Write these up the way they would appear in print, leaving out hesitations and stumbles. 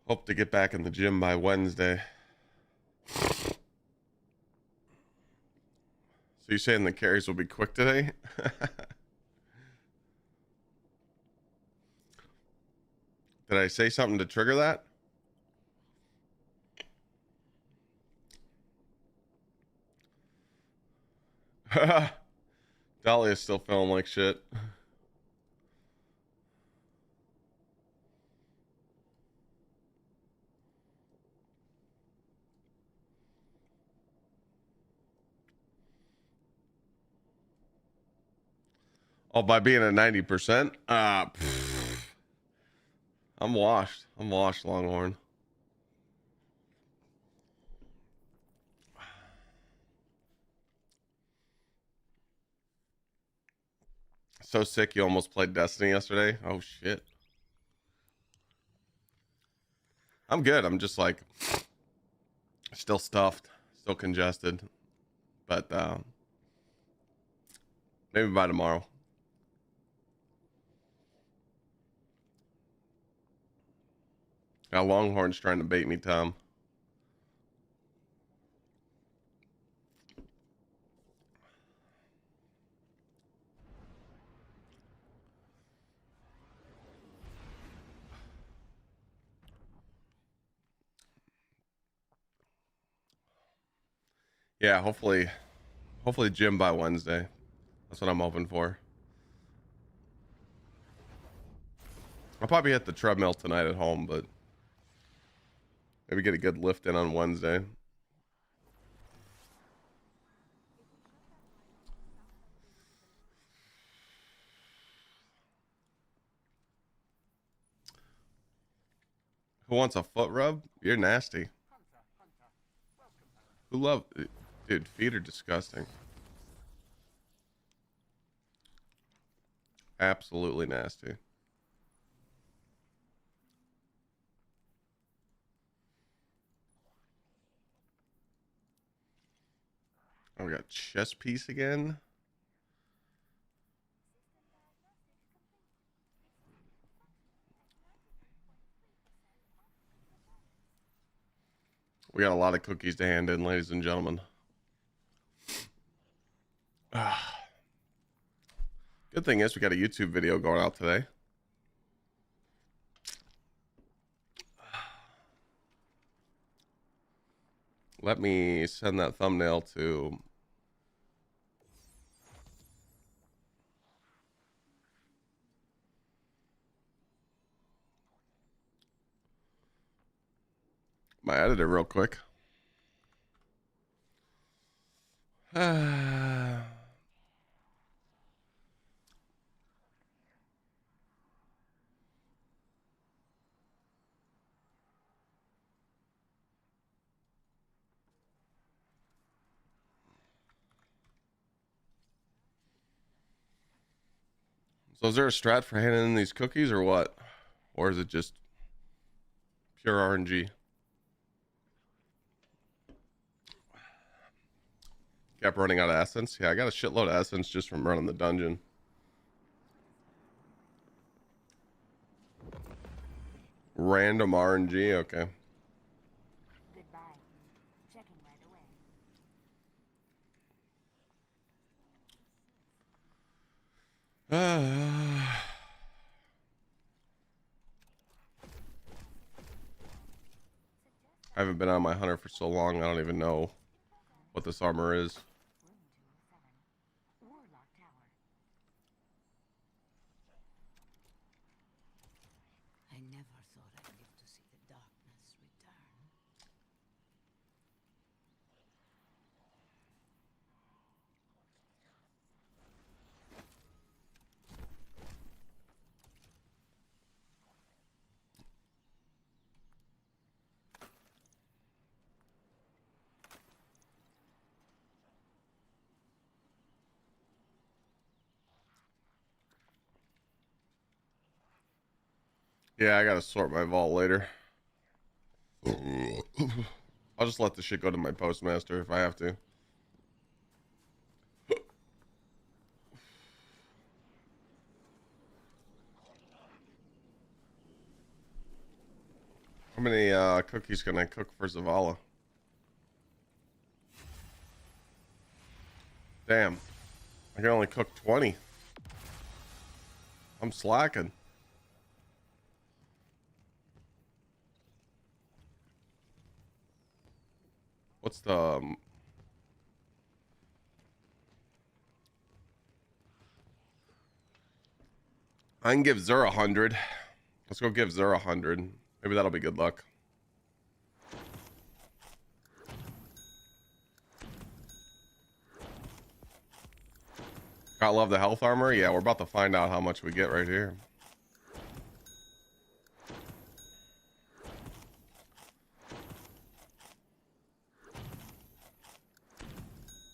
Hope to get back in the gym by Wednesday. So you saying the carries will be quick today? Did I say something to trigger that? Dahlia's still feeling like shit. Oh, by being at 90%? I'm washed. I'm washed, Longhorn. So sick you almost played Destiny yesterday? Oh, shit. I'm good. I'm just like still stuffed, still congested. But maybe by tomorrow. Got Longhorns trying to bait me, Tom. Yeah, hopefully gym by Wednesday. That's what I'm hoping for. I'll probably hit the treadmill tonight at home, but maybe get a good lift in on Wednesday. Who wants a foot rub? You're nasty. Who love dude, feet are disgusting. Absolutely nasty. Oh, we got chess piece again. We got a lot of cookies to hand in, ladies and gentlemen. Good thing is we got a YouTube video going out today. Let me send that thumbnail to my editor real quick. So is there a strat for handing in these cookies or what? Or is it just pure RNG? Kept running out of essence. Yeah, I got a shitload of essence just from running the dungeon. Random RNG, okay. Goodbye. Checking right away. I haven't been on my hunter for so long, I don't even know what this armor is. Room 207. Warlock Tower. I never thought I'd live to see the darkness return. Yeah, I gotta sort my vault later. I'll just let the shit go to my postmaster if I have to. How many cookies can I cook for Zavala? Damn. I can only cook 20. I'm slacking. What's the... I can give Zur 100. Let's go give Zur 100. Maybe that'll be good luck. Gotta love the health armor. Yeah, we're about to find out how much we get right here.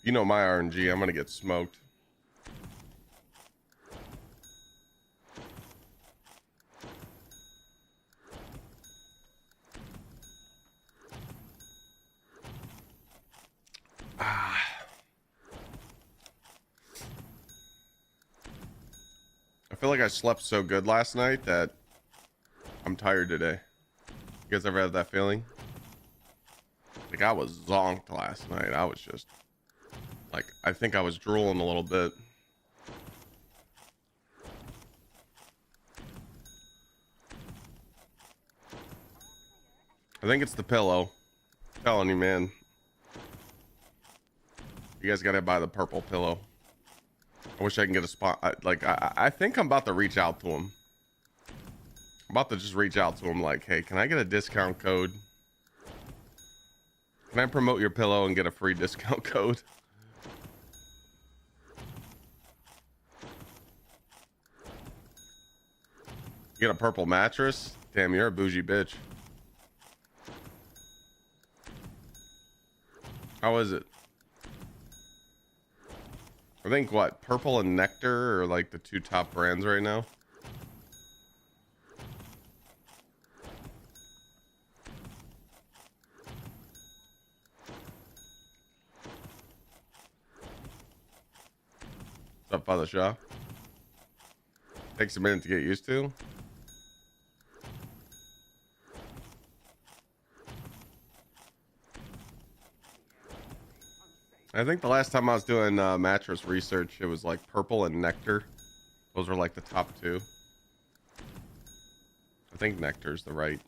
You know my RNG. I'm gonna get smoked. I feel like I slept so good last night that I'm tired today. You guys ever had that feeling? Like I was zonked last night. I was just like, I think I was drooling a little bit. I think it's the pillow. I'm telling you, man. You guys gotta buy the purple pillow. I wish I can get a spot. I think I'm about to reach out to him. I'm about to just reach out to him like, hey, can I get a discount code? Can I promote your pillow and get a free discount code? You get a purple mattress? Damn, you're a bougie bitch. How is it? I think what, Purple and Nectar are like the two top brands right now. What's up, Father Shaw? Takes a minute to get used to. I think the last time I was doing mattress research, it was like Purple and Nectar. Those are like the top two. I think Nectar's the right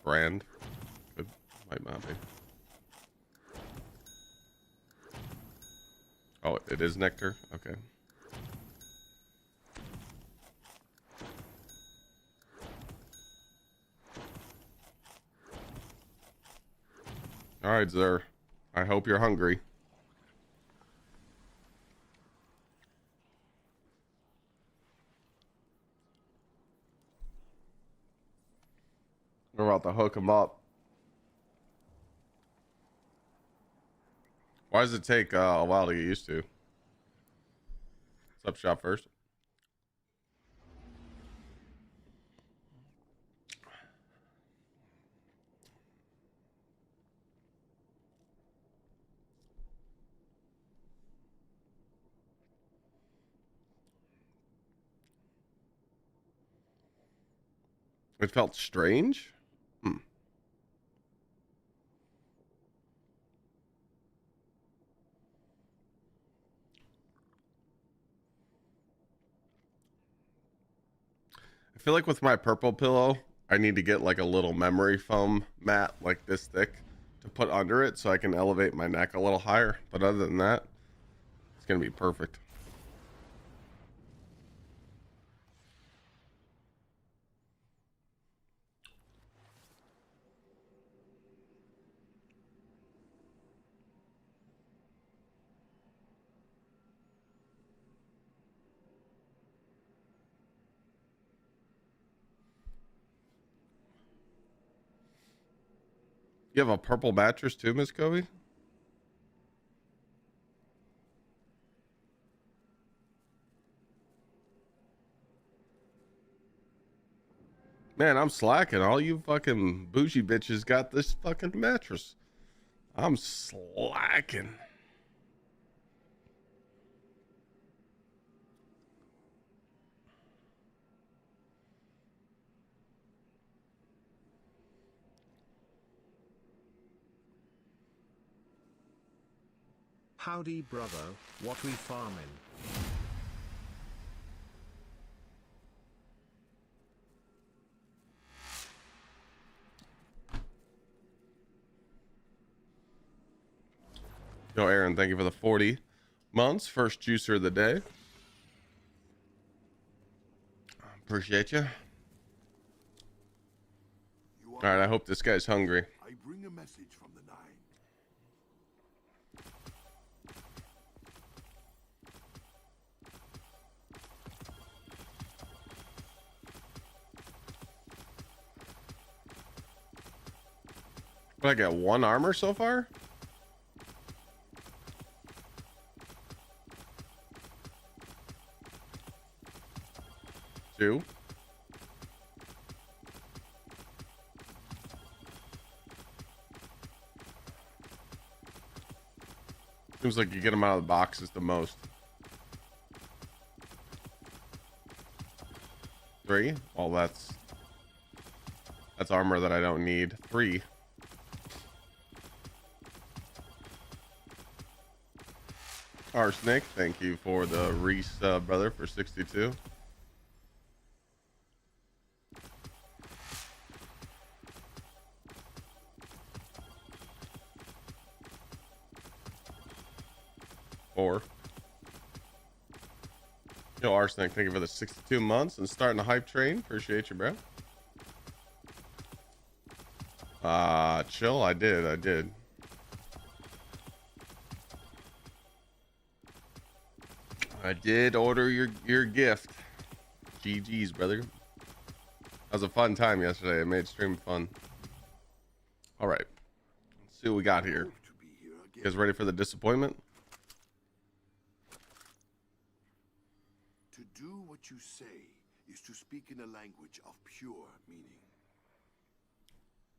brand. Could, might not be. Oh, it is Nectar? Okay. All right, Zur. I hope you're hungry. We're about to hook him up. Why does it take a while to get used to? What's up, shop first? It felt strange. I feel like with my purple pillow, I need to get like a little memory foam mat like this thick to put under it so I can elevate my neck a little higher. But other than that, it's going to be perfect. You have a purple mattress too, Miss Kobe? Man, I'm slacking. All you fucking bougie bitches got this fucking mattress. I'm slacking. Howdy brother, what we farming? Yo, Aaron, thank you for the 40 months. First juicer of the day. Appreciate you. All right, I hope this guy's hungry. I bring a message from the Nine. But I got 1 armor so far? Two. Seems like you get them out of the boxes the most. 3. Well, that's armor that I don't need. 3. Arsenic, thank you for the Reese brother for 62. Yo, Arsenic, thank you for the 62 months and starting the hype train. Appreciate you, bro. Chill. I did. I did order your gift. GG's, brother. That was a fun time yesterday. It made stream fun. All right. Let's see what we got here. You guys ready for the disappointment? To do what you say is to speak in a language of pure meaning.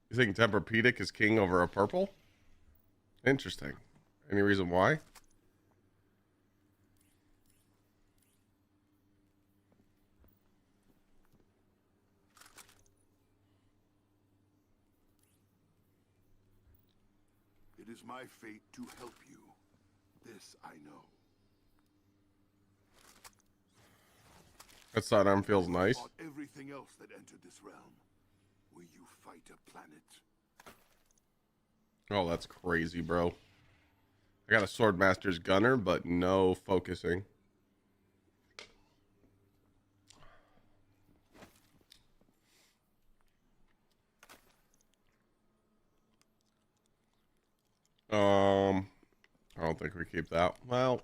You think Tempur-Pedic is king over a purple? Interesting. Any reason why? It is my fate to help you. This I know. That sidearm feels nice. Fought everything else that entered this realm. Will you fight a planet? Oh, that's crazy, bro. I got a Swordmaster's Gunner, but no focusing. I don't think we keep that. Well,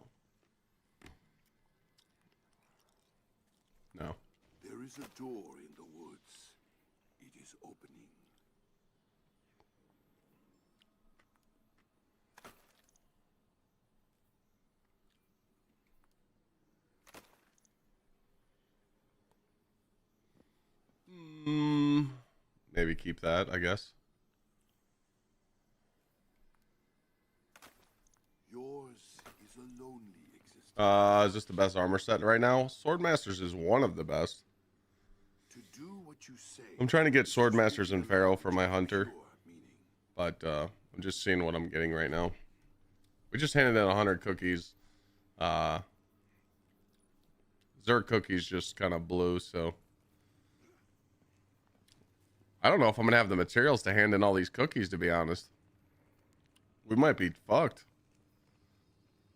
no. There is a door in the woods. It is opening. Maybe keep that, I guess. Yours is a lonely existence. Is this the best armor set right now? Swordmasters is one of the best. To do what you say. I'm trying to get Swordmasters and Pharaoh for my hunter, Pure meaning. but I'm just seeing what I'm getting right now. We just handed in 100 cookies. Zerk cookies just kind of blew, so I don't know if I'm gonna have the materials to hand in all these cookies, to be honest. We might be fucked.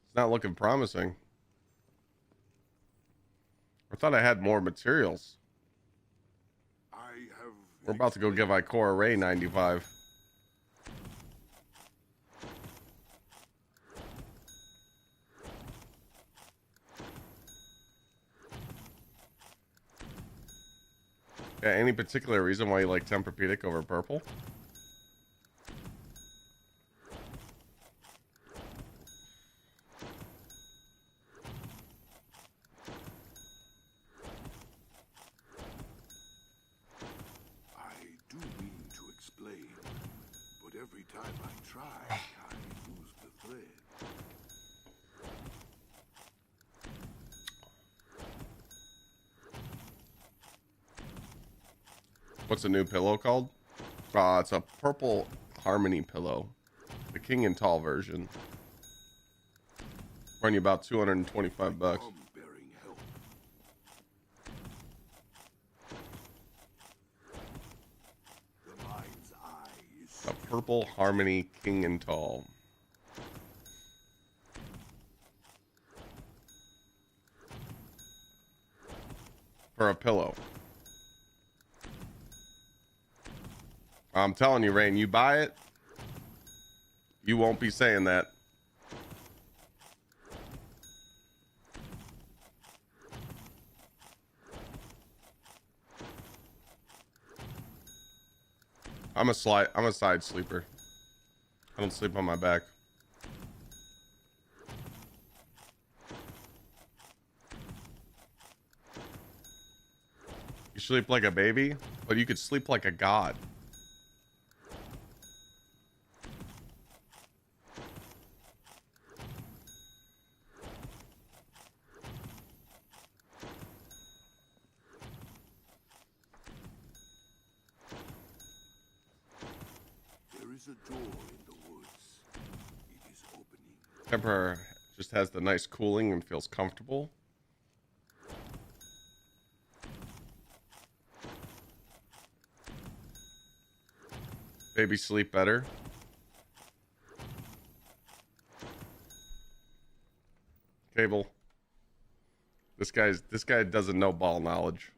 It's not looking promising. I thought I had more materials. I have. We're about to go give Ikora Ray 95. Yeah, any particular reason why you like Tempur-Pedic over purple? I do mean to explain, but every time I try, I lose the thread. What's the new pillow called? It's a purple harmony pillow. The King and Tall version. Run you about $225. Bearing help. The mind's eye is A purple Harmony King and Tall. For a pillow. I'm telling you, Rain, you buy it, you won't be saying that. I'm a side sleeper. I don't sleep on my back. You sleep like a baby, but you could sleep like a god. There is a door in the woods. It is opening. Temper just has the nice cooling and feels comfortable. Baby sleep better. Cable. This guy doesn't know ball knowledge.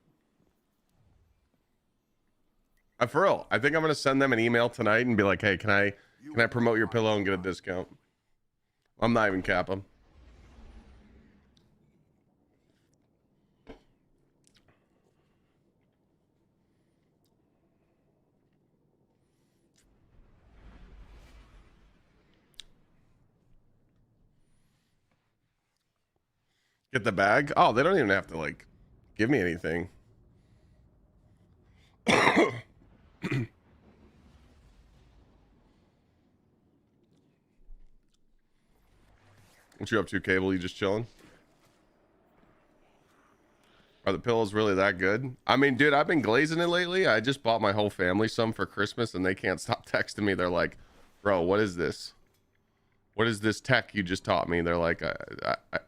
For real, I think I'm gonna send them an email tonight and be like, hey, can I promote your pillow and get a discount? I'm not even capping. Get the bag? Oh, they don't even have to like give me anything. What you up to, Cable? You just chilling? Are the pillows really that good? I mean, dude, I've been glazing it lately. I just bought my whole family some for Christmas, and they can't stop texting me. They're like, bro, what is this? What is this tech you just taught me? They're like,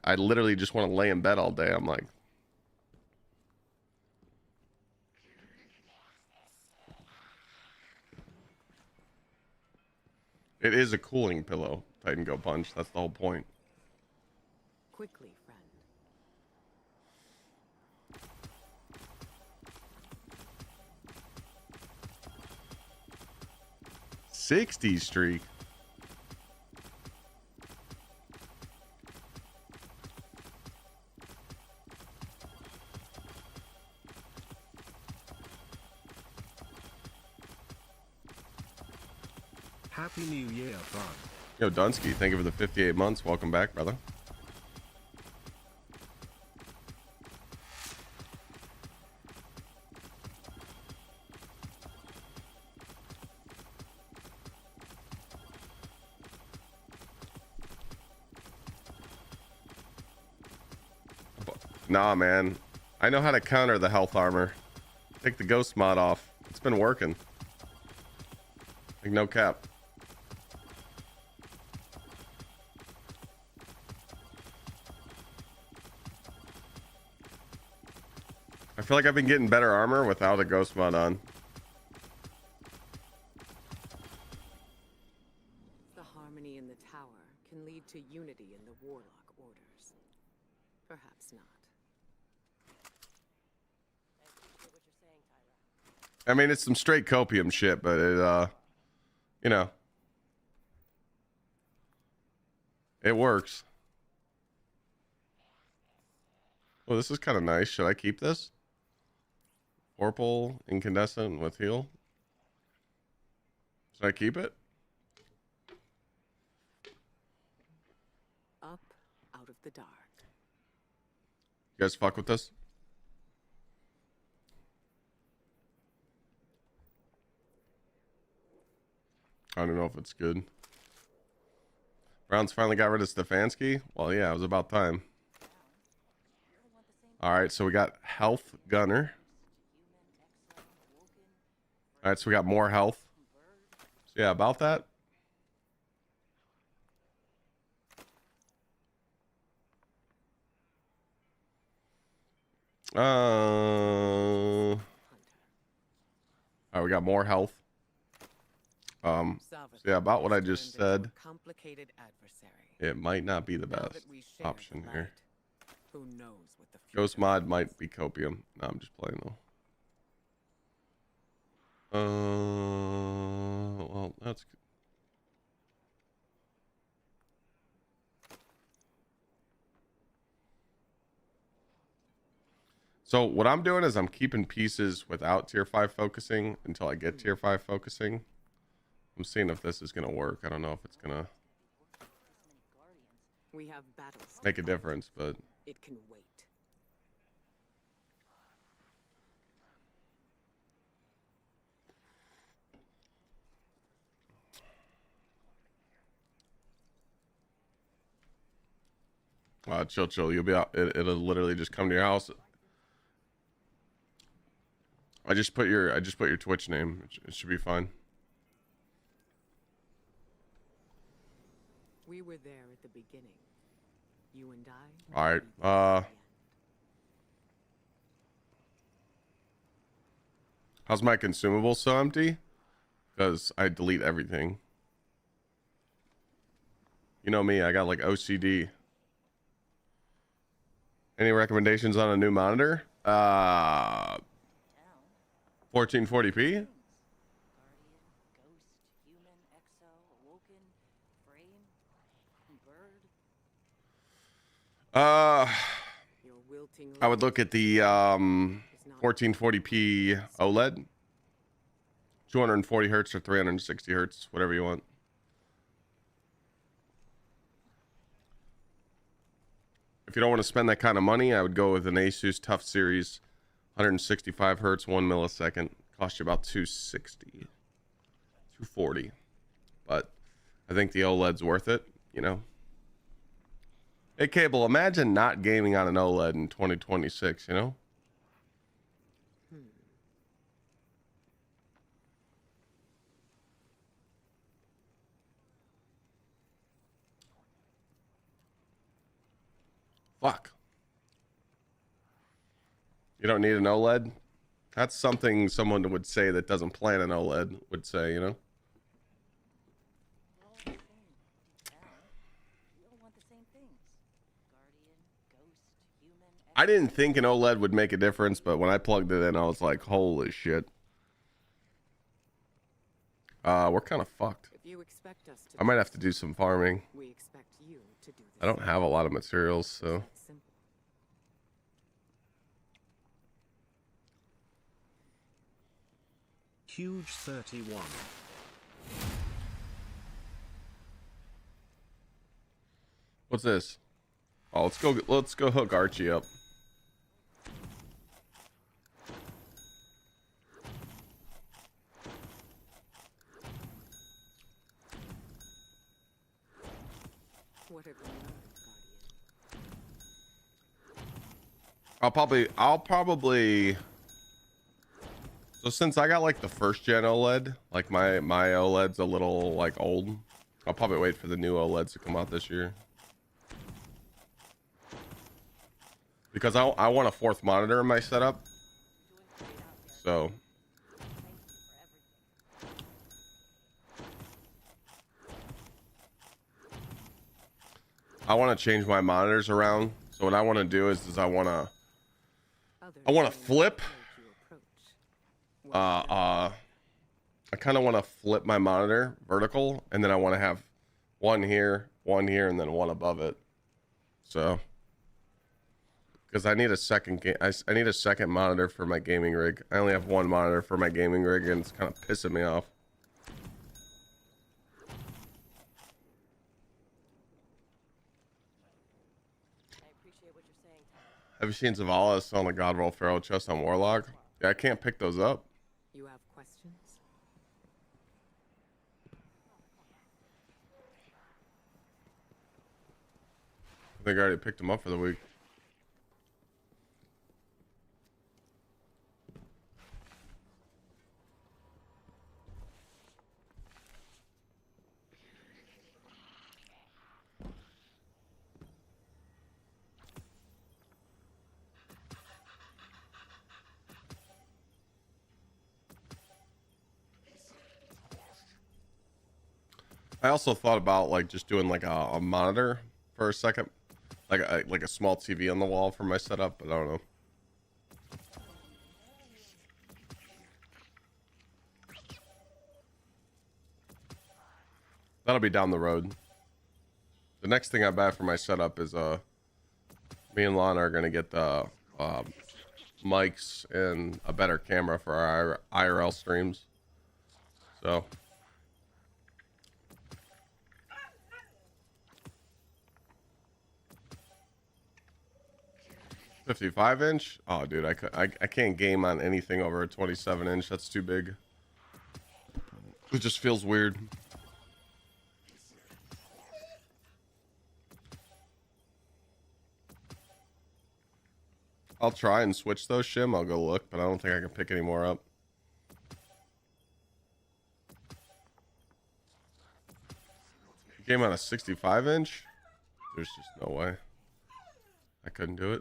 I literally just want to lay in bed all day. I'm like, it is a cooling pillow, Titan Go Punch. That's the whole point. Quickly, friend. 60 streak. Happy New Year, bud. Yo, Dunsky, thank you for the 58 months. Welcome back, brother. Nah, man. I know how to counter the health armor. Take the ghost mod off. It's been working. Like, no cap. I feel like I've been getting better armor without a ghost mod on. The harmony in the tower can lead to unity in the warlock orders. Perhaps not. I mean, it's some straight copium shit, but it, you know, it works. Well, this is kind of nice. Should I keep this? Purple, incandescent with heal. Should I keep it? Up out of the dark. You guys fuck with this? I don't know if it's good. Browns finally got rid of Stefanski. Well, yeah, it was about time. All right, so we got health gunner. All right, so we got more health. So yeah, about that. Hunter. All right, we got more health. So yeah, about what I just said. Complicated adversary. It might not be the Now best that we share option the here. light, who knows what the Ghost future mod holds. might be copium. No, I'm just playing though. Well, that's good. So what I'm doing is I'm keeping pieces without tier 5 focusing until I get tier 5 focusing. I'm seeing if this is going to work. I don't know if it's going to We have battles to make a fight. difference, but It can wait. chill. You'll be out. It'll literally just come to your house. I just put your Twitch name. It should be fine. We were there at the beginning. You and I. All right. will be there at the end. How's my consumables so empty? Because I delete everything. You know me, I got like OCD. Any recommendations on a new monitor? 1440p? Your wilting I would look at the is not 1440p OLED. 240 hertz or 360 hertz, whatever you want. If you don't want to spend that kind of money, I would go with an Asus Tough Series, 165 hertz, 1 millisecond. Cost you about 260, 240. But I think the OLED's worth it, you know. Hey, Cable, imagine not gaming on an OLED in 2026, you know? Fuck. You don't need an OLED? That's something someone would say that doesn't plan an OLED would say, you know? I didn't think an OLED would make a difference, but when I plugged it in, I was like, holy shit. We're kind of fucked. If you expect us to I might have to do some farming. we expect you to do I the don't same. have a lot of materials, so... It's simple. Huge 31. What's this? Oh, let's go hook Archie up. What have you learned, Guardian? I'll probably so since I got like the first gen OLED, like my OLED's a little like old. I'll probably wait for the new OLEDs to come out this year. Because I want a fourth monitor in my setup. So I want to change my monitors around. So what I want to do is I want to Others flip. may not approach. I kind of want to flip my monitor vertical, and then I want to have one here, and then one above it. So, because I need a second I need a second monitor for my gaming rig. I only have one monitor for my gaming rig, and it's kind of pissing me off. I appreciate what you're saying, Tyler. Have you seen Zavala selling a God Roll Pharaoh chest on Warlock? Yeah, I can't pick those up. You have questions? I think I already picked them up for the week. I also thought about like just doing like a monitor for a second, like a small TV on the wall for my setup, but I don't know. That'll be down the road. The next thing I buy for my setup is me and Lana are gonna get the mics and a better camera for our IRL streams. So 55-inch? Oh, dude, I can't game on anything over a 27-inch. That's too big. It just feels weird. I'll try and switch those, Shim. I'll go look, but I don't think I can pick any more up. Game on a 65-inch? There's just no way. I couldn't do it.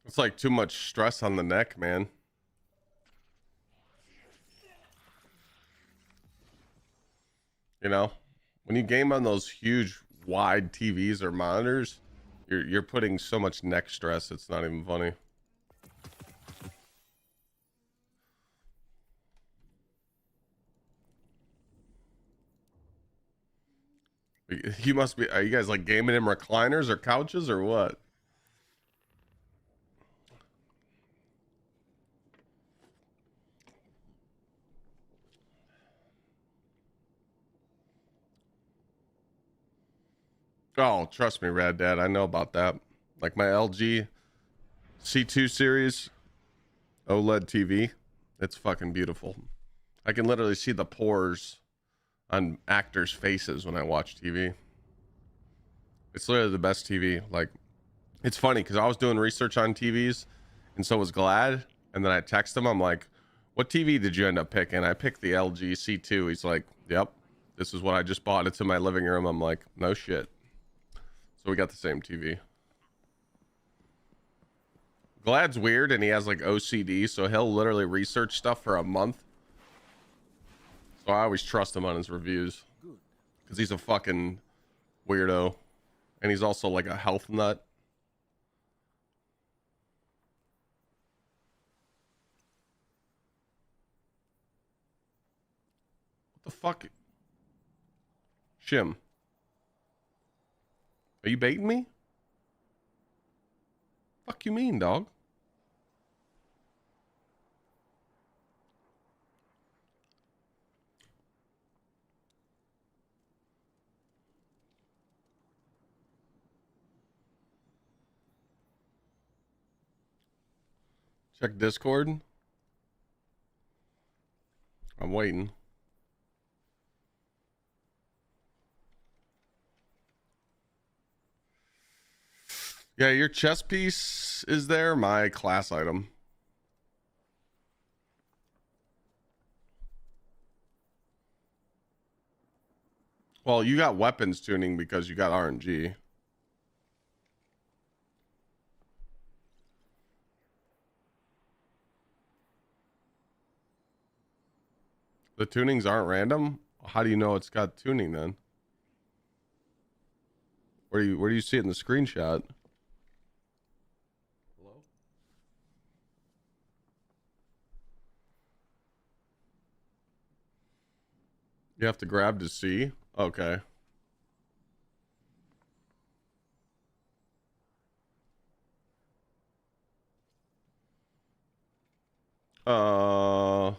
It's like too much stress on the neck, man. You know, when you game on those huge wide TVs or monitors, you're putting so much neck stress, it's not even funny. You must be, are you guys like gaming in recliners or couches or what? Oh, trust me, Rad Dad, I know about that. Like my LG C2 series OLED TV, it's fucking beautiful. I can literally see the pores on actors' faces when I watch TV. It's literally the best TV. Like, it's funny because I was doing research on TVs, and so was Glad. And then I text him. I'm like, "What TV did you end up picking?" I picked the LG C2. He's like, "Yep, this is what I just bought. It's in my living room." I'm like, "No shit." So we got the same TV. Glad's weird, and he has like OCD, so he'll literally research stuff for a month. So I always trust him on his reviews because he's a fucking weirdo, and he's also like a health nut. What the fuck? Shim, are you baiting me? Fuck you mean, dog? Check Discord. I'm waiting. Yeah, your chess piece is there. My class item. Well, you got weapons tuning because you got RNG. The tunings aren't random. How do you know it's got tuning then? Where do you see it in the screenshot? Hello? You have to grab to see. Okay. Uh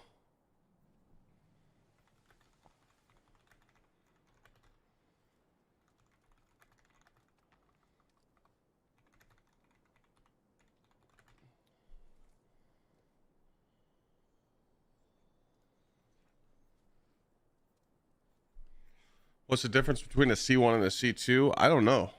What's the difference between a C1 and a C2? I don't know.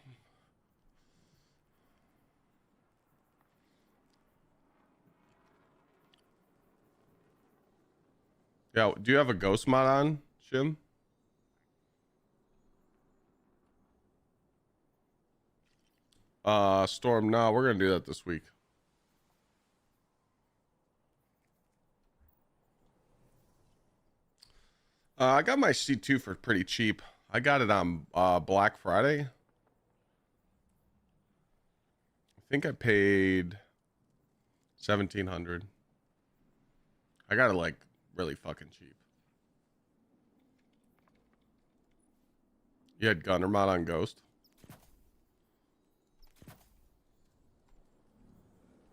Yeah, do you have a ghost mod on, Shim? Storm, no, we're gonna do that this week. I got my C2 for pretty cheap. I got it on Black Friday. I think I paid 1,700. I got it like really fucking cheap. You had Gunner mod on Ghost?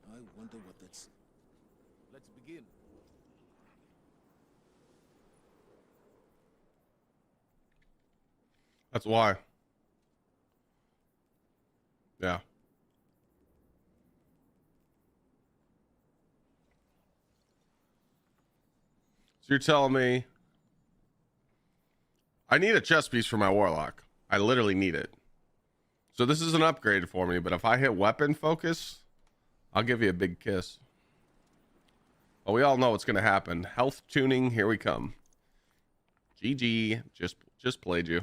I wonder what that's. Let's begin. That's why. Yeah. So you're telling me I need a chest piece for my Warlock. I literally need it. So this is an upgrade for me, but if I hit weapon focus, I'll give you a big kiss. Well, we all know what's going to happen. Health tuning, here we come. GG, just played you.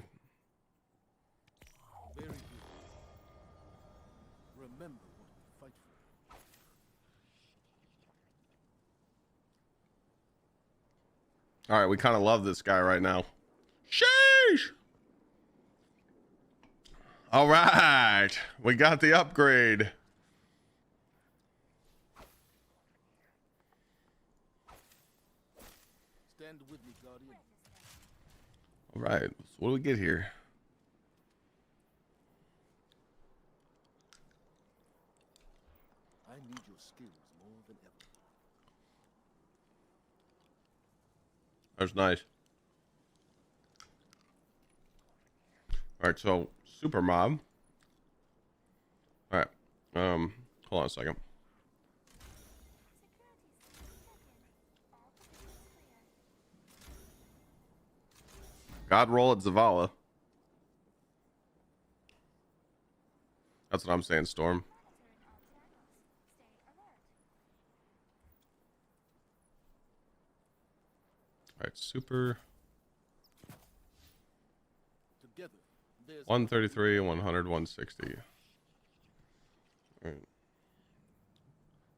Very good. Remember what we fight for. All right, we kind of love this guy right now. Sheesh! All right, we got the upgrade. Stand with me, Guardian. All right, so what do we get here? I need your skills more than ever. That's nice. All right, so super mob. All right, hold on a second. God roll at Zavala. That's what I'm saying, Storm. All right, super. Together, there's 133, 100, 160. All right.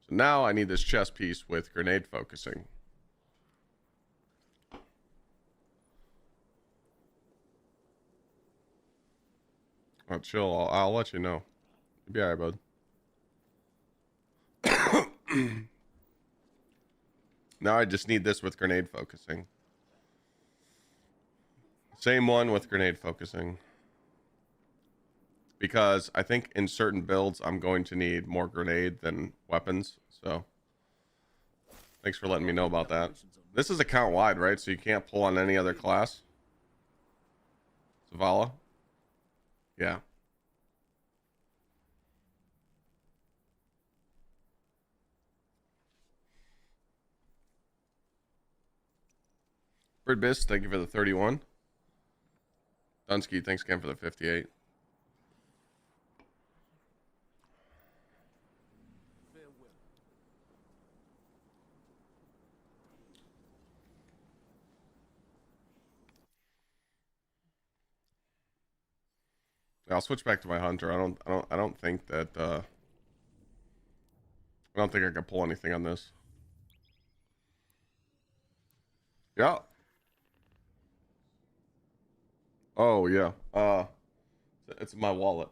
So now I need this chest piece with grenade focusing. Oh, chill. I'll let you know. You'll be all right, bud. Now I just need this with grenade focusing. Same one with grenade focusing. Because I think in certain builds, I'm going to need more grenade than weapons. So thanks for letting me know about that. This is account wide, right? So you can't pull on any other class. Zavala? Yeah. Bird Biss, thank you for the 31. Dunsky, thanks again for the 58. farewell. I'll switch back to my hunter. I don't think that I don't think I can pull anything on this. Yeah. Oh yeah. It's my wallet.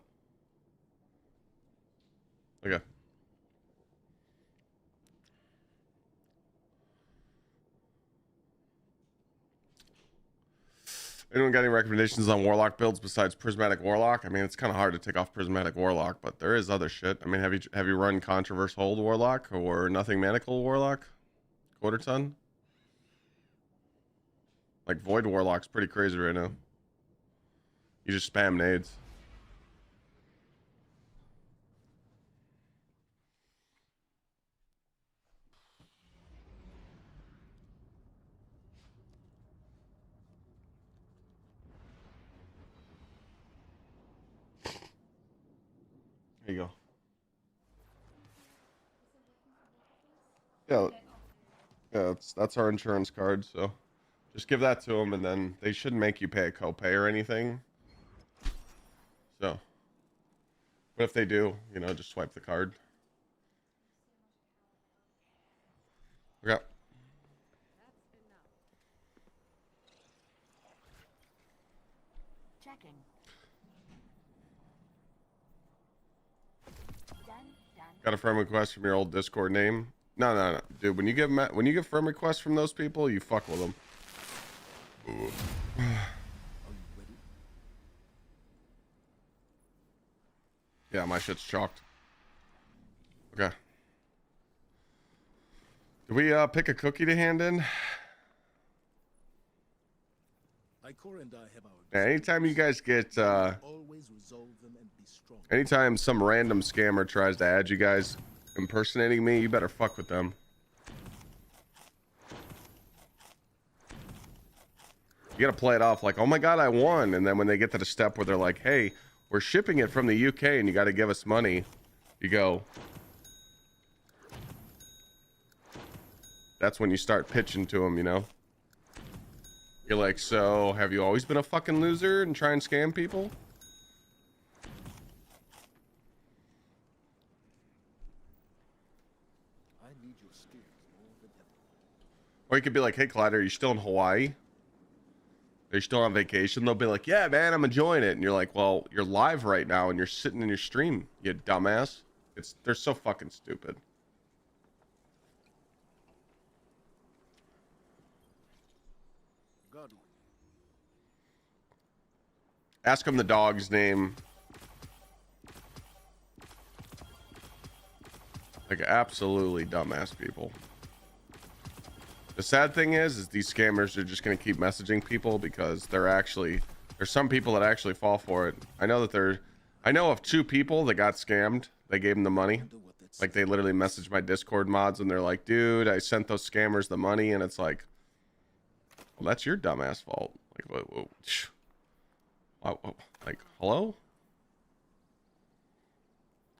Okay. Anyone got any recommendations on Warlock builds besides Prismatic Warlock? I mean, it's kind of hard to take off Prismatic Warlock, but there is other shit. I mean, have you run Controverse Hold Warlock or Nothing Manacle Warlock? Quarter Ton? Like Void Warlock's pretty crazy right now. You just spam nades. Here you go. Yeah, yeah, that's our insurance card, so Just give that to them, and then they shouldn't make you pay a copay or anything. So, but if they do, you know, just swipe the card. Okay. Checking. Done. Got a friend request from your old Discord name? No, dude. When you give friend requests from those people, you fuck with them. Are you ready? Yeah, my shit's chalked. Okay. Did we pick a cookie to hand in? Ikor and I have our Yeah, anytime you guys get always resolve them and be strong. anytime some random scammer tries to add you guys impersonating me, you better fuck with them. You gotta play it off like, oh my god, I won. And then when they get to the step where they're like, hey, we're shipping it from the UK and you gotta give us money, you go. That's when you start pitching to them, you know? You're like, so have you always been a fucking loser and try and scam people? I need your skills more than ever. Or you could be like, hey, Clyde, are you still in Hawaii? Are you still on vacation? They'll be like, yeah, man, I'm enjoying it. And you're like, well, you're live right now and you're sitting in your stream, you dumbass. They're so fucking stupid. Godwin. Ask him the dog's name. Like, absolutely dumbass people. The sad thing is these scammers are just going to keep messaging people because there's some people that actually fall for it. I know of 2 people that got scammed. They gave them the money. Like, they literally messaged my Discord mods and they're like, dude, I sent those scammers the money. And it's like, well, that's your dumbass fault. Like, whoa. Like, hello?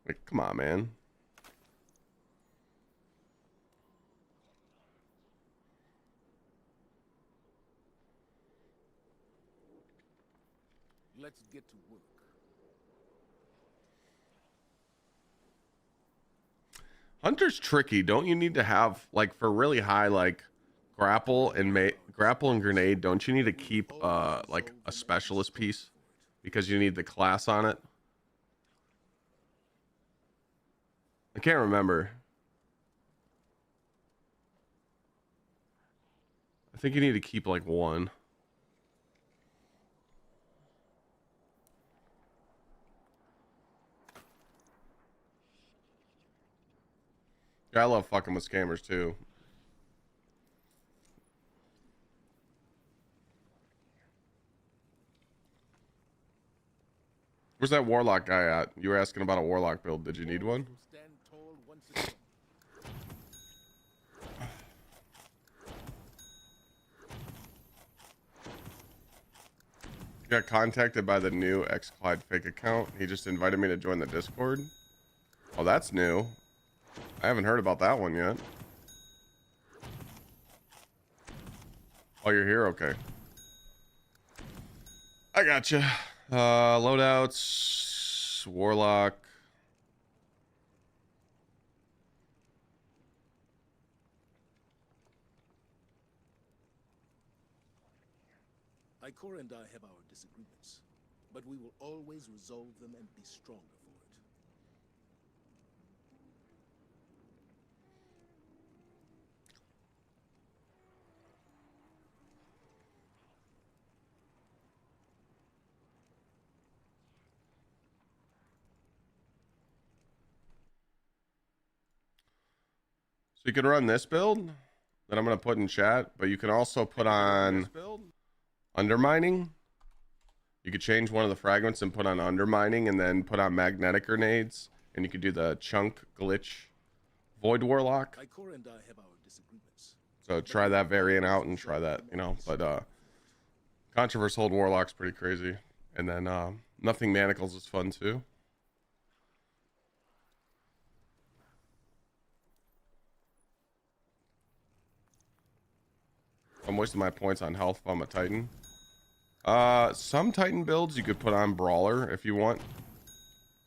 Like, come on, man. Let's get to work. Hunter's tricky. Don't you need to have, like, for really high, like, grapple and grenade, don't you need to keep like a specialist piece because you need the class on it? I can't remember. I think you need to keep like one. Yeah, I love fucking with scammers too. Where's that warlock guy at? You were asking about a warlock build. Did you need one? Stand tall once again. Got contacted by the new Gsxrclyde fake account. He just invited me to join the Discord. Oh, that's new. I haven't heard about that one yet. Oh, you're here? Okay. I gotcha. Loadouts, warlock. Ikor and I have our disagreements, but we will always resolve them and be stronger for it. So you can run this build that I'm going to put in chat, but you can also put on undermining. You could change one of the fragments and put on undermining and then put on magnetic grenades. And you could do the chunk glitch void warlock. Ikor and I have our disagreements. So try that variant out and try that, you know. But Controverse Hold Warlock's pretty crazy. And then Nothing Manacles is fun too. I'm wasting my points on health if I'm a Titan. Some Titan builds you could put on Brawler if you want.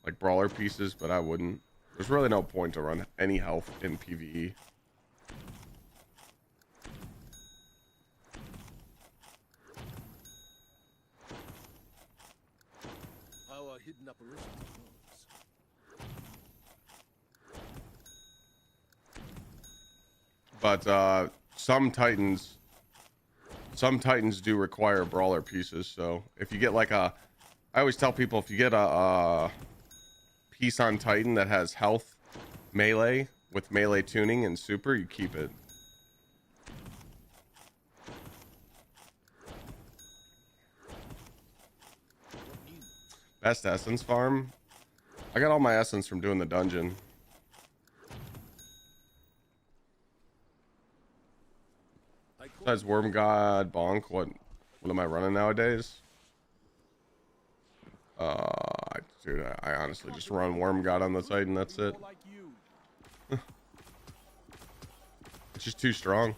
Like Brawler pieces, but I wouldn't. There's really no point to run any health in PvE. Our hidden apparitions knows. But some Titans do require Brawler pieces. So if you get like I always tell people, if you get a piece on Titan that has health melee with melee tuning and super, you keep it. Best essence farm. I got all my essence from doing the dungeon. Besides Worm God, Bonk, what am I running nowadays? Dude, I honestly just run Worm God on the Titan, that's it. It's just too strong.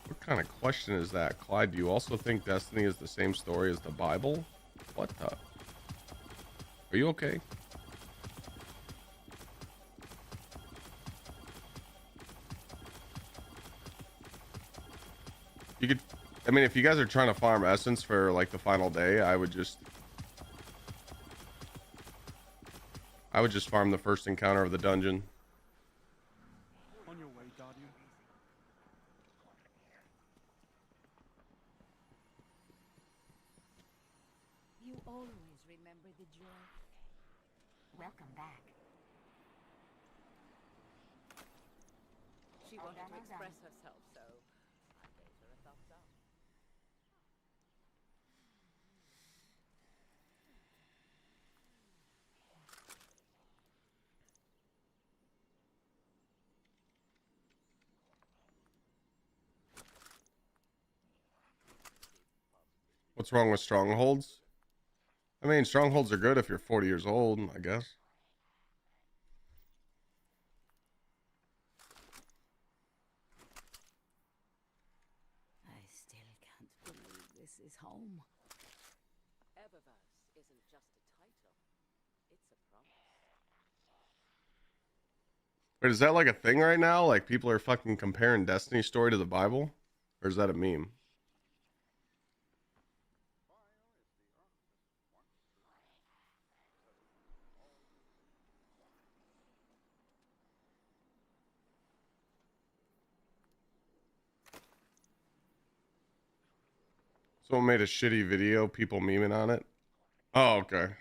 What kind of question is that? Clyde, do you also think Destiny is the same story as the Bible? What the? Are you okay? You could, I mean, if you guys are trying to farm essence for like the final day, I would just farm the first encounter of the dungeon. On your way, Guardian. You always remember the joy. Welcome back. She All wanted done, to all express done. herself, so I gave her a thumbs up. What's wrong with strongholds? I mean, strongholds are good if you're 40 years old, I guess. I still can't believe this is home. Eververse isn't just a title, it's a promise. Wait, is that like a thing right now? Like people are fucking comparing Destiny's story to the Bible? Or is that a meme? Someone made a shitty video, people memeing on it. Oh, okay.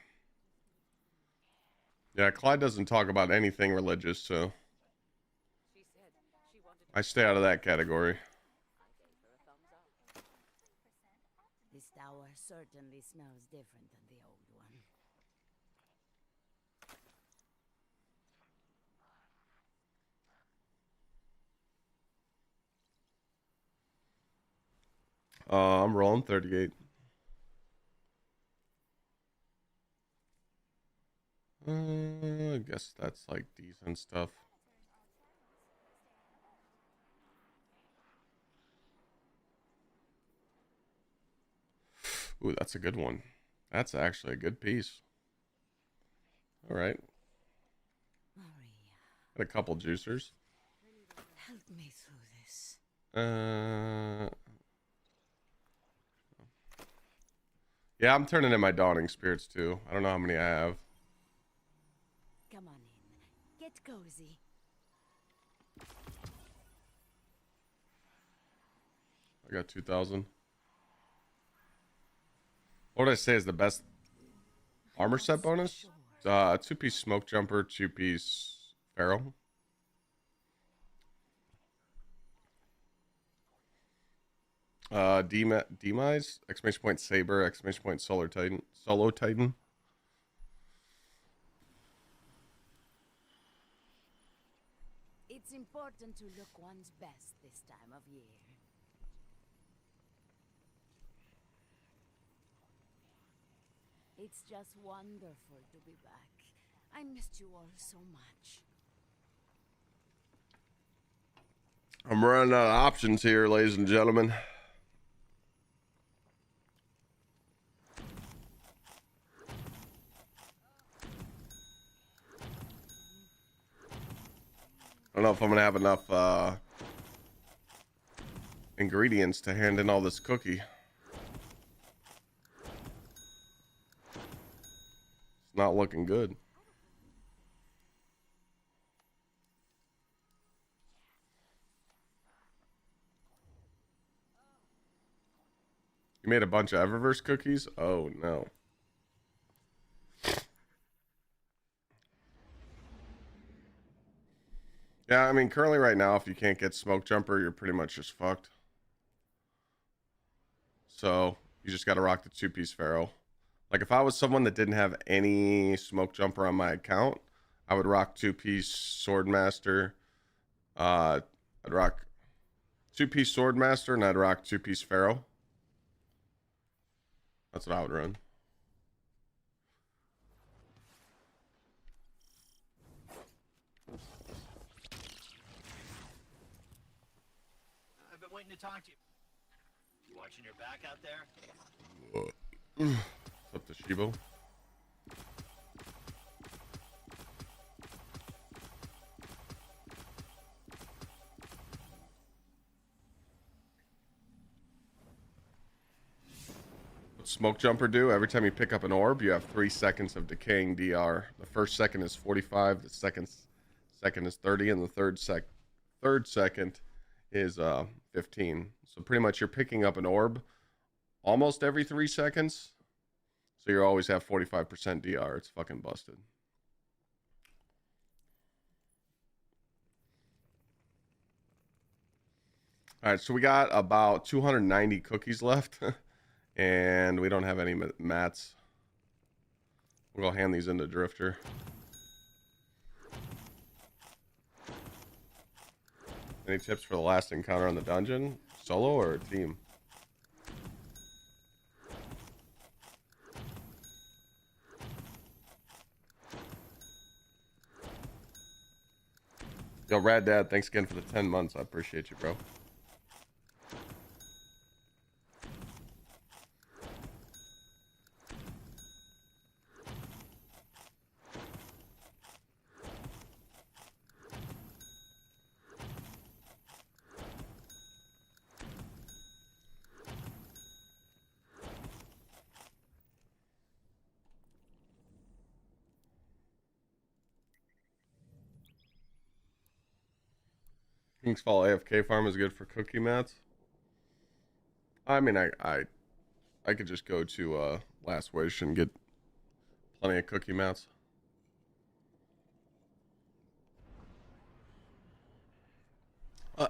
Yeah, Clyde doesn't talk about anything religious, so She said she wanted to I stay out of that category. I gave her a thumbs up. This tower certainly smells different than the old one. I'm rolling 38. I guess that's like decent stuff. Ooh, that's a good one. That's actually a good piece. All right. Maria, Got a couple juicers. help me through this. Yeah, I'm turning in my Dawning Spirits too. I don't know how many I have. Come on in. Get cozy. I got 2,000. What would I say is the best armor set bonus? 2-piece smoke jumper, 2-piece Pharaoh. Demise, exclamation point Saber, exclamation point Solar Titan, Solo Titan. It's important to look one's best this time of year. It's just wonderful to be back. I missed you all so much. I'm running out of options here, ladies and gentlemen. I don't know if I'm gonna have enough ingredients to hand in all this cookie. It's not looking good. You made a bunch of Eververse cookies? Oh no. Yeah, I mean, currently right now, if you can't get Smoke Jumper, you're pretty much just fucked. So you just got to rock the 2-piece Pharaoh. Like if I was someone that didn't have any Smoke Jumper on my account, I would rock 2-piece Swordmaster. I'd rock 2-piece Swordmaster and I'd rock 2-piece Pharaoh. That's what I would run. I've been waiting to talk to you. You watching your back out there? What's up, Toshibo? What Smoke Jumper do? Every time you pick up an orb, you have 3 seconds of decaying DR. The first second is 45, the second is 30, and the third second is 15. So pretty much you're picking up an orb almost every 3 seconds. So you always have 45% DR. It's fucking busted. All right, so we got about 290 cookies left, and we don't have any mats. We'll go hand these into Drifter. Any tips for the last encounter on the dungeon? Solo or team? Yo, Rad Dad, thanks again for the 10 months. I appreciate you, bro. King's Fall AFK farm is good for cookie mats. I mean, I could just go to Last Wish and get plenty of cookie mats.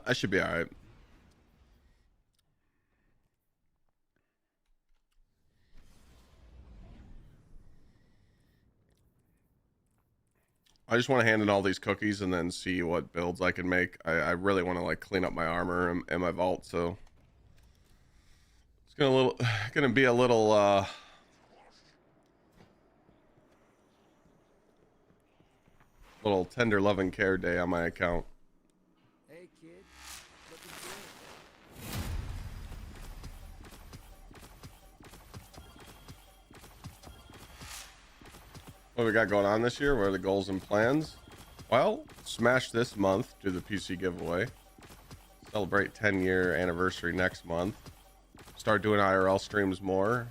I should be all right. I just want to hand in all these cookies and then see what builds I can make. I really want to like clean up my armor and my vault, so it's gonna be a little little tender love and care day on my account. Hey, kid. Looking What we got going on this year? What are the goals and plans? Well, smash this month, do the PC giveaway. Celebrate 10-year anniversary next month. Start doing IRL streams more.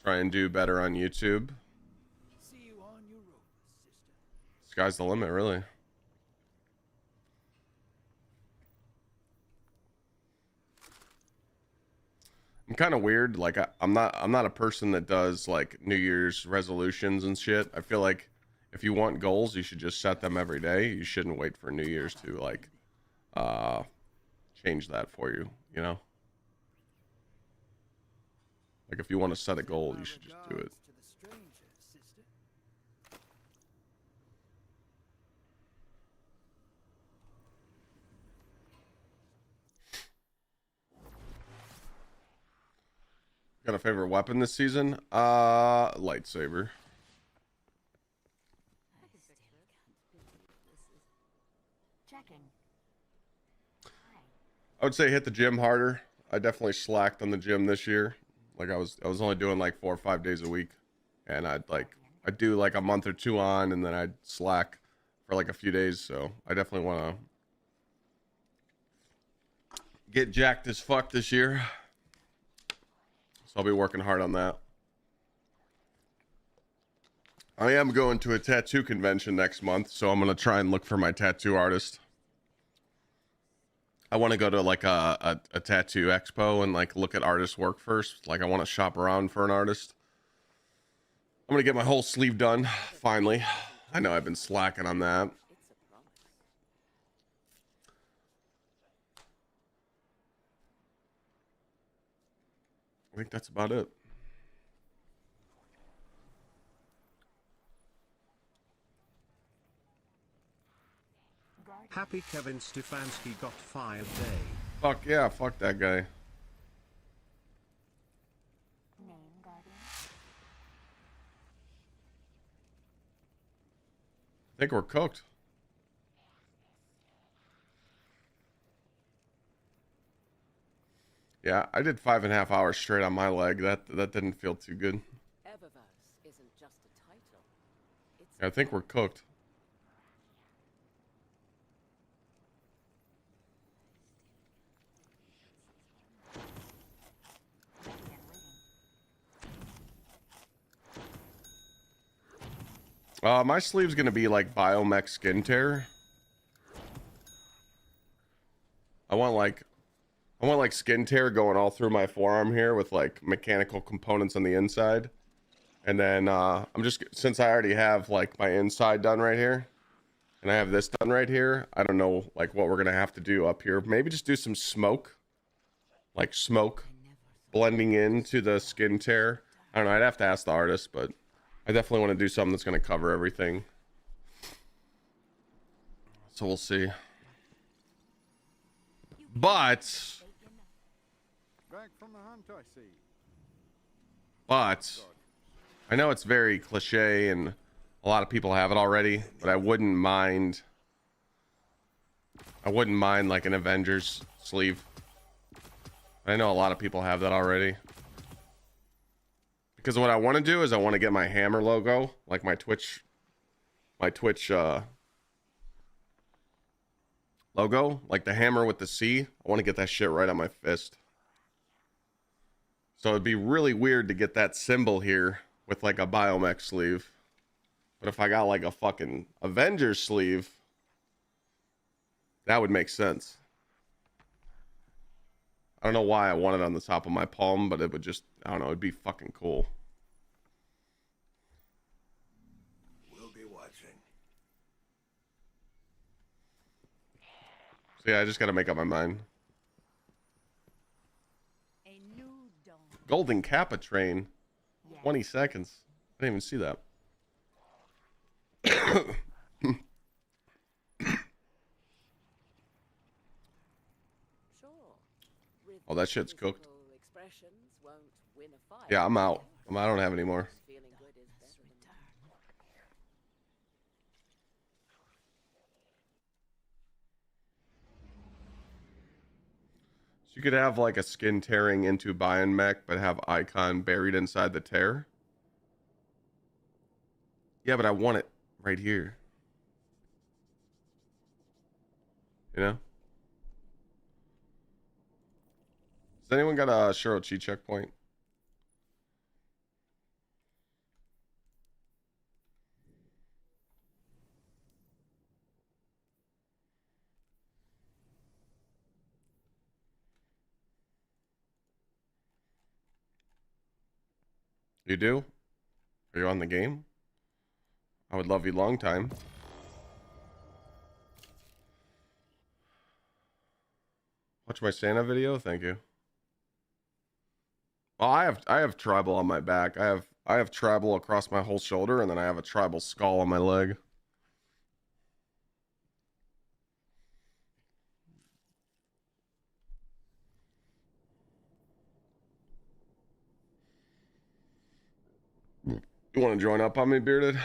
Try and do better on YouTube. See you on your road, sister. Sky's the limit, really. I'm kind of weird. Like I'm not a person that does like New Year's resolutions and shit. I feel like if you want goals, you should just set them every day. You shouldn't wait for New Year's to like change that for you, you know? Like if you want to set a goal, you should just do it. To the stranger, sister. Got a favorite weapon this season? Lightsaber. Checking. I would say hit the gym harder. I definitely slacked on the gym this year. Like I was only doing like 4 or 5 days a week, and I'd do like a month or two on, and then I'd slack for like a few days. So I definitely want to get jacked as fuck this year. So I'll be working hard on that. I am going to a tattoo convention next month, so I'm gonna try and look for my tattoo artist. I want to go to like a tattoo expo and like look at artist work first. Like I want to shop around for an artist. I'm gonna get my whole sleeve done finally. I know I've been slacking on that. I think that's about it. Happy Kevin Stefanski got 5 day. Fuck yeah, fuck that guy. Name, Guardian. I think we're cooked. Yeah, I did 5.5 hours straight on my leg. That didn't feel too good. Eververse isn't just a title. It's I think we're cooked. My sleeve's gonna be like biomech skin tear. I want like skin tear going all through my forearm here with like mechanical components on the inside. And then I'm just, since I already have like my inside done right here and I have this done right here, I don't know like what we're gonna have to do up here. Maybe just do some smoke, like smoke blending into the skin tear. I don't know, I'd have to ask the artist, but I definitely want to do something that's going to cover everything. So we'll see. But Back from the hunt, I see. I know it's very cliche and a lot of people have it already, but I wouldn't mind like an Avengers sleeve. I know a lot of people have that already. Because what I want to do is I want to get my hammer logo, like my Twitch logo, like the hammer with the C. I want to get that shit right on my fist. So it'd be really weird to get that symbol here with like a biomech sleeve. But if I got like a fucking Avengers sleeve, that would make sense. I don't know why I want it on the top of my palm, but it would just, I don't know, it'd be fucking cool. We'll be watching. So yeah, I just gotta make up my mind. A new dawn. Golden Kappa train. Yes. 20 seconds. I didn't even see that. sure. Oh, that shit's cooked. Rhythmical expressions won't win a fight. Yeah, I'm out. I don't have any more. Feeling good is better than So you could have like a skin tearing into biomech, but have icon buried inside the tear. Yeah, but I want it right here. You know? Has anyone got a Gsxrclyde checkpoint? You do? Are you on the game? I would love you long time. Watch my Santa video? Thank you. Well, I have tribal on my back. I have tribal across my whole shoulder, and then I have a tribal skull on my leg. You want to join up on me, Bearded?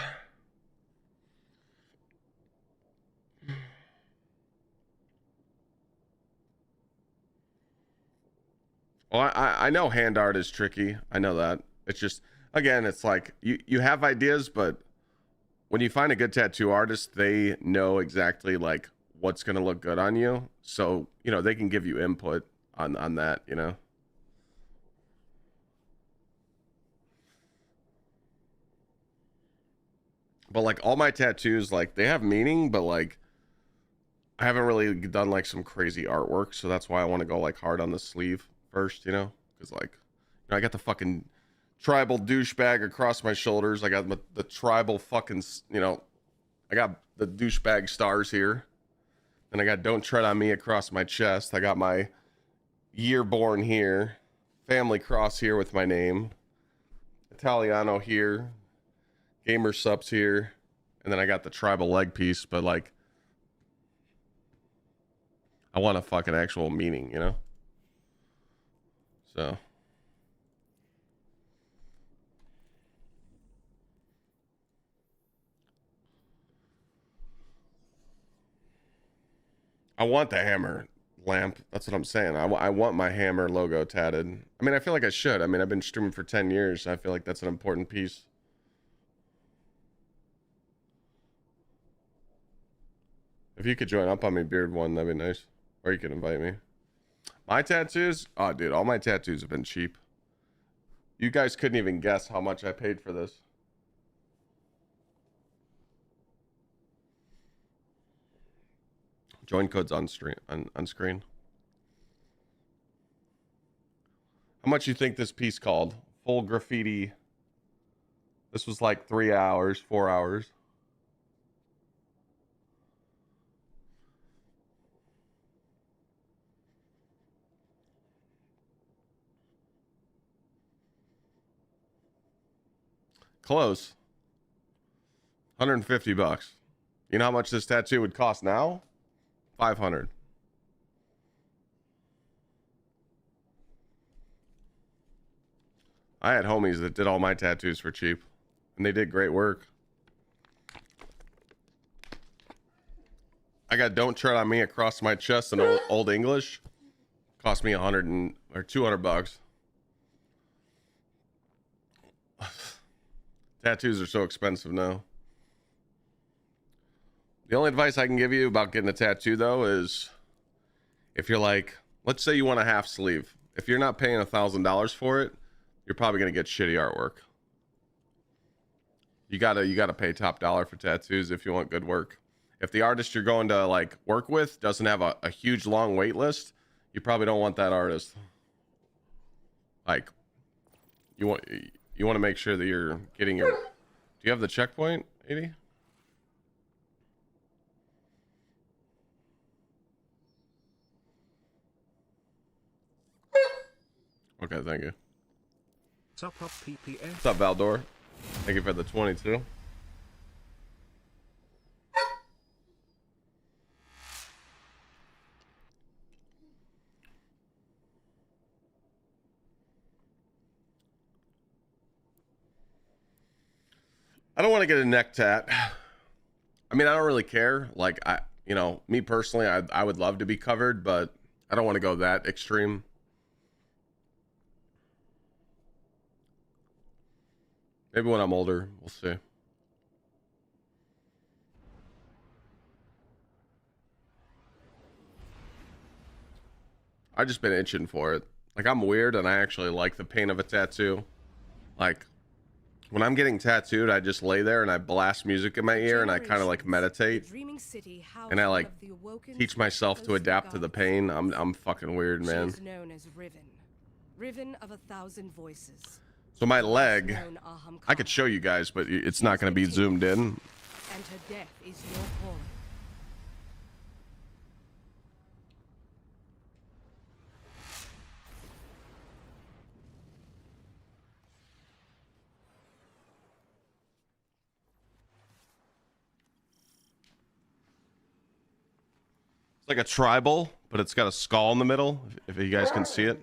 Well, I know hand art is tricky. I know that. It's just, again, it's like you have ideas, but when you find a good tattoo artist, they know exactly like what's going to look good on you. So, you know, they can give you input on that, you know. But like all my tattoos, like they have meaning, but like I haven't really done like some crazy artwork, so that's why I want to go like hard on the sleeve first, you know, because like, you know, I got the fucking tribal douchebag across my shoulders. I got the tribal fucking, you know, I got the douchebag stars here, and I got "Don't Tread on Me" across my chest. I got my year born here, family cross here with my name, Italiano here, gamer subs here, and then I got the tribal leg piece. But like, I want a fucking actual meaning, you know? So. I want the hammer lamp. That's what I'm saying. I want my hammer logo tatted. I mean, I feel like I should. I mean, I've been streaming for 10 years. I feel like that's an important piece. If you could join up on me, Beard One, that'd be nice. Or you could invite me. My tattoos? Oh, dude, all my tattoos have been cheap. You guys couldn't even guess how much I paid for this. Join codes on stream on screen. How much you think this piece called? Full graffiti. This was like 3 hours, 4 hours. Close. 150 bucks. You know how much this tattoo would cost now? 500. I had homies that did all my tattoos for cheap, and they did great work. I got "Don't Tread on Me" across my chest in old English. Cost me 100 or 200 bucks. Tattoos are so expensive now. The only advice I can give you about getting a tattoo, though, is if you're like, let's say you want a half sleeve. If you're not paying $1,000 for it, you're probably gonna get shitty artwork. You gotta pay top dollar for tattoos if you want good work. If the artist you're going to like work with doesn't have a huge long wait list, you probably don't want that artist. Like, you want to make sure that you're getting your. Do you have the checkpoint, 80? Okay, thank you. Top up PPF. What's up, Valdor? Thank you for the 22. I don't want to get a neck tat. I mean, I don't really care. Like, me personally, I would love to be covered, but I don't want to go that extreme. Maybe when I'm older, we'll see. I just been itching for it. Like, I'm weird and I actually like the pain of a tattoo. Like, when I'm getting tattooed, I just lay there and I blast music in my ear and I kind of like meditate. And I like teach myself to adapt to the pain. I'm fucking weird, man. She is known as Riven of 1,000 voices. So my leg, I could show you guys, but it's not going to be zoomed in. And her death is your calling. It's like a tribal, but it's got a skull in the middle, if you guys can see it.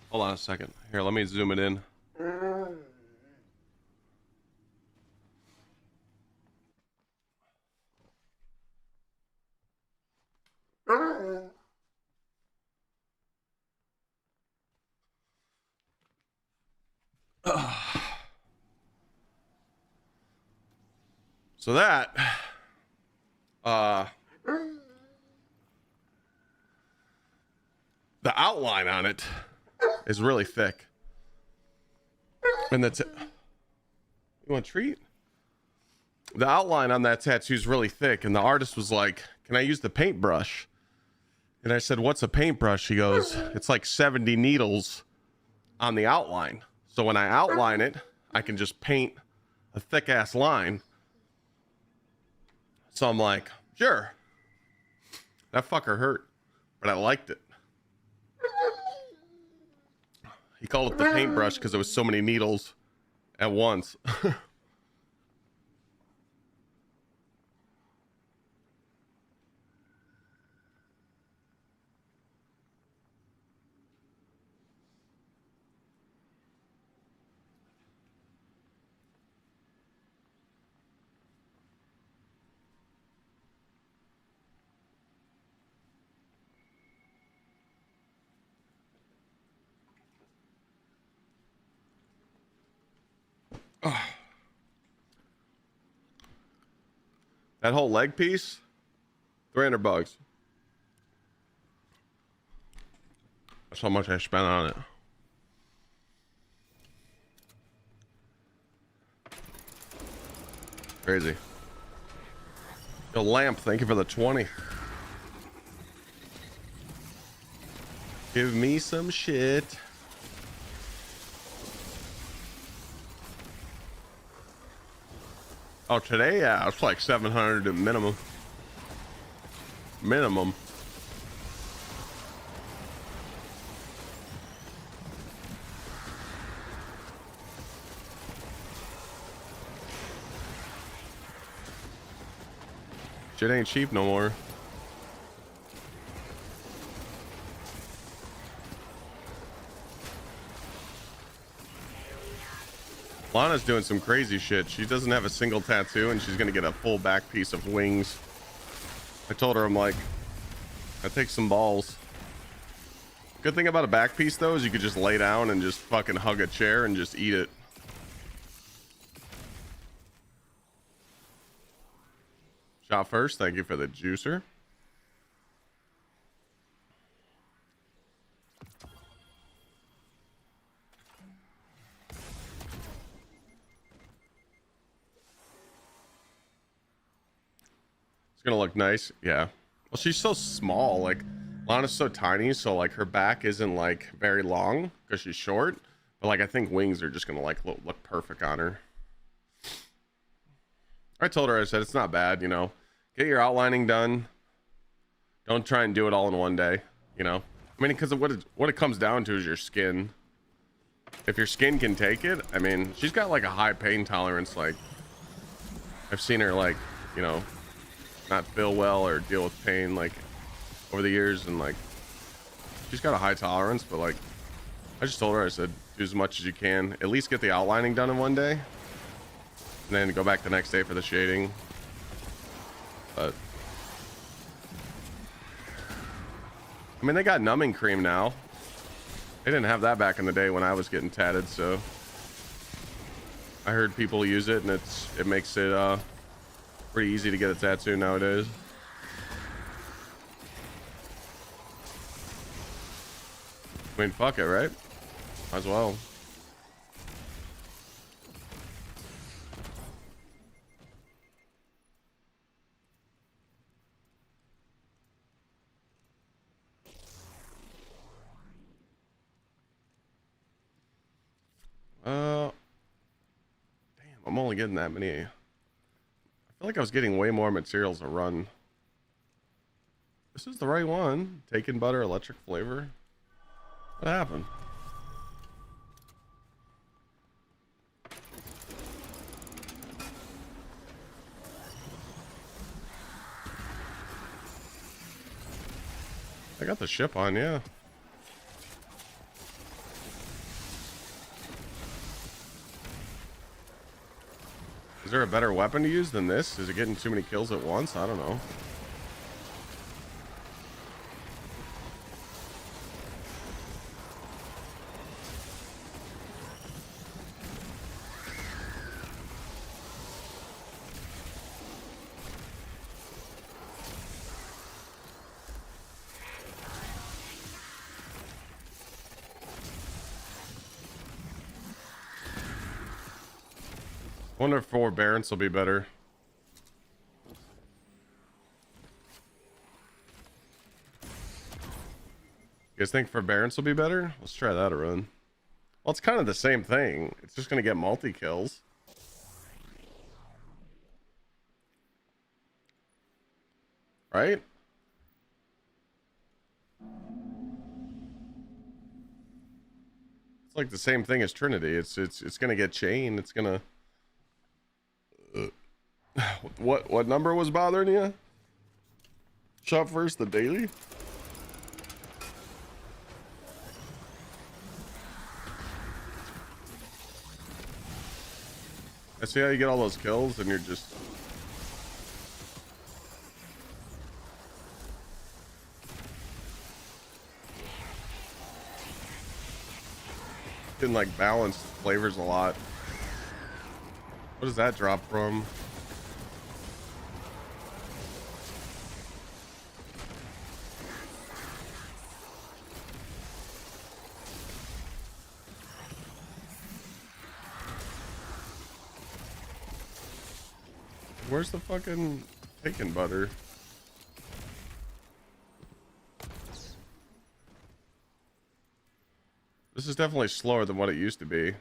Hold on a second. Here, let me zoom it in. So that the outline on it is really thick. And that's it. You want a treat? The outline on that tattoo is really thick, and the artist was like, "Can I use the paintbrush?" And I said, "What's a paintbrush?" He goes, "It's like 70 needles on the outline. So when I outline it, I can just paint a thick ass line." So I'm like, "Sure." That fucker hurt, but I liked it. He called it the paintbrush because there was so many needles at once. That whole leg piece, $300. That's how much I spent on it. Crazy. Yo, Lamp, thank you for the 20. Give me some shit. Oh, today, yeah, it's like 700 at minimum. Minimum. Shit ain't cheap no more. Lana's doing some crazy shit. She doesn't have a single tattoo and she's gonna get a full back piece of wings. I told her, I'm like, that takes some balls. Good thing about a back piece though is you could just lay down and just fucking hug a chair and just eat it. Shot first, thank you for the juicer. It's gonna look nice, yeah. Well, she's so small, like Lana's so tiny, so like her back isn't like very long because she's short. But like I think wings are just gonna like look perfect on her. I told her, I said it's not bad, you know. Get your outlining done. Don't try and do it all in one day, you know. I mean, because what it comes down to is your skin. If your skin can take it, I mean, she's got like a high pain tolerance. Like I've seen her like, you know, not feel well or deal with pain like over the years, and like she's got a high tolerance. But like I just told her, I said, do as much as you can, at least get the outlining done in one day, and then go back the next day for the shading. But I mean, they got numbing cream now. They didn't have that back in the day when I was getting tatted, so I heard people use it and it makes it pretty easy to get a tattoo nowadays. I mean, fuck it, right? Might as well. Damn, I'm only getting that many. I feel like I was getting way more materials to run. This is the right one. Taken butter, electric flavor. What happened? I got the ship on, yeah. Is there a better weapon to use than this? Is it getting too many kills at once? I don't know. Wonder if forbearance will be better. You guys think forbearance will be better? Let's try that a run. Well, it's kind of the same thing. It's just gonna get multi-kills. Right? It's like the same thing as Trinity. It's gonna get chain. It's gonna. What number was bothering you? Shop first, the daily. I see how you get all those kills and you're just. Can like balance flavors a lot. What does that drop from? Where's the fucking bacon butter? This is definitely slower than what it used to be.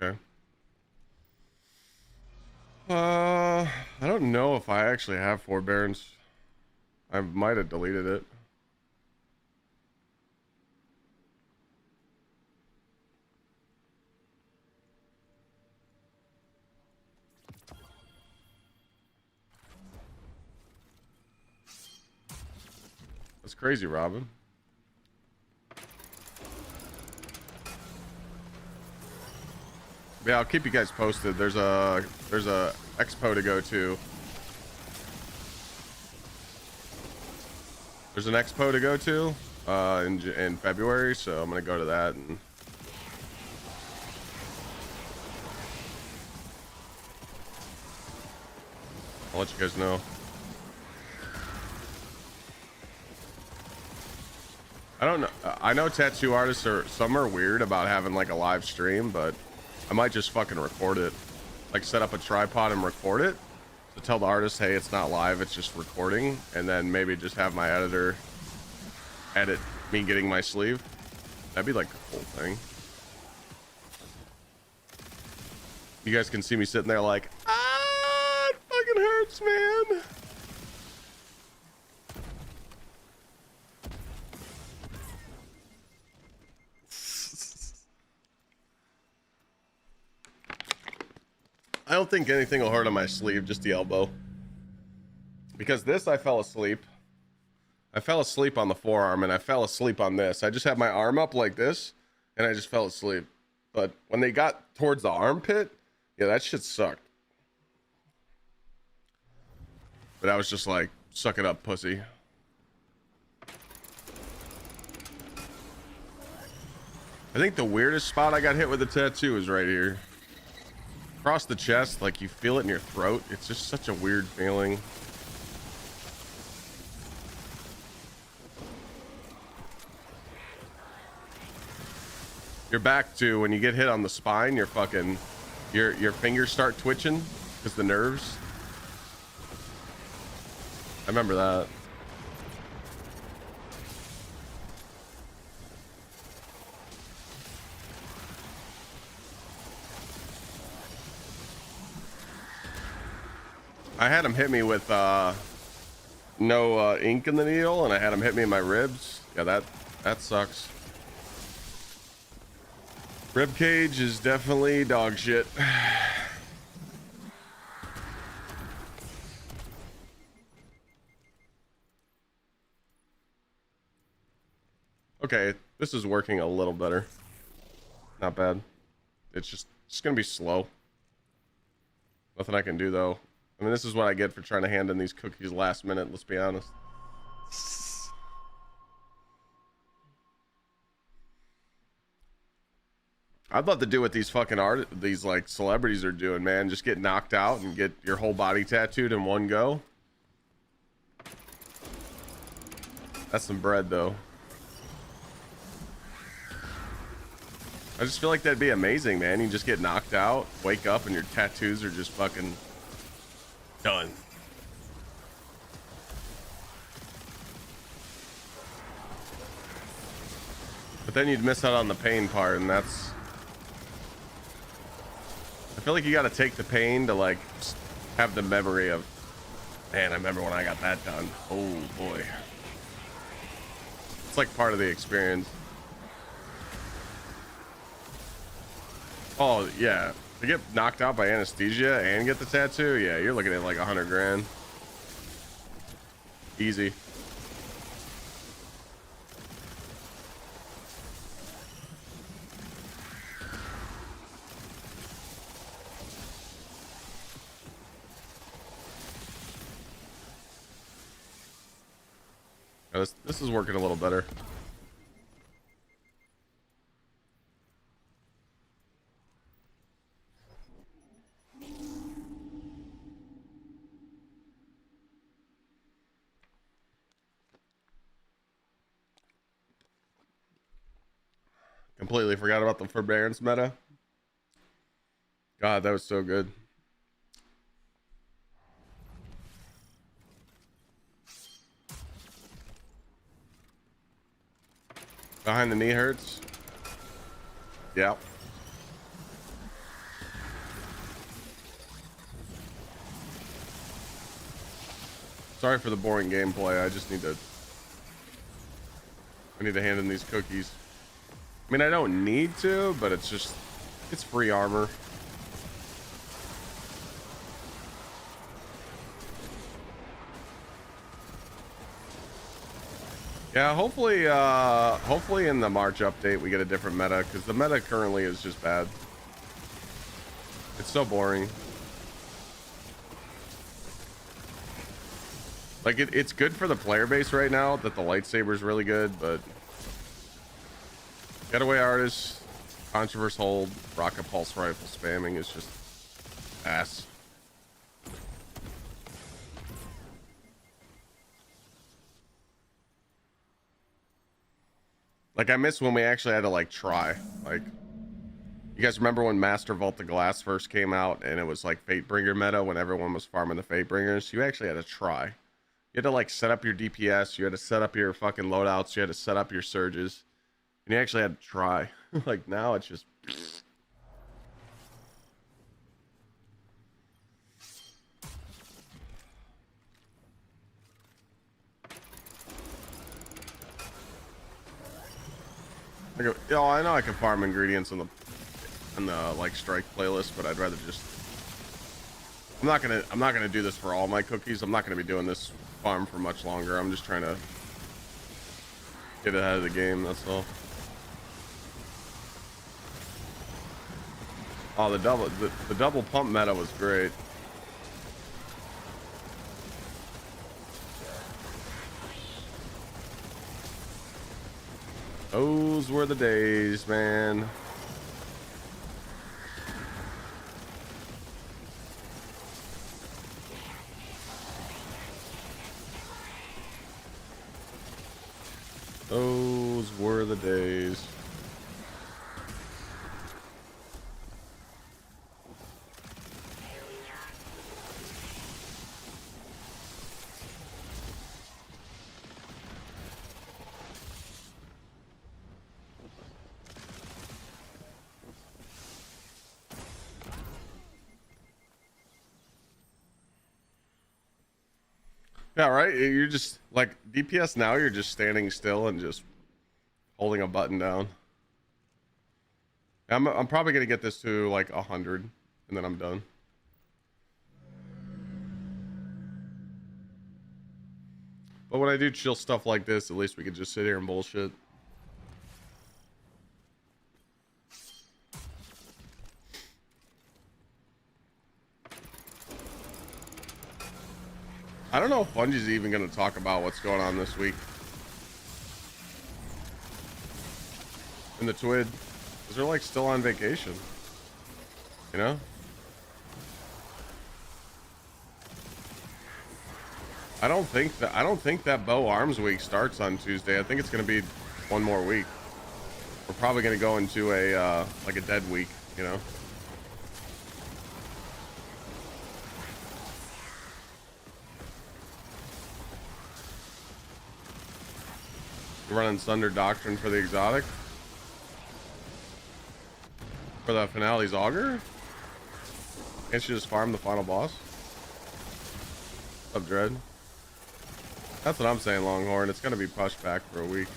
Okay. I don't know if I actually have forbearance. I might have deleted it. That's crazy, Robin. Yeah, I'll keep you guys posted. There's a expo to go to. There's an expo to go to in February, so I'm gonna go to that and I'll let you guys know. I don't know. I know tattoo artists some are weird about having like a live stream, but I might just fucking record it. Like set up a tripod and record it to tell the artist, hey, it's not live, it's just recording, and then maybe just have my editor edit me getting my sleeve. That'd be like a cool thing. You guys can see me sitting there like, it fucking hurts, man. I don't think anything will hurt on my sleeve, just the elbow. Because this, I fell asleep. I fell asleep on the forearm, and I fell asleep on this. I just had my arm up like this, and I just fell asleep. But when they got towards the armpit, yeah, that shit sucked. But I was just like, suck it up, pussy. I think the weirdest spot I got hit with a tattoo is right here. Across the chest, like you feel it in your throat. It's just such a weird feeling. Your back too, when you get hit on the spine, your fingers start twitching because the nerves. I remember that. I had him hit me with no ink in the needle, and I had him hit me in my ribs. Yeah, that sucks. Rib cage is definitely dog shit. Okay, this is working a little better. Not bad. It's gonna be slow. Nothing I can do though. I mean, this is what I get for trying to hand in these cookies last minute, let's be honest. I'd love to do what these fucking these like celebrities are doing, man. Just get knocked out and get your whole body tattooed in one go. That's some bread, though. I just feel like that'd be amazing, man. You just get knocked out, wake up, and your tattoos are just fucking done. But then you'd miss out on the pain part, and that's... I feel like you gotta take the pain to, like, have the memory of, man, I remember when I got that done. Oh, boy. It's like part of the experience. Oh, yeah. To get knocked out by anesthesia and get the tattoo, yeah, you're looking at like 100 grand. Easy. This is working a little better. Completely forgot about the forbearance meta. God, that was so good. Behind the knee hurts. Yeah. Sorry for the boring gameplay. I just need to... I need to hand in these cookies. I mean, I don't need to, but it's just... It's free armor. Yeah, hopefully in the March update we get a different meta, because the meta currently is just bad. It's so boring. Like, it's good for the player base right now that the lightsaber is really good, but getaway artists, controverse hold, rocket pulse rifle spamming is just ass. Like, I miss when we actually had to, like, try. Like, you guys remember when Master Vault the Glass first came out and it was, like, Fatebringer meta when everyone was farming the Fatebringers? You actually had to try. You had to, like, set up your DPS. You had to set up your fucking loadouts. You had to set up your surges. And you actually had to try. Like, now it's just... Oh, I know I can farm ingredients in the like strike playlist, but I'd rather just... I'm not gonna do this for all my cookies. I'm not gonna be doing this farm for much longer. I'm just trying to get ahead of the game, that's all. Oh, the double pump meta was great. Those were the days, man. Those were the days. Yeah, right? You're just, like, DPS now, you're just standing still and just holding a button down. I'm probably going to get this to, like, 100, and then I'm done. But when I do chill stuff like this, at least we can just sit here and bullshit. I don't know if Bungie's even going to talk about what's going on this week in the TWID. Because they're like still on vacation. You know? I don't think that Bow Arms Week starts on Tuesday. I think it's gonna be one more week. We're probably gonna go into a like a dead week, you know. You're running Thunder Doctrine for the exotic? For the finale's auger? Can't you just farm the final boss? What's up, Dread? That's what I'm saying, Longhorn. It's gonna be pushed back for a week.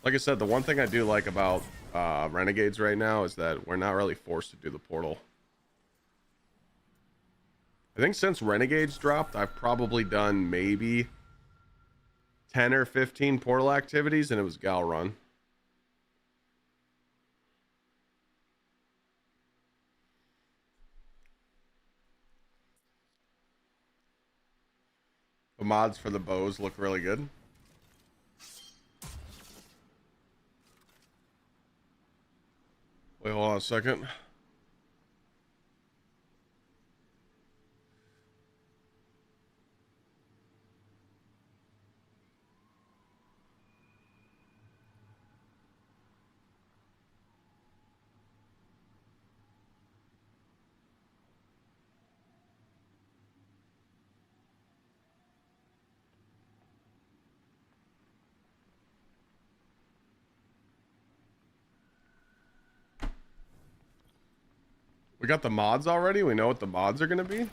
Like I said, the one thing I do like about Renegades right now is that we're not really forced to do the portal. I think since Renegades dropped, I've probably done maybe 10 or 15 portal activities, and it was Gal Run. The mods for the bows look really good. Wait, hold on a second. We got the mods already? We know what the mods are going to be?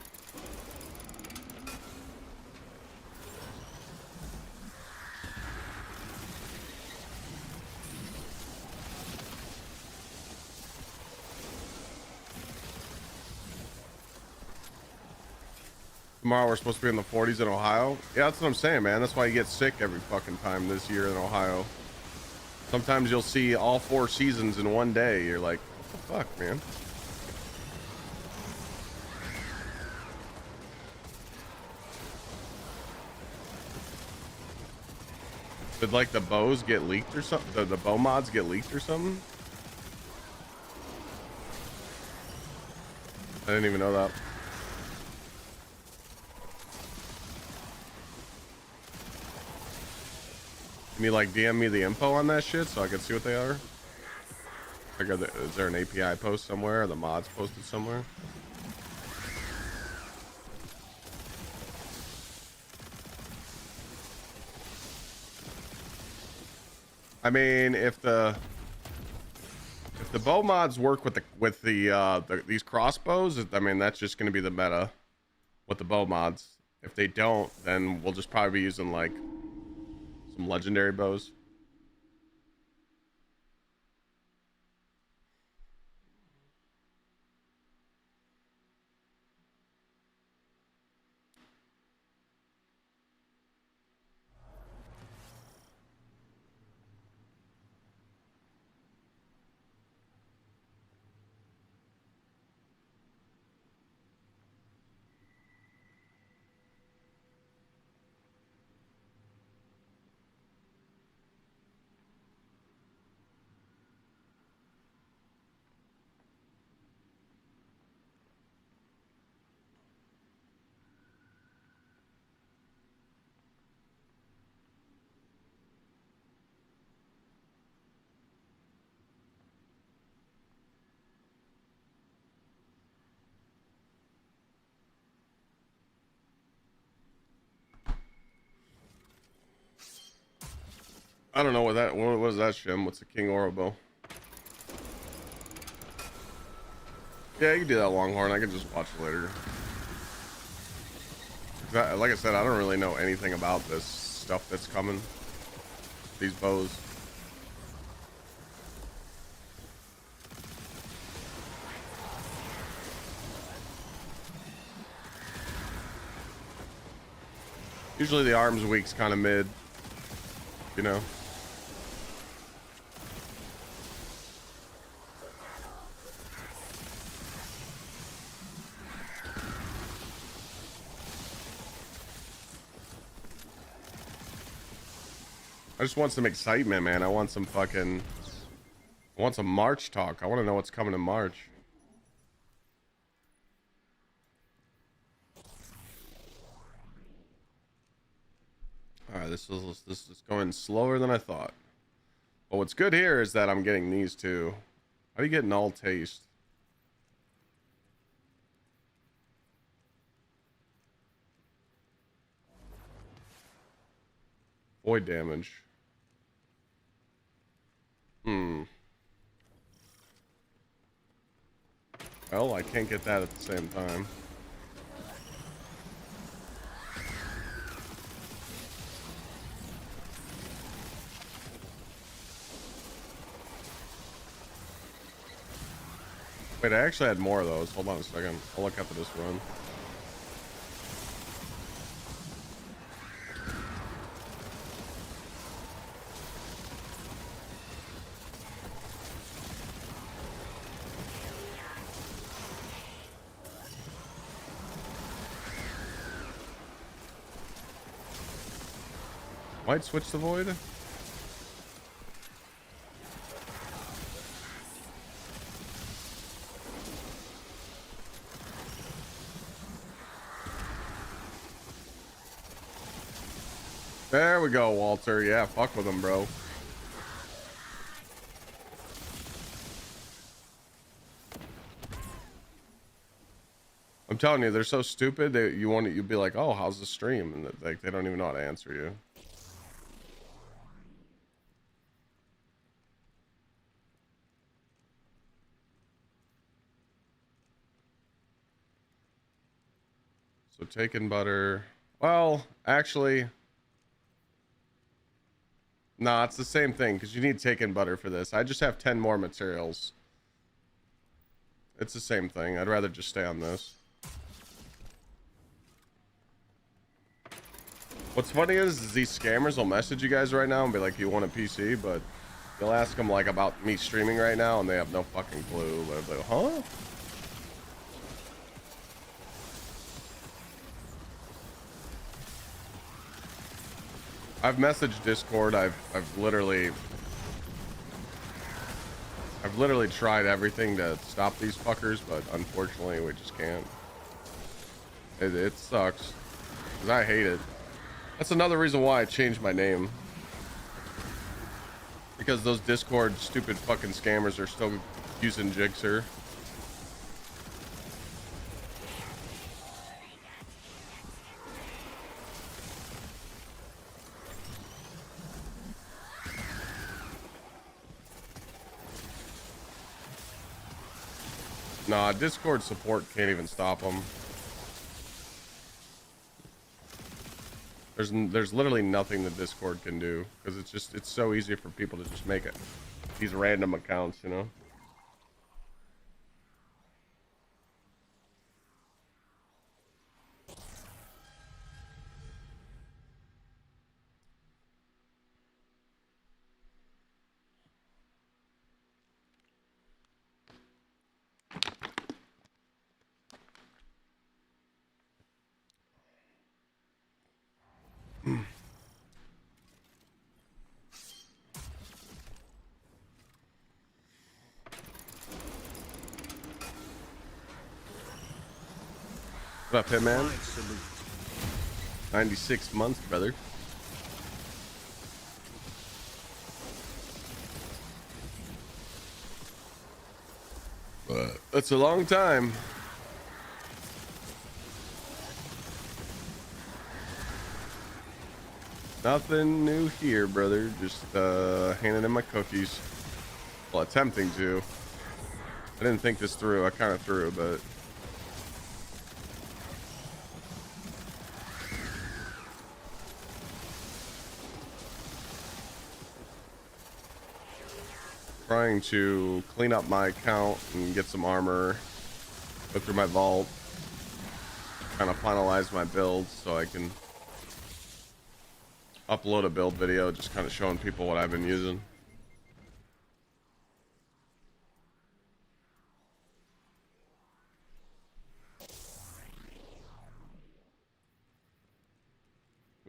Tomorrow we're supposed to be in the 40s in Ohio. Yeah, that's what I'm saying, man. That's why you get sick every fucking time this year in Ohio. Sometimes you'll see all 4 seasons in one day. You're like, what the fuck, man? Did like the bows get leaked or something? The bow mods get leaked or something? I didn't even know that. Can you like DM me the info on that shit so I can see what they are? Like, is there an API post somewhere? Are the mods posted somewhere? I mean, if the bow mods work with these crossbows, I mean that's just going to be the meta with the bow mods. If they don't, then we'll just probably be using like some legendary bows. I don't know what that. What is that, Shim? What's the King Orobo? Yeah, you can do that, Longhorn. I can just watch it later. Like I said, I don't really know anything about this stuff that's coming. These bows. Usually the arms week's kind of mid, you know. I just want some excitement, man. I want some fucking... I want some March talk. I want to know what's coming in March. Alright, this is going slower than I thought. But what's good here is that I'm getting these two. How do you get an all taste? Void damage. Well, I can't get that at the same time. Wait, I actually had more of those. Hold on a second. I'll look after this run. Might switch the void. There we go, Walter. Yeah, fuck with him, bro. I'm telling you, they're so stupid that you'd be like, oh, how's the stream? And like they don't even know how to answer you. So taking butter. Well, actually, nah, it's the same thing because you need taken butter for this. I just have 10 more materials. It's the same thing. I'd rather just stay on this. What's funny is these scammers will message you guys right now and be like, you want a PC? But you'll ask them like about me streaming right now and they have no fucking clue. But they're like, huh? I've messaged Discord. I've literally tried everything to stop these fuckers, but unfortunately we just can't. It sucks. 'Cause I hate it. That's another reason why I changed my name. Because those Discord stupid fucking scammers are still using Gsxr. Nah, Discord support can't even stop them. There's literally nothing that Discord can do because it's so easy for people to just make it these random accounts, you know. What up, Hitman? 96 months, brother. That's a long time. Nothing new here, brother. Just handing in my cookies. Well, attempting to. I didn't think this through. I kind of threw, but trying to clean up my account and get some armor, go through my vault, kind of finalize my build so I can upload a build video just kind of showing people what I've been using.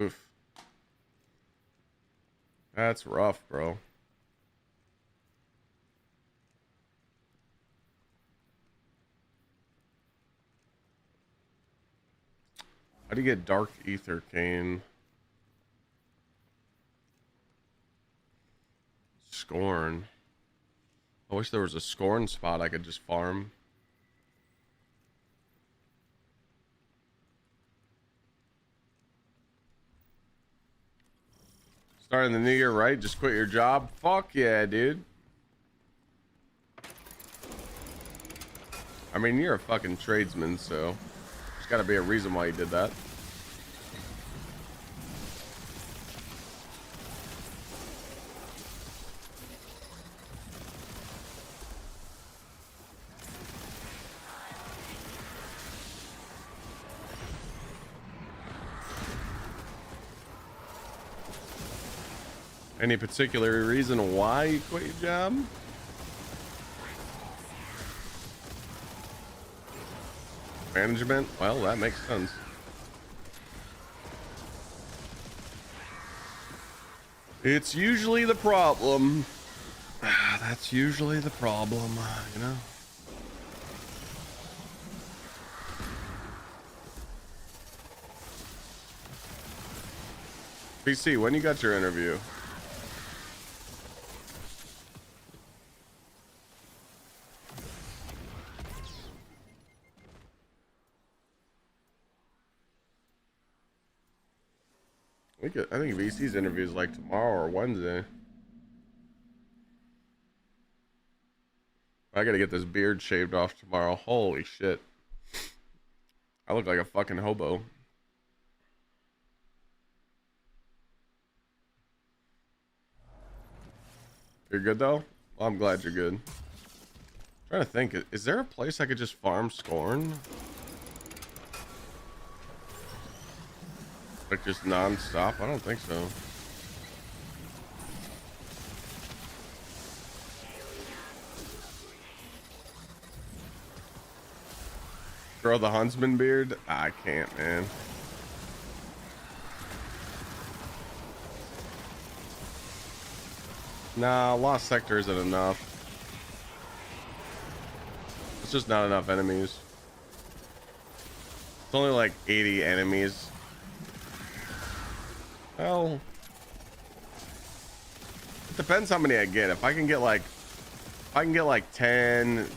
Oof. That's rough, bro. How do you get Dark Ether Cane? Scorn. I wish there was a Scorn spot I could just farm. Starting the new year right, just quit your job. Fuck yeah, dude. I mean, you're a fucking tradesman, so there's gotta be a reason why you did that. Any particular reason why you quit your job? Management? Well, that makes sense. It's usually the problem. That's usually the problem, you know? PC, when you got your interview? I think VC's interview is like tomorrow or Wednesday. I gotta get this beard shaved off tomorrow. Holy shit. I look like a fucking hobo. You're good though? Well, I'm glad you're good. I'm trying to think, is there a place I could just farm Scorn? Like just non-stop? I don't think so. Grow the Huntsman beard? I can't, man. Nah, Lost Sector isn't enough. It's just not enough enemies. It's only like 80 enemies. Well, it depends how many I get. If I can get like 10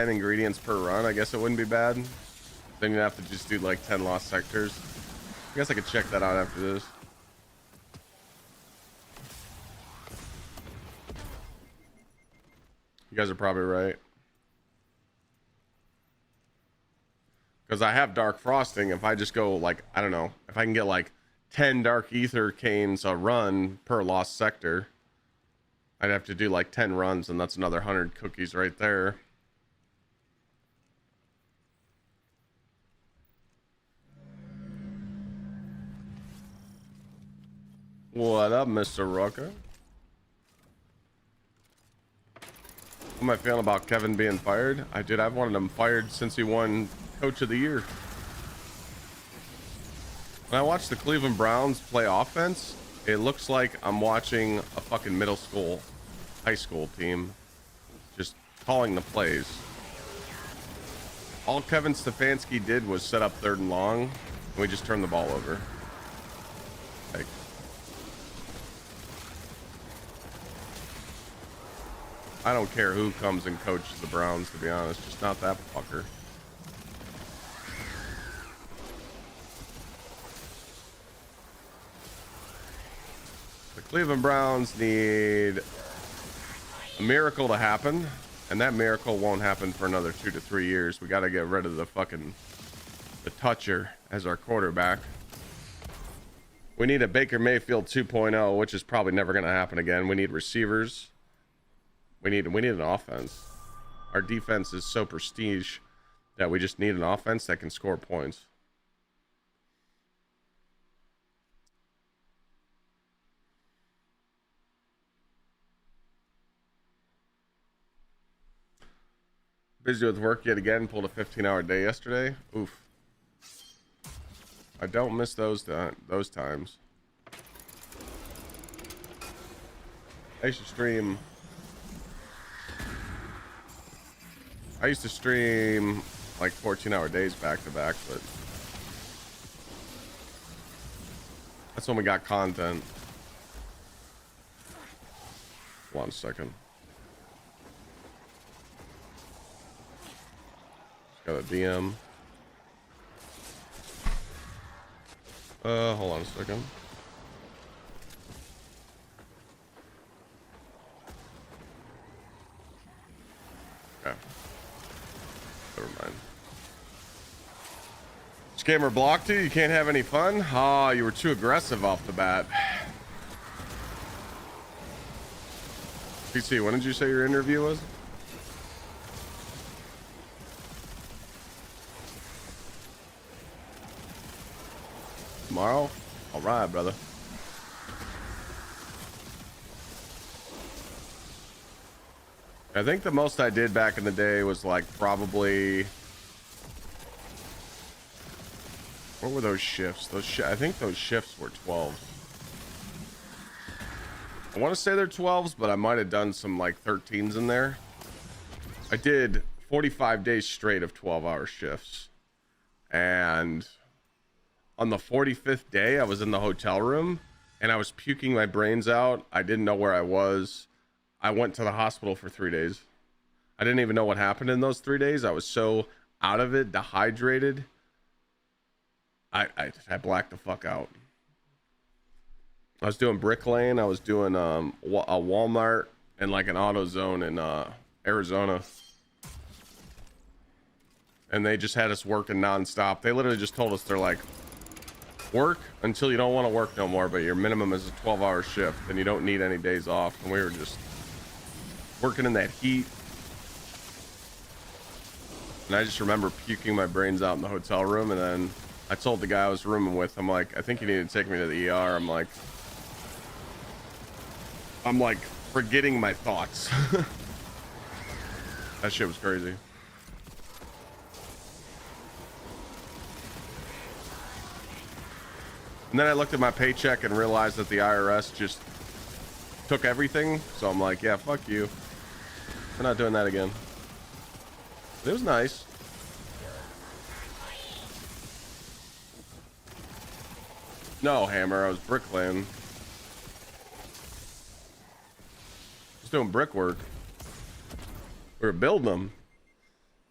ingredients per run, I guess it wouldn't be bad. Then you'd have to just do like 10 lost sectors. I guess I could check that out after this. You guys are probably right. Because I have dark frosting. If I just go like, I don't know, if I can get like 10 dark ether canes a run per lost sector, I'd have to do like 10 runs, and that's another 100 cookies right there. What up, Mr. Rucker? What am I feeling about Kevin being fired? I've wanted him fired since he won Coach of the Year. When I watch the Cleveland Browns play offense, it looks like I'm watching a fucking high school team just calling the plays. All Kevin Stefanski did was set up 3rd and long, and we just turned the ball over. Like, I don't care who comes and coaches the Browns, to be honest, just not that fucker. The Cleveland Browns need a miracle to happen, and that miracle won't happen for another 2 to 3 years. We got to get rid of the toucher as our quarterback. We need a Baker Mayfield 2.0, which is probably never going to happen again. We need receivers. We need an offense. Our defense is so prestige that we just need an offense that can score points. Busy with work yet again. Pulled a 15-hour day yesterday. Oof. I don't miss those times. I used to stream. I used to stream like 14-hour days back to back, but that's when we got content. Hold on a second. Just got a DM. Hold on a second. Okay. Never mind. Scammer blocked you? You can't have any fun? Ah, you were too aggressive off the bat. PC, when did you say your interview was? Tomorrow? All right, brother. I think the most I did back in the day was like probably... What were those shifts? I think those shifts were 12. I want to say they're 12s, but I might have done some like 13s in there. I did 45 days straight of 12-hour shifts. And on the 45th day, I was in the hotel room and I was puking my brains out. I didn't know where I was. I went to the hospital for 3 days. I didn't even know what happened in those 3 days. I was so out of it, dehydrated. I blacked the fuck out. I was doing Brick Lane. I was doing a Walmart and like an AutoZone in Arizona. And they just had us working nonstop. They literally just told us, they're like, work until you don't want to work no more, but your minimum is a 12-hour shift and you don't need any days off. And we were just working in that heat. And I just remember puking my brains out in the hotel room. And then I told the guy I was rooming with, I'm like, I think you need to take me to the ER. I'm like forgetting my thoughts. That shit was crazy. And then I looked at my paycheck and realized that the IRS just took everything. So I'm like, yeah, fuck you. We're not doing that again. It was nice. No, Hammer, I was bricklaying. I was doing brickwork. We were building them.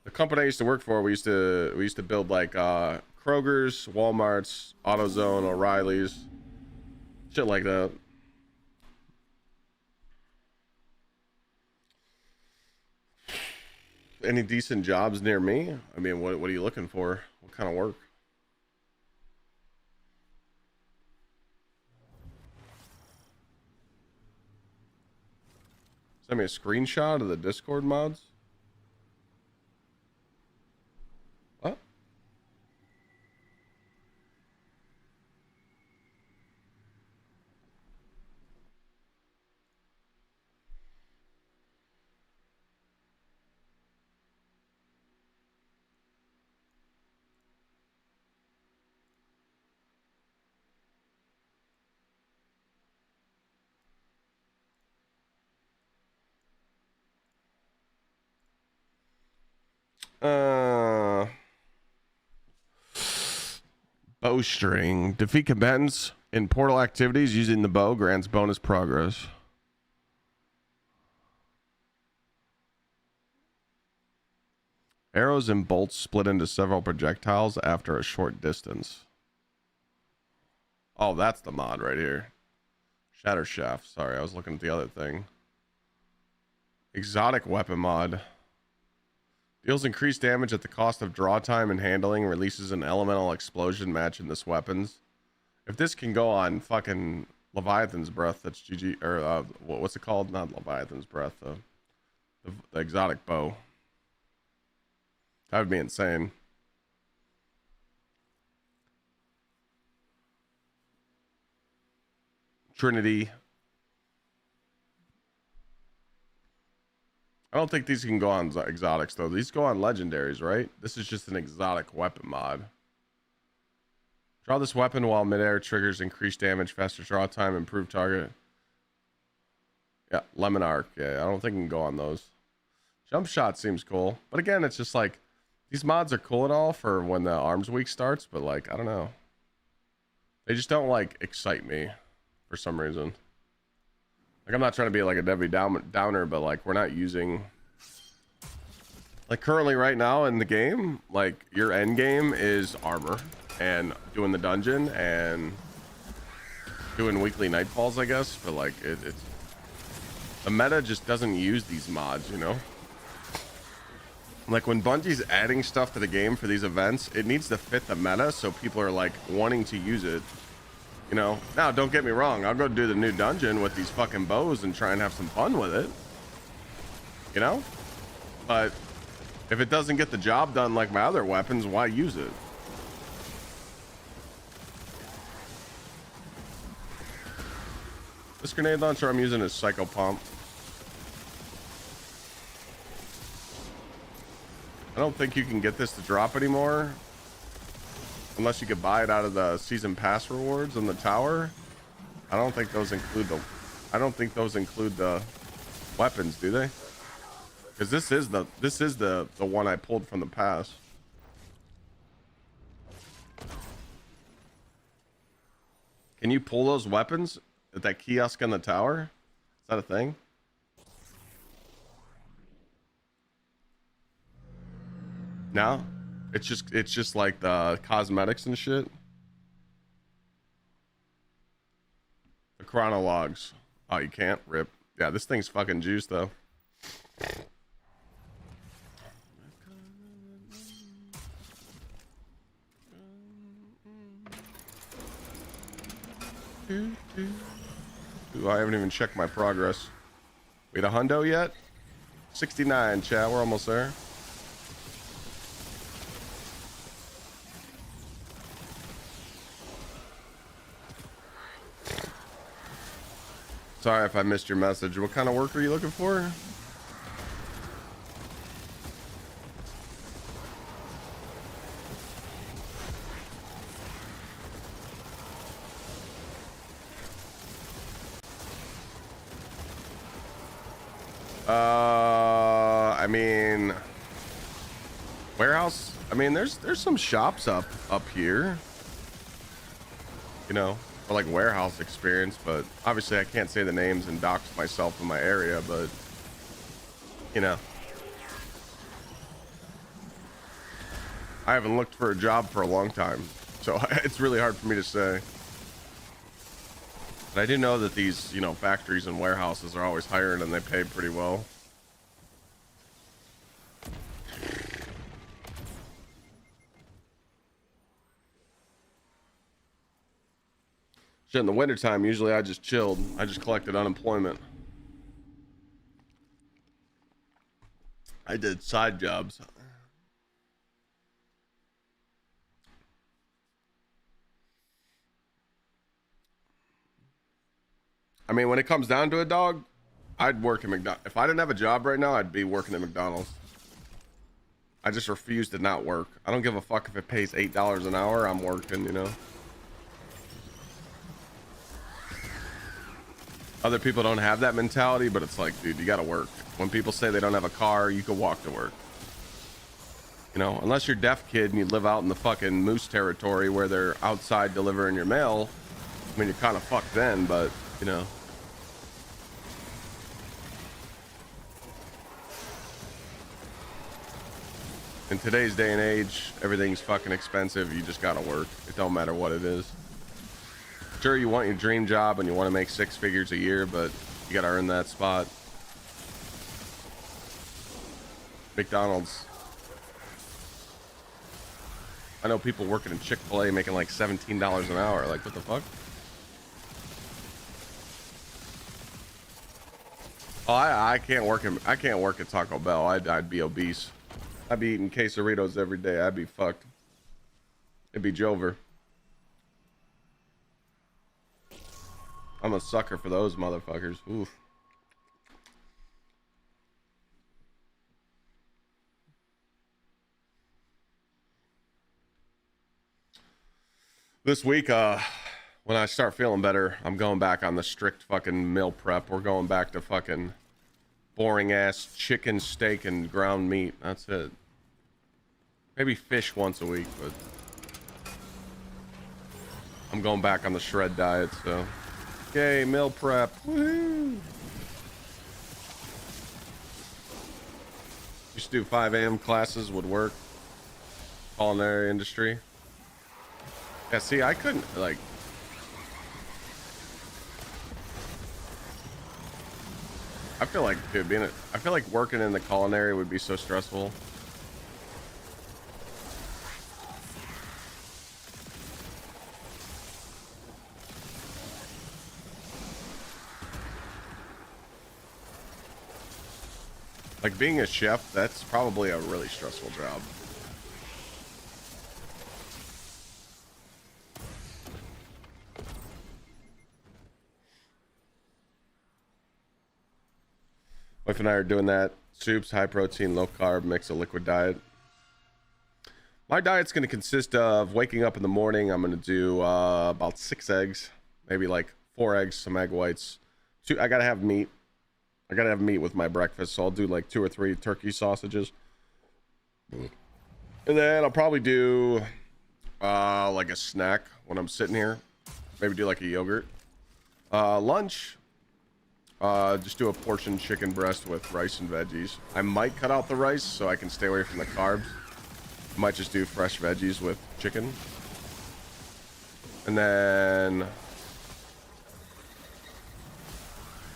The company I used to work for, we used to build like Kroger's, Walmart's, AutoZone, O'Reilly's, shit like that. Any decent jobs near me? I mean, what are you looking for? What kind of work? Send me a screenshot of the Discord mods. What? Bowstring. Defeat combatants in portal activities using the bow grants bonus progress. Arrows and bolts split into several projectiles after a short distance. Oh, that's the mod right here. Shatter Shaft. Sorry, I was looking at the other thing. Exotic weapon mod. Deals increased damage at the cost of draw time and handling. Releases an elemental explosion matching this weapons. If this can go on fucking Leviathan's Breath, that's GG. Or what's it called? Not Leviathan's Breath. The exotic bow. That would be insane. Trinity. I don't think these can go on exotics though. These go on legendaries, right? This is just an exotic weapon mod. Draw this weapon while midair, triggers increased damage, faster draw time, improved target. Yeah, lemon arc. Yeah, I don't think you can go on those. Jump shot seems cool, but again, it's just like these mods are cool and all for when the arms week starts, but like I don't know, they just don't like excite me for some reason. Like I'm not trying to be like a Debbie Downer, but like we're not using like currently right now in the game, like your end game is armor and doing the dungeon and doing weekly nightfalls, I guess, but like it's the meta just doesn't use these mods, you know? Like when Bungie's adding stuff to the game for these events, it needs to fit the meta so people are like wanting to use it. You know, now don't get me wrong, I'll go do the new dungeon with these fucking bows and try and have some fun with it. You know? But if it doesn't get the job done like my other weapons, why use it? This grenade launcher I'm using is Psycho Pump. I don't think you can get this to drop anymore unless you could buy it out of the season pass rewards on the tower. I don't think those include the weapons, do they? Because this is the one I pulled from the pass. Can you pull those weapons at that kiosk on the tower? Is that a thing? No, it's just like the cosmetics and shit. The chronologues. Oh, you can't rip. Yeah, this thing's fucking juice though. Ooh, I haven't even checked my progress. We had a hundo yet? 69, chat. We're almost there. Sorry if I missed your message. What kind of work are you looking for? I mean, warehouse. I mean, there's some shops up here, you know, for like warehouse experience, but obviously I can't say the names and dox myself in my area, but you know, I haven't looked for a job for a long time, so it's really hard for me to say. But I do know that these, you know, factories and warehouses are always hiring and they pay pretty well. Shit, in the wintertime, usually I just chilled. I just collected unemployment. I did side jobs. I mean, when it comes down to it, dog, I'd work at McDonald's. If I didn't have a job right now, I'd be working at McDonald's. I just refuse to not work. I don't give a fuck if it pays $8 an hour. I'm working, you know. Other people don't have that mentality, but it's like, dude, you gotta work. When people say they don't have a car, you can walk to work. You know, unless you're deaf, kid, and you live out in the fucking moose territory where they're outside delivering your mail. I mean, you're kind of fucked then, but, you know. In today's day and age, everything's fucking expensive. You just gotta work. It don't matter what it is. Sure, you want your dream job and you want to make 6 figures a year, but you gotta earn that spot. McDonald's. I know people working in Chick-fil-A making like $17 an hour. Like, what the fuck? Oh, I can't work at Taco Bell. I'd be obese. I'd be eating quesadillas every day. I'd be fucked. It'd be Jover. I'm a sucker for those motherfuckers. Oof. This week, what When I start feeling better, I'm going back on the strict fucking meal prep. We're going back to fucking boring ass chicken, steak, and ground meat. That's it. Maybe fish once a week, but I'm going back on the shred diet, so. Yay, meal prep. Woohoo! Used to do 5 a.m. classes, would work. Culinary industry. Yeah, see, I couldn't, like. I feel like, dude, I feel like working in the culinary would be so stressful. Like being a chef, that's probably a really stressful job. Wife and I are doing that. Soups, high protein, low carb, mix a liquid diet. My diet's going to consist of waking up in the morning. I'm going to do about 6 eggs, maybe like 4 eggs, some egg whites. I got to have meat. I got to have meat with my breakfast, so I'll do like 2 or 3 turkey sausages. And then I'll probably do like a snack when I'm sitting here. Maybe do like a yogurt. Lunch. Just do a portion chicken breast with rice and veggies. I might cut out the rice so I can stay away from the carbs. Might just do fresh veggies with chicken. And then...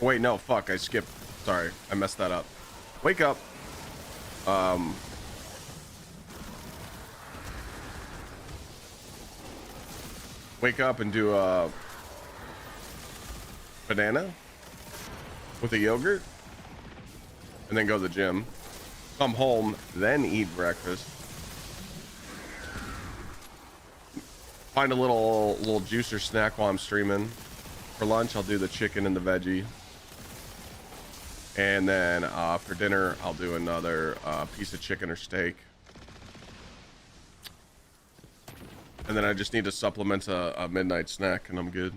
Wait, no, fuck, I skipped. Sorry, I messed that up. Wake up. Wake up and do a banana with a yogurt, and then go to the gym. Come home, then eat breakfast. Find a little juicer snack while I'm streaming. For lunch, I'll do the chicken and the veggie. And then for dinner, I'll do another piece of chicken or steak. And then I just need to supplement a midnight snack, and I'm good.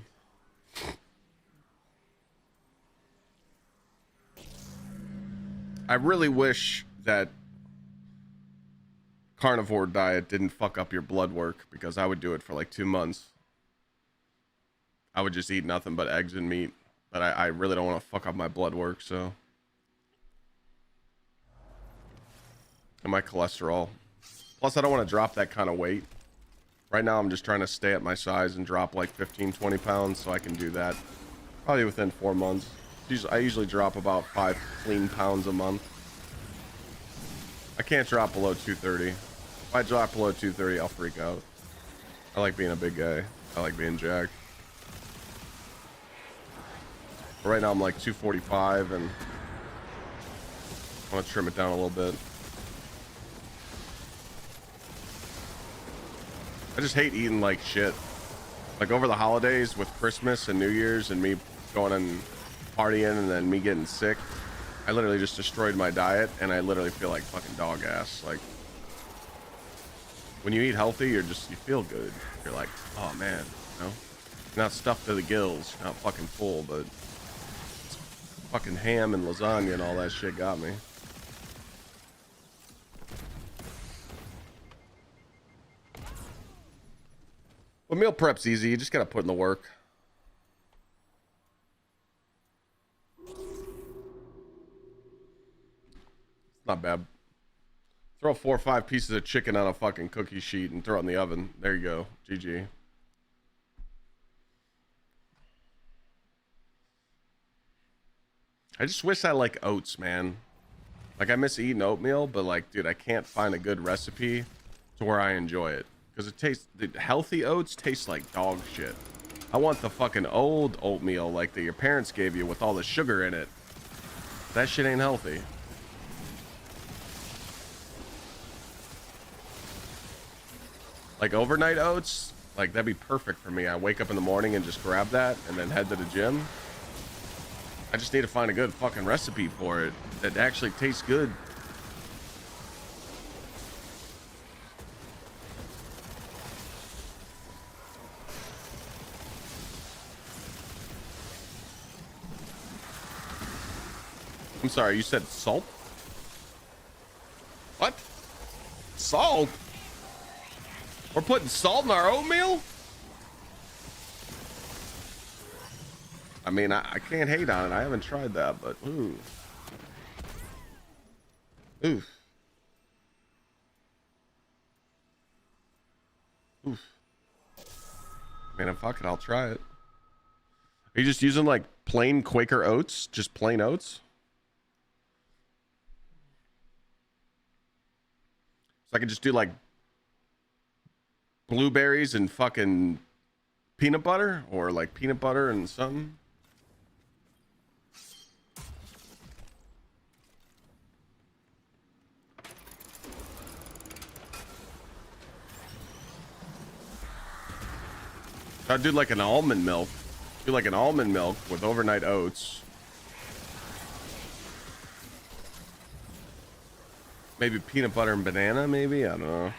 I really wish that carnivore diet didn't fuck up your blood work, because I would do it for like 2 months. I would just eat nothing but eggs and meat, but I really don't want to fuck up my blood work, so. And my cholesterol. Plus, I don't want to drop that kind of weight. Right now, I'm just trying to stay at my size and drop like 15, 20 pounds, so I can do that probably within 4 months. I usually drop about 5 clean pounds a month. I can't drop below 230. If I drop below 230, I'll freak out. I like being a big guy. I like being jacked. But right now I'm like 245, and I want to trim it down a little bit. I just hate eating like shit. Like over the holidays with Christmas and New Year's and me going and partying and then me getting sick, I literally just destroyed my diet, and I literally feel like fucking dog ass. Like when you eat healthy, you feel good. You're like, oh man, you know, you're not stuffed to the gills, you're not fucking full, but fucking ham and lasagna and all that shit got me. Well, meal prep's easy. You just gotta put in the work. Not bad. Throw 4 or 5 pieces of chicken on a fucking cookie sheet and throw it in the oven. There you go. GG. I just wish I like oats, man. Like, I miss eating oatmeal, but like, dude, I can't find a good recipe to where I enjoy it. Because it tastes, the healthy oats taste like dog shit. I want the fucking old oatmeal like that your parents gave you with all the sugar in it. That shit ain't healthy. Like overnight oats, like that'd be perfect for me. I wake up in the morning and just grab that and then head to the gym. I just need to find a good fucking recipe for it that actually tastes good. I'm sorry, you said salt? What? Salt? We're putting salt in our oatmeal? I mean, I can't hate on it. I haven't tried that, but ooh. Oof. Oof. Man, fuck it, I'll try it. Are you just using like plain Quaker oats? Just plain oats? So I could just do like blueberries and fucking peanut butter, or like peanut butter and something. I'd do like an almond milk. Do like an almond milk with overnight oats. Maybe peanut butter and banana, maybe? I don't know.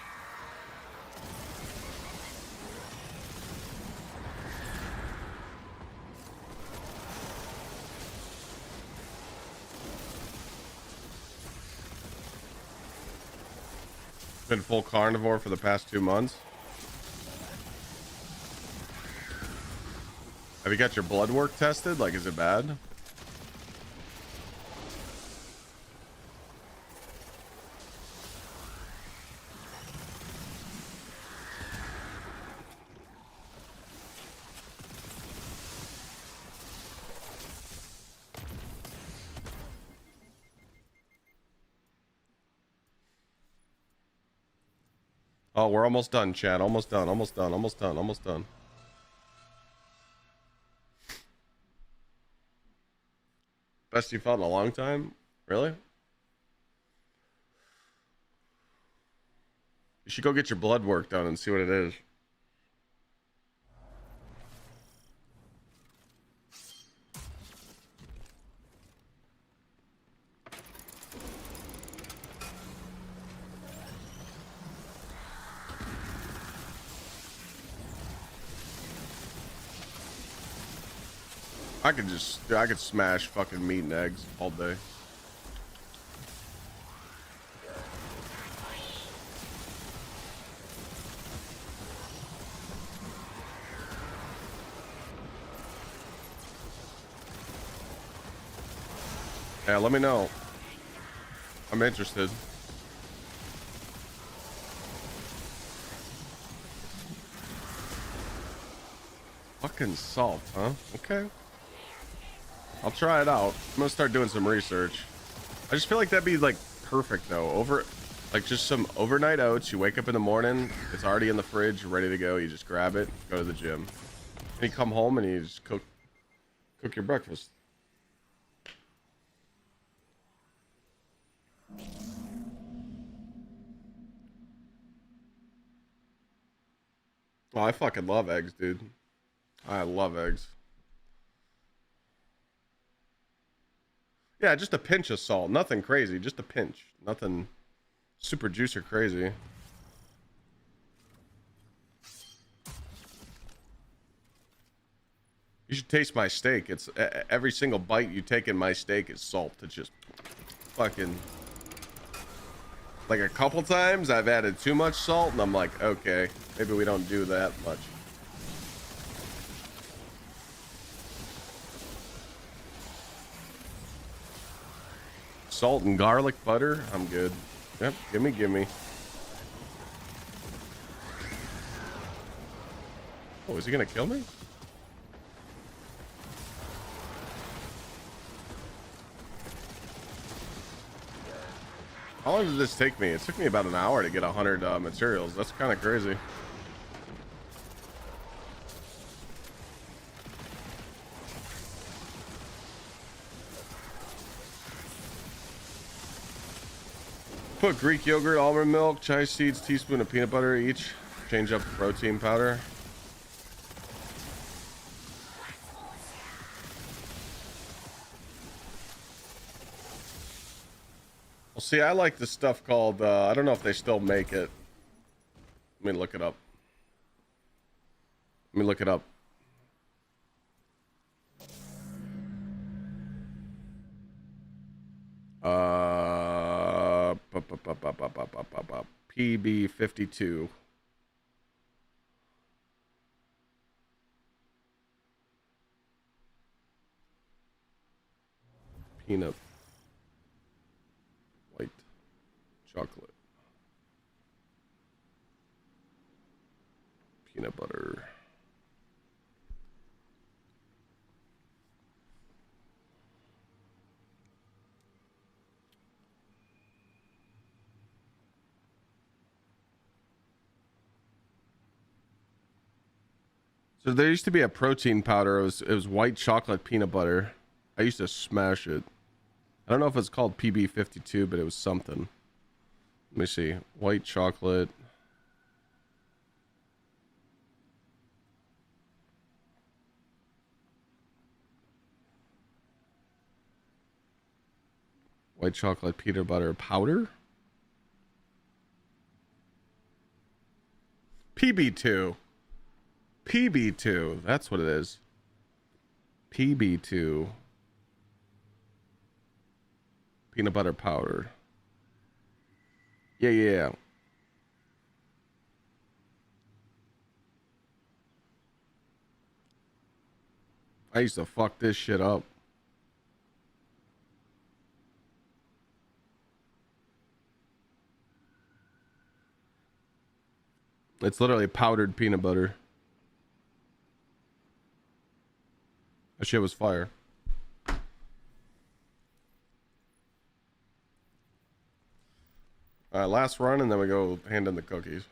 Been full carnivore for the past 2 months. Have you got your blood work tested? Like, is it bad? Oh, we're almost done, Chad. Almost done. Almost done. Almost done. Almost done. Best you felt in a long time? Really? You should go get your blood work done and see what it is. I could smash fucking meat and eggs all day. Yeah, let me know. I'm interested. Fucking salt, huh? Okay. I'll try it out. I'm gonna start doing some research. I just feel like that'd be like perfect though. Like just some overnight oats. You wake up in the morning, it's already in the fridge, ready to go. You just grab it, go to the gym. And you come home and you just cook your breakfast. Oh, I fucking love eggs, dude. I love eggs. Yeah, just a pinch of salt. Nothing crazy. Just a pinch. Nothing super juice or crazy. You should taste my steak. It's every single bite you take in my steak is salt. It's just fucking... Like a couple times I've added too much salt and I'm like, okay, maybe we don't do that much. Salt and garlic butter, I'm good. Yep, gimme. Oh, is he gonna kill me? How long did this take me? It took me about an hour to get 100 materials. That's kind of crazy. Put Greek yogurt, almond milk, chia seeds, teaspoon of peanut butter each. Change up the protein powder. Well, see, I like this stuff called, I don't know if they still make it. Let me look it up. PB52. Peanut. White chocolate. Peanut butter. So there used to be a protein powder. It was white chocolate peanut butter. I used to smash it. I don't know if it's called PB52, but it was something. Let me see. White chocolate. White chocolate peanut butter powder. PB2. PB2. That's what it is. PB2. Peanut butter powder. Yeah. I used to fuck this shit up. It's literally powdered peanut butter. That shit was fire. All right, last run, and then we go hand in the cookies.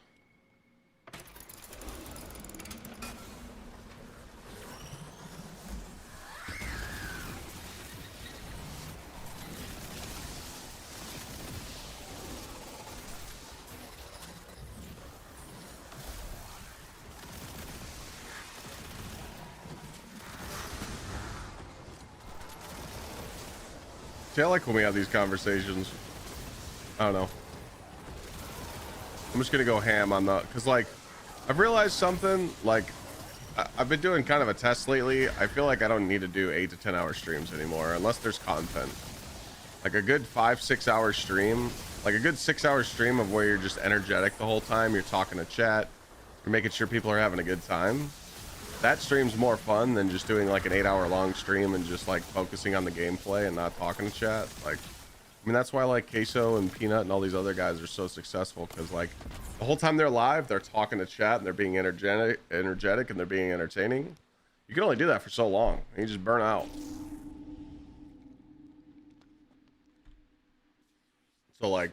See, I like when we have these conversations. I don't know. I'm just gonna go ham on the, cause like, I've realized something. Like, I've been doing kind of a test lately. I feel like I don't need to do 8 to 10 hour streams anymore, unless there's content. Like a good 5-6 hour stream, like a good 6 hour stream of where you're just energetic the whole time. You're talking to chat. You're making sure people are having a good time. That stream's more fun than just doing like an 8 hour long stream and just like focusing on the gameplay and not talking to chat. Like, I mean, that's why like Queso and Peanut and all these other guys are so successful, because like the whole time they're live, they're talking to chat and they're being energetic and they're being entertaining. You can only do that for so long and you just burn out. So like,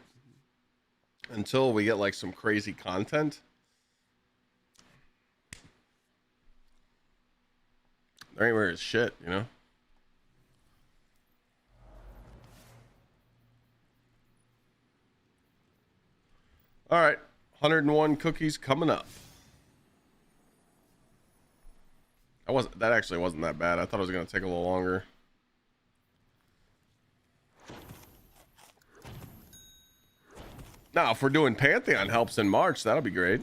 until we get like some crazy content, there ain't where it's shit, you know? All right, 101 cookies coming up. That actually wasn't that bad. I thought it was gonna take a little longer. Now, if we're doing Pantheon helps in March, that'll be great.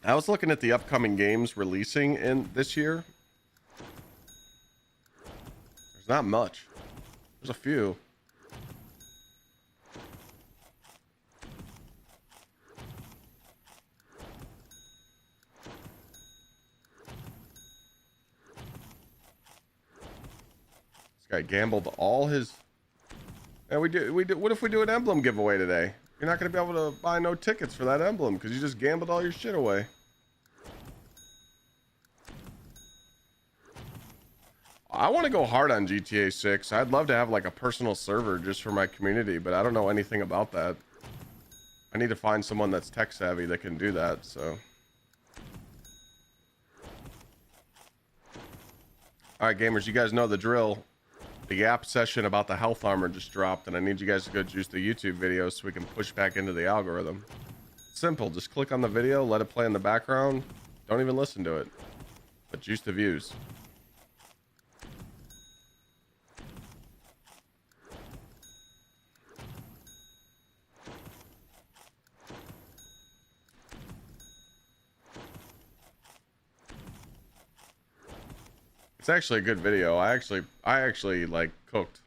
I was looking at the upcoming games releasing in this year. There's not much. There's a few. This guy gambled all his. Yeah, we do. What if we do an emblem giveaway today? You're not going to be able to buy no tickets for that emblem because you just gambled all your shit away. I want to go hard on GTA 6. I'd love to have like a personal server just for my community, but I don't know anything about that. I need to find someone that's tech savvy that can do that, so. All right, gamers, you guys know the drill. The app session about the health armor just dropped, and I need you guys to go juice the YouTube video so we can push back into the algorithm. Simple, just click on the video, let it play in the background. Don't even listen to it, but juice the views. It's actually a good video. I actually like cooked.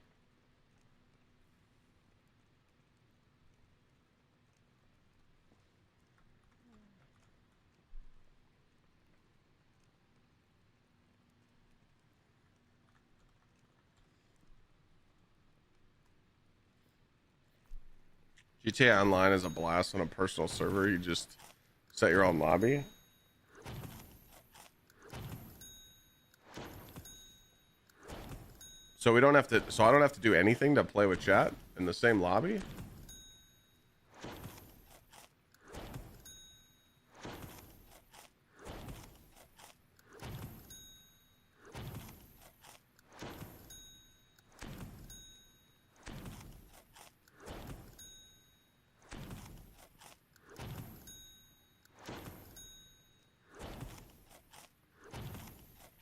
GTA Online is a blast on a personal server. You just set your own lobby. So we don't have to, so I don't have to do anything to play with chat in the same lobby?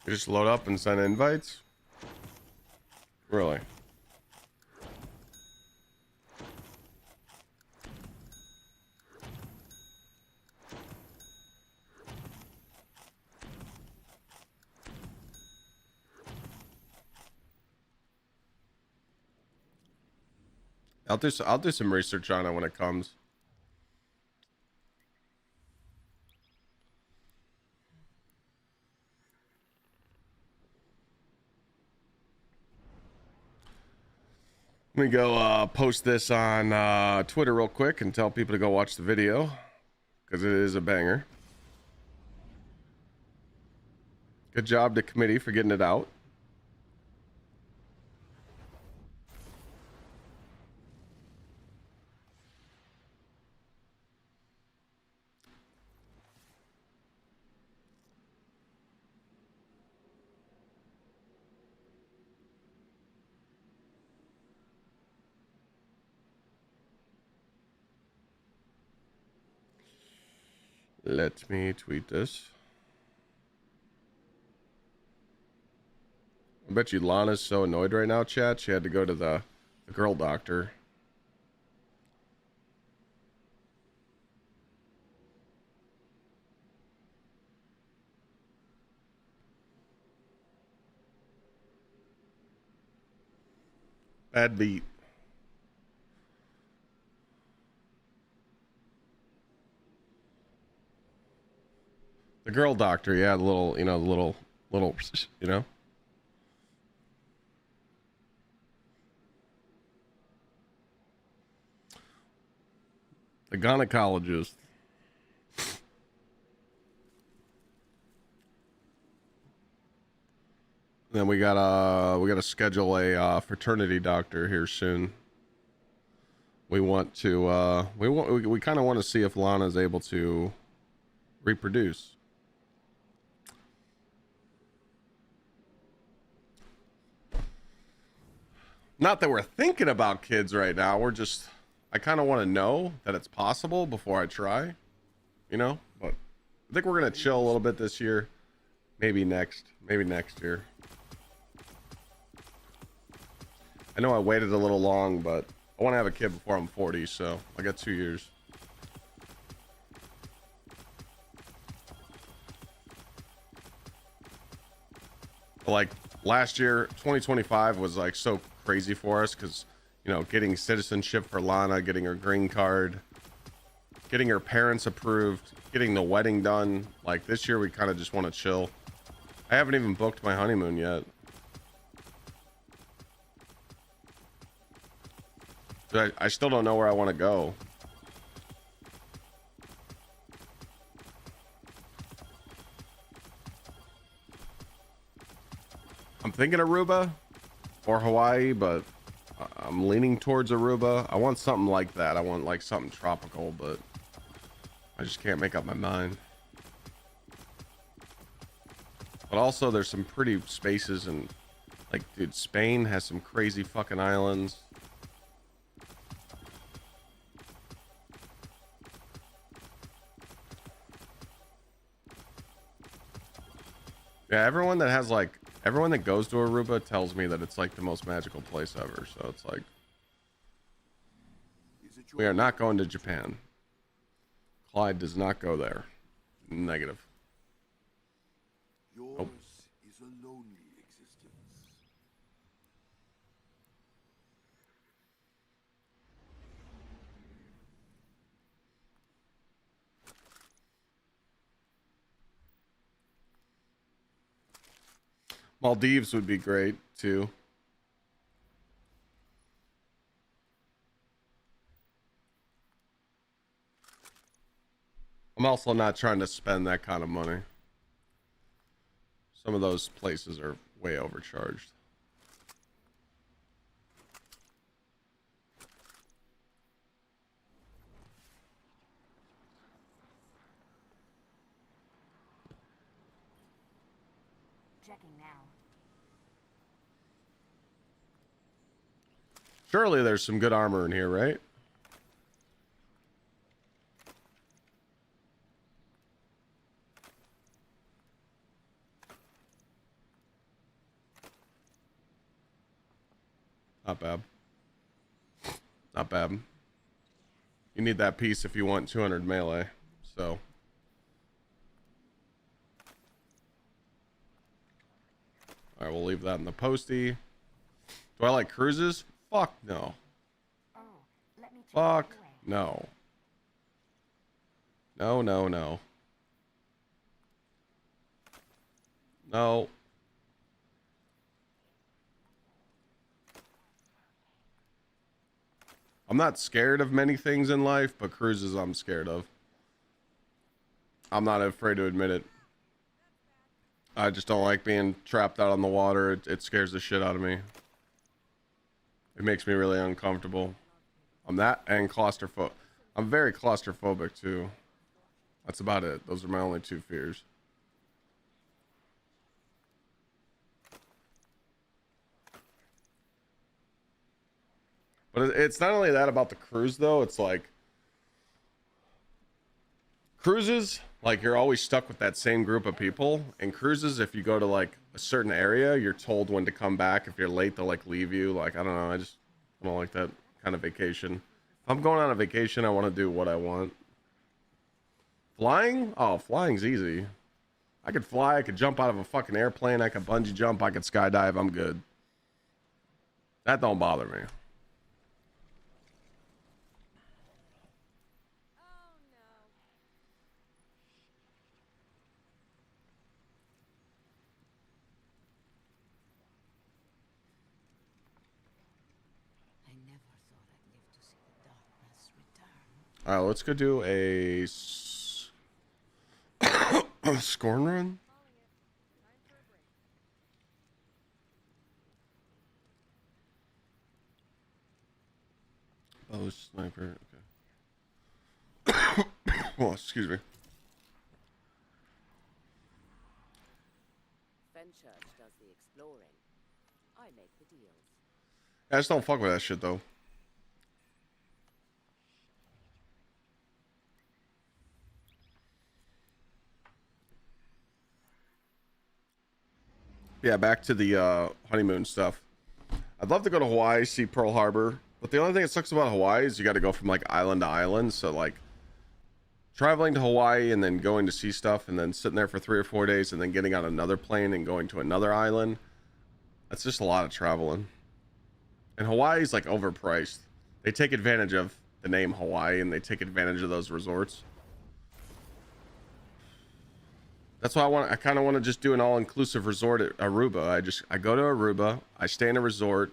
You just load up and send invites? Really? I'll do some research on it when it comes. Let me go post this on Twitter real quick and tell people to go watch the video because it is a banger. Good job to committee for getting it out. Let me tweet this. I bet you Lana's so annoyed right now, chat. She had to go to the girl doctor. Bad beat. The girl doctor, yeah, the little, you know, the little, you know. The gynecologist. Then we gotta schedule a fraternity doctor here soon. We want to we kind of want to see if Lana's able to reproduce. Not that we're thinking about kids right now. We're just, I kind of want to know that it's possible before I try, you know, but I think we're going to chill a little bit this year. Maybe next year. I know I waited a little long, but I want to have a kid before I'm 40. So I got 2 years. Like last year, 2025 was like so crazy for us because, you know, getting citizenship for Lana, getting her green card, getting her parents approved, getting the wedding done. Like this year, we kind of just want to chill. I haven't even booked my honeymoon yet. But I still don't know where I want to go. I'm thinking Aruba or Hawaii, but I'm leaning towards Aruba. I want something like that. I want like something tropical, but I just can't make up my mind. But also there's some pretty spaces, and like, dude, Spain has some crazy fucking islands. Yeah, everyone that goes to Aruba tells me that it's like the most magical place ever. So it's like, we are not going to Japan. Clyde does not go there. Negative. Yours Nope. is a lonely Maldives would be great too. I'm also not trying to spend that kind of money. Some of those places are way overcharged. Checking now. Surely there's some good armor in here, right? Not bad. Not bad. You need that piece if you want 200 melee. So. Alright, we'll leave that in the postie. Do I like cruises? Fuck no. Oh, let me check Fuck right away. no. No, no, no. No. I'm not scared of many things in life, but cruises I'm scared of. I'm not afraid to admit it. I just don't like being trapped out on the water. It scares the shit out of me. It makes me really uncomfortable. I'm that and claustrophobic. I'm very claustrophobic too. That's about it. Those are my only two fears. But it's not only that about the cruise though. It's like cruises, like you're always stuck with that same group of people. And cruises, if you go to like a certain area, you're told when to come back. If you're late, they'll like leave you. Like, I don't know. I don't like that kind of vacation. If I'm going on a vacation, I want to do what I want. Flying? Oh, flying's easy. I could fly. I could jump out of a fucking airplane. I could bungee jump. I could skydive. I'm good. That don't bother me. I never thought I'd live to see the darkness return. All right, let's go do a scorn run. Oh, sniper. Okay. Oh, excuse me. Fenchurch does the exploring. I make the deals. I just don't fuck with that shit though. Yeah, back to the honeymoon stuff. I'd love to go to Hawaii, see Pearl Harbor, but the only thing that sucks about Hawaii is you got to go from like island to island. So like traveling to Hawaii and then going to see stuff and then sitting there for 3 or 4 days and then getting on another plane and going to another island. That's just a lot of traveling. And Hawaii's like overpriced. They take advantage of the name Hawaii and they take advantage of those resorts. That's why I kind of want to just do an all-inclusive resort at Aruba. I go to Aruba, I stay in a resort,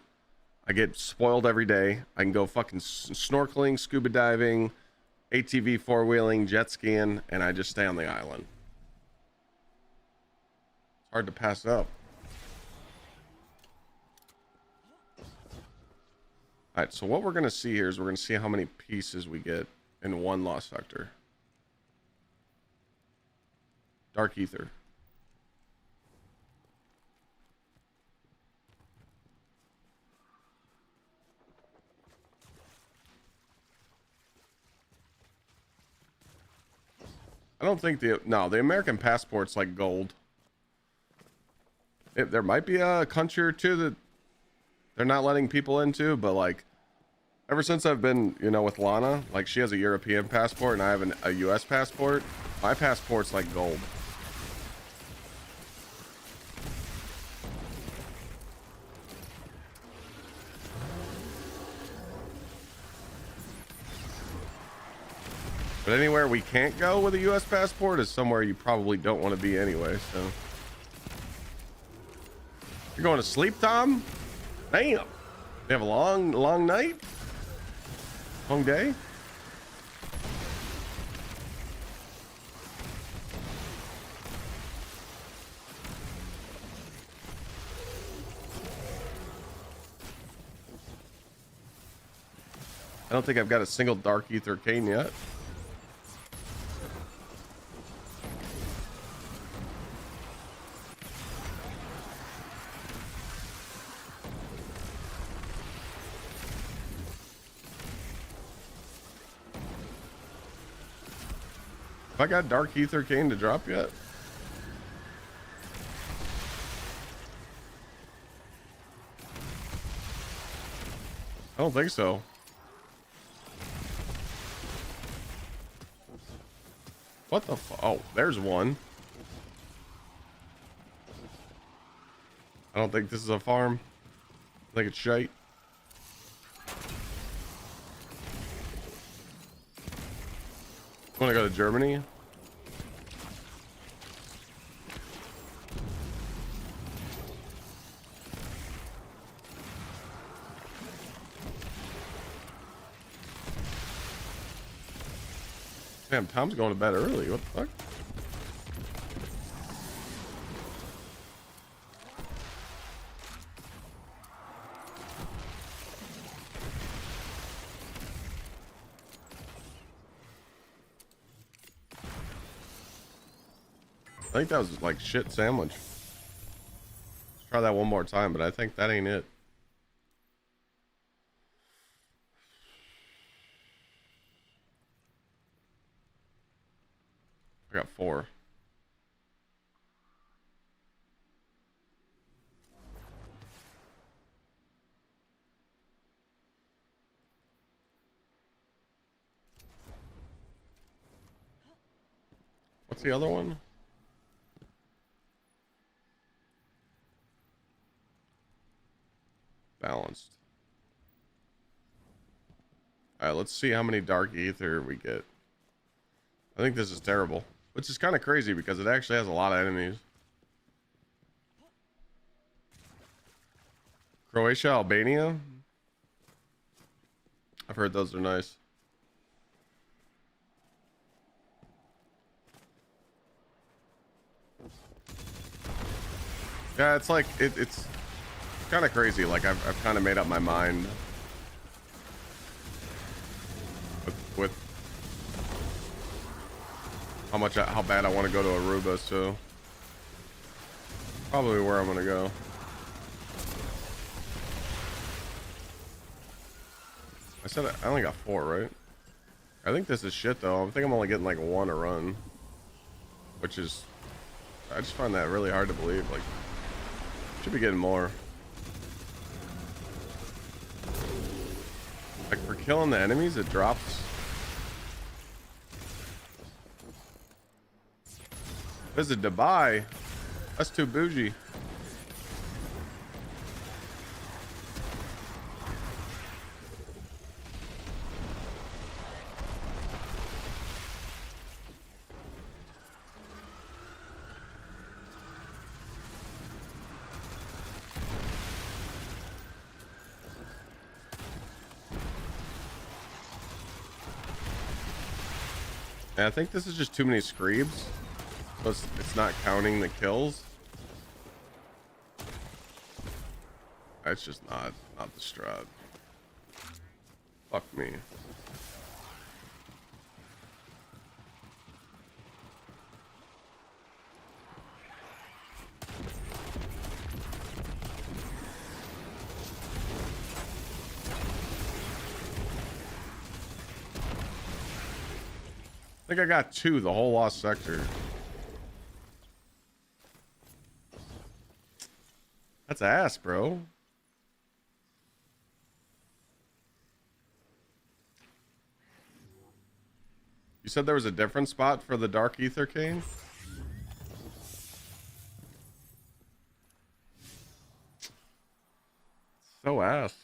I get spoiled every day. I can go fucking snorkeling, scuba diving, ATV four-wheeling, jet skiing, and I just stay on the island. It's hard to pass up. All right, so what we're going to see here is we're going to see how many pieces we get in one lost sector. Dark ether. I don't think the American passport's like gold. There might be a country or two that they're not letting people into, but like ever since I've been, with Lana, like she has a European passport and I have a US passport. My passport's like gold. But anywhere we can't go with a US passport is somewhere you probably don't want to be anyway, so. You're going to sleep, Tom? Damn. You have a long night? Long day? I don't think I've got a single Dark Ether cane yet. Have I got Dark Ether cane to drop yet? I don't think so. What the oh, there's one. I don't think this is a farm. I think it's shite. Want to go to Germany? Damn, Tom's going to bed early. What the fuck? I think that was like shit sandwich. Let's try that one more time, but I think that ain't it. I got 4. What's the other one? Balanced. All right, let's see how many Dark Ether we get. I think this is terrible, which is kind of crazy because it actually has a lot of enemies. Croatia, Albania. I've heard those are nice. Yeah, it's like it's kind of crazy. Like I've kind of made up my mind with how bad I want to go to Aruba. So probably where I'm gonna go. I said I only got 4, right? I think this is shit though. I think I'm only getting like 1 a run, which is I just find that really hard to believe. Like should be getting more. Like for killing the enemies, it drops. Visit Dubai. That's too bougie. And I think this is just too many screebs. So it's not counting the kills. It's just not the strat. Fuck me. I think I got 2 the whole lost sector. That's ass, bro. You said there was a different spot for the Dark Ether cane? So ass.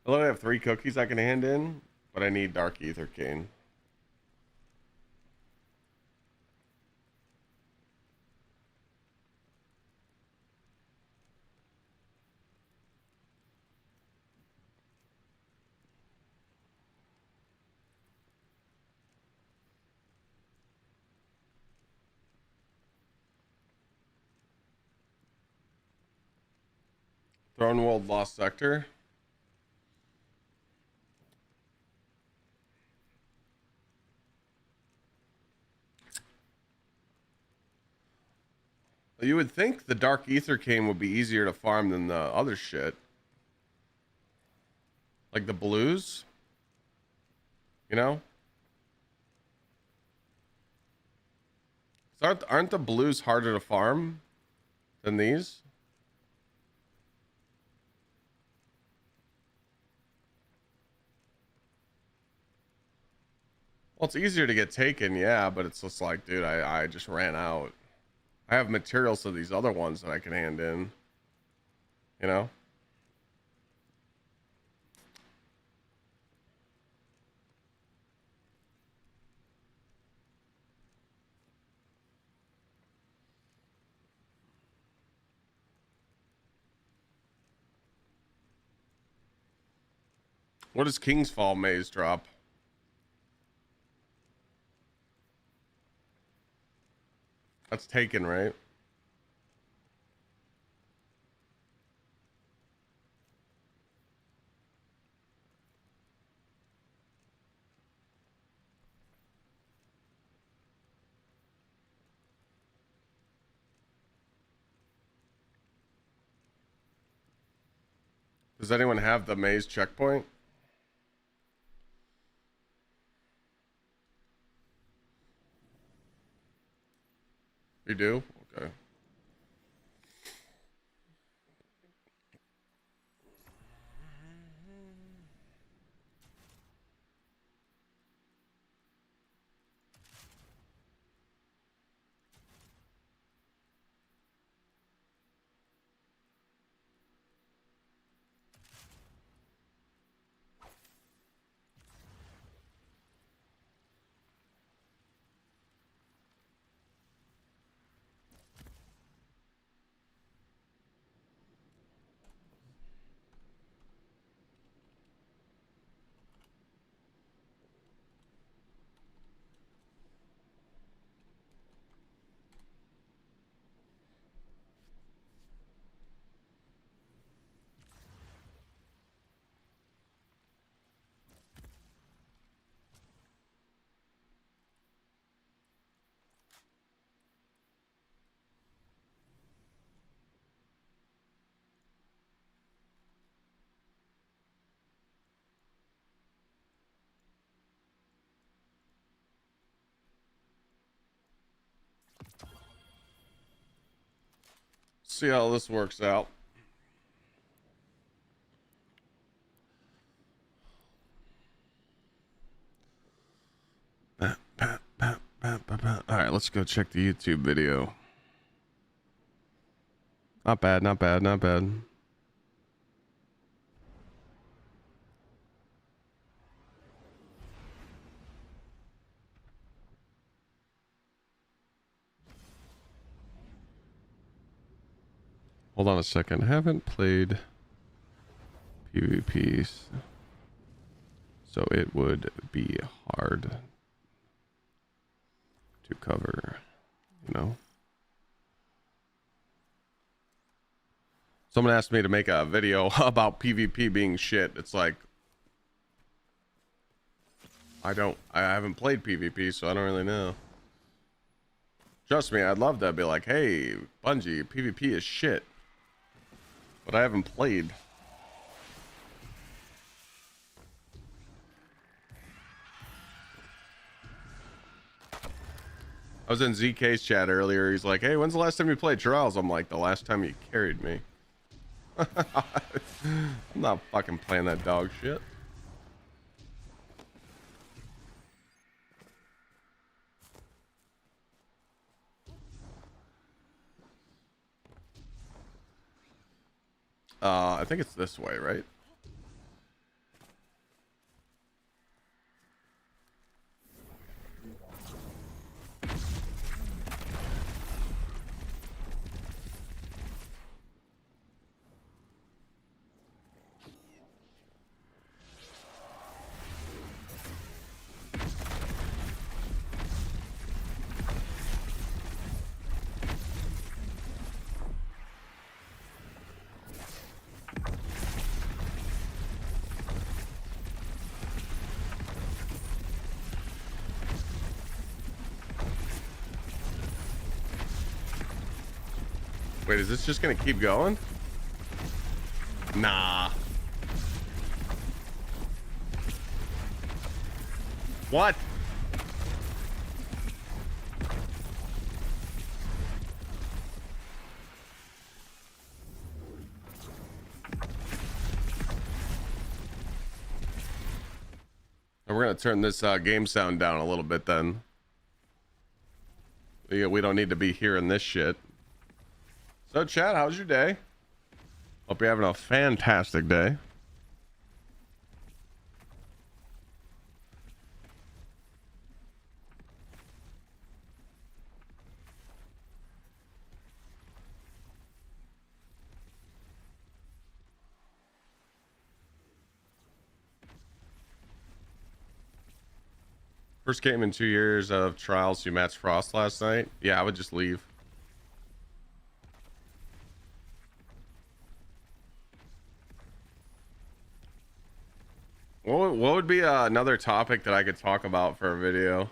I literally have 3 cookies I can hand in, but I need Dark Ether Cane. Throne World Lost Sector. You would think the Dark Ether Cane would be easier to farm than the other shit. Like the blues. You know? So aren't the blues harder to farm than these? Well, it's easier to get taken, yeah, but it's just like, dude, I just ran out. I have materials to these other ones that I can hand in. You know? What does King's Fall Maze drop? That's taken, right? Does anyone have the maze checkpoint? You do? Okay. See how this works out. All right, let's go check the YouTube video. Not bad, not bad, not bad. Hold on a second. I haven't played PvP, so it would be hard to cover, you know? Someone asked me to make a video about PvP being shit. It's like, I haven't played PvP, so I don't really know. Trust me, I'd love to be like, hey, Bungie, PvP is shit. But I haven't played. I was in ZK's chat earlier. He's like, hey, when's the last time you played Trials? I'm like, the last time you carried me. I'm not fucking playing that dog shit. I think it's this way, right? Wait, is this just gonna keep going? Nah. What? And we're gonna turn this game sound down a little bit then. We don't need to be hearing this shit. So chat, how's your day? Hope you're having a fantastic day. First game in 2 years of trials. You matched Frost last night. Yeah, I would just leave. What would be another topic that I could talk about for a video?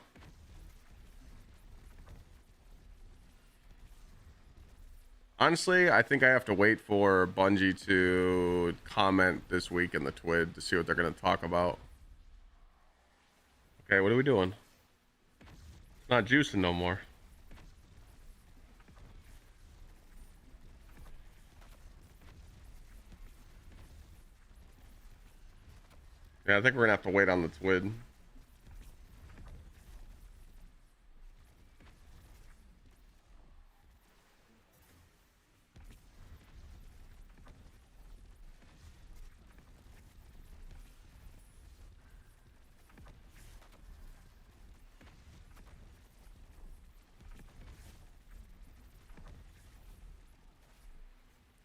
Honestly, I think I have to wait for Bungie to comment this week in the TWID to see what they're going to talk about. Okay, what are we doing? It's not juicing no more. Yeah, I think we're gonna have to wait on the TWID.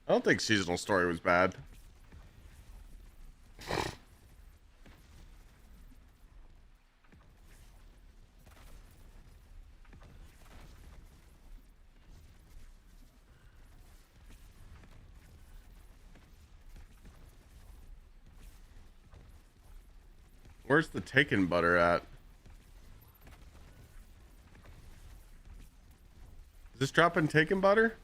I don't think seasonal story was bad. Where's the taken butter at? Is this dropping taken butter?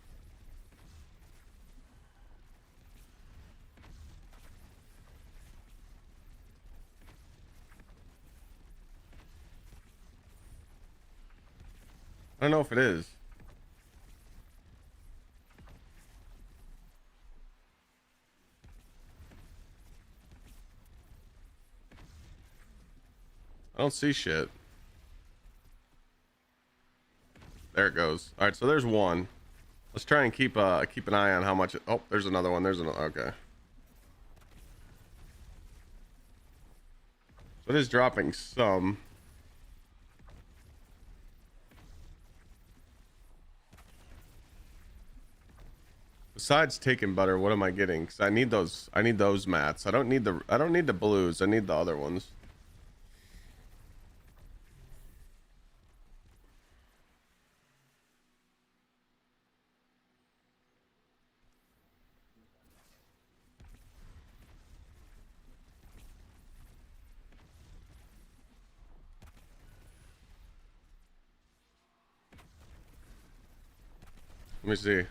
I don't know if it is. I don't see shit. There it goes. All right, so there's one. Let's try and keep an eye on how much. Oh, there's another one. There's another. Okay. So it is dropping some. Besides taking butter, what am I getting? Because I need those. I need those mats. I don't need the blues. I need the other ones. Let me see.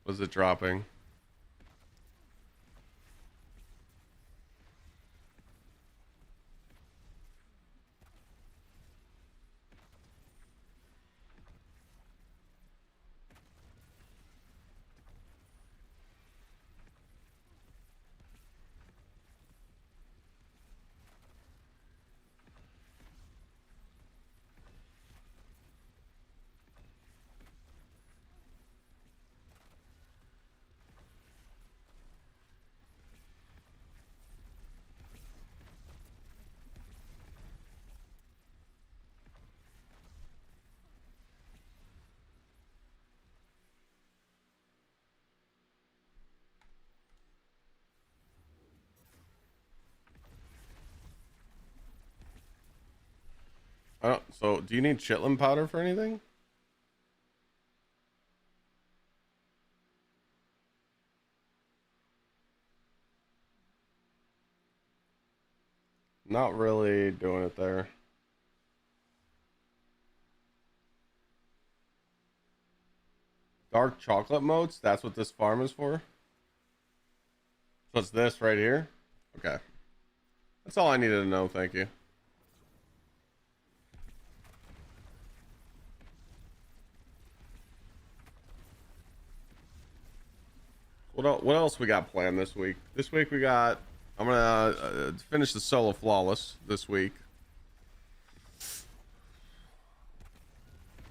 Was it dropping? I don't, so do you need chitlin powder for anything? Not really doing it there. Dark chocolate moats? That's what this farm is for? So it's this right here? Okay. That's all I needed to know, thank you. What else we got planned this week? This week we got... I'm gonna finish the solo flawless this week.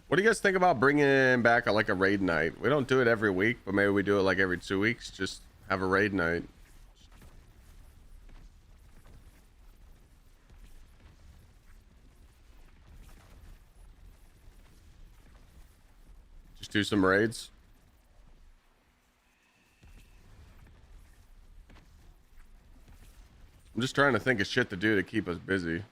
What do you guys think about bringing back like a raid night? We don't do it every week, but maybe we do it like every 2 weeks. Just have a raid night. Just do some raids. I'm just trying to think of shit to do to keep us busy.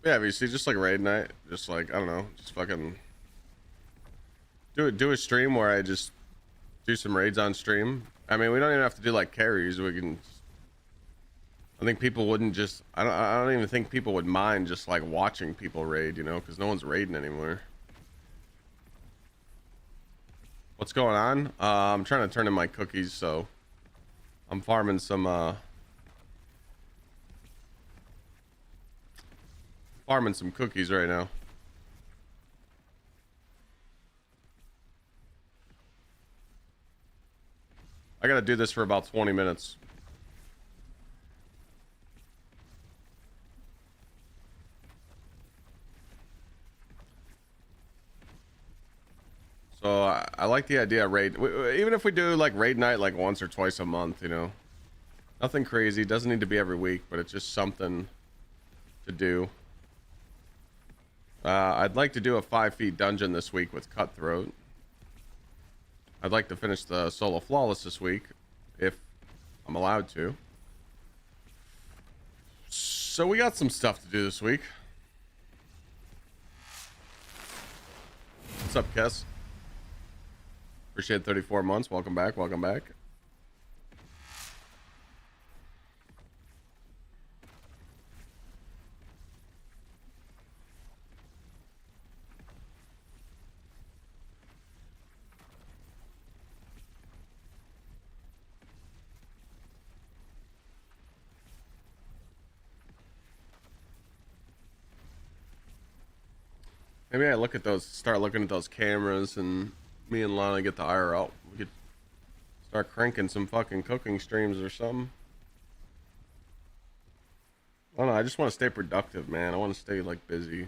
Yeah, but you see, just like raid night, just like, I don't know, just fucking do a stream where I just do some raids on stream. I mean, we don't even have to do like carries. We can. I think people wouldn't just. I don't even think people would mind just like watching people raid, you know, because no one's raiding anymore. What's going on? I'm trying to turn in my cookies, so I'm farming some cookies right now. I gotta do this for about 20 minutes. So I like the idea of raid. Even if we do like raid night like once or twice a month, you know, nothing crazy. Doesn't need to be every week, but it's just something to do. I'd like to do a 5 feet dungeon this week with Cutthroat. I'd like to finish the solo flawless this week, if I'm allowed to. So we got some stuff to do this week. What's up, Kess? Appreciate 34 months. Welcome back. Welcome back. Maybe I look at those, start looking at those cameras, and me and Lana get the IRL. We could start cranking some fucking cooking streams or something. I don't know. I just want to stay productive, man. I want to stay like busy.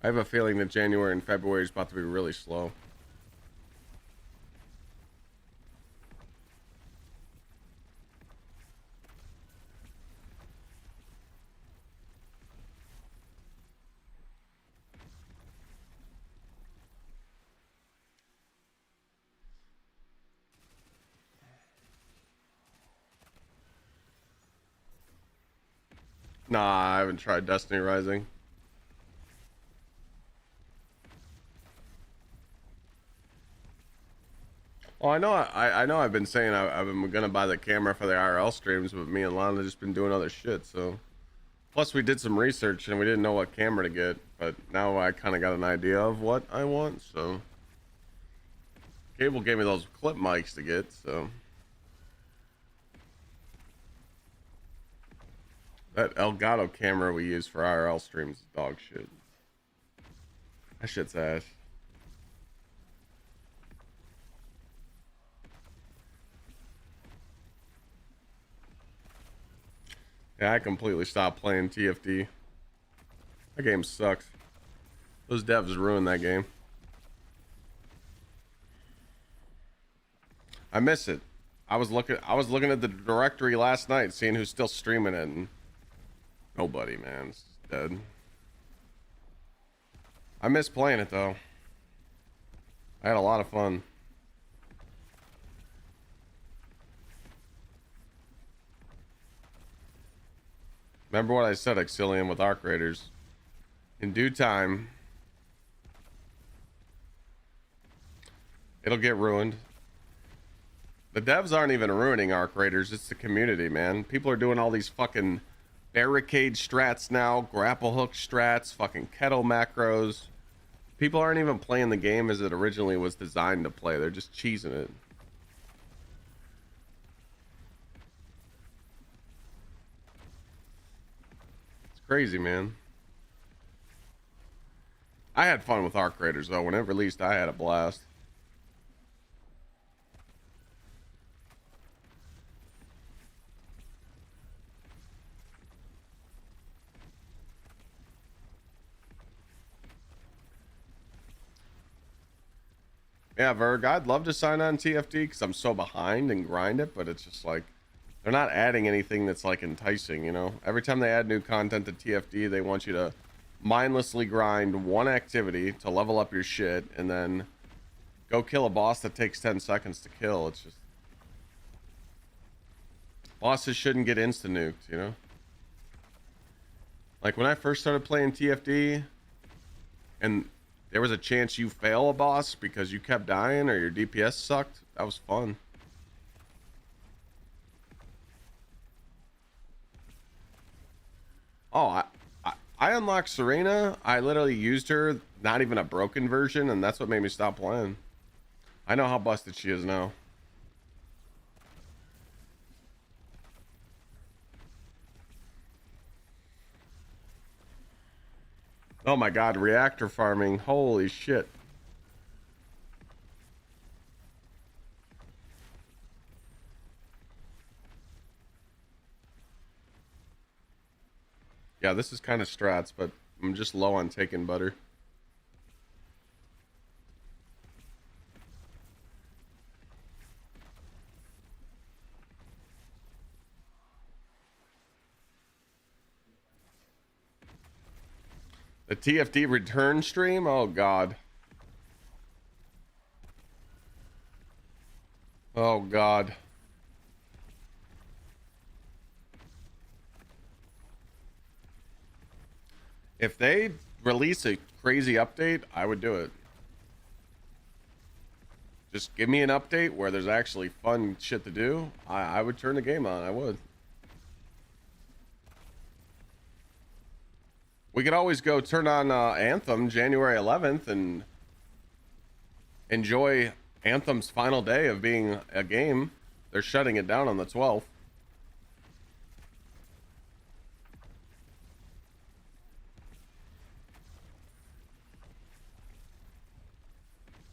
I have a feeling that January and February is about to be really slow. Nah, I haven't tried Destiny Rising. Well, I know I've been saying I've been gonna buy the camera for the IRL streams, but me and Lana just been doing other shit. So, plus we did some research and we didn't know what camera to get, but now I kind of got an idea of what I want. So, Cable gave me those clip mics to get. So. That Elgato camera we use for IRL streams is dog shit. That shit's ass. Yeah, I completely stopped playing TFD. That game sucks. Those devs ruined that game. I miss it. I was looking at the directory last night, seeing who's still streaming it, and nobody, man. It's dead. I miss playing it though. I had a lot of fun. Remember what I said, Exilium, with Arc Raiders. In due time, it'll get ruined. The devs aren't even ruining Arc Raiders, it's the community, man. People are doing all these fucking barricade strats now, grapple hook strats, fucking kettle macros. People aren't even playing the game as it originally was designed to play. They're just cheesing it. It's crazy, man. I had fun with Arc Raiders, though. When it released, I had a blast. Yeah, Verg, I'd love to sign on TFT because I'm so behind and grind it, but it's just like they're not adding anything that's like enticing, you know? Every time they add new content to TFT, they want you to mindlessly grind one activity to level up your shit and then go kill a boss that takes 10 seconds to kill. It's just... bosses shouldn't get insta-nuked, you know? Like when I first started playing TFT and there was a chance you fail a boss because you kept dying or your DPS sucked, that was fun. Oh, I unlocked Serena. I literally used her, not even a broken version, and that's what made me stop playing. I know how busted she is now. Oh my god, reactor farming. Holy shit. Yeah, this is kind of strats, but I'm just low on taking butter. The TFT return stream? Oh, God. Oh, God. If they release a crazy update, I would do it. Just give me an update where there's actually fun shit to do. I would turn the game on. I would. We could always go turn on Anthem January 11th and enjoy Anthem's final day of being a game. They're shutting it down on the 12th.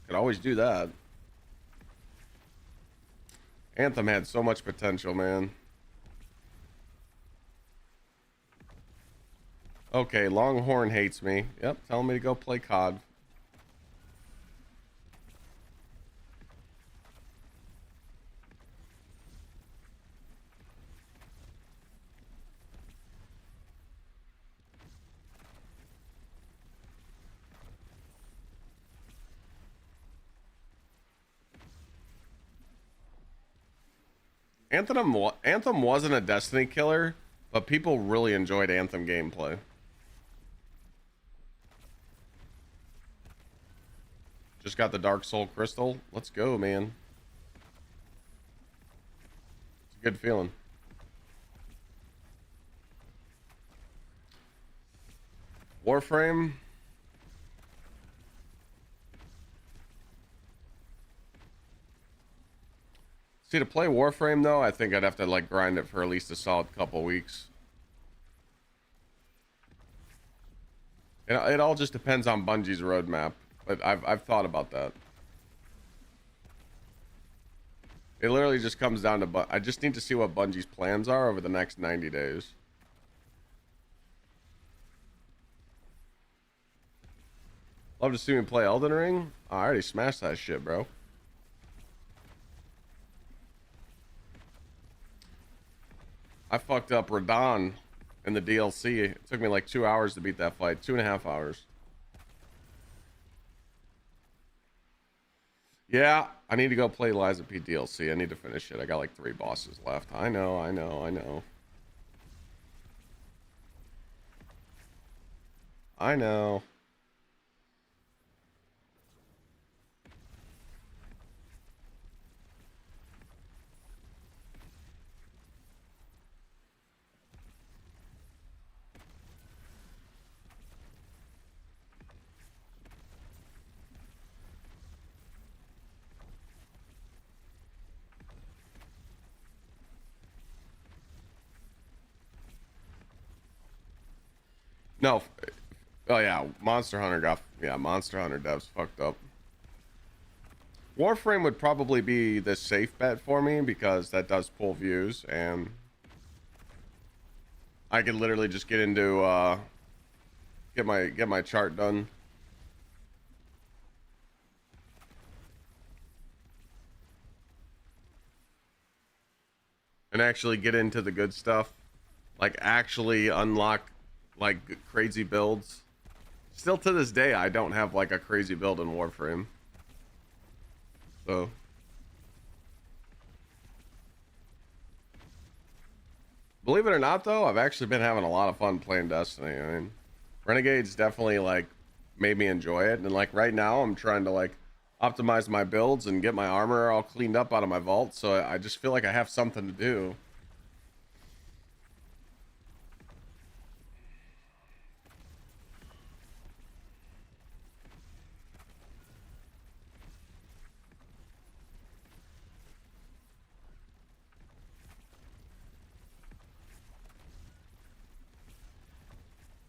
Could always do that. Anthem had so much potential, man. Okay, Longhorn hates me. Yep, telling me to go play COD. Anthem wasn't a Destiny killer, but people really enjoyed Anthem gameplay. Just got the Dark Soul Crystal. Let's go, man. It's a good feeling. Warframe. See, to play Warframe, though, I think I'd have to, like, grind it for at least a solid couple weeks. It all just depends on Bungie's roadmap. But I've thought about that. It literally just comes down to... I just need to see what Bungie's plans are over the next 90 days. Love to see me play Elden Ring. Oh, I already smashed that shit, bro. I fucked up Radon in the DLC. It took me like 2 hours to beat that fight. 2.5 hours. Yeah, I need to go play Liza P DLC. I need to finish it. I got like 3 bosses left. I know. I know. No. Oh yeah, Monster Hunter got Monster Hunter devs fucked up. Warframe would probably be the safe bet for me because that does pull views and I could literally just get into get my chart done. And actually get into the good stuff. Like actually unlock like crazy builds. Still to this day I don't have like a crazy build in Warframe. So believe it or not though, I've actually been having a lot of fun playing Destiny. I mean, Renegade's definitely like made me enjoy it, and like right now I'm trying to like optimize my builds and get my armor all cleaned up out of my vault, so I just feel like I have something to do.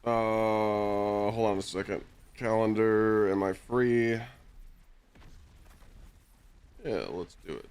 Hold on a second. Calendar, am I free? Yeah, let's do it.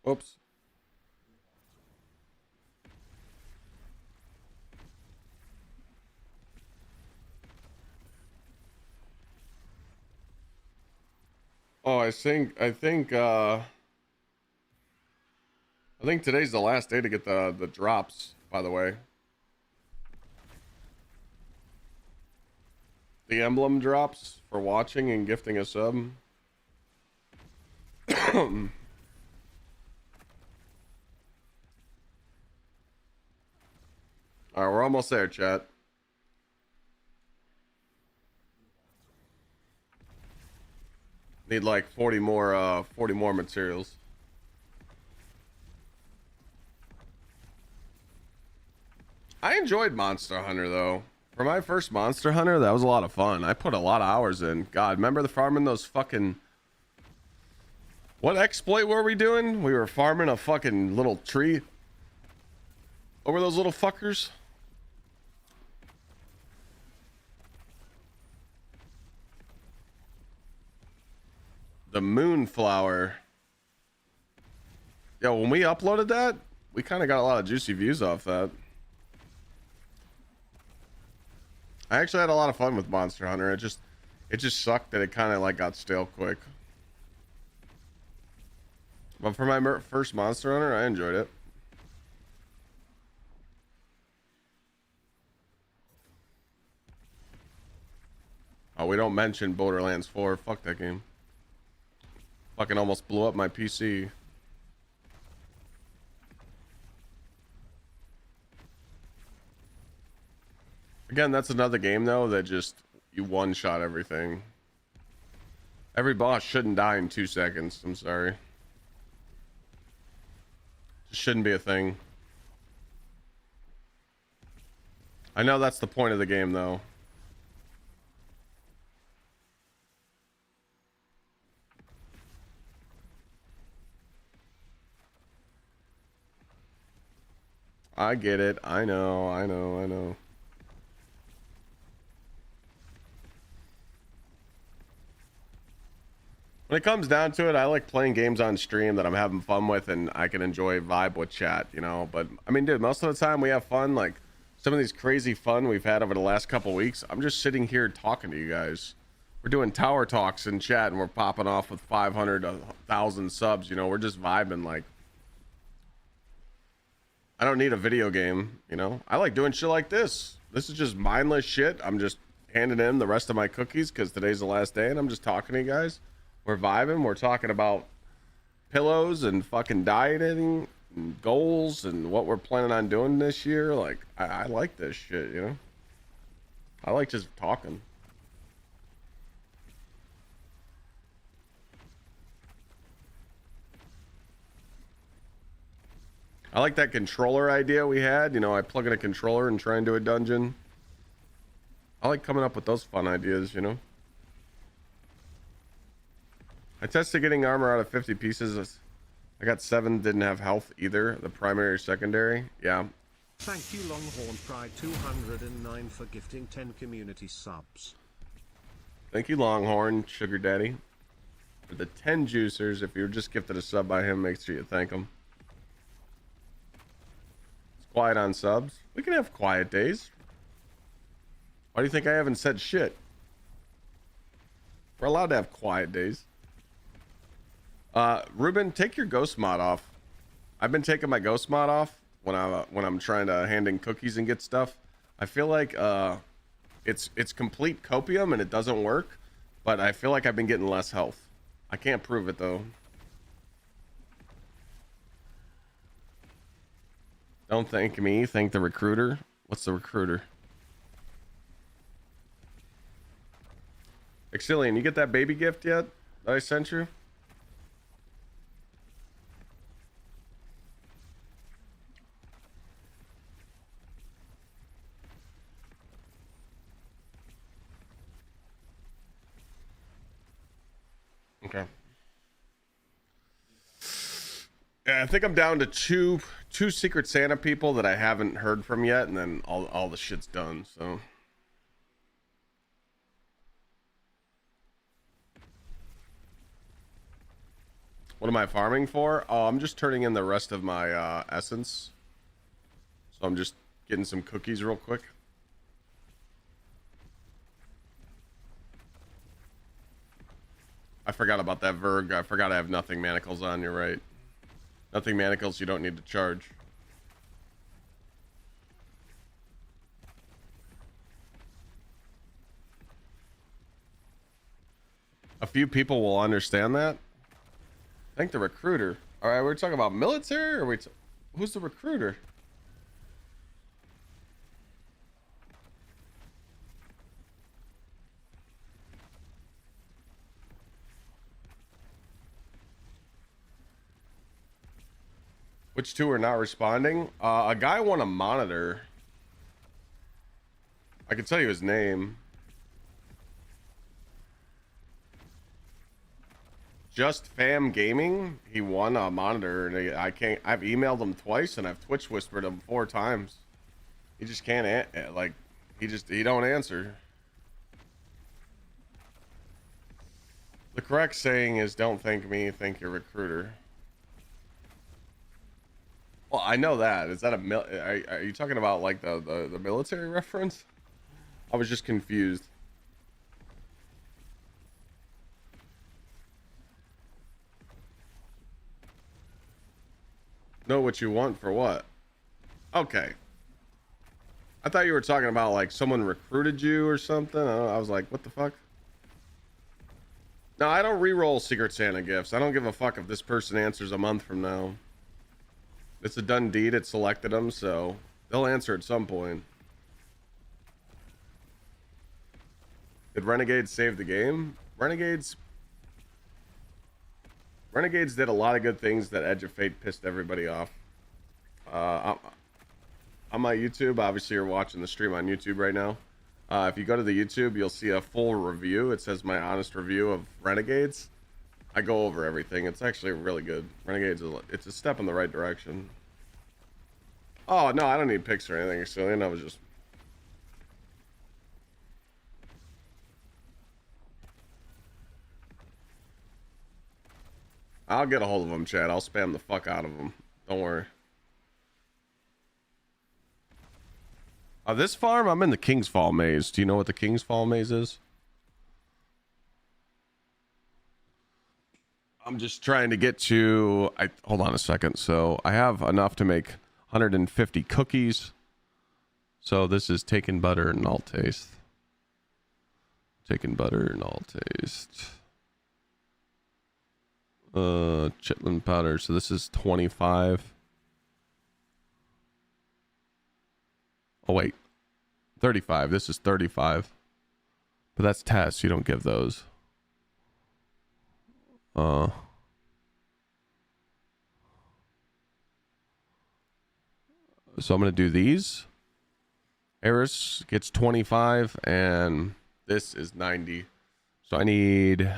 Whoops. Oh, I think today's the last day to get the drops, by the way. The emblem drops for watching and gifting a sub. All right, we're almost there, chat. Need like 40 more materials. I enjoyed Monster Hunter though. For my first Monster Hunter, that was a lot of fun. I put a lot of hours in. God, remember the farming those fucking... What exploit were we doing? We were farming a fucking little tree. What were those little fuckers? The Moonflower. Yo, when we uploaded that, we kind of got a lot of juicy views off that. I actually had a lot of fun with Monster Hunter. It just sucked that it kind of like got stale quick. But for my first Monster Hunter, I enjoyed it. Oh, we don't mention Borderlands 4. Fuck that game. Fucking almost blew up my PC. Again, that's another game though that just you one-shot everything. Every boss shouldn't die in 2 seconds. I'm sorry. Just shouldn't be a thing. I know that's the point of the game though. I get it. I know. When it comes down to it, I like playing games on stream that I'm having fun with and I can enjoy vibe with chat, you know? But, I mean, dude, most of the time we have fun. Like, some of these crazy fun we've had over the last couple weeks. I'm just sitting here talking to you guys. We're doing tower talks in chat and we're popping off with 500, 1,000 subs. You know, we're just vibing. Like, I don't need a video game. You know, I like doing shit like this. This is just mindless shit. I'm just handing in the rest of my cookies because today's the last day and I'm just talking to you guys. We're vibing. We're talking about pillows and fucking dieting and goals and what we're planning on doing this year. Like, I like this shit, you know? I like just talking. I like that controller idea we had. You know, I plug in a controller and try and do a dungeon. I like coming up with those fun ideas, you know? I tested getting armor out of 50 pieces. I got 7, didn't have health either. The primary or secondary. Yeah. Thank you Longhorn Pride 209 for gifting 10 community subs. Thank you Longhorn, Sugar Daddy. For the 10 juicers. If you were just gifted a sub by him, make sure you thank him. Quiet on subs. We can have quiet days. Why do you think I haven't said shit? We're allowed to have quiet days. Ruben, take your ghost mod off. I've been taking my ghost mod off when I'm trying to hand in cookies and get stuff. I feel like it's complete copium and it doesn't work, but I feel like I've been getting less health. I can't prove it though. Don't thank me, thank the recruiter. What's the recruiter? Exilian, you get that baby gift yet that I sent you? Okay. Yeah, I think I'm down to two Secret Santa people that I haven't heard from yet, and then all the shit's done. So what am I farming for? Oh, I'm just turning in the rest of my essence. So I'm just getting some cookies real quick. I forgot about that Verg. I forgot I have nothing manacles on. You're right. Nothing manacles, you don't need to charge. A few people will understand that. Thank the recruiter. All right, we're talking about military, or who's the recruiter? Which two are not responding? A guy won a monitor. I can tell you his name. Just Fam Gaming. He won a monitor, and I've emailed him twice, and I've Twitch whispered him 4 times. He just can't he don't answer. The correct saying is, "Don't thank me, thank your recruiter." Well, I know that. Is that are you talking about like the military reference? I was just confused. Know what you want for what? Okay. I thought you were talking about like someone recruited you or something. I was like, what the fuck? No, I don't re-roll Secret Santa gifts. I don't give a fuck if this person answers a month from now. It's a done deed. It selected them, so they'll answer at some point. Did Renegades save the game? Renegades did a lot of good things that Edge of Fate pissed everybody off. On my YouTube, obviously you're watching the stream on YouTube right now. If you go to the YouTube, you'll see a full review. It says my honest review of Renegades. I go over everything. It's actually really good. Renegades it's a step in the right direction. Oh no, I don't need pics or anything, Exilian. I was just I'll get a hold of them, Chad. I'll spam the fuck out of them. Don't worry. This farm, I'm in the King's Fall maze. Do you know what the King's Fall maze is? I'm just trying to get to... hold on a second. So I have enough to make 150 cookies. So this is taken butter and all taste. Taken butter and all taste. Chitlin powder. So this is 25. Oh wait, 35. This is 35. But that's tests. You don't give those. So I'm gonna do these. Eris gets 25, and this is 90. So I need.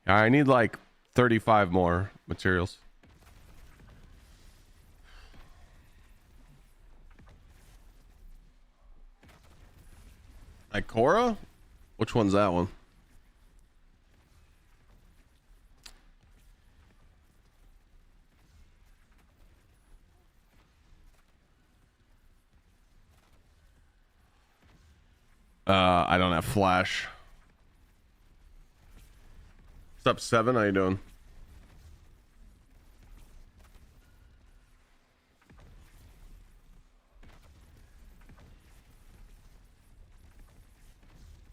I need like 35 more materials. Ikora? Which one's that one? I don't have flash. What's up, Seven? How you doing?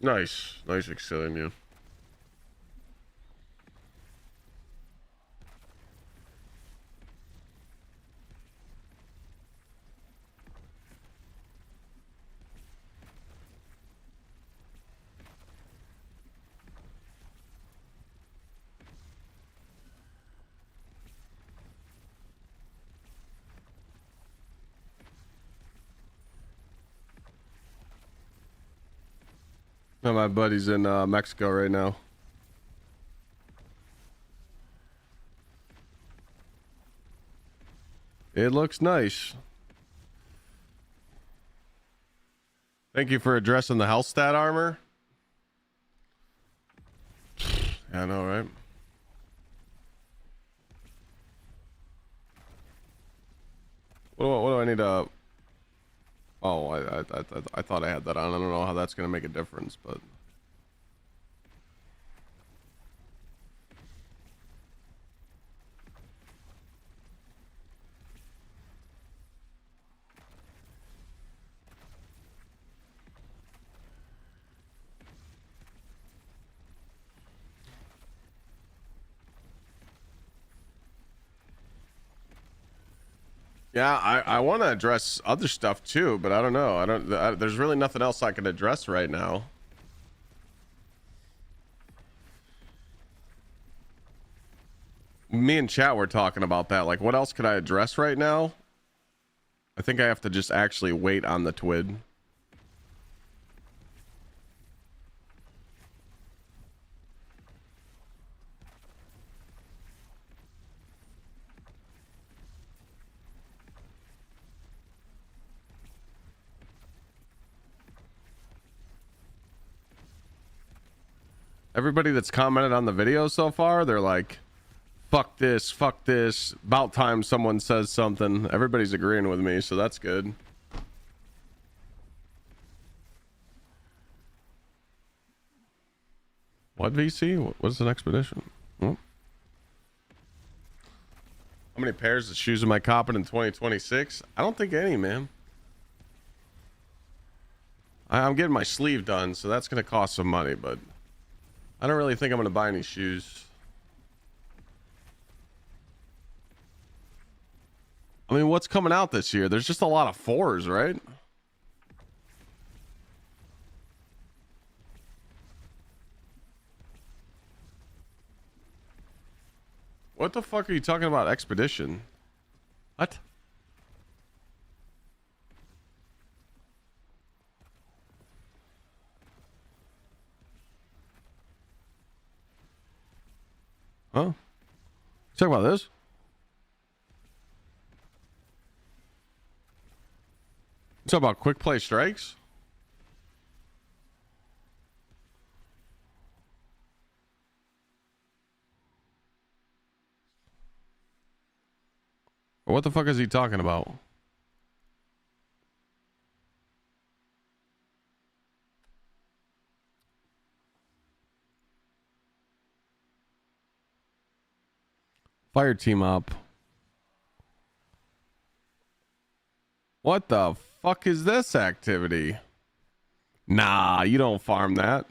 Nice. Nice excelling you. No, my buddy's in Mexico right now. It looks nice. Thank you for addressing the health stat armor. Yeah, I know, right? What do I need to... Oh, I thought I had that on. I don't know how that's going to make a difference, but... Yeah, I want to address other stuff too, but I don't know. There's really nothing else I can address right now. Me and chat were talking about that. Like, what else could I address right now? I think I have to just actually wait on the TWID. Everybody that's commented on the video so far, they're like, fuck this, about time someone says something. Everybody's agreeing with me, so that's good. What VC? What's an expedition? Hmm? How many pairs of shoes am I copping in 2026? I don't think any, man. I'm getting my sleeve done, so that's going to cost some money, but I don't really think I'm going to buy any shoes. I mean, what's coming out this year? There's just a lot of 4s, right? What the fuck are you talking about, Expedition? What? Huh? Talk about this? You talk about quick play strikes? What the fuck is he talking about? Fire team up. What the fuck is this activity? Nah, you don't farm that.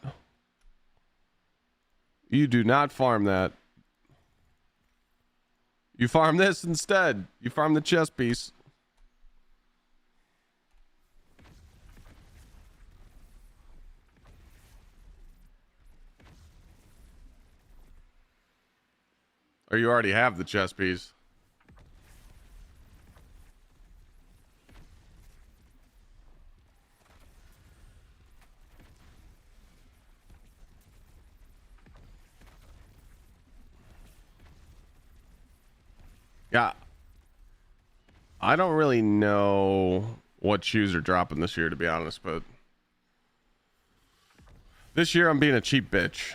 You do not farm that. You farm this instead. You farm the chess piece. Or you already have the chess piece. Yeah. I don't really know what shoes are dropping this year, to be honest, but this year I'm being a cheap bitch.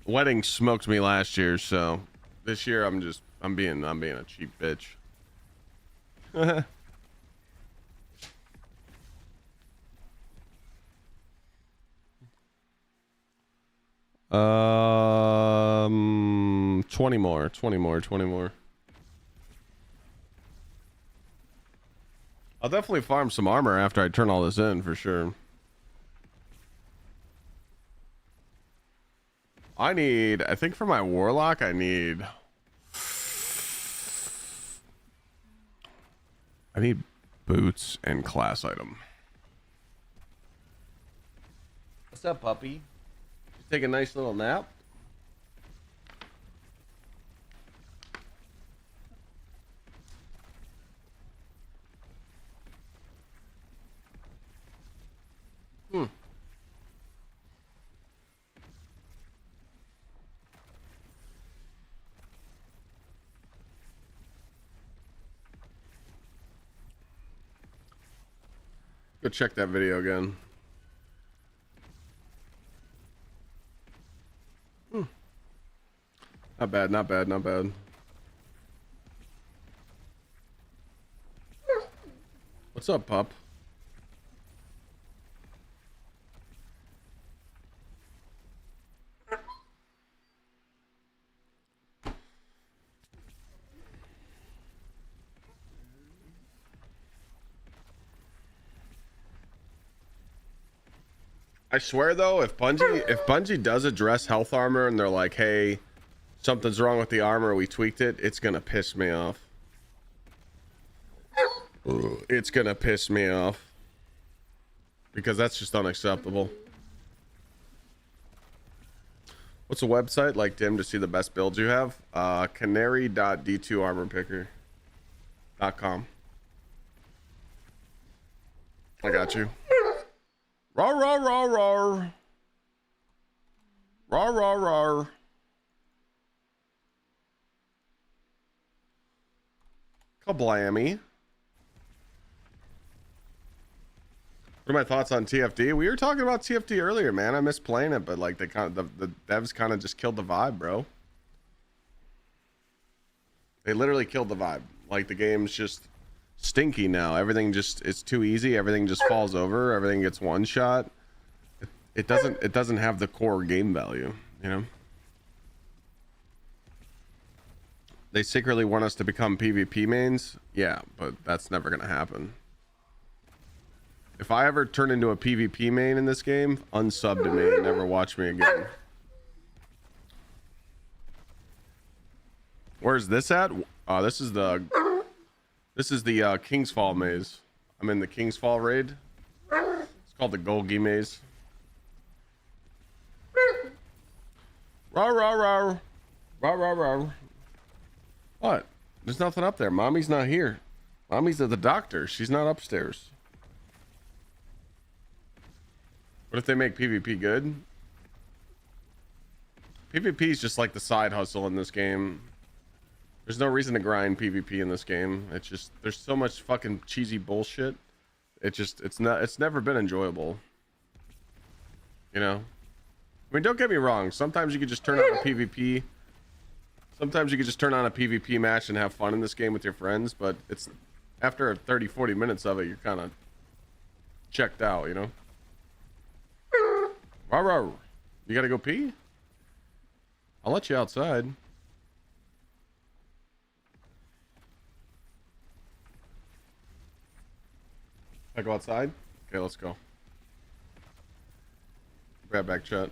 Wedding smoked me last year, so this year I'm being a cheap bitch. Um, 20 more. I'll definitely farm some armor after I turn all this in for sure. I think for my warlock, I need boots and class item. What's up, puppy? Just take a nice little nap. Go check that video again. Not bad, not bad, not bad. What's up, pup? I swear though, if Bungie does address health armor and they're like, hey, something's wrong with the armor, we tweaked it, it's gonna piss me off. It's gonna piss me off. Because that's just unacceptable. What's a website like, Dim, to see the best builds you have? Canary.d2armorpicker.com. I got you. Roar, roar, roar, roar. Roar, roar, roar. Kablammy. What are my thoughts on TFD? We were talking about TFD earlier, man. I miss playing it, but like the devs kind of just killed the vibe, bro. They literally killed the vibe. Like the game's just stinky now. Everything just, it's too easy. Everything just falls over. Everything gets one shot. It doesn't have the core game value, you know? They secretly want us to become PvP mains. Yeah, but that's never gonna happen. If I ever turn into a PvP main in this game, unsub to me and never watch me again. Where's this at? This is the King's Fall maze. I'm in the King's Fall raid. It's called the Golgi maze. Rawr, rawr, rawr. Rawr, rawr, rawr. What? There's nothing up there. Mommy's not here. Mommy's at the doctor. She's not upstairs. What if they make PvP good? PvP is just like the side hustle in this game. There's no reason to grind PvP in this game. It's just, there's so much fucking cheesy bullshit. It's never been enjoyable. You know? I mean, don't get me wrong. Sometimes you can just turn on a PvP Sometimes you can just turn on a PvP match and have fun in this game with your friends, but it's after 30, 40 minutes of it, you're kind of checked out, you know? Rawr. You gotta go pee? I'll let you outside. I go outside? Okay, let's go. Grab back chat.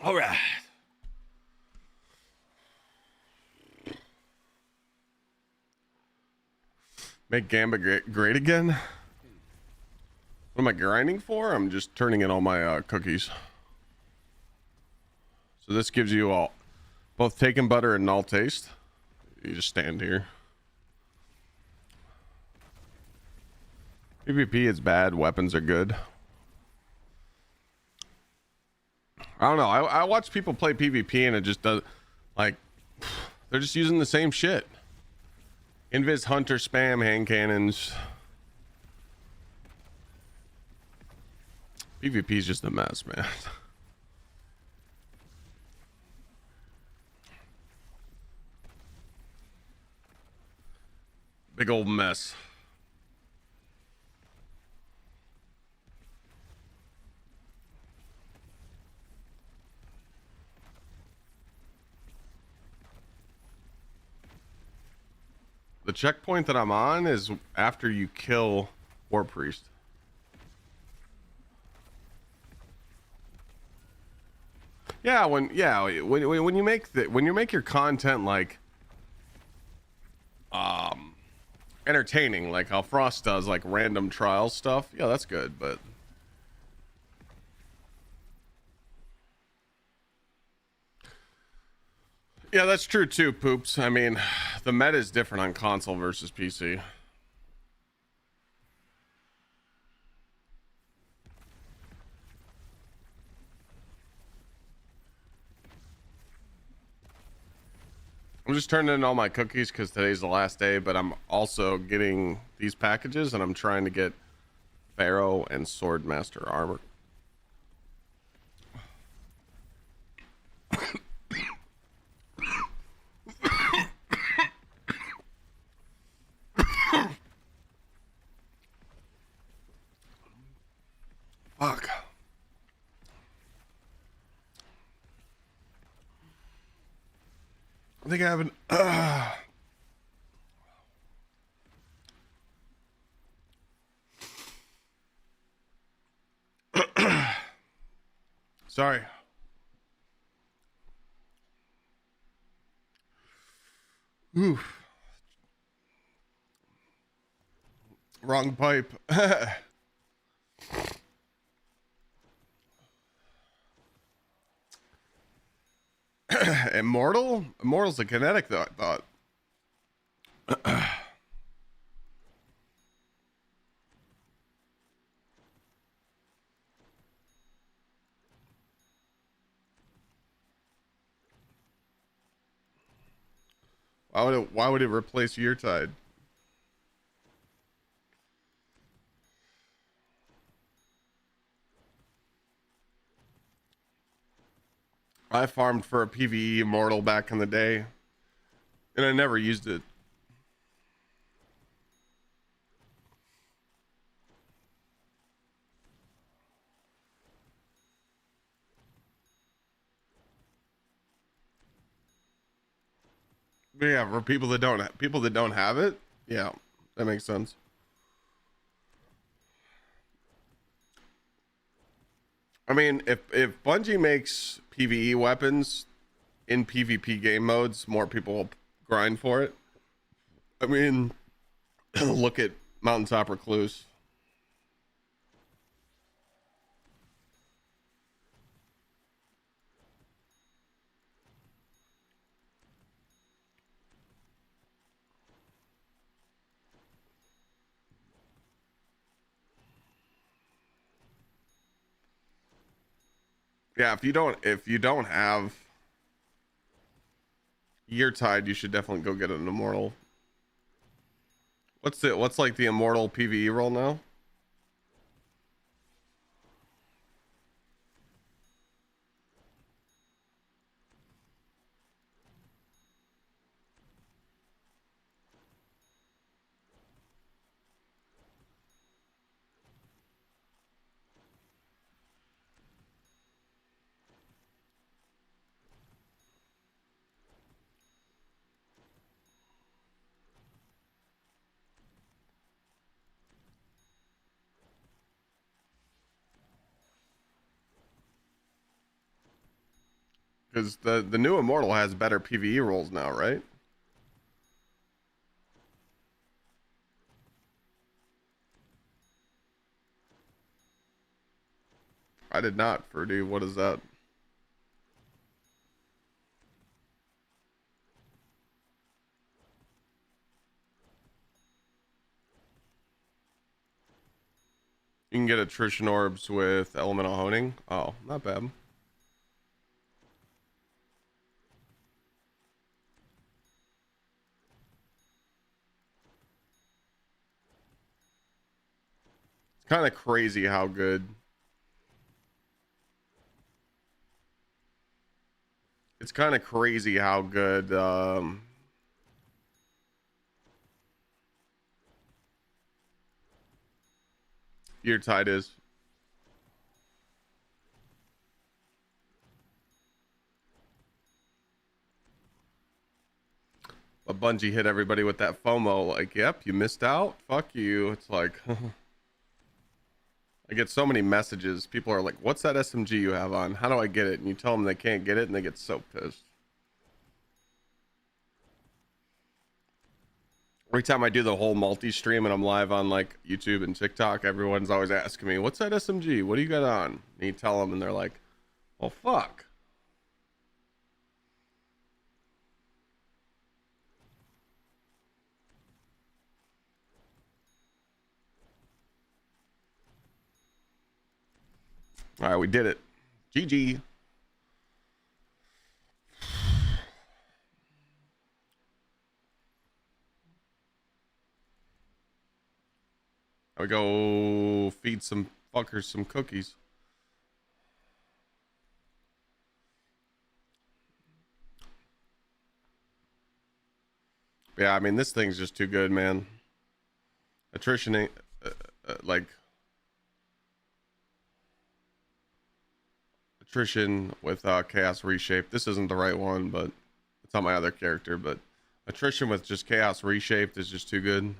All right. Make Gamba great again? What am I grinding for? I'm just turning in all my cookies. So this gives you all both taken butter and null taste. You just stand here. PvP is bad, weapons are good. I don't know. I watch people play PvP and it just does, like, they're just using the same shit. Invis, hunter, spam, hand cannons. PvP is just a mess, man. Big old mess. The checkpoint that I'm on is after you kill War Priest. Yeah, when you make your content like entertaining, like how Frost does, like random trial stuff. Yeah, that's good, but Yeah, that's true too, Poops. I mean, the meta is different on console versus PC. I'm just turning in all my cookies because today's the last day, but I'm also getting these packages and I'm trying to get Pharaoh and Swordmaster armor. Fuck. I think I have an sorry. Oof. Wrong pipe. Immortal? Immortal's a kinetic though, I thought. Why would it replace your tide? I farmed for a PvE immortal back in the day, and I never used it. But yeah, for people that don't have it, yeah, that makes sense. I mean, if Bungie makes PvE weapons in PvP game modes, more people will grind for it. I mean, look at Mountaintop Recluse. Yeah, if you don't have Year Tide, you should definitely go get an immortal. What's like the immortal PvE role now? Because the new immortal has better PvE roles now, right? I did not, Ferdy. What is that? You can get attrition orbs with elemental honing. Oh, not bad. It's kind of crazy how good. It's kind of crazy how good Year Tide is. But Bungie hit everybody with that FOMO, like, yep, you missed out. Fuck you. It's like I get so many messages. People are like, what's that SMG you have on? How do I get it? And you tell them they can't get it and they get so pissed. Every time I do the whole multi-stream and I'm live on like YouTube and TikTok, everyone's always asking me, what's that SMG? What do you got on? And you tell them and they're like, well, fuck. All right, we did it. GG. We go feed some fuckers some cookies. Yeah, I mean, this thing's just too good, man. Attrition ain't like attrition with chaos reshape. This isn't the right one, but it's on my other character. But attrition with just chaos reshaped is just too good.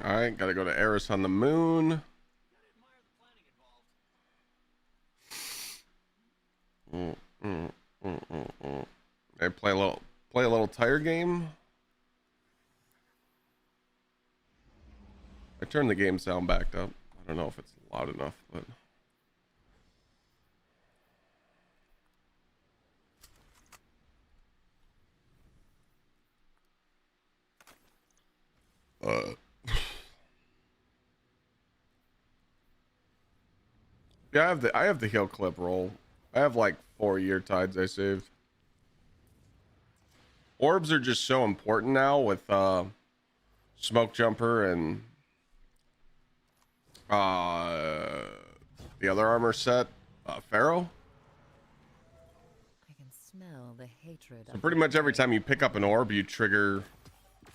All right, gotta go to Eris on the moon. Hey, play a little tire game. I turned the game sound back up. I don't know if it's loud enough, but yeah, I have the heal clip roll. I have like 4 year tides I saved. Orbs are just so important now with smoke jumper and the other armor set, Pharaoh. I can smell the hatred. So pretty much every time you pick up an orb, you trigger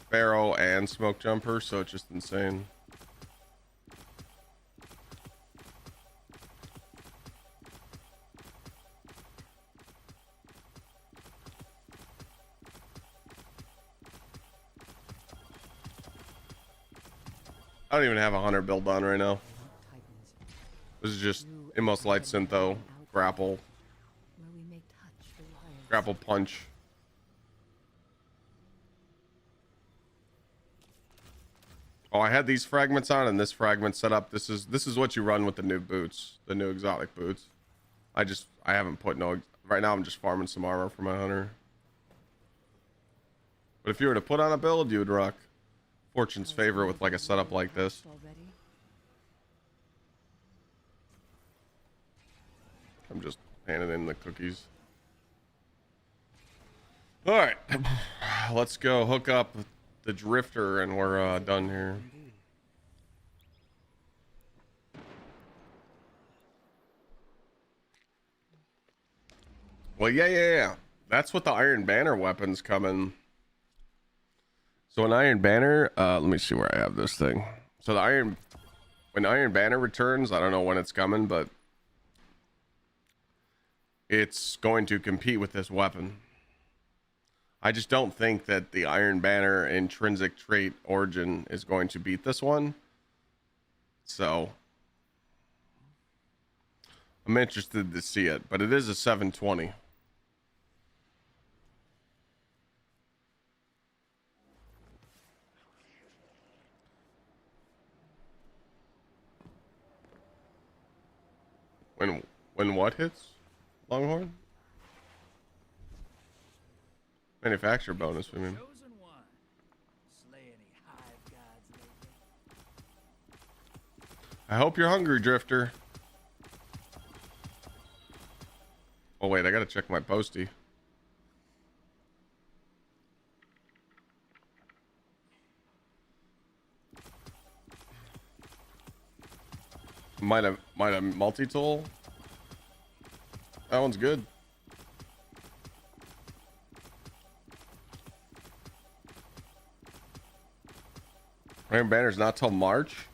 Pharaoh and smoke jumper, so it's just insane. I don't even have a hunter build on right now. This is just Immos Light Syntho, grapple punch. Oh, I had these fragments on and this fragment set up. This is what you run with the new boots, the new exotic boots. I haven't put no, right now I'm just farming some armor for my hunter. But if you were to put on a build, you would rock Fortune's Favor with like a setup like this. I'm just handing in the cookies. All right, let's go hook up the drifter and we're done here. Well, yeah. That's what the Iron Banner weapons come in. So an Iron Banner, let me see where I have this thing. So when Iron Banner returns, I don't know when it's coming, but it's going to compete with this weapon. I just don't think that the Iron Banner intrinsic trait origin is going to beat this one. So I'm interested to see it, but it is a 720. When what hits? Longhorn? Manufacturer bonus, I mean. I hope you're hungry, Drifter. Oh wait, I gotta check my postie. Might have multi-tool. That one's good. Iron Banner's not till March.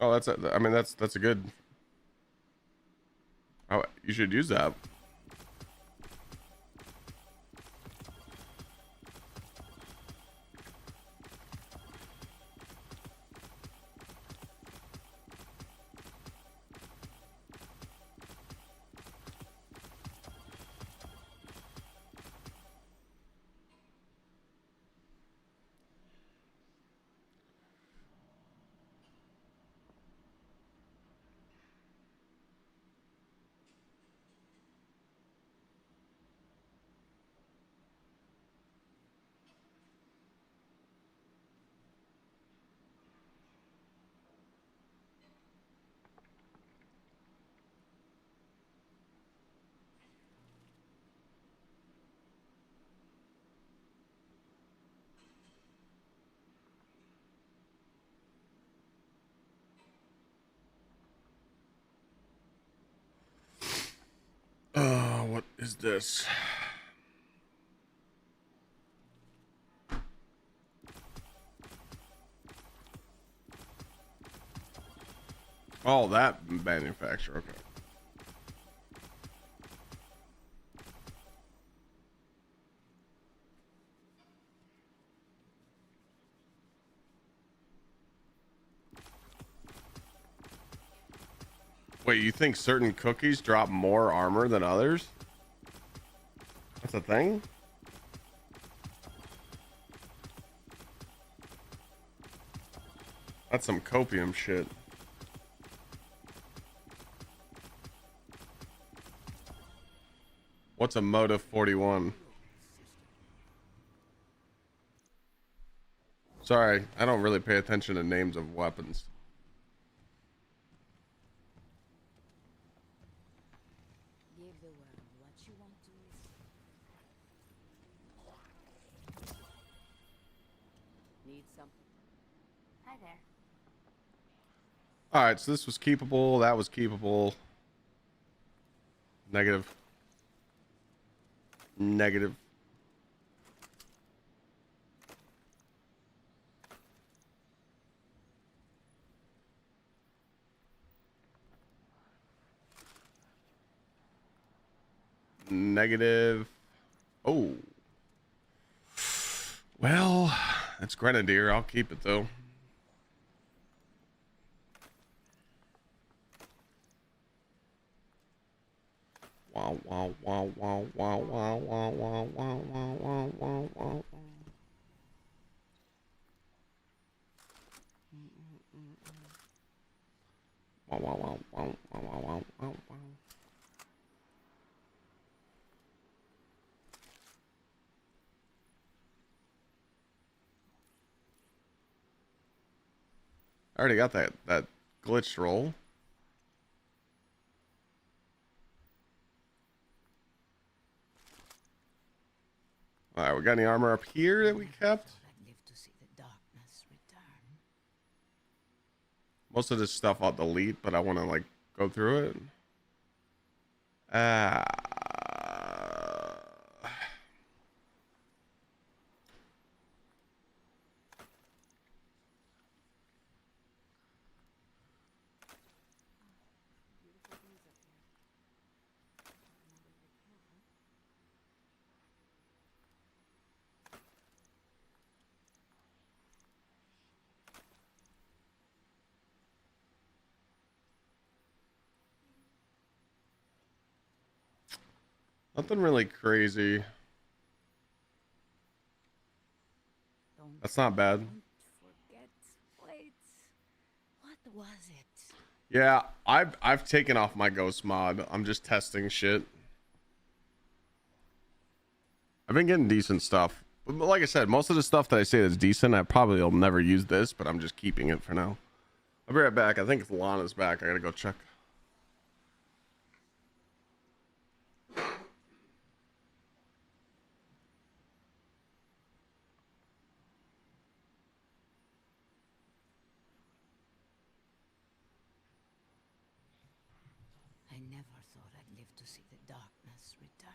Oh, that's a good. You should use that. What is this? Oh, that manufacturer. Okay. Wait, you think certain cookies drop more armor than others? That's a thing? That's some copium shit. What's a Motive 41? Sorry, I don't really pay attention to names of weapons. Give the world what you want to receive. Need something? Hi there. All right, so this was keepable. That was keepable. Negative. Negative. Negative. Oh. Well, it's Grenadier. I'll keep it though. Wow, wow, wow, wow, wow, wow, wow, wow, wow, wow, wow, wow, wow. Wow, wow, wow, wow, wow, wow, wow, wow, wow. I already got that glitched roll. All right, we got any armor up here that we kept? I'd live to see the darkness return. Most of this stuff I'll delete, but I want to like go through it. Nothing really crazy. That's not bad. Don't forget. Wait. What was it? Yeah, I've taken off my ghost mod. I'm just testing shit. I've been getting decent stuff. But like I said, most of the stuff that I say is decent, I probably will never use this, but I'm just keeping it for now. I'll be right back. I think Lana's back. I gotta go check. I never thought I'd live to see the darkness return.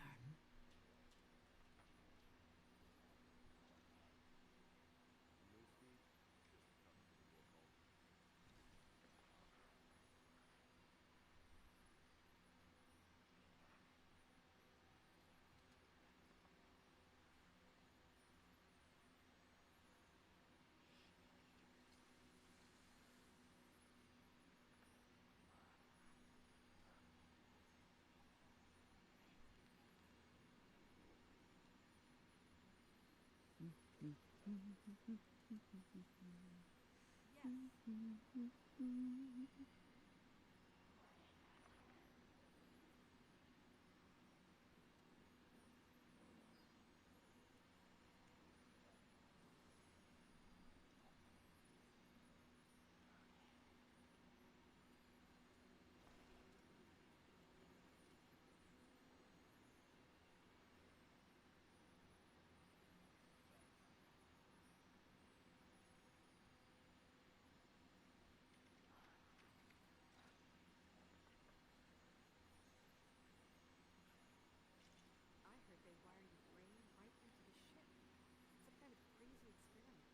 I heard they wire your brain right into the ship. Some kind of crazy experiment.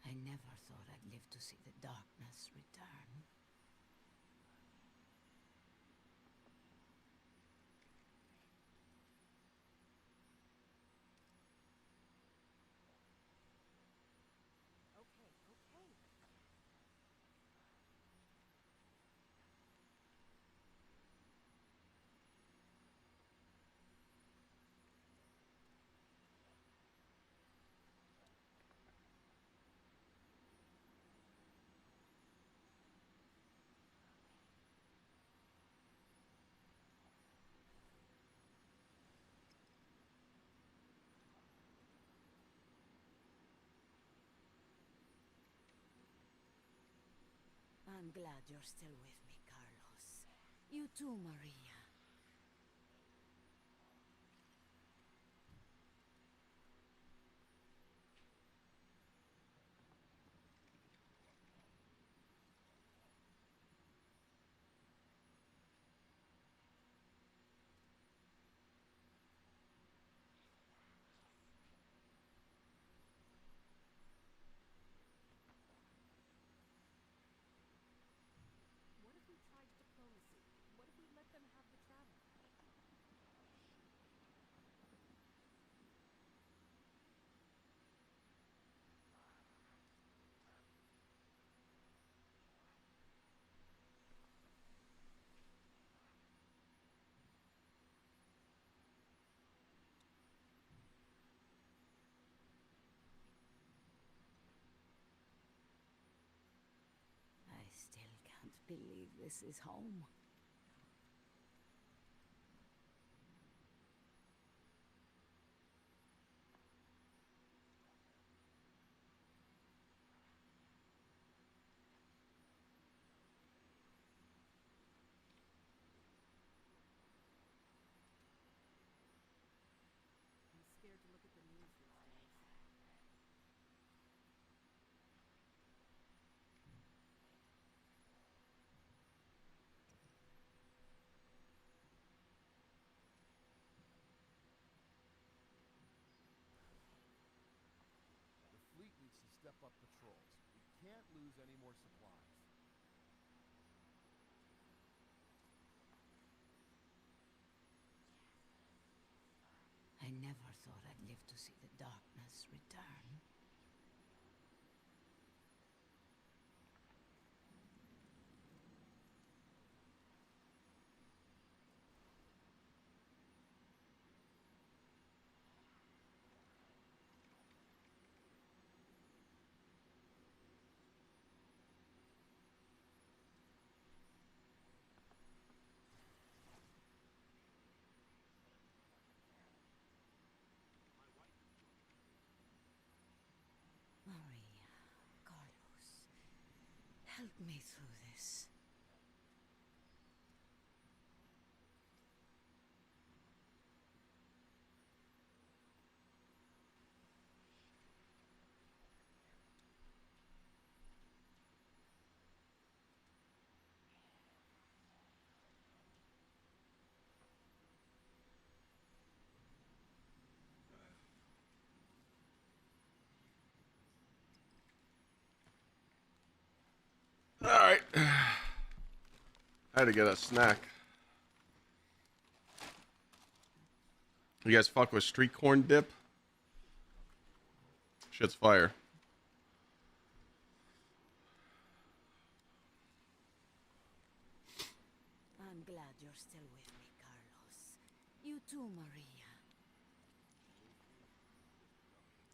I never thought I'd live to see the darkness return. Okay, okay. I'm glad you're still with me, Carlos. You too, Maria. What if we tried diplomacy? What if we let them have the travel? I still can't believe this is home. I'm scared to look at the news these days. The fleet needs to step up patrols. We can't lose any more supplies. I never thought I'd live to see the darkness return. Maria, Carlos, help me through this. All right. I had to get a snack. You guys fuck with street corn dip? Shit's fire. I'm glad you're still with me, Carlos. You too, Maria.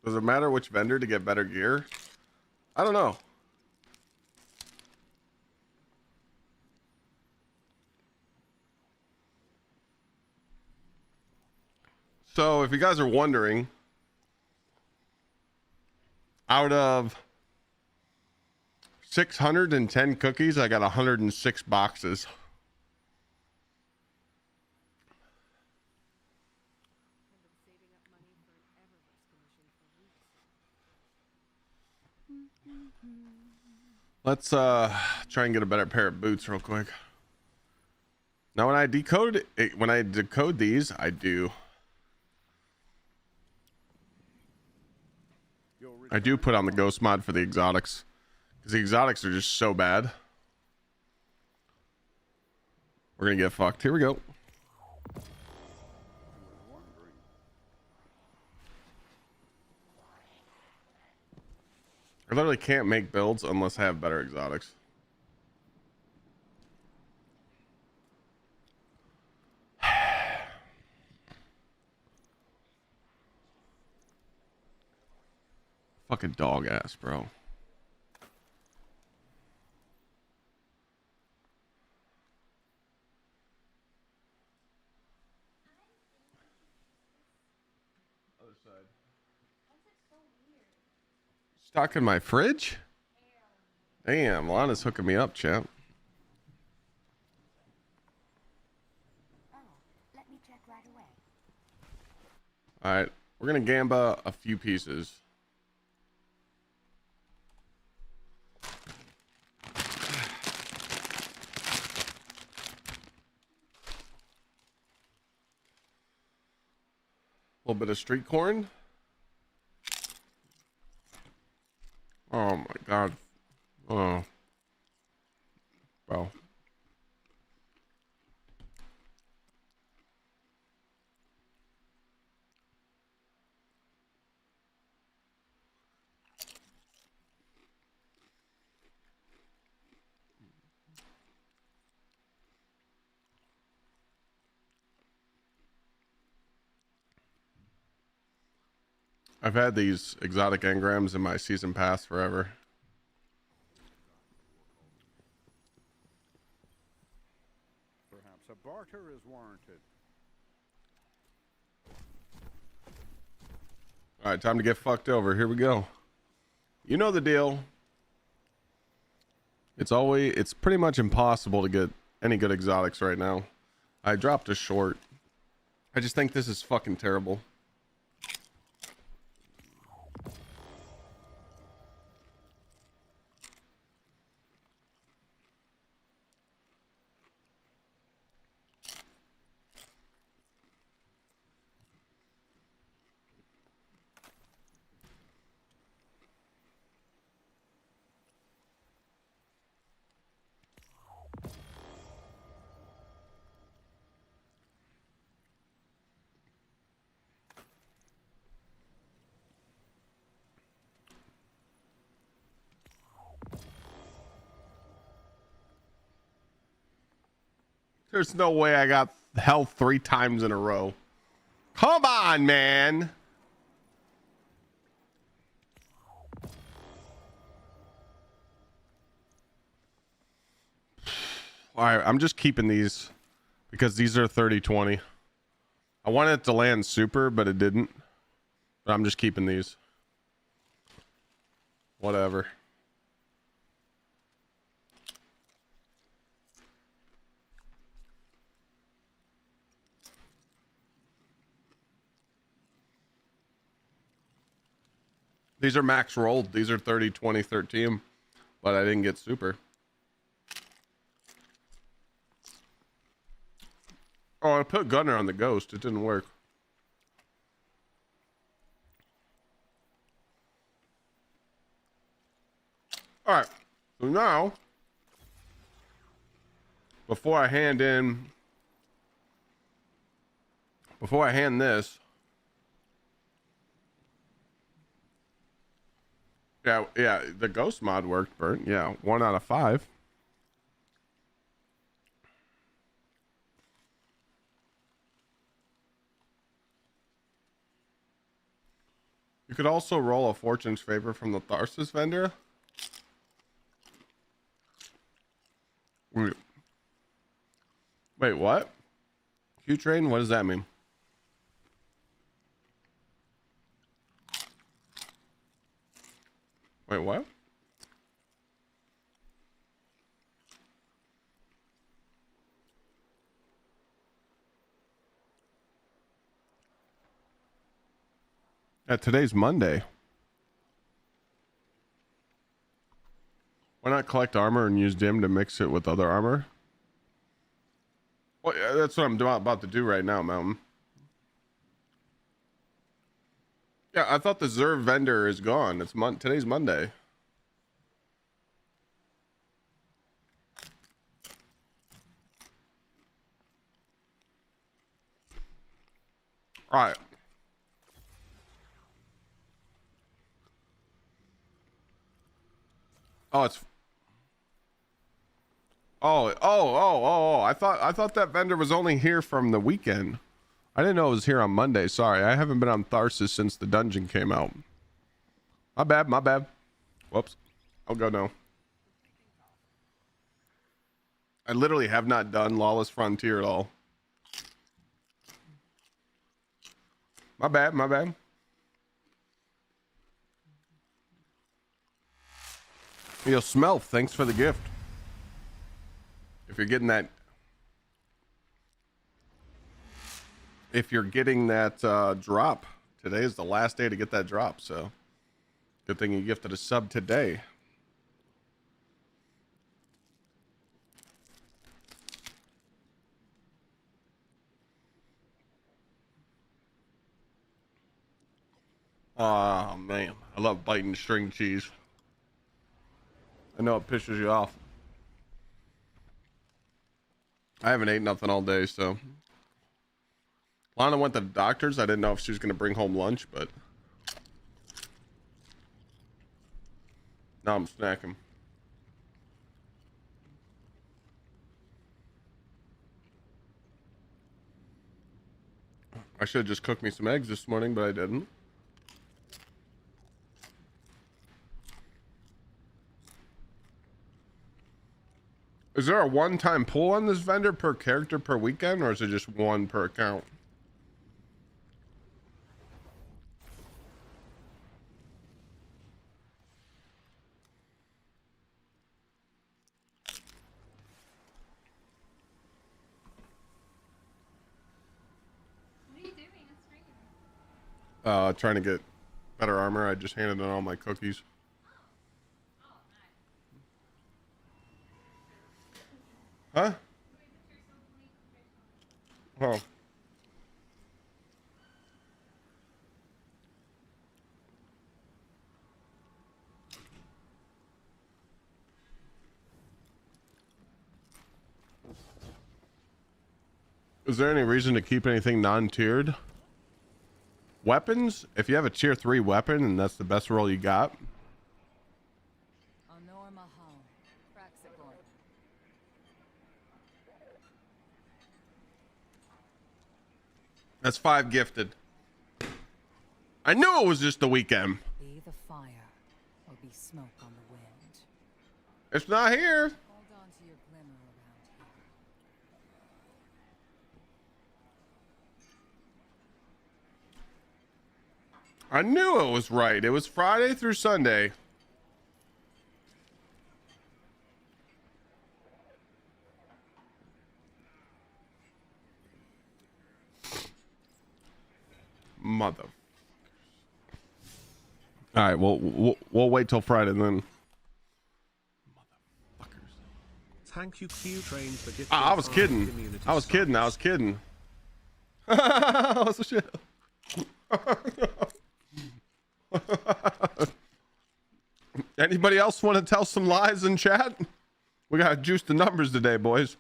Does it matter which vendor to get better gear? I don't know. So if you guys are wondering, out of 610 cookies, I got 106 boxes. Let's try and get a better pair of boots real quick. Now when I decode these, I do put on the ghost mod for the exotics, because the exotics are just so bad. We're gonna get fucked. Here we go. I literally can't make builds unless I have better exotics. Fucking dog ass, bro. Other side. Stock in my fridge? Damn, Lana's hooking me up, champ. Oh, let me check right away. All right, we're gonna Gamba a few pieces. A little bit of street corn. Oh my god. Oh. Bro. I've had these exotic engrams in my season pass forever. Perhaps a barter is warranted. All right, time to get fucked over. Here we go. You know the deal. It's pretty much impossible to get any good exotics right now. I dropped a short. I just think this is fucking terrible. There's no way I got health 3 times in a row. Come on, man. All right, I'm just keeping these because these are 30-20. I wanted it to land super, but it didn't. But I'm just keeping these. Whatever. These are max rolled. These are 30, 20, 13, but I didn't get super. Oh, I put Gunner on the ghost. It didn't work. All right. So now, before I hand this, yeah, the ghost mod worked, Bert. Yeah, 1 out of 5. You You could also roll a fortune's favor from the Tharsis vendor. Wait, what? Q-Train? What does that mean? Wait, what? Today's Monday. Why not collect armor and use dim to mix it with other armor? Well, yeah, that's what I'm about to do right now, Mountain. Yeah, I thought the Zerv vendor is gone. It's today's Monday. All right. Oh, it's. Oh. I thought that vendor was only here from the weekend. I didn't know it was here on Monday. Sorry. I haven't been on Tharsis since the dungeon came out. My bad. Whoops. I'll go now. I literally have not done Lawless Frontier at all. My bad. Yo, Smell, thanks for the gift. If you're getting that drop, today is the last day to get that drop, so good thing you gifted a sub today. Oh man, I love biting string cheese. I know it pisses you off. I haven't ate nothing all day, so. Lana went to the doctor's. I didn't know if she was going to bring home lunch, but now I'm snacking. I should have just cooked me some eggs this morning, but I didn't. Is there a one-time pull on this vendor per character per weekend, or is it just one per account? What are you doing on stream? Trying to get better armor. I just handed in all my cookies. Huh? Oh. Is there any reason to keep anything non-tiered? Weapons? If you have a tier 3 weapon and that's the best roll you got. That's 5 gifted. I knew it was just the weekend. Be the fire or be smoke on the wind. It's not here. Hold on to your glimmer around here. I knew it was right. It was Friday through Sunday. Mother. All right, we'll wait till Friday then. Thank you, Q Train, for gifting. I was kidding. I was kidding. What's the shit? Anybody else want to tell some lies in chat? We gotta juice the numbers today, boys.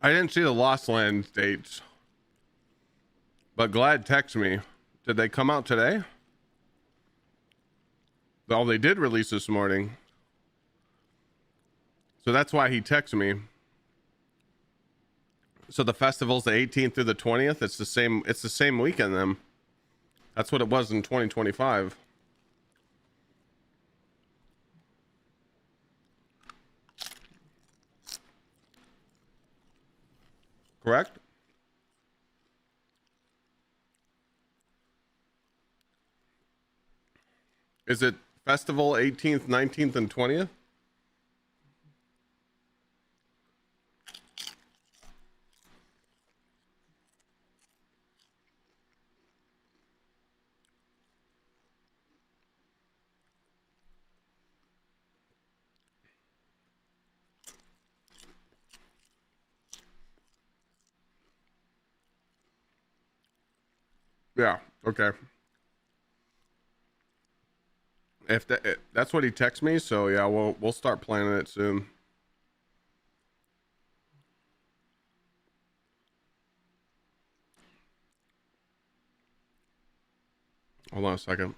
I didn't see the Lost Lands dates, but Glad texted me. Did they come out today? Oh, they did release this morning. So that's why he texted me. So the festival's the 18th through the 20th. It's the same weekend then. That's what it was in 2025. Correct? Is it festival 18th, 19th, and 20th? Yeah, okay. If that's what he texted me, so yeah, we'll start planning it soon. Hold on a second.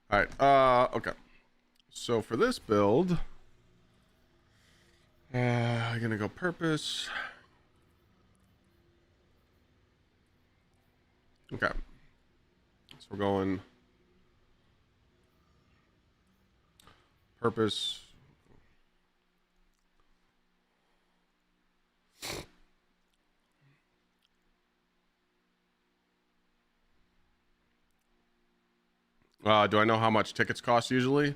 All right, okay. So for this build, I'm gonna go purpose. Okay. So we're going purpose. Do I know how much tickets cost usually?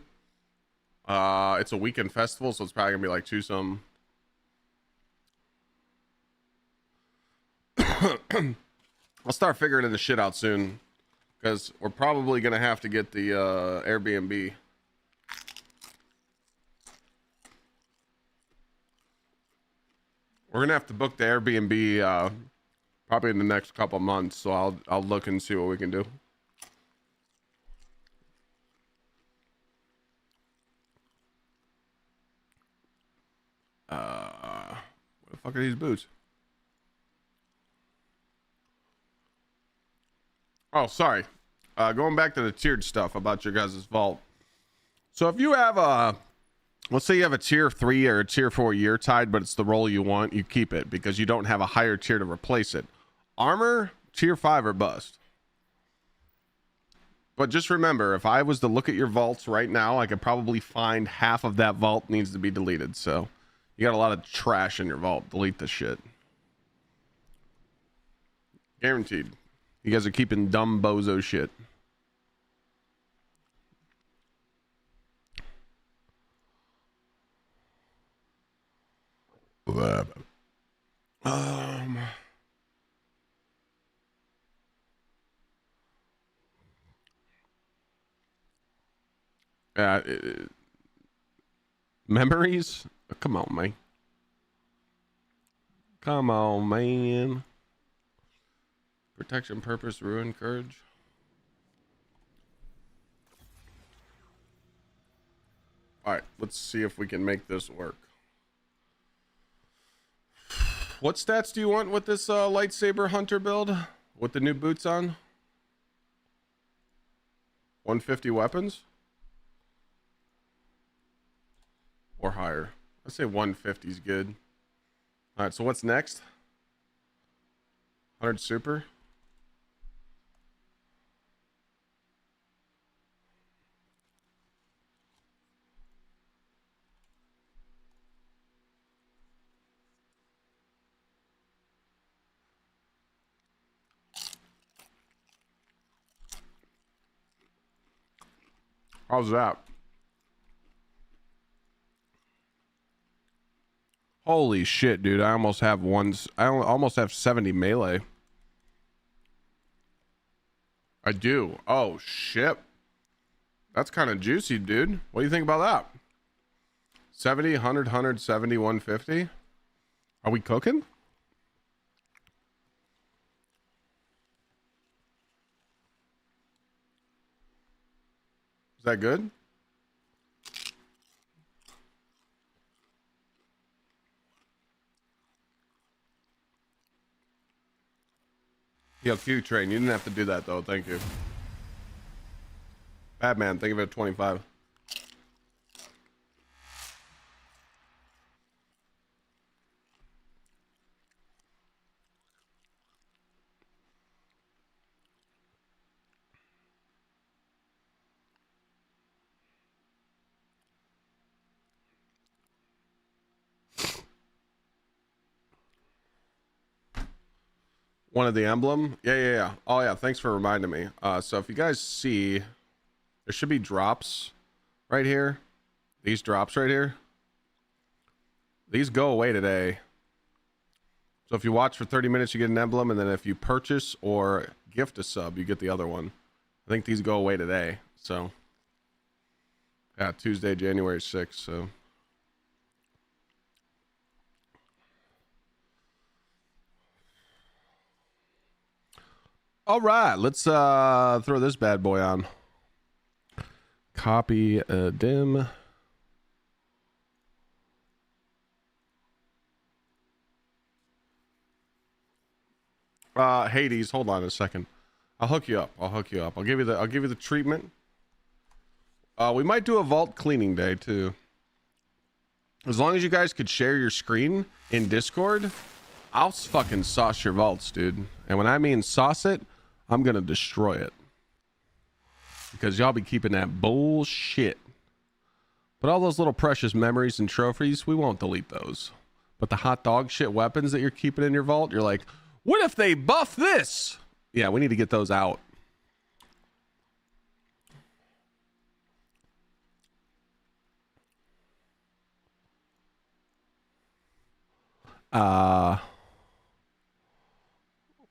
It's a weekend festival, so it's probably gonna be like two some. I'll start figuring this shit out soon, because we're probably gonna have to get the Airbnb. We're gonna have to book the Airbnb probably in the next couple months, so I'll look and see what we can do. What the fuck are these boots? Oh, sorry. Going back to the tiered stuff about your guys' vault. So if you have let's say you have a tier 3 or a tier 4 year tide, but it's the role you want, you keep it because you don't have a higher tier to replace it. Armor, tier 5 or bust. But just remember, if I was to look at your vaults right now, I could probably find half of that vault needs to be deleted. So you got a lot of trash in your vault. Delete this shit. Guaranteed. You guys are keeping dumb bozo shit. Memories? Come on, man. Come on, man. Protection, purpose, ruin, courage. All right, let's see if we can make this work. What stats do you want with this lightsaber hunter build? With the new boots on? 150 weapons? Or higher. I'd say 150 is good. All right, so what's next? 100 super? How's that? Holy shit, dude. I almost have almost have 70 melee. I do. Oh, shit. That's kind of juicy, dude. What do you think about that? 70, 100, 170, 150? Are we cooking? Is that good? Yo, Q train. You didn't have to do that though. Thank you. Bad man. Think of it 25. One of the emblem. Yeah. Oh yeah, thanks for reminding me. So if you guys see, there should be drops right here. These drops right here. These go away today. So if you watch for 30 minutes, you get an emblem, and then if you purchase or gift a sub, you get the other one. I think these go away today. So yeah, Tuesday, January 6th. So all right, let's throw this bad boy on. Copy dim. Hades, hold on a second. I'll hook you up. I'll give you the treatment. We might do a vault cleaning day too. As long as you guys could share your screen in Discord, I'll fucking sauce your vaults, dude. And when I mean sauce it, I'm gonna destroy it. Because y'all be keeping that bullshit. But all those little precious memories and trophies, we won't delete those. But the hot dog shit weapons that you're keeping in your vault, you're like, what if they buff this? Yeah, we need to get those out.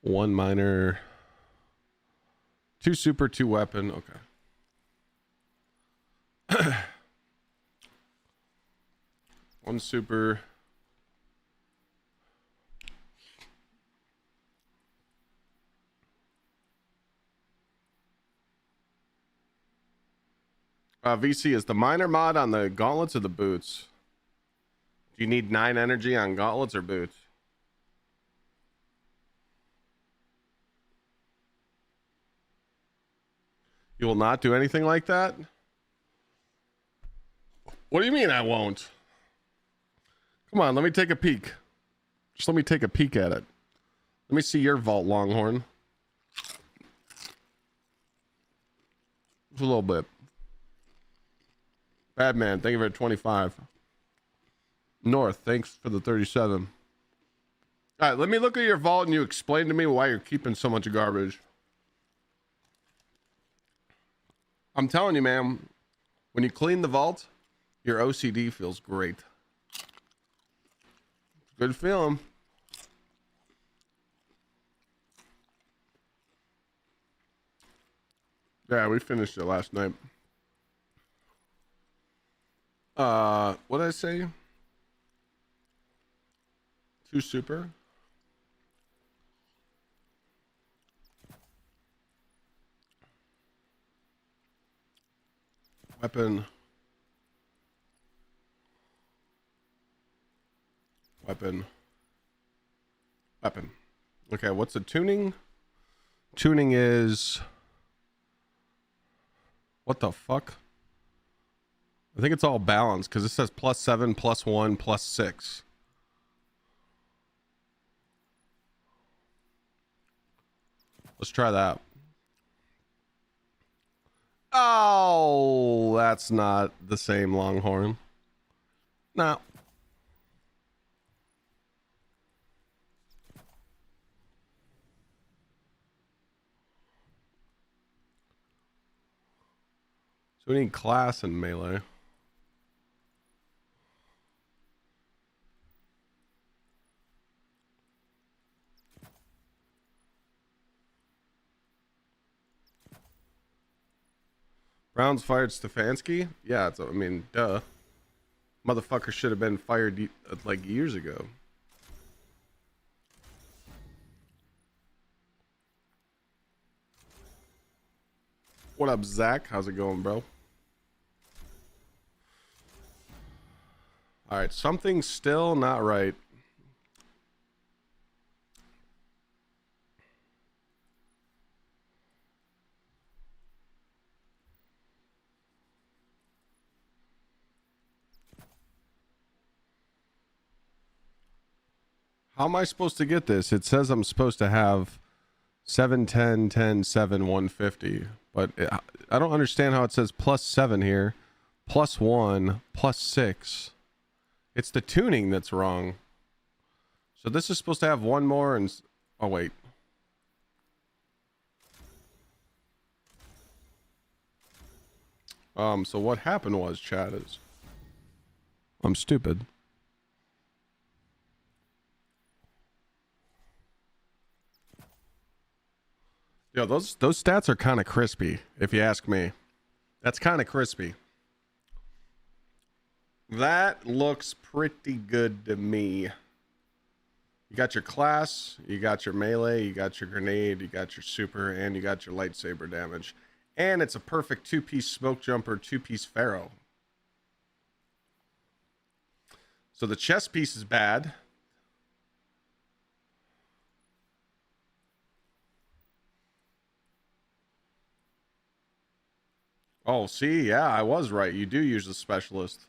One minor, 2 super, 2 weapon. Okay. 1 super. VC, is the minor mod on the gauntlets or the boots? Do you need 9 energy on gauntlets or boots? You will not do anything like that? What do you mean I won't? Come on, let me take a peek. Just let me take a peek at it. Let me see your vault, Longhorn. Just a little bit. Badman, thank you for 25. North, thanks for the 37. All right, let me look at your vault and you explain to me why you're keeping so much garbage. I'm telling you, man, when you clean the vault, your OCD feels great. Good feeling. Yeah, we finished it last night. What did I say? 2 super. Weapon. Weapon. Weapon. Okay, what's the tuning? Tuning is... What the fuck? I think it's all balanced because it says +7, +1, +6. Let's try that. Oh, that's not the same Longhorn. No. So we need class and melee. Browns fired Stefanski? Yeah, I mean, duh. Motherfucker should have been fired like years ago. What up, Zach? How's it going, bro? All right, something's still not right. How am I supposed to get this? It says I'm supposed to have 7, 10, 10, 7, 150. But I don't understand how it says +7 here. +1, +6. It's the tuning that's wrong. So this is supposed to have 1 more and... Oh, wait. So what happened was, chat, is I'm stupid. Yo, those stats are kind of crispy, if you ask me. That's kind of crispy. That looks pretty good to me. You got your class, you got your melee, you got your grenade, you got your super, and you got your lightsaber damage. And it's a perfect 2-piece smoke jumper, 2-piece pharaoh. So the chest piece is bad. Oh, see, yeah, I was right. You do use the specialist.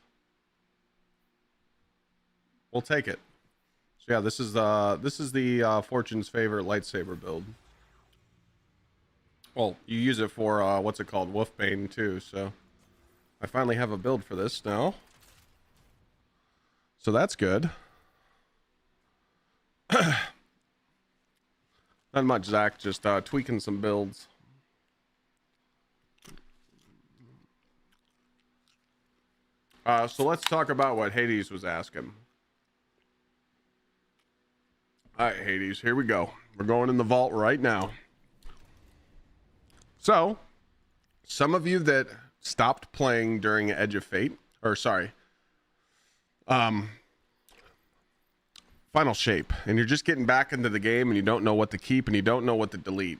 We'll take it. So yeah, this is the Fortune's favorite lightsaber build. Well, you use it for what's it called, Wolfbane too. So I finally have a build for this now. So that's good. Not much, Zach. Just tweaking some builds. So let's talk about what Hades was asking. All right, Hades, here we go. We're going in the vault right now. So, some of you that stopped playing during Edge of Fate, or sorry, Final Shape, and you're just getting back into the game and you don't know what to keep and you don't know what to delete.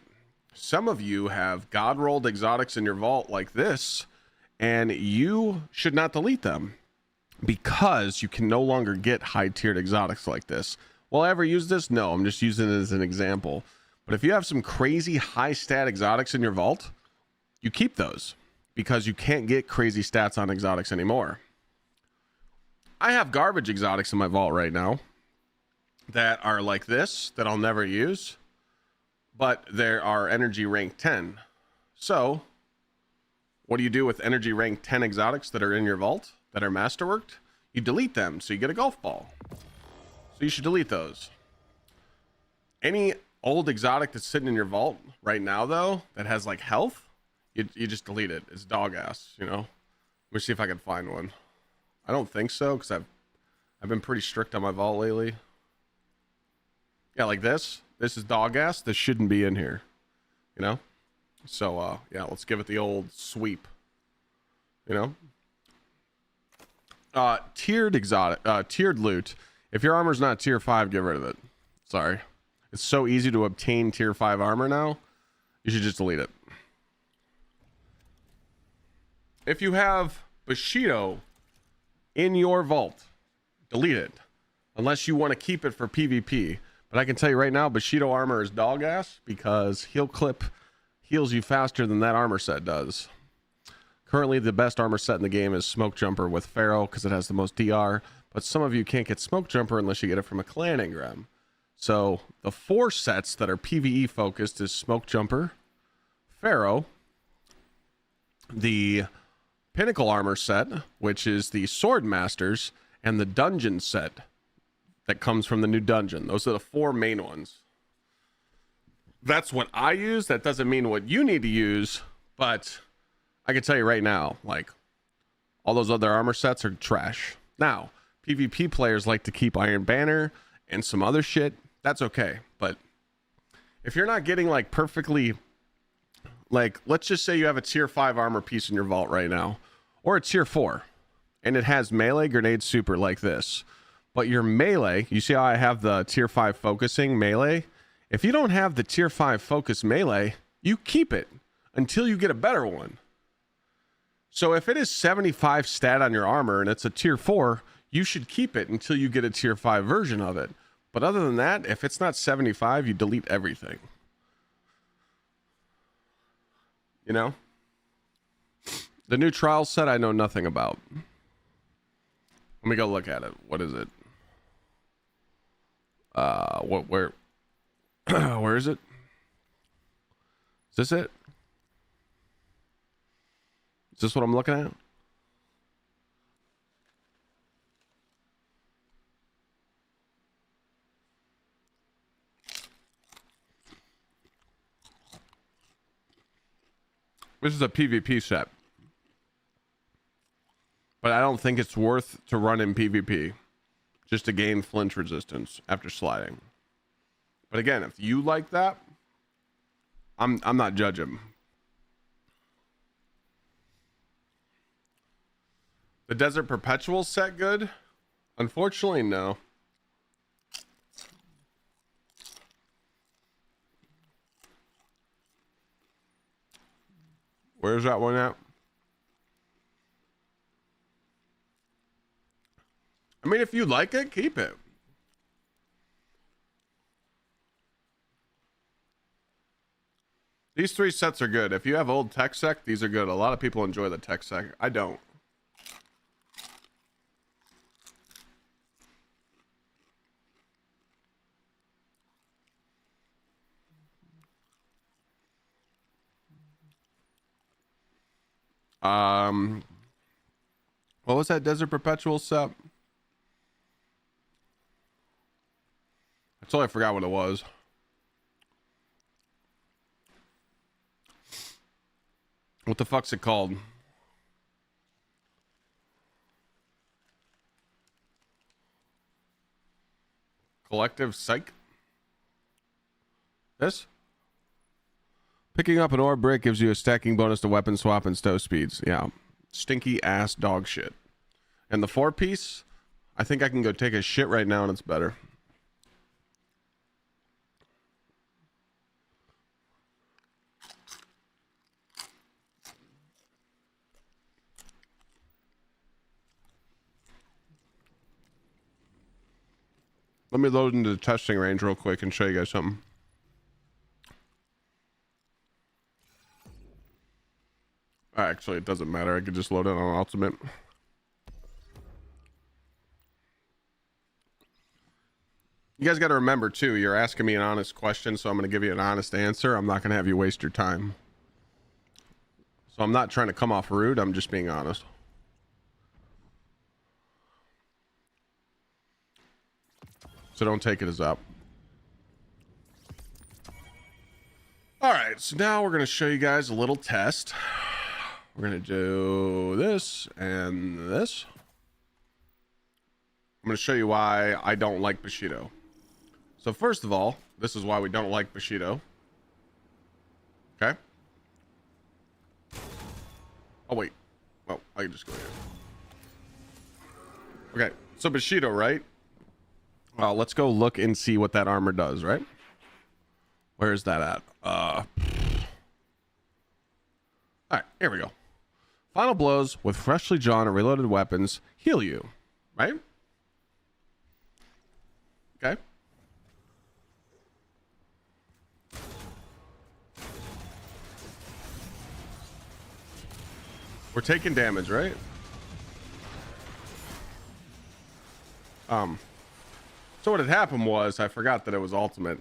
Some of you have God rolled exotics in your vault like this, and you should not delete them because you can no longer get high tiered exotics like this. Will I ever use this? No, I'm just using it as an example. But if you have some crazy high stat exotics in your vault, you keep those because you can't get crazy stats on exotics anymore. I have garbage exotics in my vault right now that are like this that I'll never use, but there are energy rank 10. So what do you do with energy rank 10 exotics that are in your vault that are masterworked? You delete them so you get a golf ball. So you should delete those. Any old exotic that's sitting in your vault right now though that has like health, you just delete it. It's dog ass, you know. Let me see if I can find one. I don't think so because I've been pretty strict on my vault lately. Yeah, like this. This is dog ass. This shouldn't be in here, you know. So yeah, let's give it the old sweep, you know. Tiered exotic, tiered loot. If your armor's not tier 5, get rid of it. Sorry. It's so easy to obtain tier 5 armor now. You should just delete it. If you have Bushido in your vault, delete it. Unless you want to keep it for PvP. But I can tell you right now, Bushido armor is dog ass because heal clip heals you faster than that armor set does. Currently, the best armor set in the game is Smoke Jumper with Pharaoh because it has the most DR. But some of you can't get Smoke Jumper unless you get it from a clan engram. So the 4 sets that are PvE focused is Smoke Jumper, Pharaoh, the Pinnacle Armor set, which is the Sword Masters, and the Dungeon set that comes from the new dungeon. Those are the 4 main ones. That's what I use. That doesn't mean what you need to use, but I can tell you right now, like, all those other armor sets are trash. Now, PvP players like to keep Iron Banner and some other shit. That's okay. But if you're not getting like perfectly, like, let's just say you have a tier 5 armor piece in your vault right now, or a tier 4, and it has melee, grenade, super like this. But your melee, you see how I have the tier 5 focusing melee? If you don't have the tier 5 focus melee, you keep it until you get a better one. So if it is 75 stat on your armor and it's a tier 4, you should keep it until you get a tier 5 version of it. But other than that, if it's not 75, you delete everything. You know? The new trial set I know nothing about. Let me go look at it. What is it? Where where is it? Is this it? Is this what I'm looking at? This is a PvP set. but I don't think it's worth to run in PvP just to gain flinch resistance after sliding. But again, if you like that, I'm not judging. The Desert Perpetual set good? Unfortunately, no. Where's that one at? I mean, if you like it, keep it. These 3 sets are good. If you have old tech sec, these are good. A lot of people enjoy the tech sec. I don't. What was that Desert Perpetual set? I totally forgot what it was. What the fuck's it called? Collective Psych? This? Picking up an ore brick gives you a stacking bonus to weapon swap and stow speeds. Yeah. Stinky ass dog shit. And the 4-piece, I think I can go take a shit right now and it's better. Let me load into the testing range real quick and show you guys something. Actually, it doesn't matter. I could just load it on Ultimate. You guys got to remember, too, you're asking me an honest question, so I'm going to give you an honest answer. I'm not going to have you waste your time. So I'm not trying to come off rude. I'm just being honest. So don't take it as up. All right, so now we're going to show you guys a little test. We're going to do this and this. I'm going to show you why I don't like Bushido. So first of all, this is why we don't like Bushido. Okay. Oh, wait. Well, I can just go here. Okay, so Bushido, right? Well, let's go look and see what that armor does, right? Where's that at? All right, here we go. Final blows with freshly drawn and reloaded weapons heal you, right? Okay. We're taking damage, right? So what had happened was I forgot that it was ultimate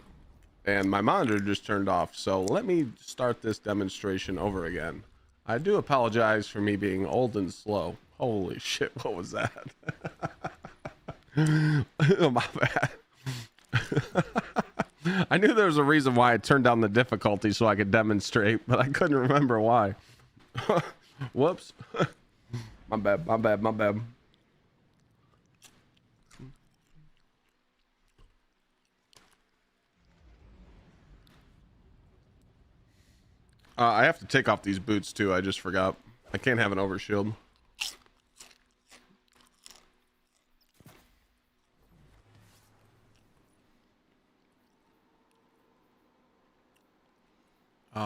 and my monitor just turned off. So let me start this demonstration over again. I do apologize for me being old and slow. Holy shit, what was that? Oh, my bad. I knew there was a reason why I turned down the difficulty so I could demonstrate, but I couldn't remember why. Whoops. My bad, my bad, my bad. I have to take off these boots too. I just forgot. I can't have an overshield.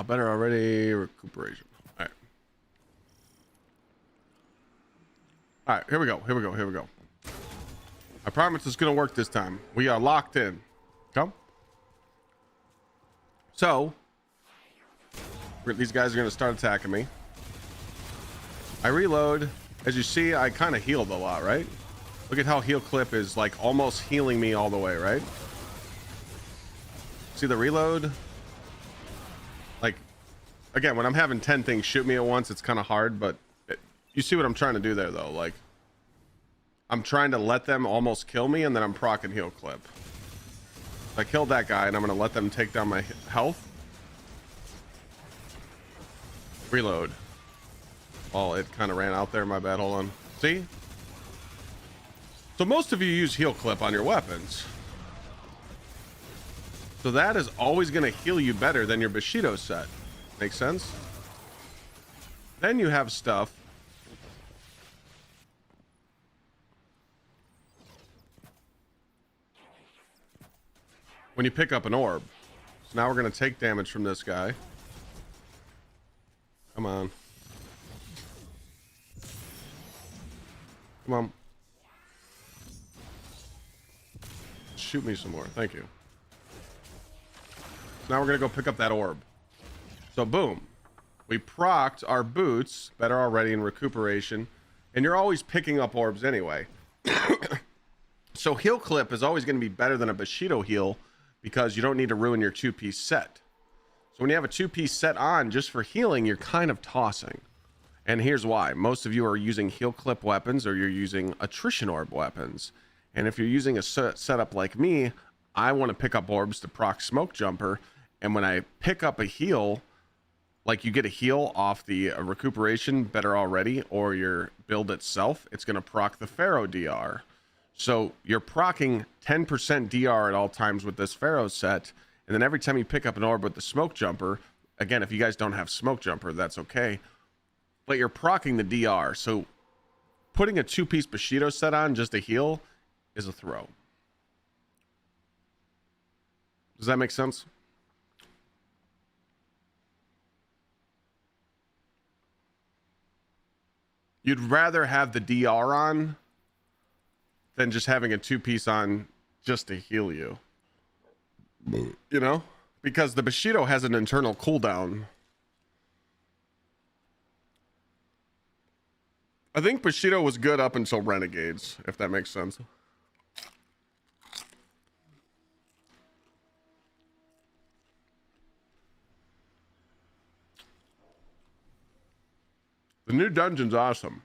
Better already. Recuperation. All right. All right. Here we go. Here we go. Here we go. I promise it's going to work this time. We are locked in. Come. So these guys are going to start attacking me. I reload. As you see, I kind of healed a lot, right? Look at how heal clip is like almost healing me all the way, right? See the reload? Like, again, when I'm having 10 things shoot me at once, it's kind of hard, but you see what I'm trying to do there, though. Like, I'm trying to let them almost kill me, and then I'm proccing heal clip. I killed that guy, and I'm going to let them take down my health. Reload. Oh, it kind of ran out there. My bad. Hold on. See? So most of you use heal clip on your weapons. So that is always going to heal you better than your Bushido set. Make sense? Then you have stuff. When you pick up an orb. So now we're going to take damage from this guy. Come on. Come on. Shoot me some more. Thank you. So now we're going to go pick up that orb. So boom. We procced our boots. Better already in recuperation. And you're always picking up orbs anyway. So heal clip is always going to be better than a Bushido heal because you don't need to ruin your 2-piece set. So when you have a 2-piece set on just for healing, you're kind of tossing. And here's why. Most of you are using heal clip weapons or you're using attrition orb weapons. And if you're using a setup like me, I want to pick up orbs to proc smoke jumper. And when I pick up a heal, like you get a heal off the recuperation better already, or your build itself, it's going to proc the Pharaoh DR. So you're proccing 10% DR at all times with this Pharaoh set. And then every time you pick up an orb with the smoke jumper, again, if you guys don't have smoke jumper, that's okay. But you're proccing the DR. So putting a 2-piece Bushido set on just to heal is a throw. Does that make sense? You'd rather have the DR on than just having a 2-piece on just to heal you. You know? Because the Bushido has an internal cooldown. I think Bushido was good up until Renegades, if that makes sense. The new dungeon's awesome.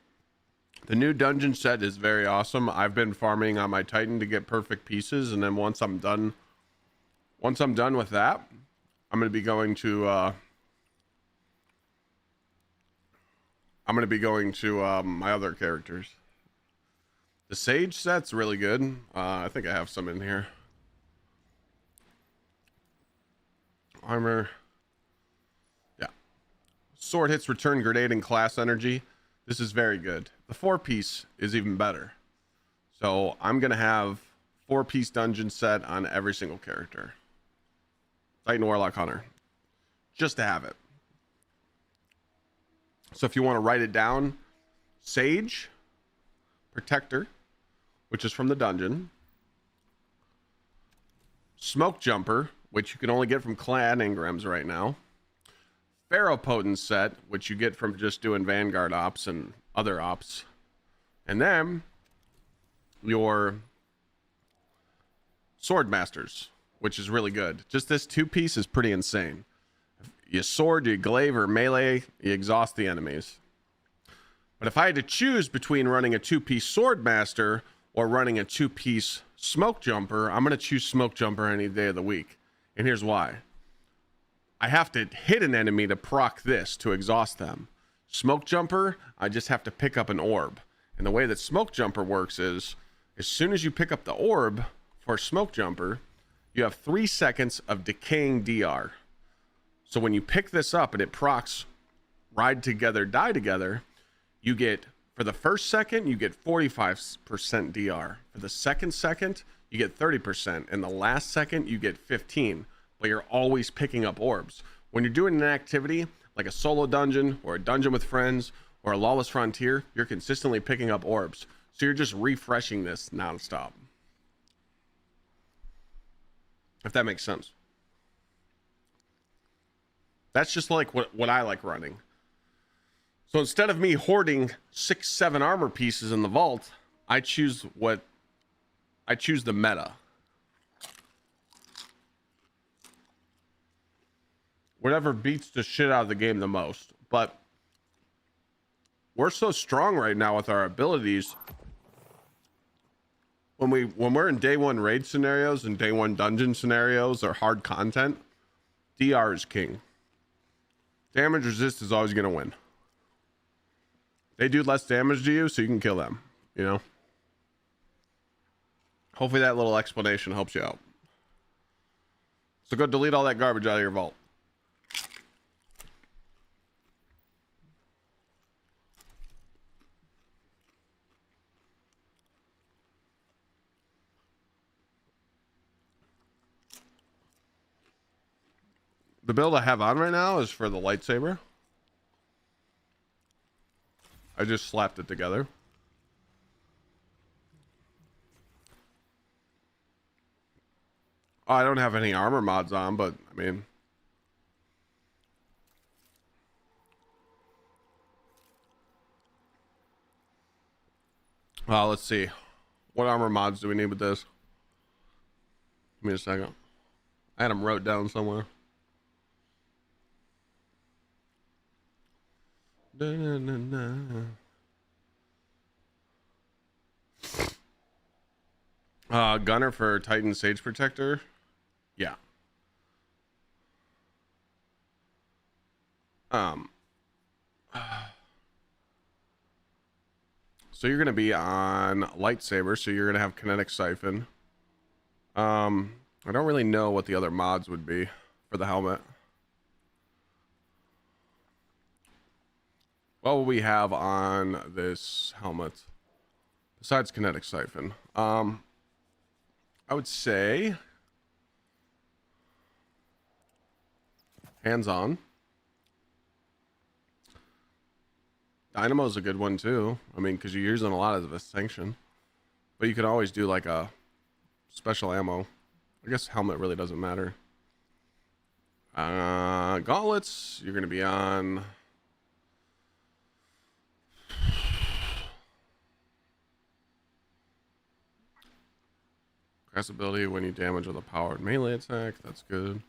The new dungeon set is very awesome. I've been farming on my Titan to get perfect pieces, and then once I'm done with that, I'm going to be going to my other characters. The Sage set's really good. I think I have some in here. Armor. Yeah. Sword hits return grenade and class energy. This is very good. The 4-piece is even better. So I'm going to have 4-piece dungeon set on every single character. Titan Warlock Hunter. Just to have it. So if you want to write it down, Sage, Protector, which is from the dungeon. Smoke Jumper, which you can only get from clan engrams right now. Pharaoh Potent set, which you get from just doing Vanguard ops and other ops. And then your Sword Masters, which is really good. Just this 2-piece is pretty insane. You sword, you glaive, or melee, you exhaust the enemies. But if I had to choose between running a 2-piece Sword Master or running a 2-piece Smoke Jumper, I'm going to choose Smoke Jumper any day of the week. And here's why. I have to hit an enemy to proc this to exhaust them. Smoke Jumper, I just have to pick up an orb. And the way that Smoke Jumper works is, as soon as you pick up the orb for Smoke Jumper, you have 3 seconds of decaying DR. So when you pick this up and it procs Ride Together, Die Together, you get, for the first second, you get 45% DR. For the second, you get 30%. And the last second, you get 15%. But you're always picking up orbs. When you're doing an activity like a solo dungeon or a dungeon with friends or a lawless frontier, you're consistently picking up orbs. So you're just refreshing this nonstop. If that makes sense. That's just like what I like running. So instead of me hoarding 6-7 armor pieces in the vault, I choose the meta. Whatever beats the shit out of the game the most. But we're so strong right now with our abilities. When we're in day 1 raid scenarios and day 1 dungeon scenarios or hard content, DR is king. Damage resist is always going to win. They do less damage to you, so you can kill them, you know? Hopefully that little explanation helps you out. So go delete all that garbage out of your vault. The build I have on right now is for the lightsaber. I just slapped it together. Oh, I don't have any armor mods on, but I mean, let's see. What armor mods do we need with this? Give me a second. I had them wrote down somewhere. Gunner for Titan Sage Protector. Yeah. So you're gonna be on lightsaber, so you're gonna have kinetic siphon. I don't really know what the other mods would be for the helmet. What will we have on this helmet besides kinetic siphon? I would say hands-on. Dynamo is a good one too. I mean, because you're using a lot of the sanction, but you could always do like a special ammo. I guess helmet really doesn't matter. Gauntlets, you're gonna be on. Cast ability when you damage with a powered melee attack. That's good.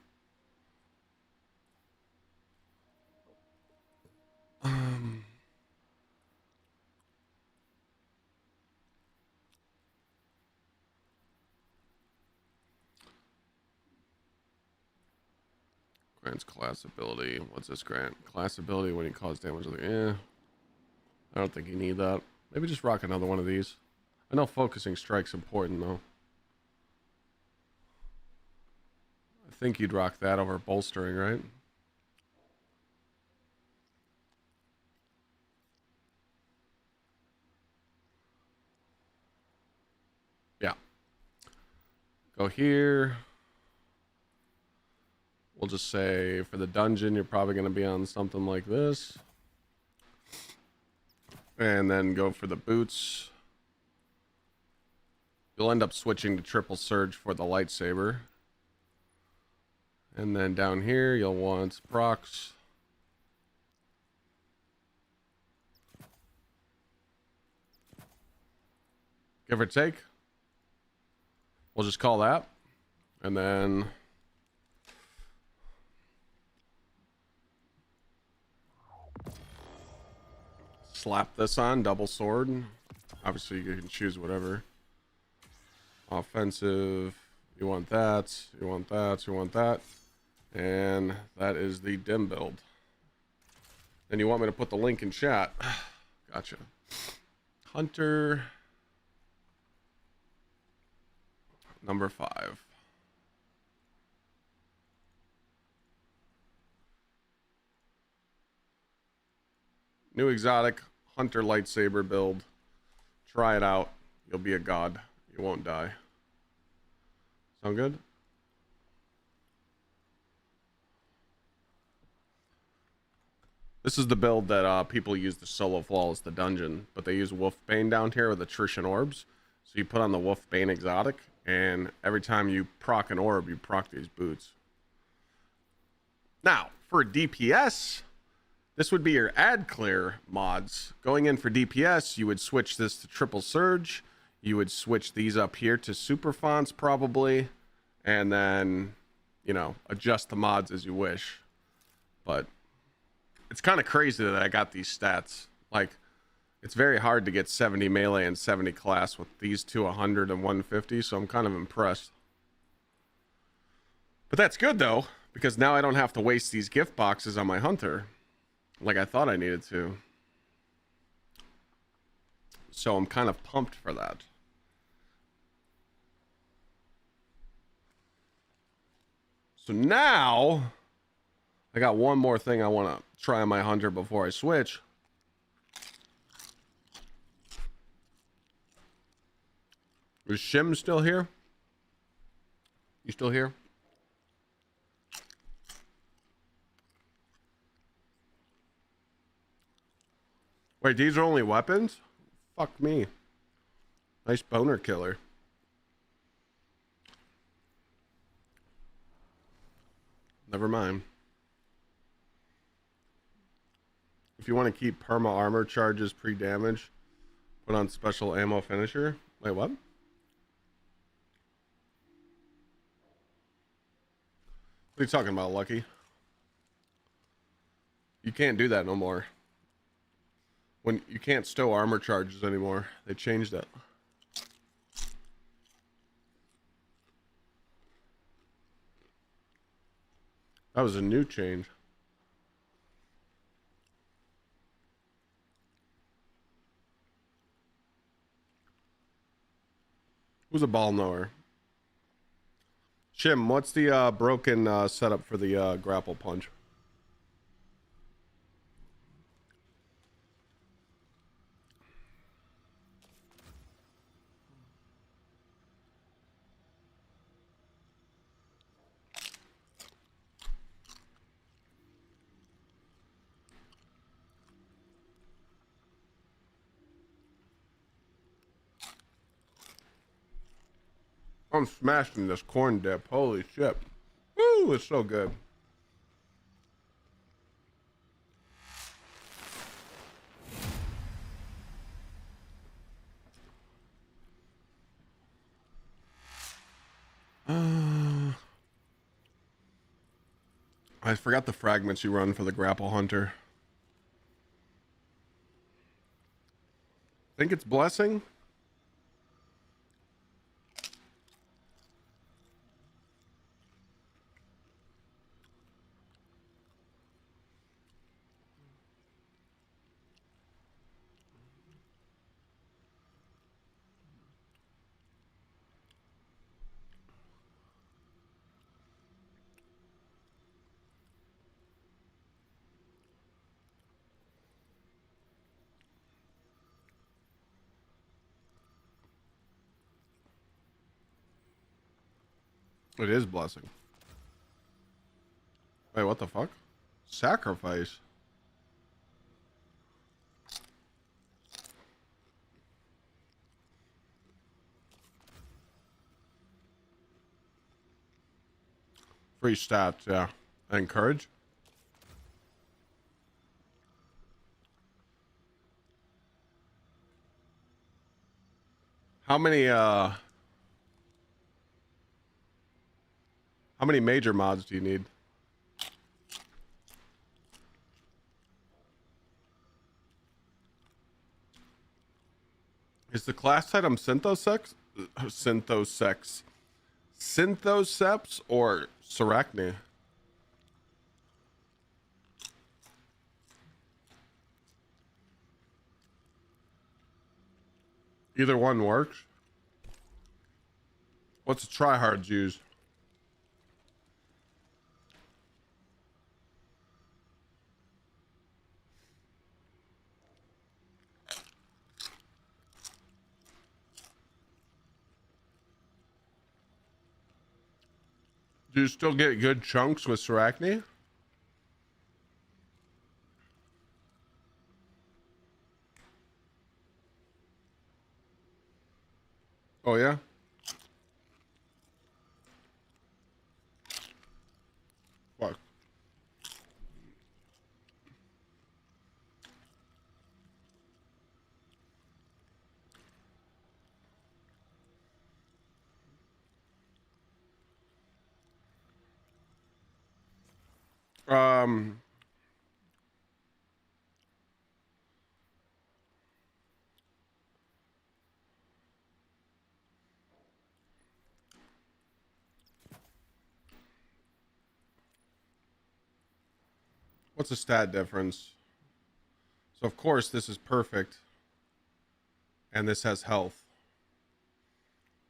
Grants class ability. What's this grant? Class ability when you cause damage with the I don't think you need that. Maybe just rock another one of these. I know focusing strike's important though. I think you'd rock that over bolstering, right? Yeah. Go here. We'll just say for the dungeon, you're probably going to be on something like this. And then go for the boots. You'll end up switching to triple surge for the lightsaber. And then down here, you'll want procs. Give or take. We'll just call that. And then slap this on, double sword. Obviously, you can choose whatever. Offensive. You want that. You want that. You want that. And that is the dim build. And you want me to put the link in chat. Gotcha. Hunter. Number 5. New exotic hunter lightsaber build. Try it out. You'll be a god. You won't die. Sound good? This is the build that people use to solo flawless the dungeon, but they use Wolfbane down here with attrition orbs. So you put on the Wolfbane exotic, and every time you proc an orb, you proc these boots. Now, for DPS, this would be your ad clear mods. Going in for DPS, you would switch this to triple surge. You would switch these up here to super fonts probably, and then, you know, adjust the mods as you wish. But it's kind of crazy that I got these stats. Like, it's very hard to get 70 melee and 70 class with these two 100 and 150, so I'm kind of impressed. But that's good though, because now I don't have to waste these gift boxes on my hunter like I thought I needed to. So I'm kind of pumped for that. So now I got one more thing I want to try on my hunter before I switch. Is Shim still here? You still here? Wait, these are only weapons? Fuck me. Nice boner killer. Never mind. If you want to keep perma armor charges pre-damage, put on special ammo finisher. Wait, what? What are you talking about, Lucky? You can't do that no more. When you can't stow armor charges anymore. They changed it. That was a new change. Who's a ball knower? Shim, what's the broken setup for the grapple punch? I'm smashing this corn dip. Holy shit. Woo, it's so good. I forgot the fragments you run for the grapple hunter. Think it's blessing? It is blessing. Wait, what the fuck? Sacrifice. Free stats, yeah. Encourage. How many major mods do you need? Is the class item Synthosex? Synthoseps or Sarachne? Either one works. What's the tryhards use? Do you still get good chunks with Sarachne? Oh yeah? Fuck. What's the stat difference? So of course this is perfect. And this has health.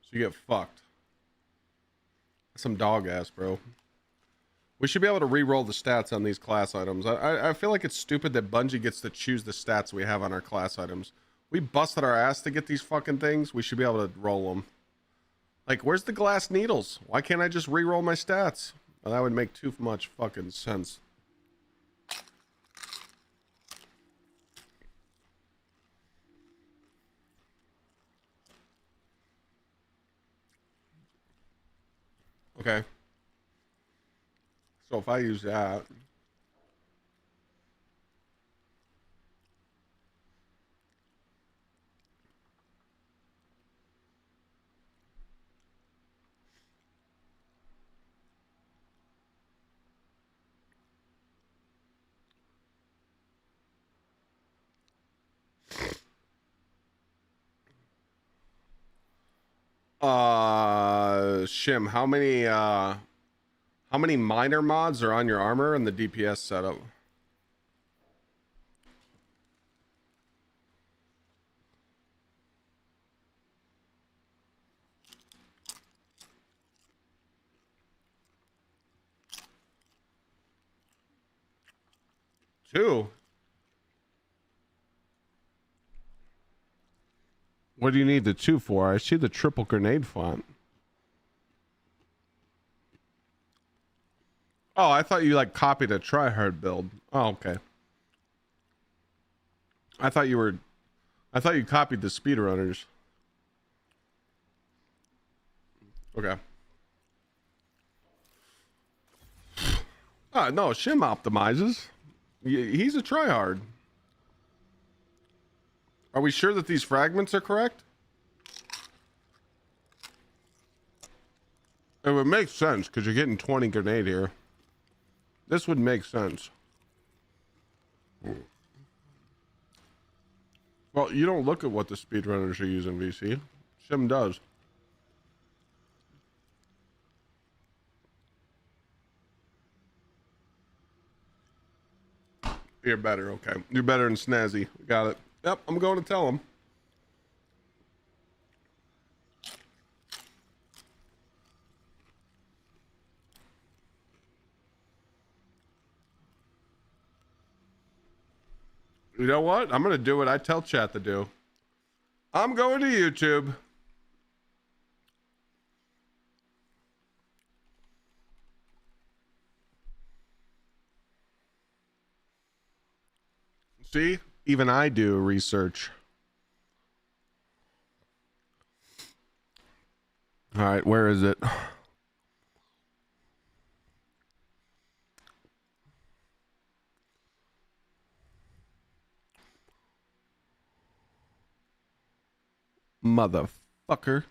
So you get fucked. That's some dog ass, bro. We should be able to re-roll the stats on these class items. I feel like it's stupid that Bungie gets to choose the stats we have on our class items. We busted our ass to get these fucking things. We should be able to roll them. Like, where's the glass needles? Why can't I just re-roll my stats? Well, that would make too much fucking sense. Okay. So if I use that. Shim, how many minor mods are on your armor and the DPS setup? Two. What do you need the two for? I see the triple grenade font. Oh, I thought you like copied a tryhard build. Oh, okay. I thought you copied the speedrunners. Okay. No, Shim optimizes. He's a tryhard. Are we sure that these fragments are correct? It would make sense because you're getting 20 grenade here. This would make sense. Well, you don't look at what the speedrunners are using, VC. Shim does. You're better, okay. You're better than Snazzy. Got it. Yep, I'm going to tell him. You know what? I'm going to do what I tell chat to do. I'm going to YouTube. See? Even I do research. All right, where is it? Motherfucker.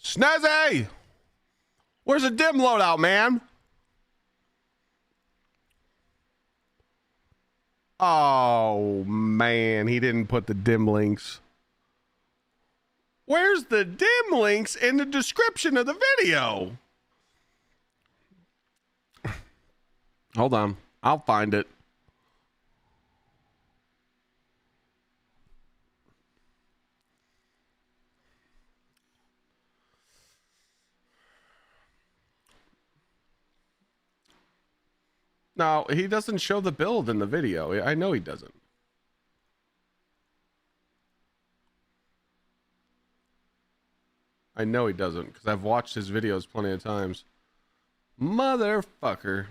Snazzy! Where's the dim loadout, man? Oh, man. He didn't put the dim links. Where's the dim links in the description of the video? Hold on. I'll find it. No, he doesn't show the build in the video. I know he doesn't. I know he doesn't because I've watched his videos plenty of times. Motherfucker.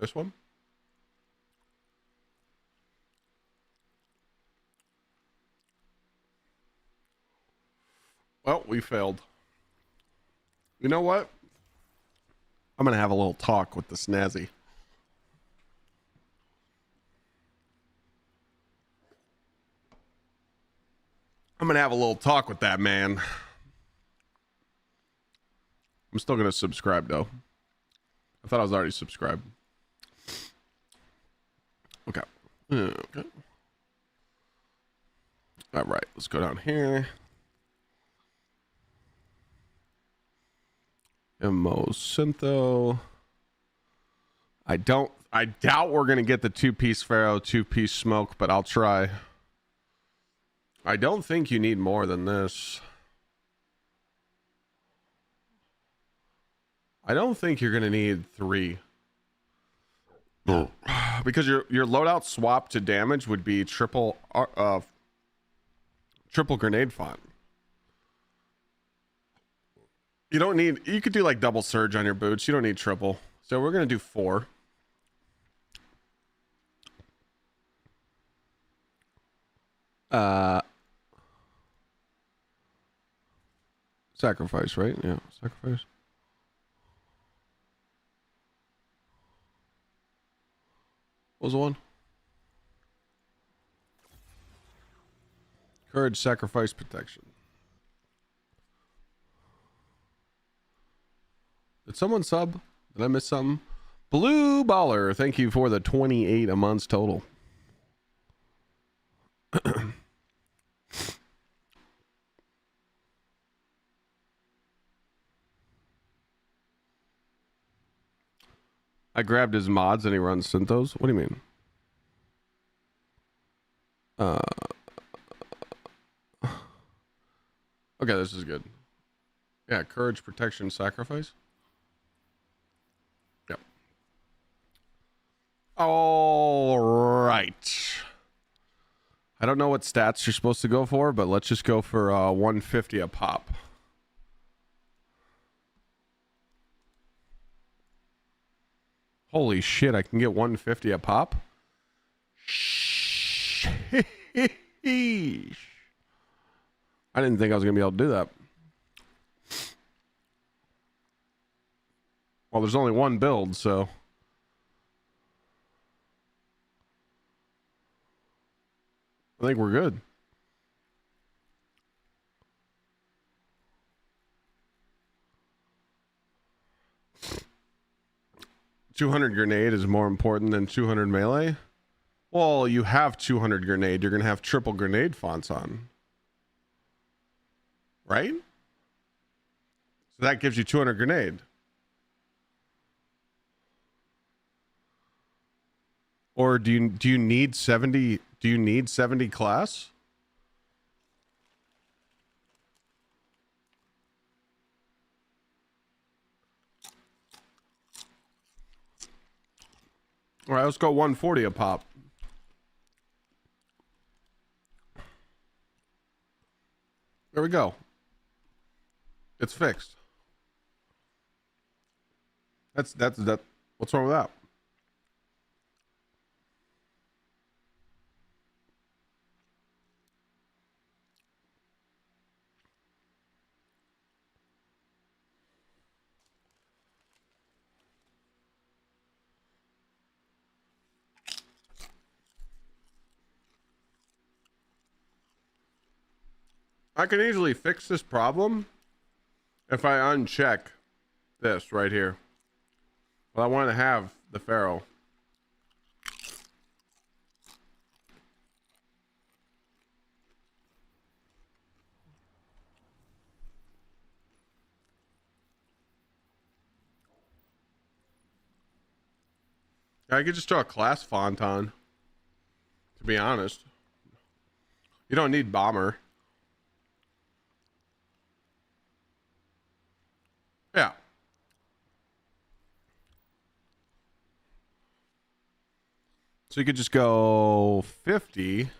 This one? Well, we failed. You know what? I'm going to have a little talk with the Snazzy. I'm going to have a little talk with that man. I'm still going to subscribe, though. I thought I was already subscribed. Okay. Okay. All right, let's go down here. Mo Syntho. I doubt we're gonna get the 2-piece Pharaoh, 2-piece Smoke, but I'll try. I don't think you need more than this. I don't think you're gonna need 3. Because your loadout swap to damage would be triple grenade font. You don't need, you could do like double surge on your boots. You don't need triple. So we're gonna do 4. Sacrifice, right? Yeah, sacrifice. What was the one? Courage, sacrifice, protection. Did someone sub? Did I miss something? Blue Baller, thank you for the 28 a month total. I grabbed his mods and he runs Synthos. What do you mean? Okay, this is good. Yeah, courage, protection, sacrifice. Yep. All right. I don't know what stats you're supposed to go for, but let's just go for 150 a pop. Holy shit, I can get 150 a pop? Sheesh. I didn't think I was going to be able to do that. Well, there's only one build, so. I think we're good. $200 grenade is more important than 200 melee. Well, you have 200 grenade. You're going to have triple grenade fonts on. Right? So that gives you 200 grenade. Or do you need 70? Do you need 70 class? All right, let's go 140 a pop. There we go. It's fixed. That's what's wrong with that? I can easily fix this problem if I uncheck this right here. Well, I want to have the Pharaoh. I could just throw a class font on, to be honest. You don't need bomber. Yeah. So you could just go 50.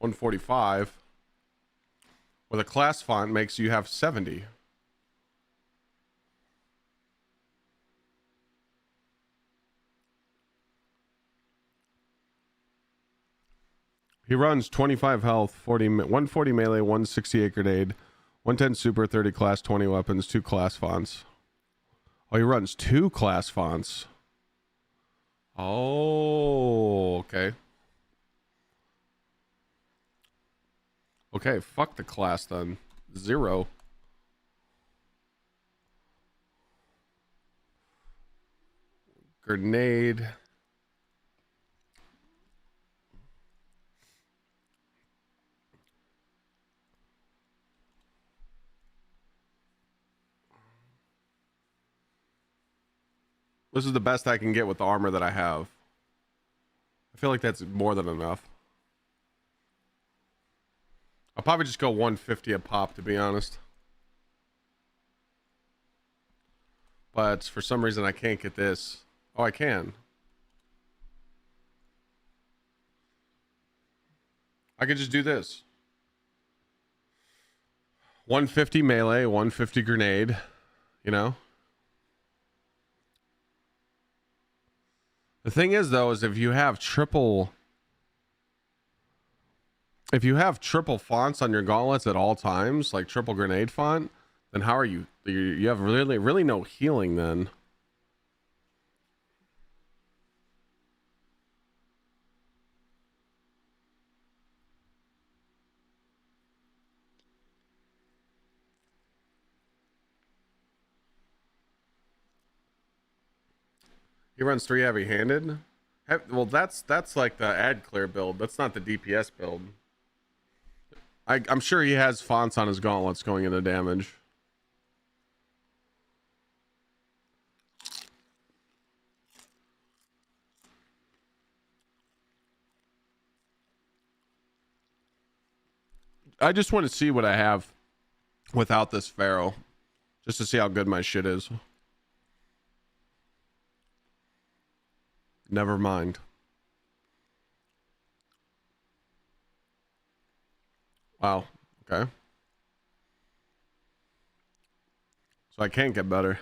$145 with a class font makes you have 70. He runs 25 health, 140 melee, 168 grenade, 110 super, 30 class, 20 weapons, 2 class fonts. Oh, he runs 2 class fonts. Oh, okay. Okay, fuck the class then. 0. Grenade. This is the best I can get with the armor that I have. I feel like that's more than enough. I'll probably just go 150 a pop, to be honest. But for some reason I can't get this. Oh, I can. I could just do this. 150 melee, 150 grenade, you know? The thing is, though, is if you have triple fonts on your gauntlets at all times, like triple grenade font, then how are you? You have really no healing then. He runs 3 heavy-handed. Well, that's like the ad clear build. That's not the DPS build. I'm sure he has fonts on his gauntlets going into damage. I just want to see what I have without this Pharaoh, just to see how good my shit is. Never mind. Wow. Okay. So I can't get better.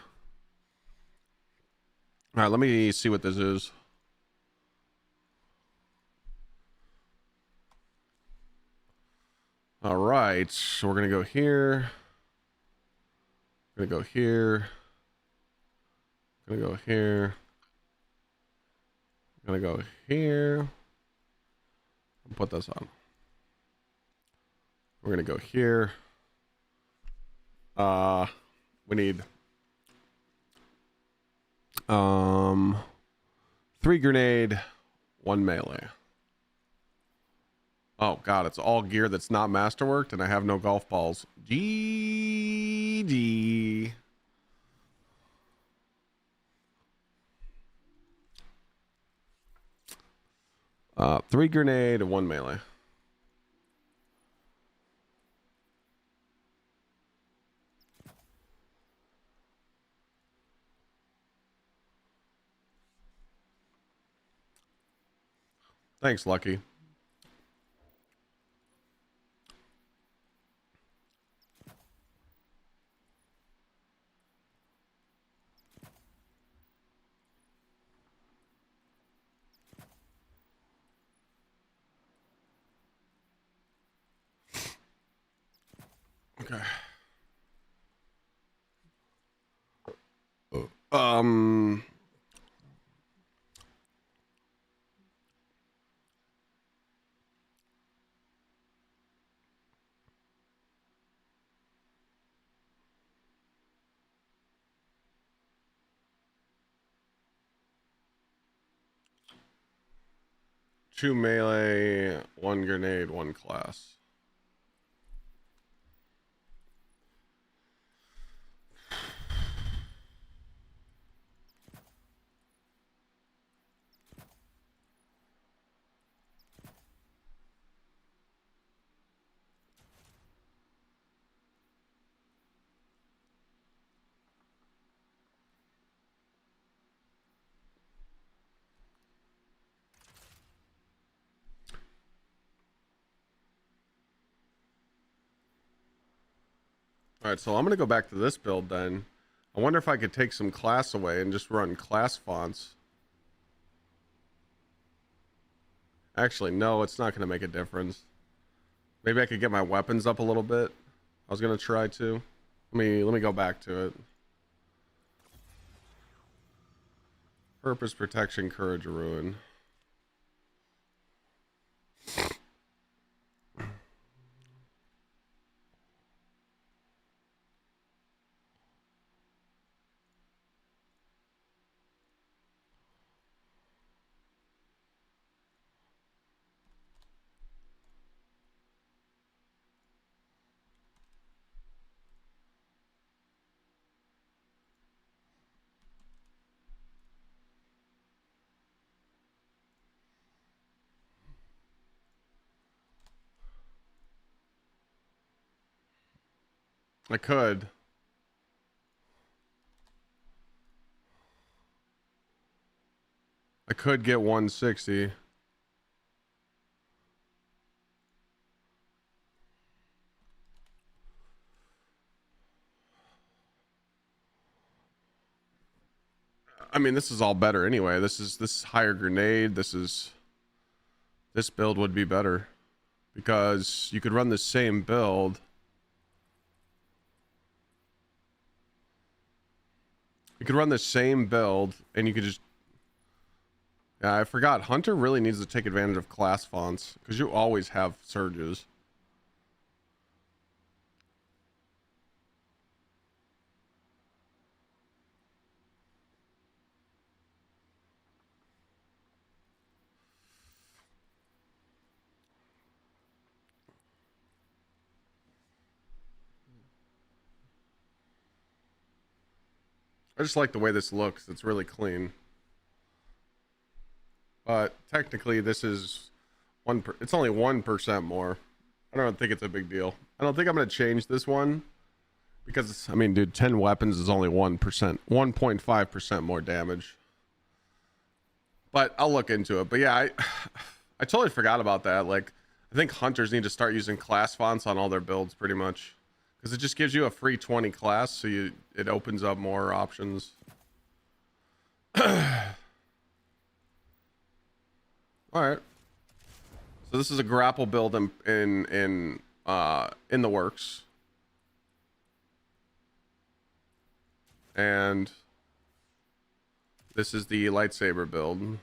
All right, let me see what this is. All right, so we're gonna go here. Gonna go here. Gonna go here. Gonna go here. Put this on. We're gonna go here. We need 3 grenade, 1 melee. Oh god, it's all gear that's not masterworked, and I have no golf balls. GG. Three grenade and 1 melee. Thanks, Lucky. Okay. Um. Two melee, 1 grenade, 1 class. All right, so I'm going to go back to this build then. I wonder if I could take some class away and just run class fonts. Actually, no, it's not going to make a difference. Maybe I could get my weapons up a little bit. I was going to try to. Let me go back to it. Purpose, protection, courage, ruin. I could. I could get 160. I mean, this is all better anyway. This is higher grenade. This build would be better because you could run the same build. You could run the same build and you could just, yeah, I forgot. Hunter really needs to take advantage of class fonts because you always have surges. I just like the way this looks. It's really clean. But technically this is it's only 1% more. I don't think it's a big deal. I don't think I'm going to change this one because I mean, dude, 10 weapons is only 1%, 1.5% more damage. But I'll look into it. But yeah, I totally forgot about that. Like, I think hunters need to start using class fonts on all their builds pretty much. Because it just gives you a free 20 class, so it opens up more options. All right. So this is a grapple build in the works. And this is the lightsaber build.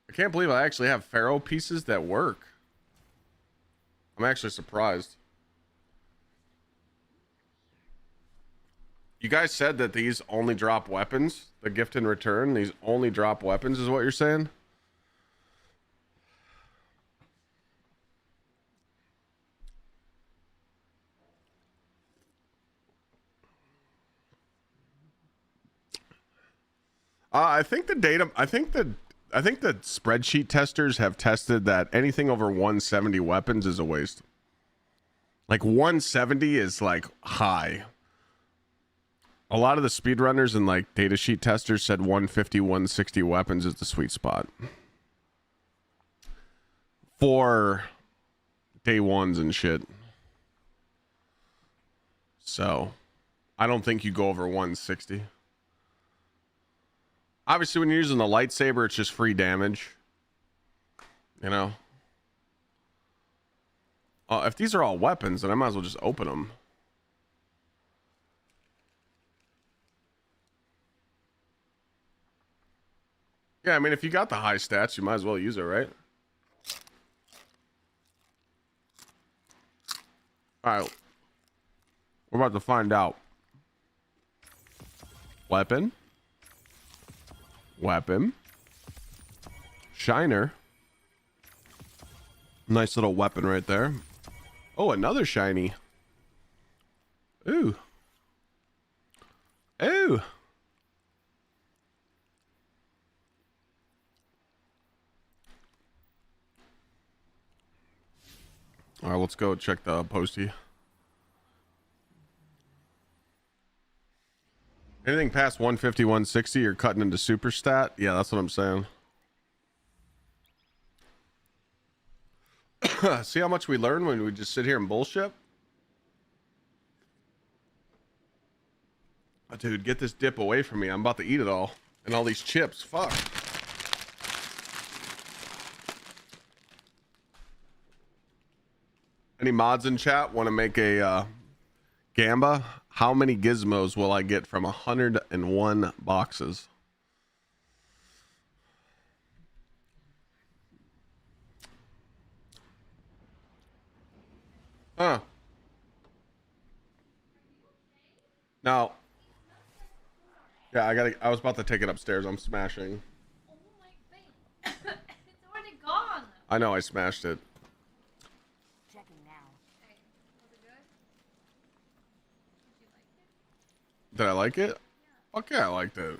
I can't believe I actually have Pharaoh pieces that work. I'm actually surprised. You guys said that these only drop weapons, the gift in return, these only drop weapons is what you're saying? I think the spreadsheet testers have tested that anything over 170 weapons is a waste. Like 170 is like high. A lot of the speedrunners and like datasheet testers said 150, 160 weapons is the sweet spot for day ones and shit. So I don't think you go over 160. Obviously, when you're using the lightsaber, it's just free damage. You know? If these are all weapons, then I might as well just open them. Yeah, I mean, if you got the high stats, you might as well use it, right? Alright. We're about to find out. Weapon. Weapon. Shiner. Nice little weapon right there. Oh, another shiny. Ooh. Ooh. All right, let's go check the postie. Anything past 150, 160, you're cutting into super stat. Yeah, that's what I'm saying. See how much we learn when we just sit here and bullshit? Oh, dude, get this dip away from me. I'm about to eat it all. And all these chips. Fuck. Any mods in chat want to make a Gamba? How many gizmos will I get from 101 boxes? Huh. Now. Yeah, I was about to take it upstairs. I'm smashing. Oh my face. It's already gone. I know I smashed it. Checking now. Hey, was it good? Did you like it? Did I like it? Yeah. Okay, I liked it.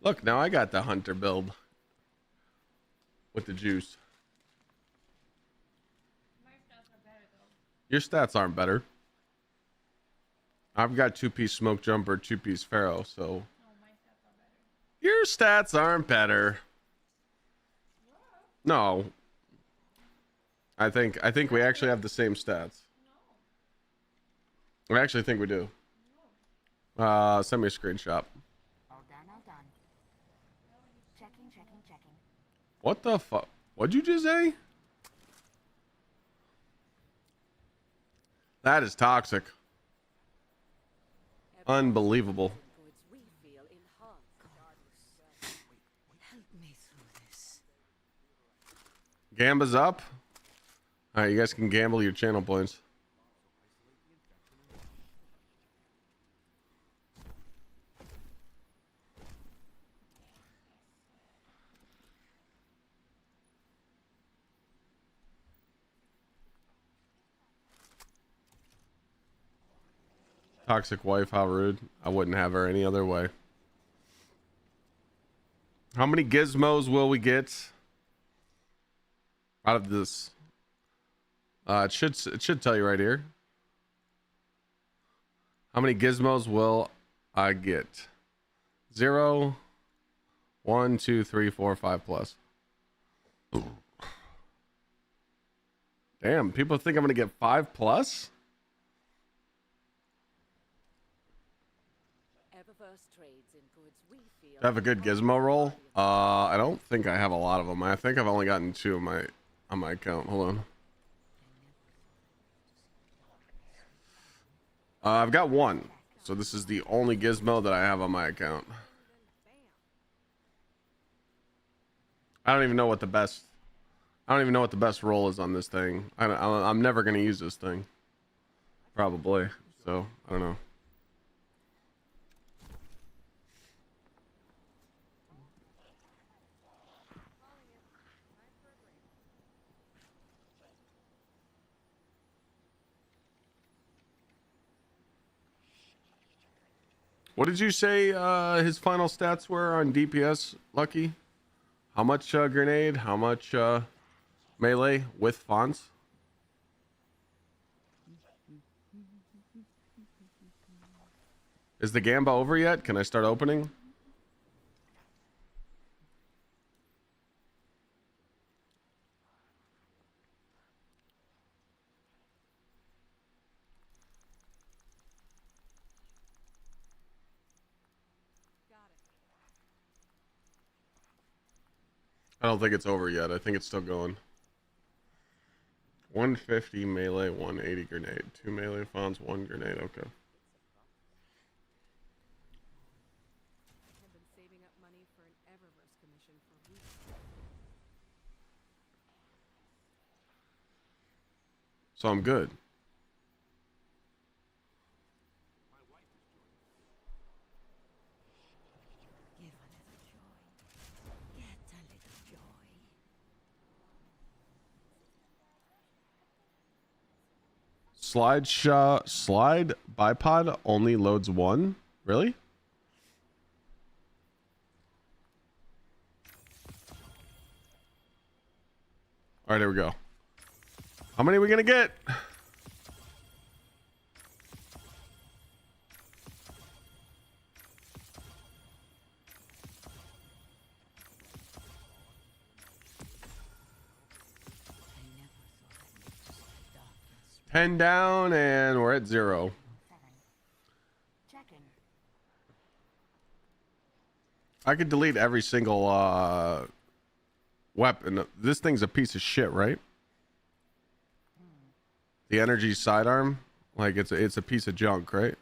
Look, now I got the hunter build. with the juice. Your stats aren't better. I've got 2-piece smoke jumper, 2-piece pharaoh, so your stats aren't better. No. I think we actually have the same stats. I actually think we do. Send me a screenshot. All done, all done. Checking, checking, checking. What the fuck? What'd you just say? That is toxic. Unbelievable. Help me through this. Gamba's up. All right, you guys can gamble your channel points. Toxic wife, how rude. I wouldn't have her any other way. How many gizmos will we get out of this? It should tell you right here. How many gizmos will I get? 0, 1, 2, 3, 4, 5 plus. Ooh. Damn, people think I'm gonna get 5 plus? I have a good gizmo roll. I don't think I have a lot of them. I think I've only gotten 2 on my account. Hold on. I've got 1. So this is the only gizmo that I have on my account. I don't even know what the best roll is on this thing. I'm never going to use this thing. Probably. So, I don't know. What did you say his final stats were on DPS, Lucky? How much grenade? How much melee with fonts? Is the Gamba over yet? Can I start opening? I don't think it's over yet. I think it's still going. 150 melee, 180 grenade. 2 melee fonts, 1 grenade. Okay. I've been saving up money for an Eververse commission for weeks. So I'm good. Give a little joy. Get a little joy. Slide bipod only loads 1? Really? All right, here we go. How many are we gonna get? I never thought I'd live to see the darkness. 10 down, and we're at 0. 7. Checking. I could delete every single weapon. This thing's a piece of shit, right? The energy sidearm, like it's a piece of junk, right?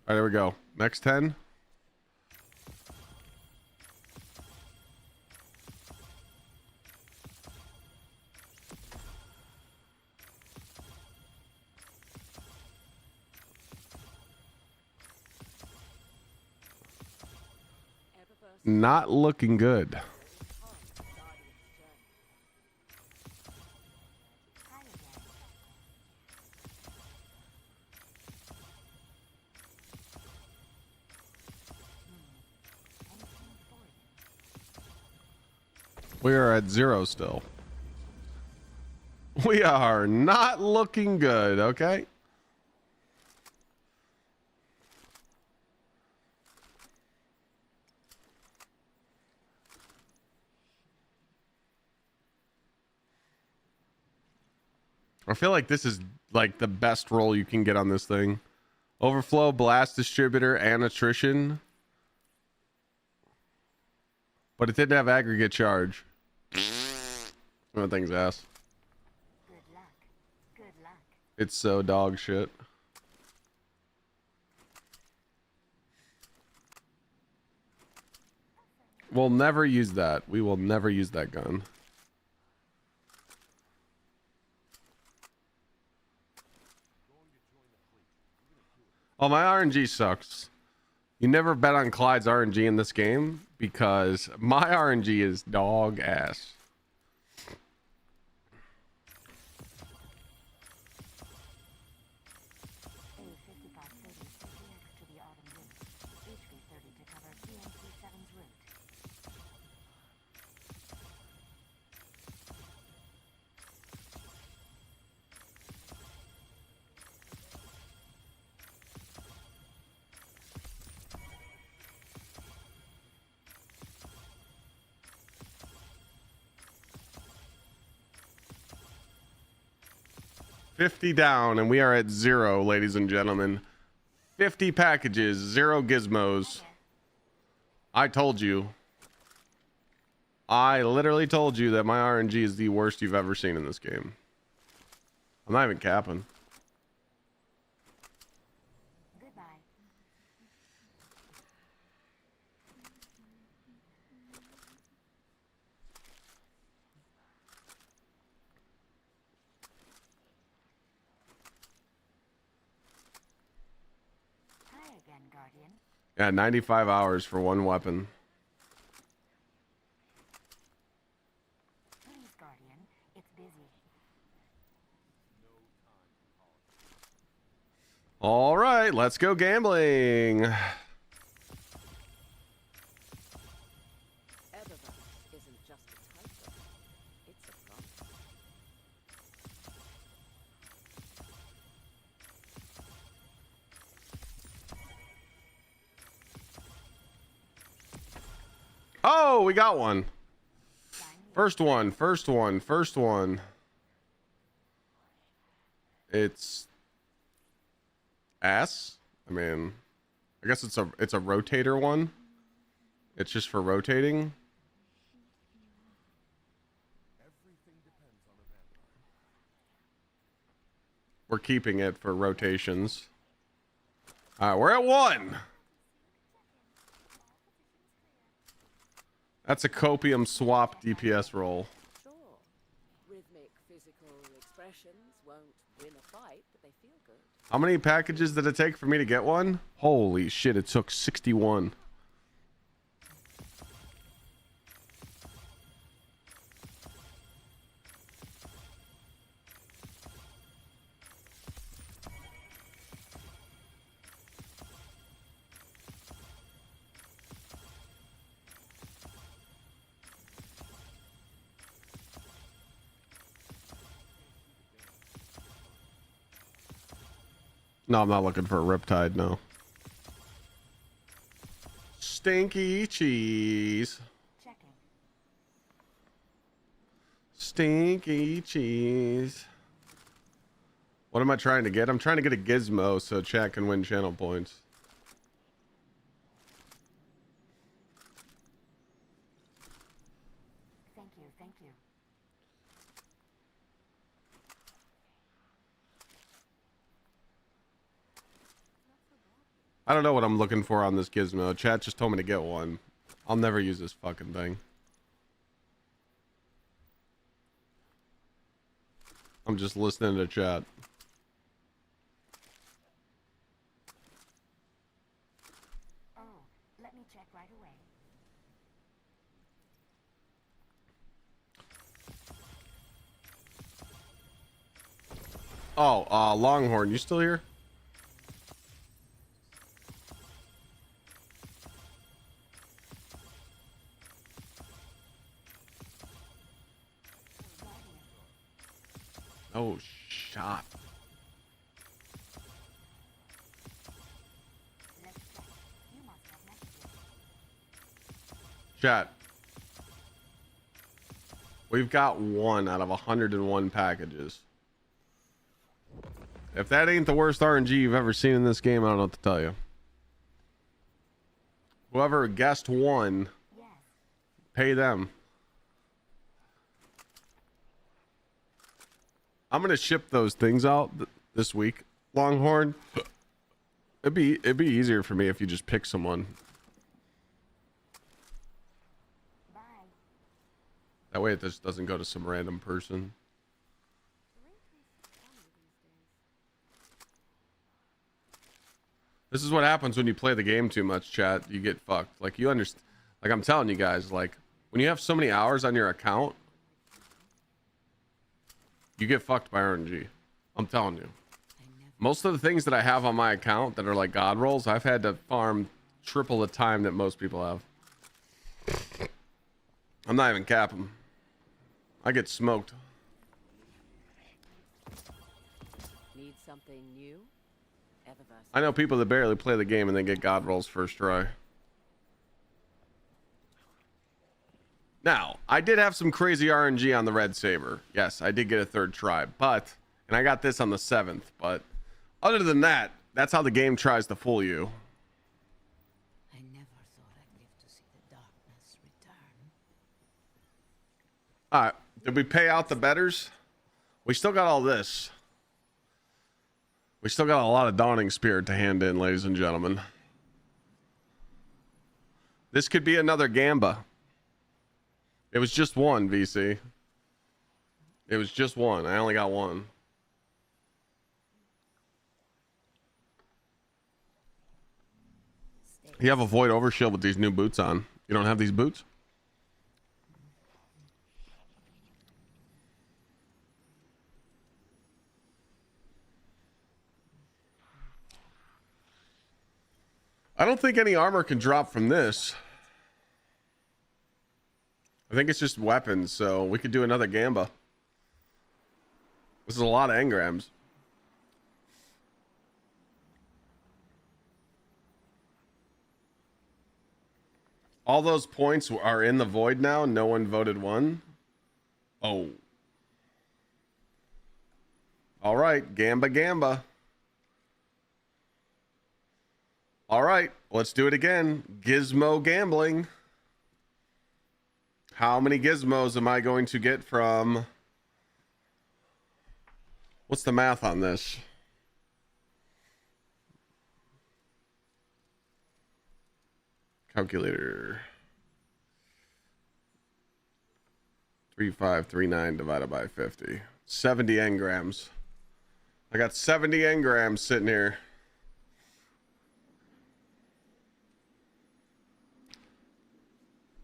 All right, there we go. Next 10. not looking good. We are at 0 still. We are not looking good, okay? I feel like this is like the best roll you can get on this thing. Overflow, blast distributor, and attrition. But it didn't have aggregate charge. That thing's ass. Good luck. Good luck. It's so dog shit. We'll never use that. We will never use that gun. Oh, my RNG sucks. You never bet on Clyde's RNG in this game because my RNG is dog ass. $50 down, and we are at 0, ladies and gentlemen. 50 packages, 0 gizmos. I told you. I literally told you that my RNG is the worst you've ever seen in this game. I'm not even capping. Yeah, 95 hours for one weapon. Please, Guardian. It's busy. All right, let's go gambling. Eververse isn't just a title. It's a promise. Oh, we got one. First one, first one, first one. It's ass. I mean, I guess it's a rotator one. It's just for rotating. We're keeping it for rotations. All right, we're at 1. That's a copium swap DPS roll. Sure. Rhythmic physical expressions won't win a fight, but they feel good. How many packages did it take for me to get one? Holy shit, it took 61. No, I'm not looking for a Riptide, no. Stinky cheese. Checking. Stinky cheese. What am I trying to get? I'm trying to get a gizmo so chat can win channel points. Thank you, thank you. I don't know what I'm looking for on this gizmo. Chat just told me to get one. I'll never use this fucking thing. I'm just listening to chat. Oh, let me check right away. Oh, Longhorn, you still here? Oh, shot. Chat. We've got 1 out of 101 packages. If that ain't the worst RNG you've ever seen in this game, I don't know what to tell you. Whoever guessed 1, pay them. I'm gonna ship those things out this week, Longhorn. It'd be easier for me if you just pick someone. Bye. That way it just doesn't go to some random person. This is what happens when you play the game too much, chat. You get fucked. Like, you understand. Like, I'm telling you guys, like, when you have so many hours on your account, you get fucked by RNG. I'm telling you. Most of the things that I have on my account that are like god rolls, I've had to farm triple the time that most people have. I'm not even capping. I get smoked. Need something new? I know people that barely play the game and they get god rolls first try. Now, I did have some crazy RNG on the Red Saber. Yes, I did get a 3rd try, but, and I got this on the 7th, but other than that, that's how the game tries to fool you. I never thought I'd live to see the darkness return. All right, did we pay out the betters? We still got all this. We still got a lot of Dawning Spirit to hand in, ladies and gentlemen. This could be another Gamba. It was just 1, VC. It was just 1. I only got 1. You have a Void Overshield with these new boots on. You don't have these boots? I don't think any armor can drop from this. I think it's just weapons, so we could do another Gamba. This is a lot of engrams. All those points are in the void now. No one voted 1. Oh. All right, Gamba Gamba. All right, let's do it again. Gizmo gambling. How many gizmos am I going to get from... What's the math on this? Calculator. 3539 divided by 50. 70 engrams. I got 70 engrams sitting here.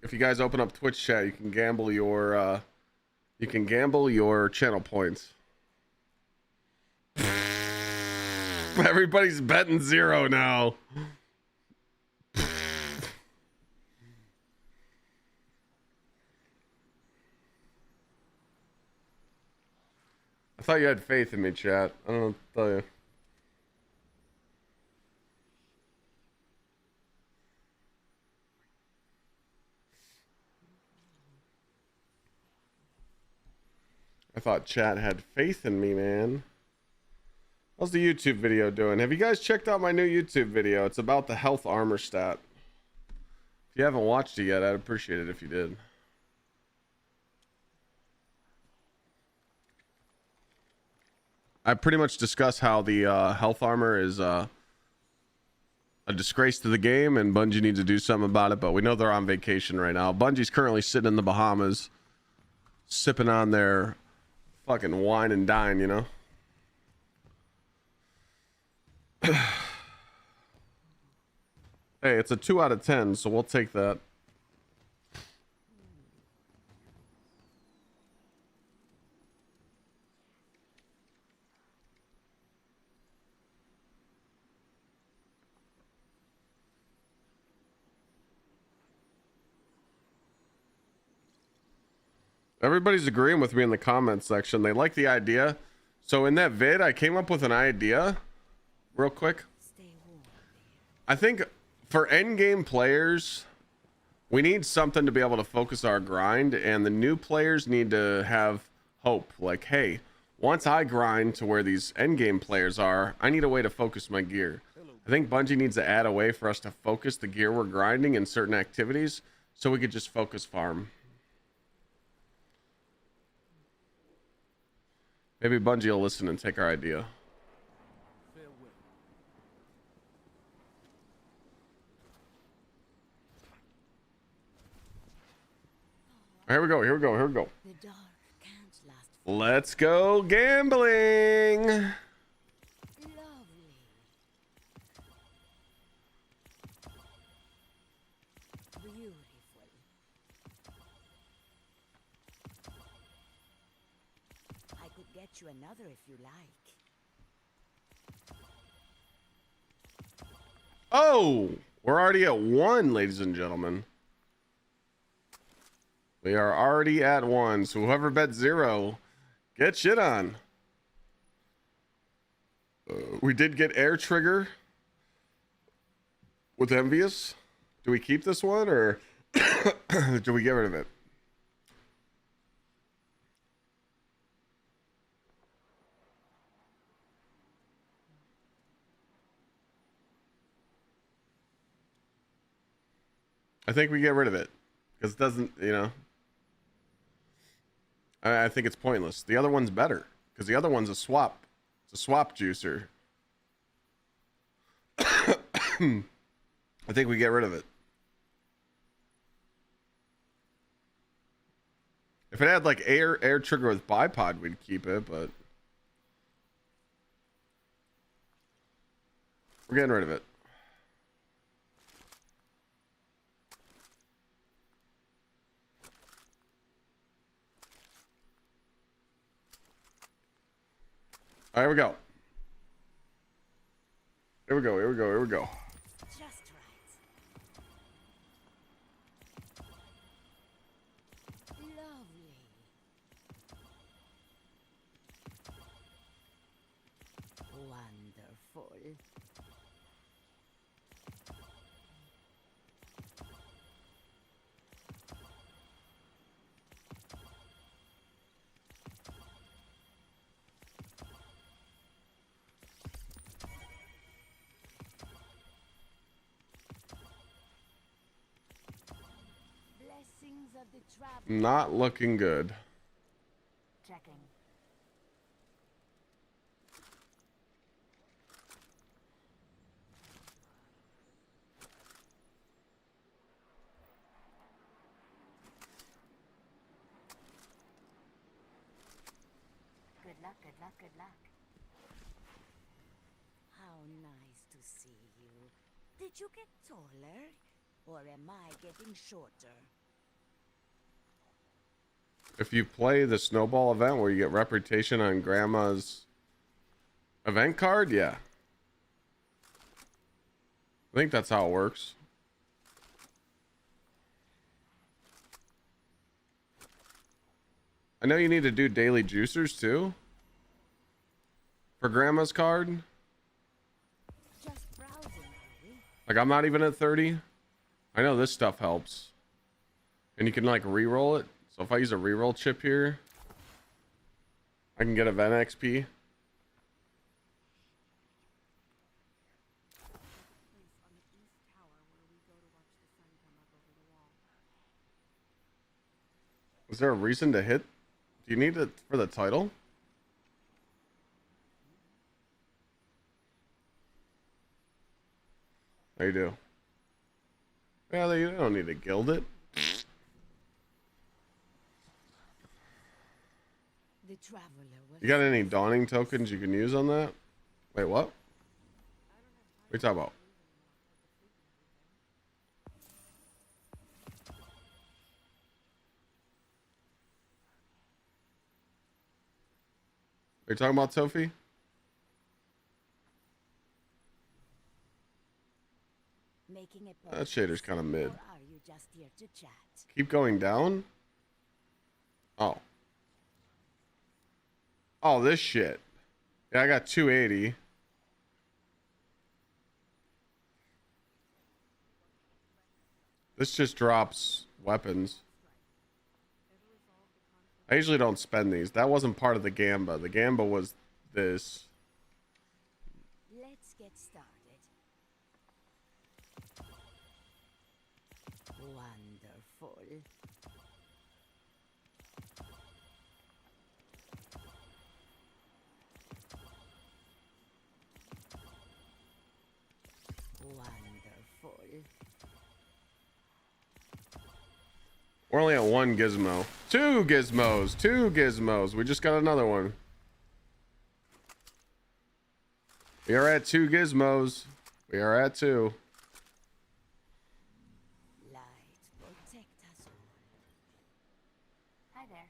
If you guys open up Twitch chat, you can gamble your channel points. Everybody's betting 0 now. I thought you had faith in me, chat. I don't know what to tell you. I thought chat had faith in me, man. How's the YouTube video doing? Have you guys checked out my new YouTube video? It's about the health armor stat. If you haven't watched it yet, I'd appreciate it if you did. I pretty much discuss how the health armor is a disgrace to the game and Bungie needs to do something about it, but we know they're on vacation right now. Bungie's currently sitting in the Bahamas sipping on their fucking wine and dine, you know? Hey, it's a 2 out of 10, so we'll take that. Everybody's agreeing with me in the comments section. They like the idea. So in that vid, I came up with an idea real quick. I think for endgame players, we need something to be able to focus our grind, and the new players need to have hope. Like, hey, once I grind to where these endgame players are, I need a way to focus my gear. I think Bungie needs to add a way for us to focus the gear we're grinding in certain activities so we could just focus farm. Maybe Bungie will listen and take our idea. Here we go, here we go, here we go. Let's go gambling. Lovely. Beautiful. I could get you another if you like. Oh, we're already at 1, ladies and gentlemen. We are already at 1, so whoever bet 0, get shit on. We did get air trigger with Envious. Do we keep this one, or do we get rid of it? I think we get rid of it because it doesn't, you know. I think it's pointless. The other one's better because the other one's a swap. It's a swap juicer. I think we get rid of it. If it had like air trigger with bipod, we'd keep it, but we're getting rid of it. All right, here we go. Here we go, here we go, here we go. Just right. Lovely. Wonderful. Blessings of the traveler. Not looking good. Checking. Good luck, good luck, good luck. How nice to see you. Did you get taller? Or am I getting shorter? If you play the snowball event where you get reputation on grandma's event card, yeah. I think that's how it works. I know you need to do daily juicers too. For grandma's card. Just browsing, are we? Like, I'm not even at 30. I know this stuff helps. And you can like re-roll it. So if I use a re-roll chip here, I can get event XP. Is there a reason to hit? Do you need it for the title? Oh, you do. Yeah, you don't need to gild it. The traveler was You got any dawning tokens you can use on that? Wait, what? What are you talking about? Are you talking about Sophie? making a That shader's kind of mid. Or are you just here to chat? Keep going down? Oh. Oh, this shit. Yeah, I got 280. This just drops weapons. I usually don't spend these. That wasn't part of the Gamba. The Gamba was this. Let's get started. Wonderful. Wonderful. We're only at 1 gizmo. 2 gizmos. 2 gizmos. We just got another one. We are at 2 gizmos. We are at 2. Light protect us all. Hi there.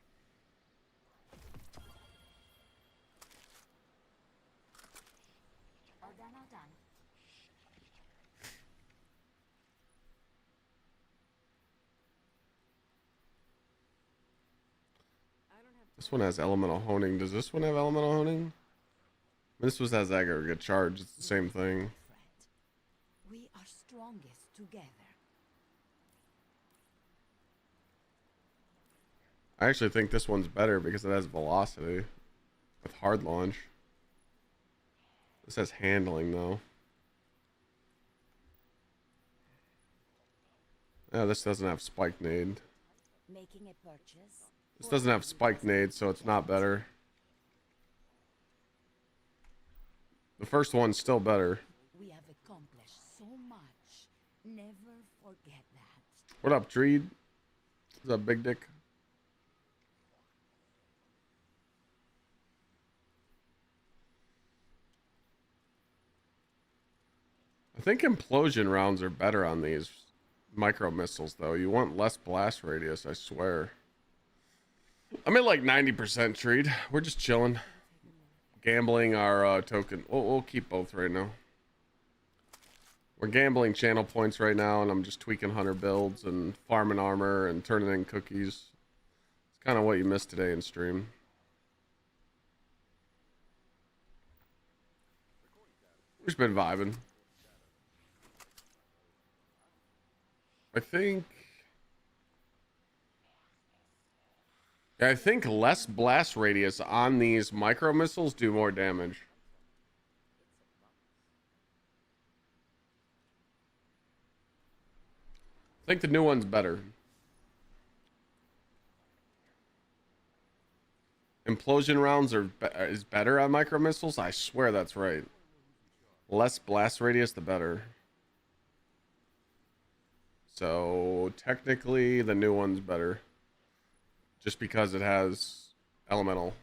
All done, all done. This one has elemental honing. Does this one have elemental honing? This one has aggregate charge. It's the same thing. We are strongest together. I actually think this one's better because it has velocity with hard launch. This has handling though. Yeah, this doesn't have spike nade. Making a purchase. This doesn't have spike nade, so it's not better. The first one's still better. We have accomplished so much. Never forget that. What up, Dreed? What's up, Big Dick? I think implosion rounds are better on these micro missiles, though. You want less blast radius, I swear. I'm at like 90% Treed. We're just chilling. Gambling our token. We'll keep both right now. We're gambling channel points right now, and I'm just tweaking hunter builds and farming armor and turning in cookies. It's kind of what you missed today in stream. We've just been vibing. I think less blast radius on these micro missiles do more damage. I think the new one's better. Implosion rounds is better on micro missiles. I swear that's right. Less blast radius, the better. So technically, the new one's better. Just because it has elemental.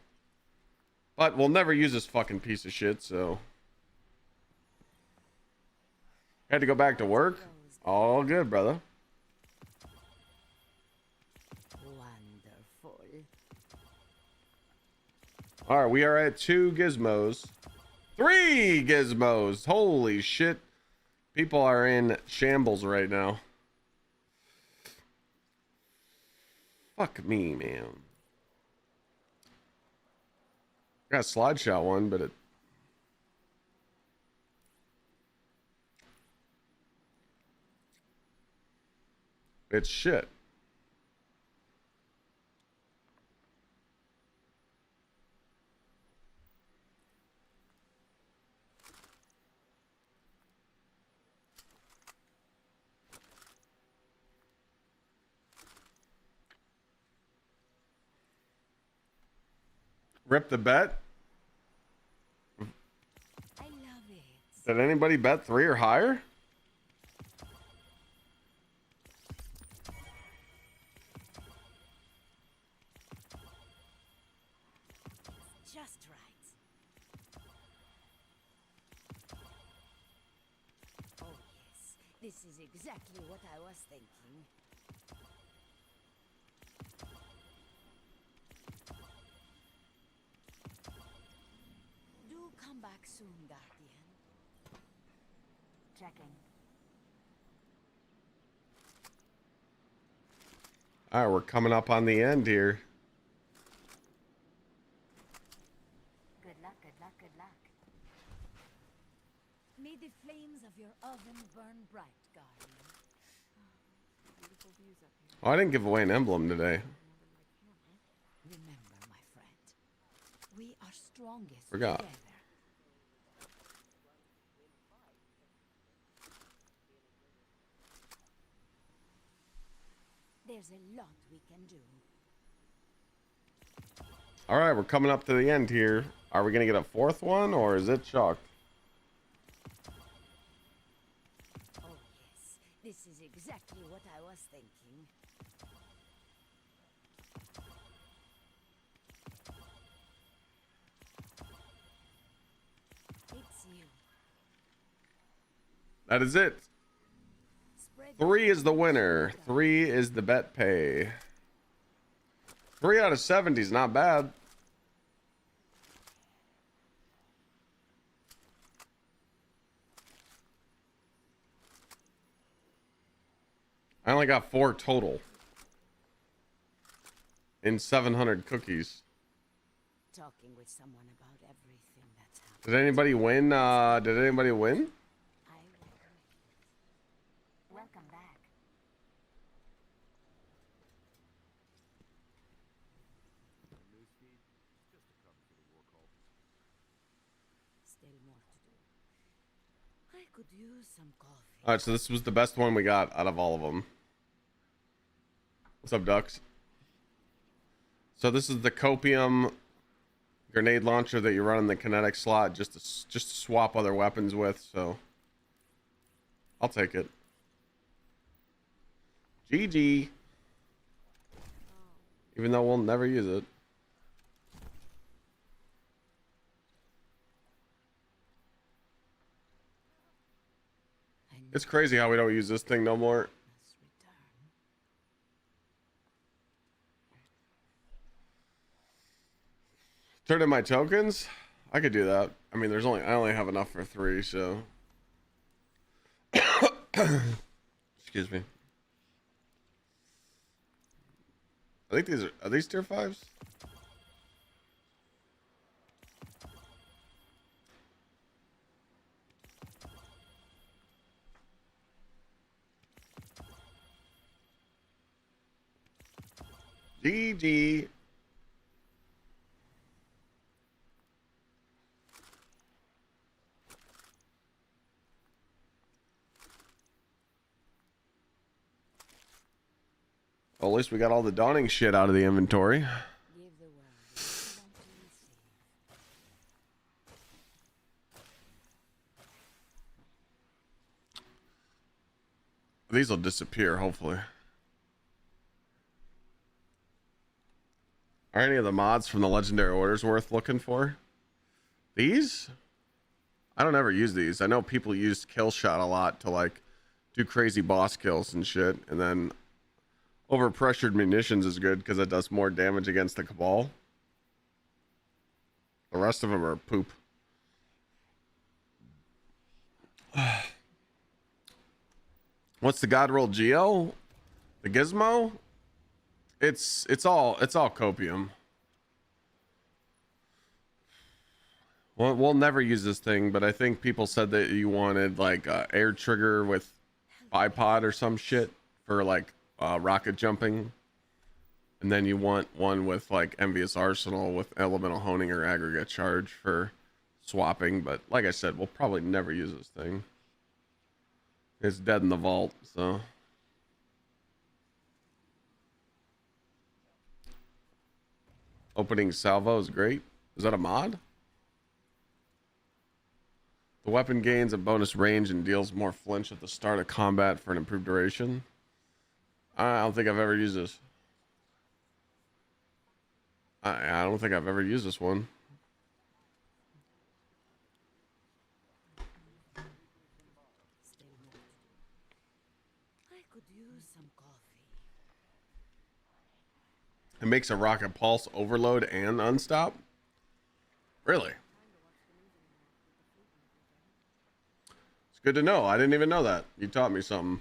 But we'll never use this fucking piece of shit, so. Had to go back to work? All good, brother. Wonderful. Alright, we are at 2 gizmos. 3 gizmos! Holy shit. People are in shambles right now. Fuck me, man. Got a slide shot one, but it's shit. Rip the bet. I love it. Did anybody bet 3 or higher? Just right. Oh yes, this is exactly what I was thinking. Do come back soon, Guardian. Checking. All right, we're coming up on the end here. oven burn bright, guardian. Beautiful views up here. Oh, I didn't give away an emblem today. Remember, my friend, we are strongest Forgot. together. There's a lot we can do. All right, we're coming up to the end here. Are we gonna get a fourth one, or is it chalked? Oh yes, this is exactly what I was thinking. It's you. That is it. Spread 3 is the winner. 3 is the bet pay. 3 out of 70 is not bad. I only got 4 total in 700 cookies. talking with someone about everything that's happened. Did anybody win? Did anybody win? I recommend it. Welcome back. Still more to do. I could use some coffee. All right, so this was the best one we got out of all of them. What's up, Ducks? So this is the copium grenade launcher that you run in the kinetic slot just to swap other weapons with. So I'll take it. GG. Even though we'll never use it. It's crazy how we don't use this thing no more. Turn in my tokens? I could do that. I mean, I only have enough for 3, so. Excuse me. I think are these tier 5s? GG. Well, at least we got all the dawning shit out of the inventory. Give the world what you want to receive. These will disappear, hopefully. Are any of the mods from the legendary orders worth looking for? These? I don't ever use these. I know people use kill shot a lot to like do crazy boss kills and shit, and then overpressured munitions is good because it does more damage against the cabal. The rest of them are poop. What's the god roll Geo? The gizmo? It's all copium. We'll never use this thing, but I think people said that you wanted like air trigger with bipod or some shit for like rocket jumping, and then you want one with like envious arsenal with elemental honing or aggregate charge for swapping. But like I said, we'll probably never use this thing. It's dead in the vault, so. Opening salvo is great. Is that a mod? The weapon gains a bonus range and deals more flinch at the start of combat for an improved duration. I don't think I've ever used this. I don't think I've ever used this one. Still more to do. I could use some coffee. It makes a rocket pulse overload and unstop? Really? It's good to know. I didn't even know that. You taught me something.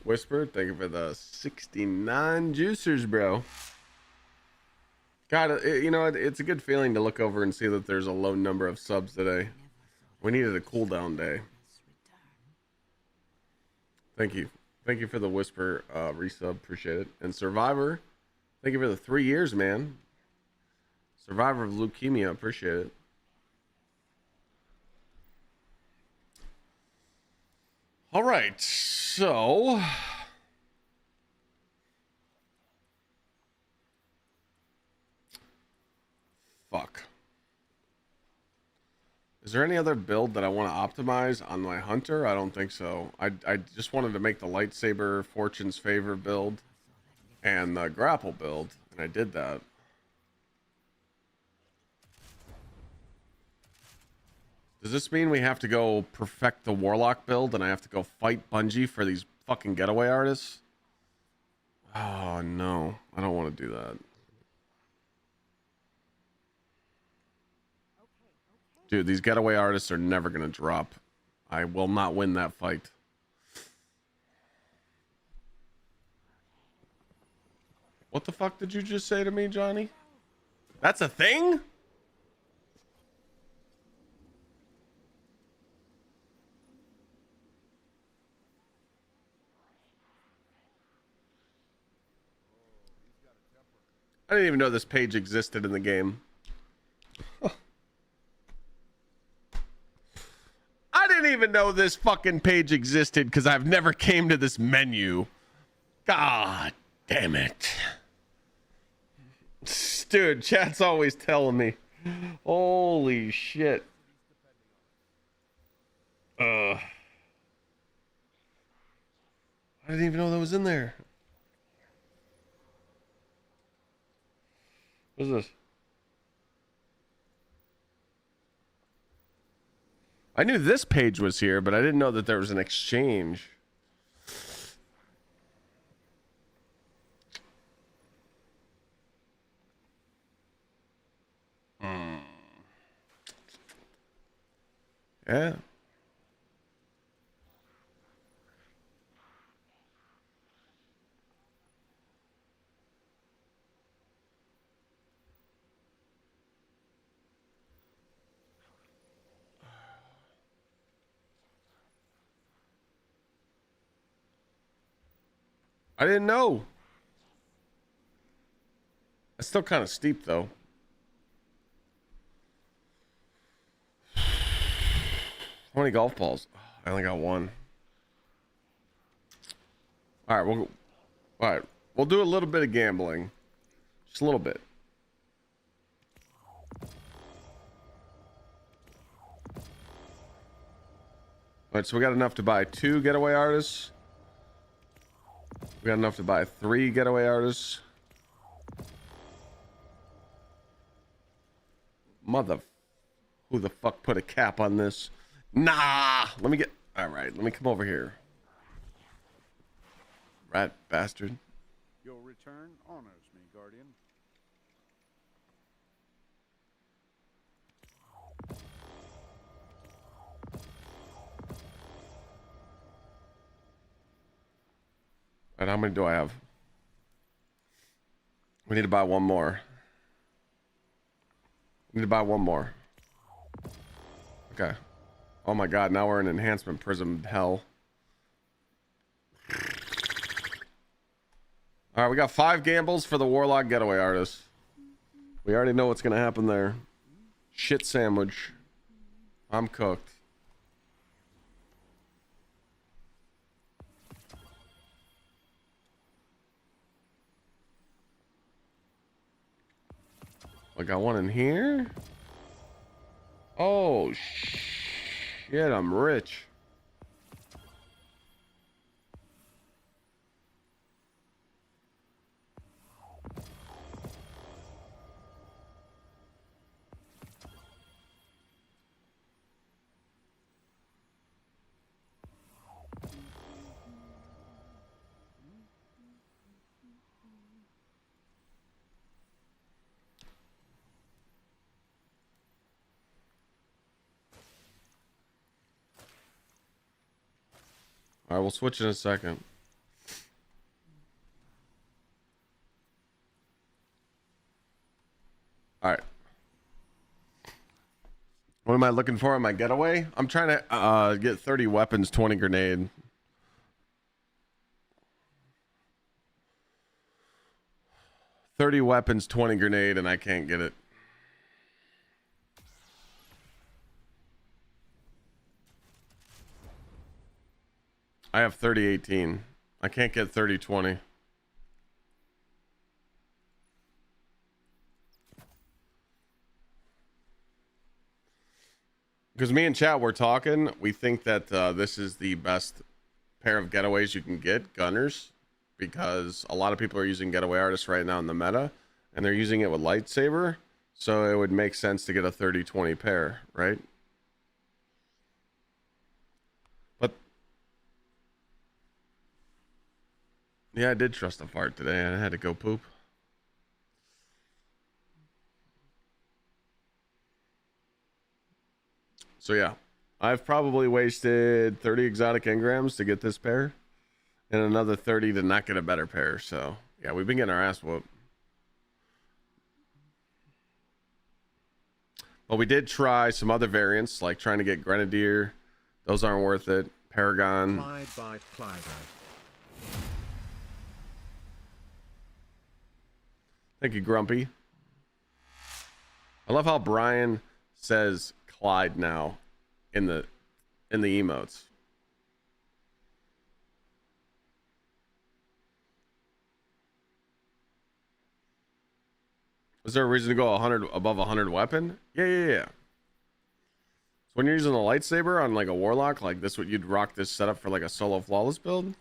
Whisper, thank you for the 69 juicers, bro. God, you know, it's a good feeling to look over and see that there's a low number of subs today. We needed a cooldown day. Thank you. Thank you for the Whisper resub. Appreciate it. And Survivor, thank you for the 3 years, man. Survivor of leukemia. Appreciate it. All right. So... fuck. Is there any other build that I want to optimize on my hunter? I don't think so. I just wanted to make the lightsaber Fortune's Favor build and the grapple build, and I did that. Does this mean we have to go perfect the Warlock build and I have to go fight Bungie for these fucking getaway artists? Oh no, I don't want to do that. Dude, these getaway artists are never going to drop. I will not win that fight. What the fuck did you just say to me, Johnny? That's a thing? I didn't even know this page existed in the game. I didn't even know this fucking page existed because I've never came to this menu. God damn it. Dude, chat's always telling me. Holy shit. I didn't even know that was in there. What is this? I knew this page was here, but I didn't know that there was an exchange. Yeah. I didn't know. It's still kind of steep, though. How many golf balls? I only got one. All right, we'll do a little bit of gambling. Just a little bit. All right, so we got enough to buy 2 getaway artists. We got enough to buy 3 getaway artists. Mother... who the fuck put a cap on this? Nah! Let me get... alright, let me come over here. Rat bastard. Your return honors me, Guardian. And how many do I have? We need to buy one more. We need to buy one more. Okay. Oh my god, now we're in enhancement prism hell. Alright, we got 5 gambles for the Warlock getaway artist. We already know what's gonna happen there. Shit sandwich. I'm cooked. I got one in here. Oh shit, I'm rich. All right, we'll switch in a second. What am I looking for in my getaway? I'm trying to get 30 weapons, 20 grenade. $30 weapons, 20 grenade, and I can't get it. I have 30-18. I can't get 30-20. Because me and chat were talking, we think that this is the best pair of getaways you can get, gunners, because a lot of people are using getaway artists right now in the meta, and they're using it with lightsaber, so it would make sense to get a 30-20 pair, right? But yeah, I did trust a fart today. I had to go poop. So yeah, I've probably wasted 30 exotic engrams to get this pair, and another 30 to not get a better pair. So yeah, we've been getting our ass whooped. But we did try some other variants, like trying to get Grenadier. Those aren't worth it. Paragon. By Thank you, Grumpy. I love how Brian says Clyde now in the emotes. Is there a reason to go 100 above 100 weapon? Yeah. So when you're using a lightsaber on like a warlock like this, what you'd rock this setup for like a solo flawless build?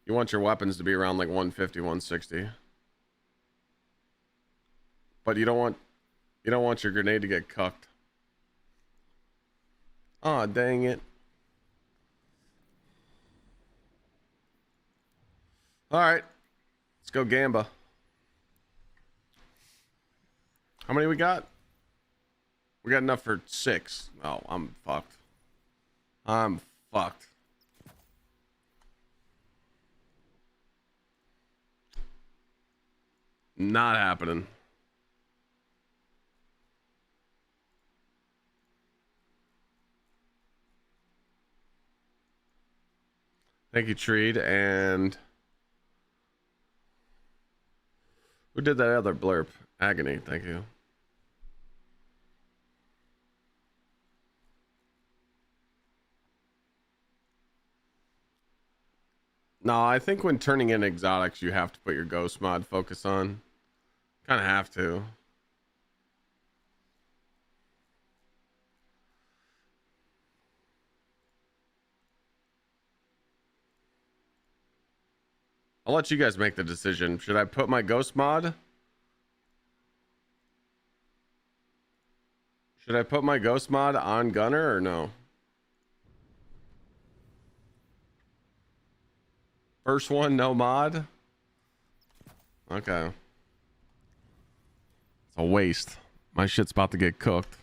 You want your weapons to be around like 150, 160. But you don't want your grenade to get cucked. Aw, dang it. Alright. Let's go Gamba. How many we got? We got enough for 6. Oh, I'm fucked. I'm fucked. Not happening. Thank you, Treed. And who did that other blurb? Agony, thank you. No, I think when turning in exotics, you have to put your ghost mod focus on. Kind of have to. I'll let you guys make the decision. Should I put my ghost mod? Should I put my ghost mod on gunner or no? First one, no mod. Okay. It's a waste. My shit's about to get cooked.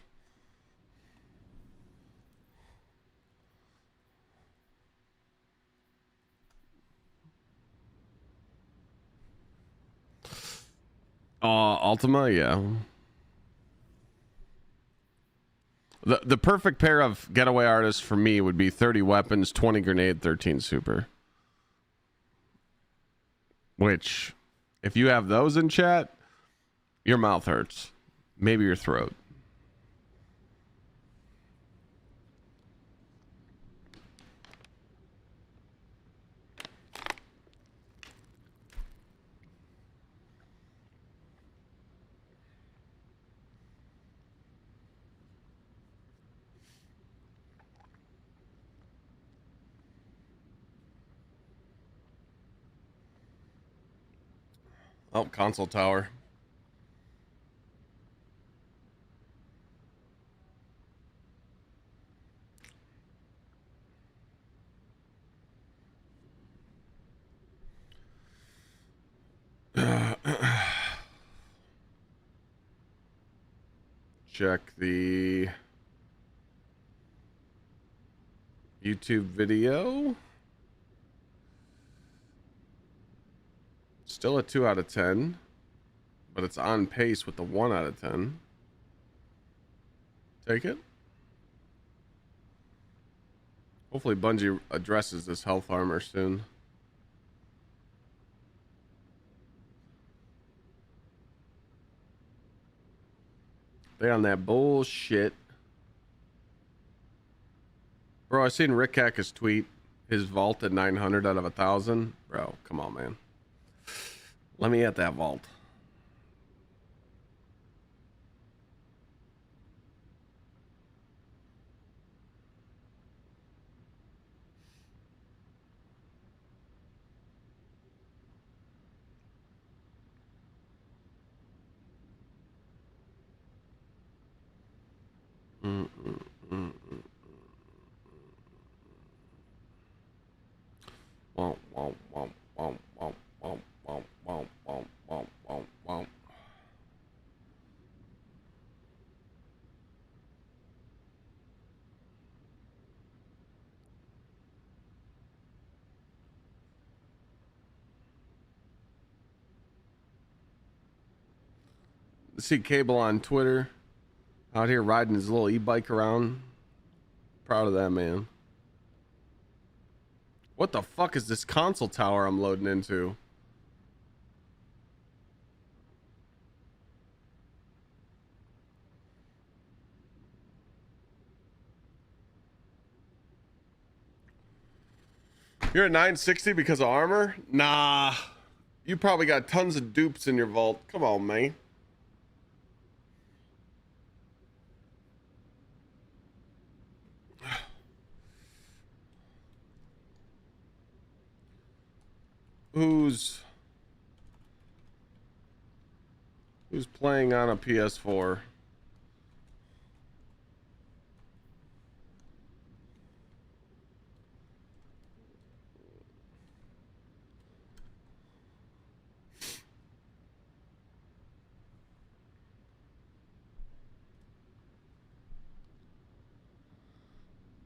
Ultima, yeah. The perfect pair of getaway artists for me would be 30 weapons, 20 grenade, 13 super. Which, if you have those in chat, your mouth hurts. Maybe your throat. Oh, console tower. Check the YouTube video. Still a 2 out of 10. but it's on pace with the 1 out of 10. Take it. Hopefully Bungie addresses this health armor soon. They on that bullshit. Bro, I seen Rick Hack's tweet. His vault at 900 out of 1,000. Bro, come on, man. Let me at that vault. Wow, wow, wow, wow, wow, wow, wow, wow, wow, wow, wow, wow. See Cable on Twitter out here riding his little e-bike around. Proud of that man. What the fuck is this console tower I'm loading into? You're at 960 because of armor? Nah. You probably got tons of dupes in your vault. Come on, man. Who's playing on a PS4?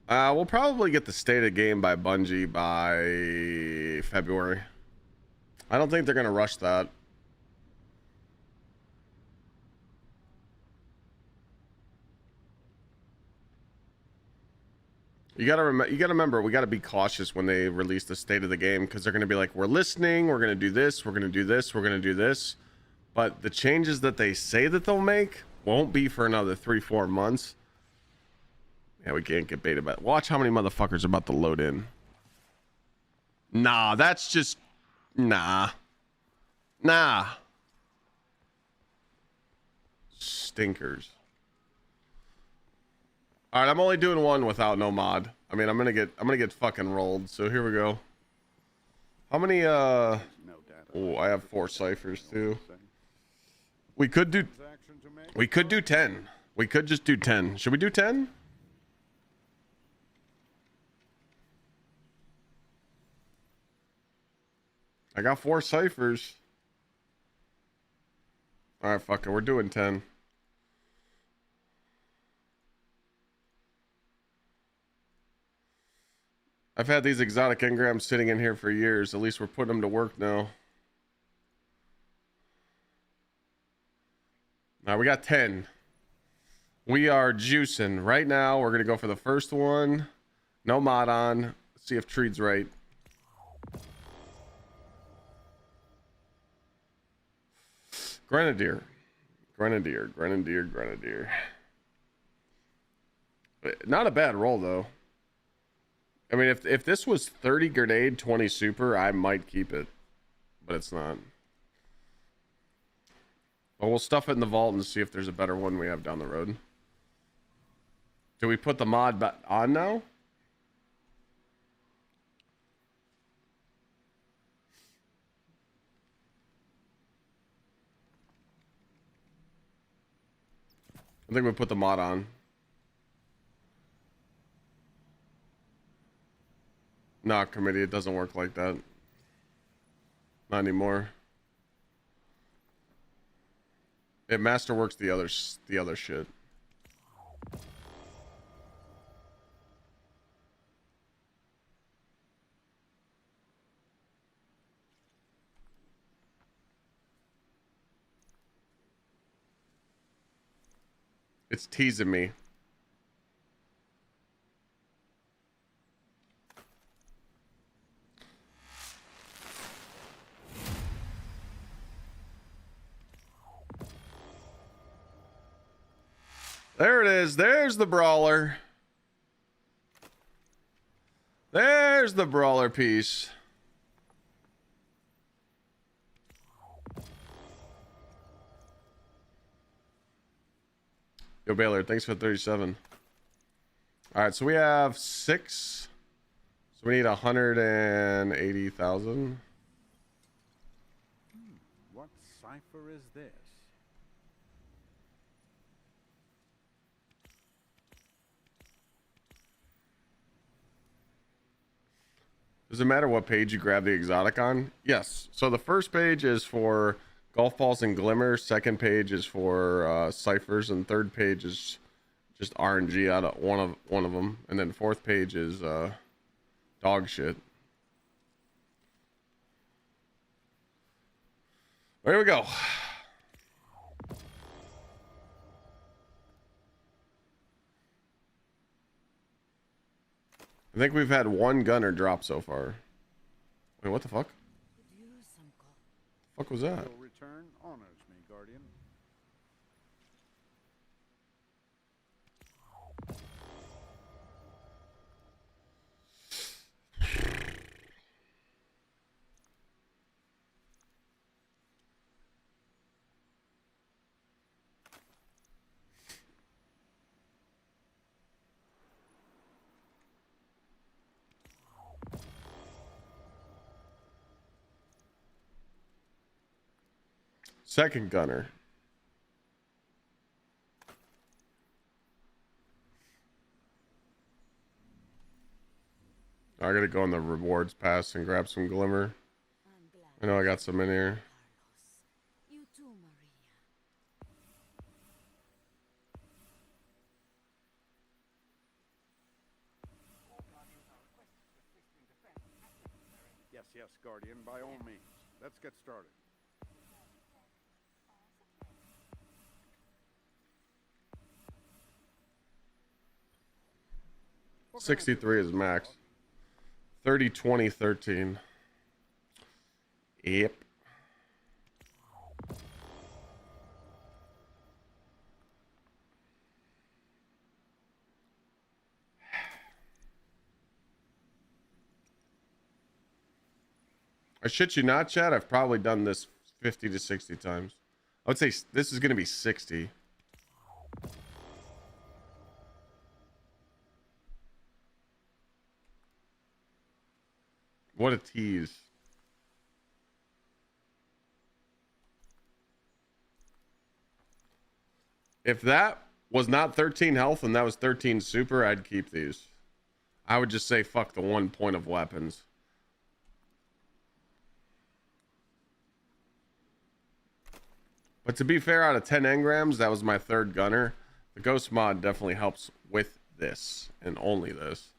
We'll probably get the state of game by Bungie by February. I don't think they're gonna rush that. You gotta remember, we gotta be cautious when they release the state of the game, because they're gonna be like, we're listening, we're gonna do this, we're gonna do this, we're gonna do this, but the changes that they say that they'll make won't be for another 3-4 months. Yeah, we can't get beta, but watch how many motherfuckers are about to load in. Nah, that's just nah. Stinkers. All right, I'm only doing one without no mod. I mean, I'm gonna get fucking rolled. So here we go. How many? Oh, I have 4 ciphers too. We could do 10. We could just do 10. Should we do 10? I got 4 ciphers. All right, fuck it. We're doing 10. I've had these exotic engrams sitting in here for years. At least we're putting them to work now. All right, we got 10. We are juicing. Right now, we're going to go for the first one. No mod on. See if Treed's right. Grenadier. Not a bad roll, though. I mean, if this was 30 grenade, 20 super, I might keep it. But it's not. But we'll stuff it in the vault and see if there's a better one we have down the road. Do we put the mod back on now? I think we put the mod on. Nah, committee, it doesn't work like that. Not anymore. It masterworks the other shit. It's teasing me. There it is. There's the brawler. There's the brawler piece. Yo, Baylor, thanks for 37. All right, so we have 6. So we need 180,000. What cipher is this? Does it matter what page you grab the exotic on? Yes. So the first page is for golf balls and glimmers. Second page is for ciphers, and third page is just RNG out of one of them, and then fourth page is dog shit. There we go. I think we've had one gunner drop so far. Wait, what the fuck? Fuck was that? Your return honors me, Guardian. Second gunner. I gotta go on the rewards pass and grab some glimmer. I know I got some in here. You too, Maria. Yes, yes, Guardian, by all means. Let's get started. What can I do 63 is max. 30, 20, 13. Yep. I shit you not, Chad. I've probably done this 50 to 60 times. I would say this is going to be 60. What a tease. If that was not 13 health and that was 13 super, I'd keep these. I would just say fuck the 1 point of weapons. But to be fair, out of 10 engrams, that was my third gunner. The ghost mod definitely helps with this and only this.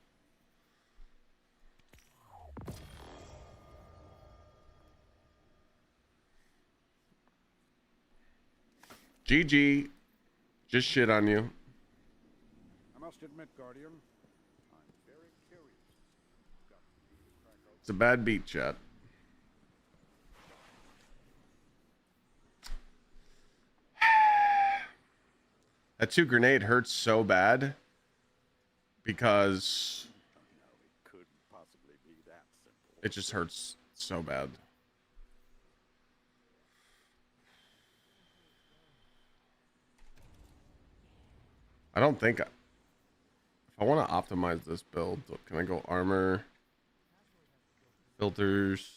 GG. Just shit on you. I must admit, Guardian, I'm very curious. It's a bad beat, chat. That 2 grenade hurts so bad because it couldn't possibly be that simple. it just hurts so bad. I don't think if I want to optimize this build, can I go armor, filters?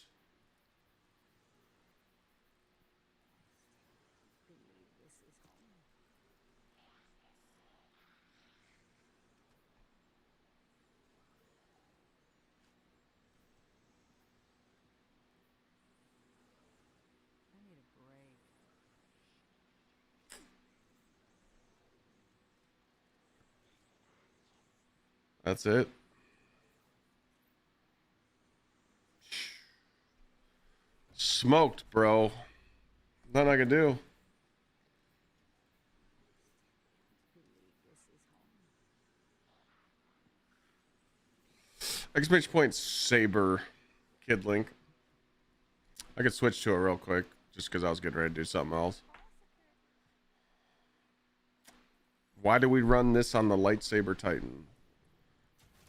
That's it. Smoked, bro. Nothing I can do. Exclamation point saber, Kid Link. I could switch to it real quick just because I was getting ready to do something else. Why do we run this on the lightsaber Titan?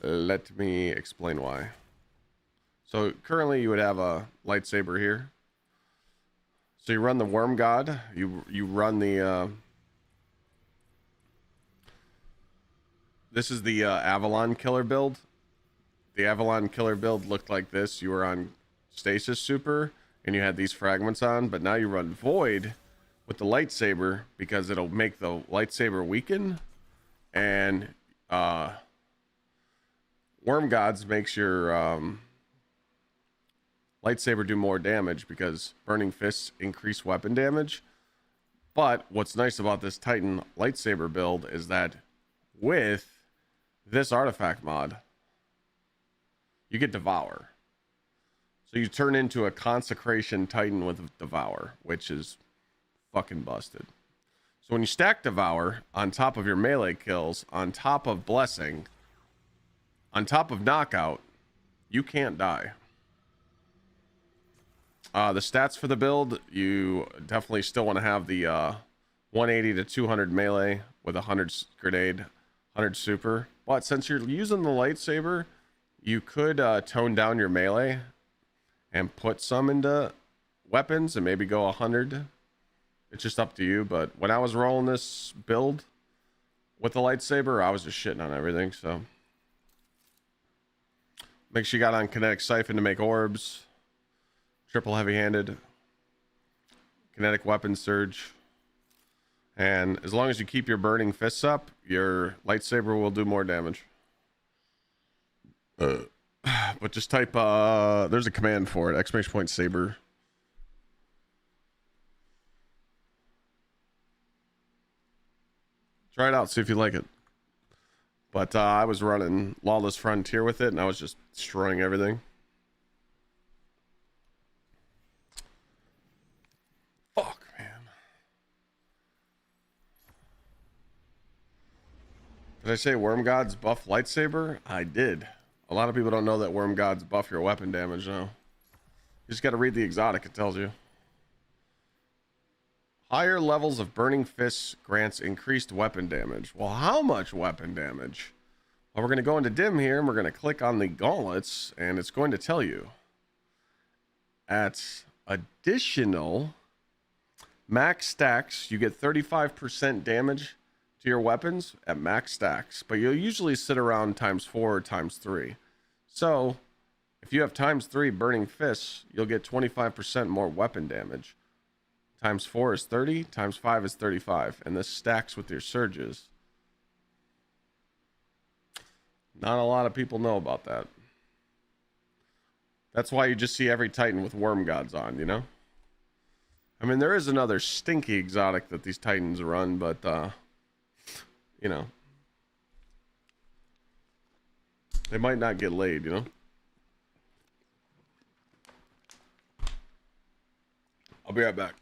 Let me explain why. So currently you would have a lightsaber here. So you run the Worm God. You run the this is the Avalon Killer build. The Avalon Killer build looked like this. You were on Stasis Super and you had these fragments on, but now you run Void with the lightsaber because it'll make the lightsaber weaken, and Worm Gods makes your lightsaber do more damage because Burning Fists increase weapon damage. But what's nice about this Titan lightsaber build is that with this artifact mod, you get Devour. So you turn into a Consecration Titan with Devour, which is fucking busted. So when you stack Devour on top of your melee kills, on top of Blessing, on top of Knockout, you can't die. The stats for the build, you definitely still want to have the 180 to 200 melee with 100 grenade, 100 super. But since you're using the lightsaber, you could tone down your melee and put some into weapons and maybe go 100. It's just up to you. But when I was rolling this build with the lightsaber, I was just shitting on everything. So make sure you got on Kinetic Siphon to make orbs. Triple heavy-handed, kinetic weapon surge, and as long as you keep your burning fists up, your lightsaber will do more damage. But just type there's a command for it, exclamation point saber. Try it out, see if you like it. But I was running Lawless Frontier with it, and I was just destroying everything. Fuck, man. Did I say Worm Gods buff lightsaber? I did. A lot of people don't know that Worm Gods buff your weapon damage, though. You just got to read the exotic, it tells you. Higher levels of Burning Fists grants increased weapon damage. Well, how much weapon damage? Well, we're going to go into dim here, and we're going to click on the gauntlets, and it's going to tell you. At additional max stacks, you get 35% damage to your weapons at max stacks, but you'll usually sit around ×4 or ×3. So if you have ×3 Burning Fists, you'll get 25% more weapon damage. ×4 is 30, ×5 is 35, and this stacks with your surges. Not a lot of people know about that. That's why you just see every Titan with Worm Gods on, you know? I mean, there is another stinky exotic that these Titans run, but, you know. They might not get laid, you know? I'll be right back.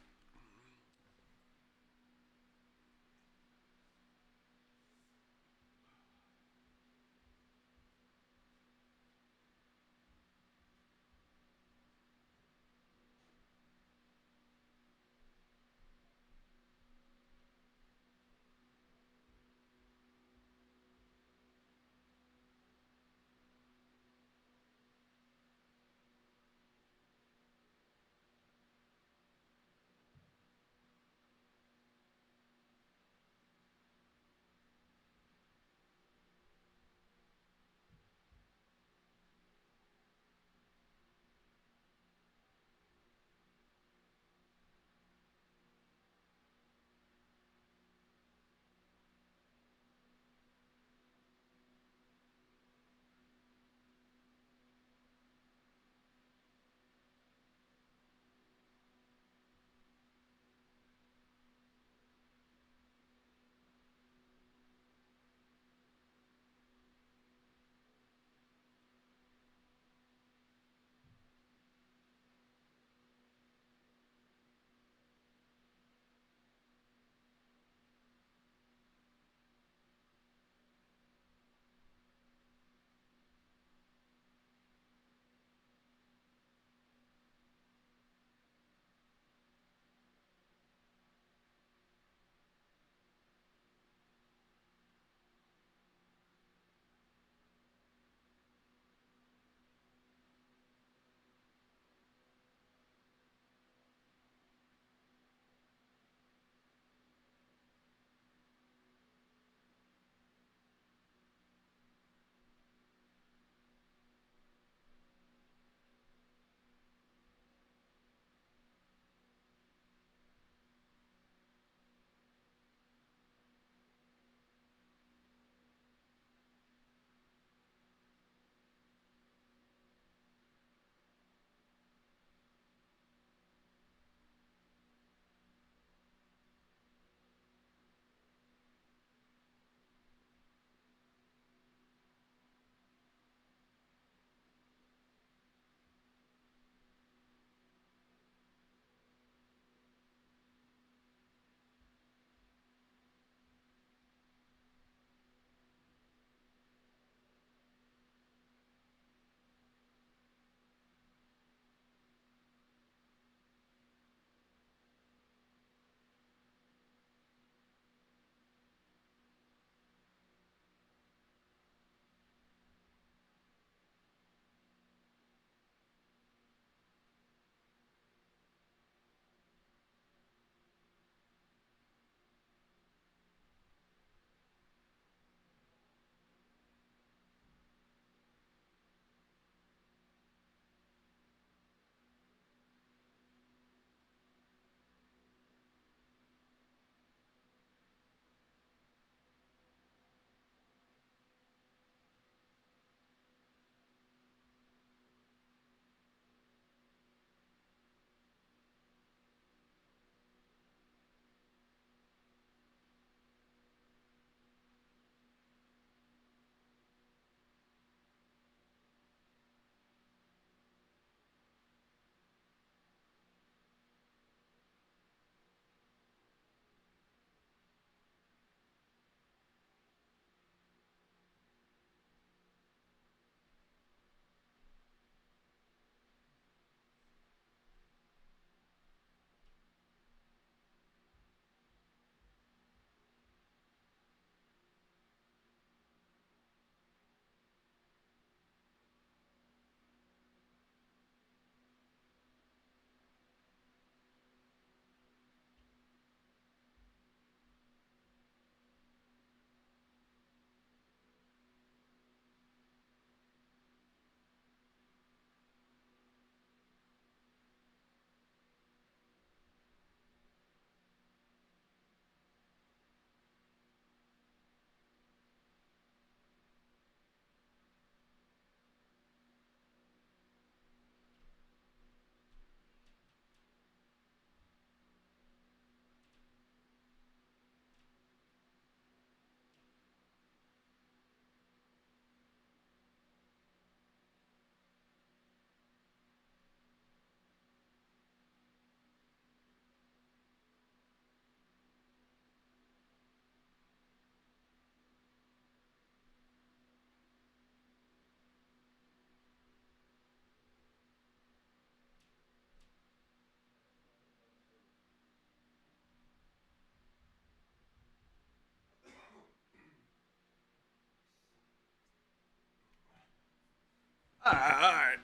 Alright.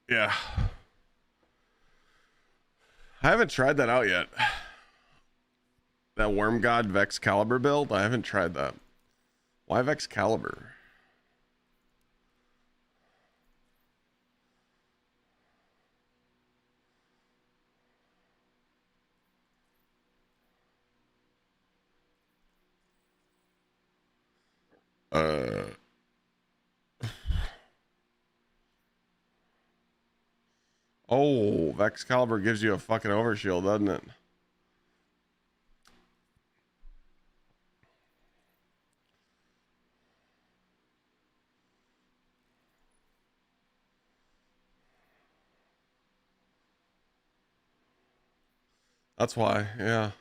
Yeah. I haven't tried that out yet. That Worm God Vexcalibur build, I haven't tried that. Why Vexcalibur? Oh, Vexcalibur gives you a fucking overshield, doesn't it? That's why, yeah.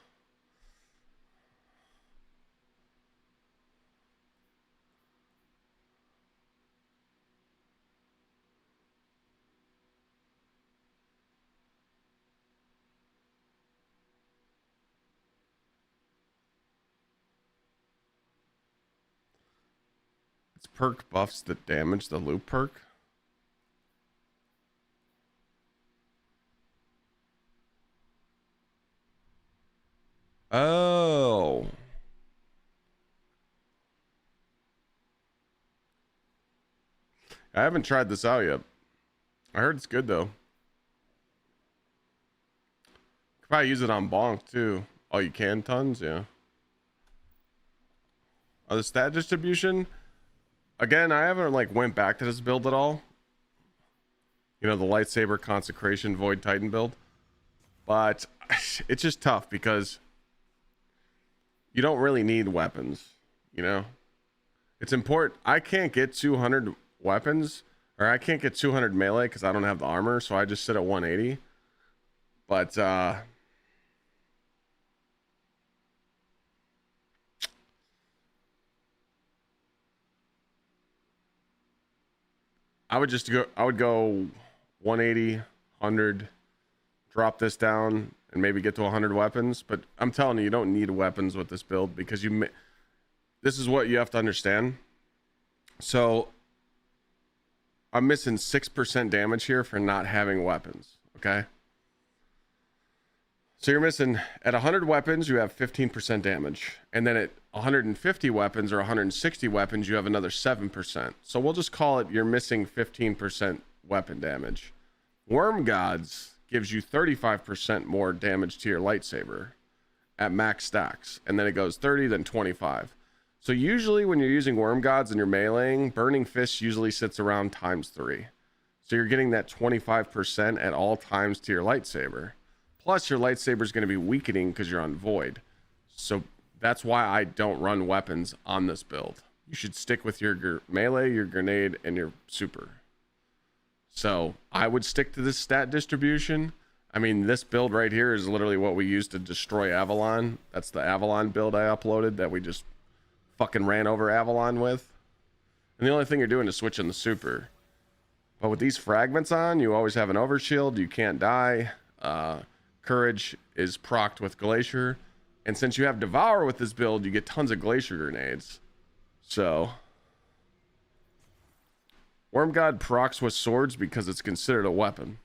It's perk buffs that damage the loop perk. Oh. I haven't tried this out yet. I heard it's good though. Could probably use it on Bonk too. Oh, you can tons, yeah. Oh, the stat distribution. Again, I haven't like went back to this build at all. You know, the lightsaber consecration void titan build. But it's just tough because you don't really need weapons, you know? It's important. I can't get 200 weapons, or I can't get 200 melee because I don't have the armor, so I just sit at 180. But I would go 180, 100, drop this down, and maybe get to 100 weapons. But I'm telling you, you don't need weapons with this build because this is what you have to understand. So I'm missing 6% damage here for not having weapons. Okay. So you're missing at 100 weapons, you have 15% damage. And then at 150 weapons or 160 weapons, you have another 7%. So we'll just call it you're missing 15% weapon damage. Worm Gods gives you 35% more damage to your lightsaber at max stacks. And then it goes 30, then 25. So usually when you're using Worm Gods and you're meleeing, Burning Fist usually sits around ×3. So you're getting that 25% at all times to your lightsaber. Plus your lightsaber is going to be weakening because you're on void. So that's why I don't run weapons on this build. You should stick with your melee, your grenade, and your super. So I would stick to this stat distribution. I mean, this build right here is literally what we used to destroy Avalon. That's the Avalon build I uploaded that we just fucking ran over Avalon with. And the only thing you're doing is switching the super. But with these fragments on, you always have an overshield. You can't die. Courage is procced with Glacier. And since you have Devour with this build, you get tons of Glacier grenades. So Worm God procs with swords because it's considered a weapon.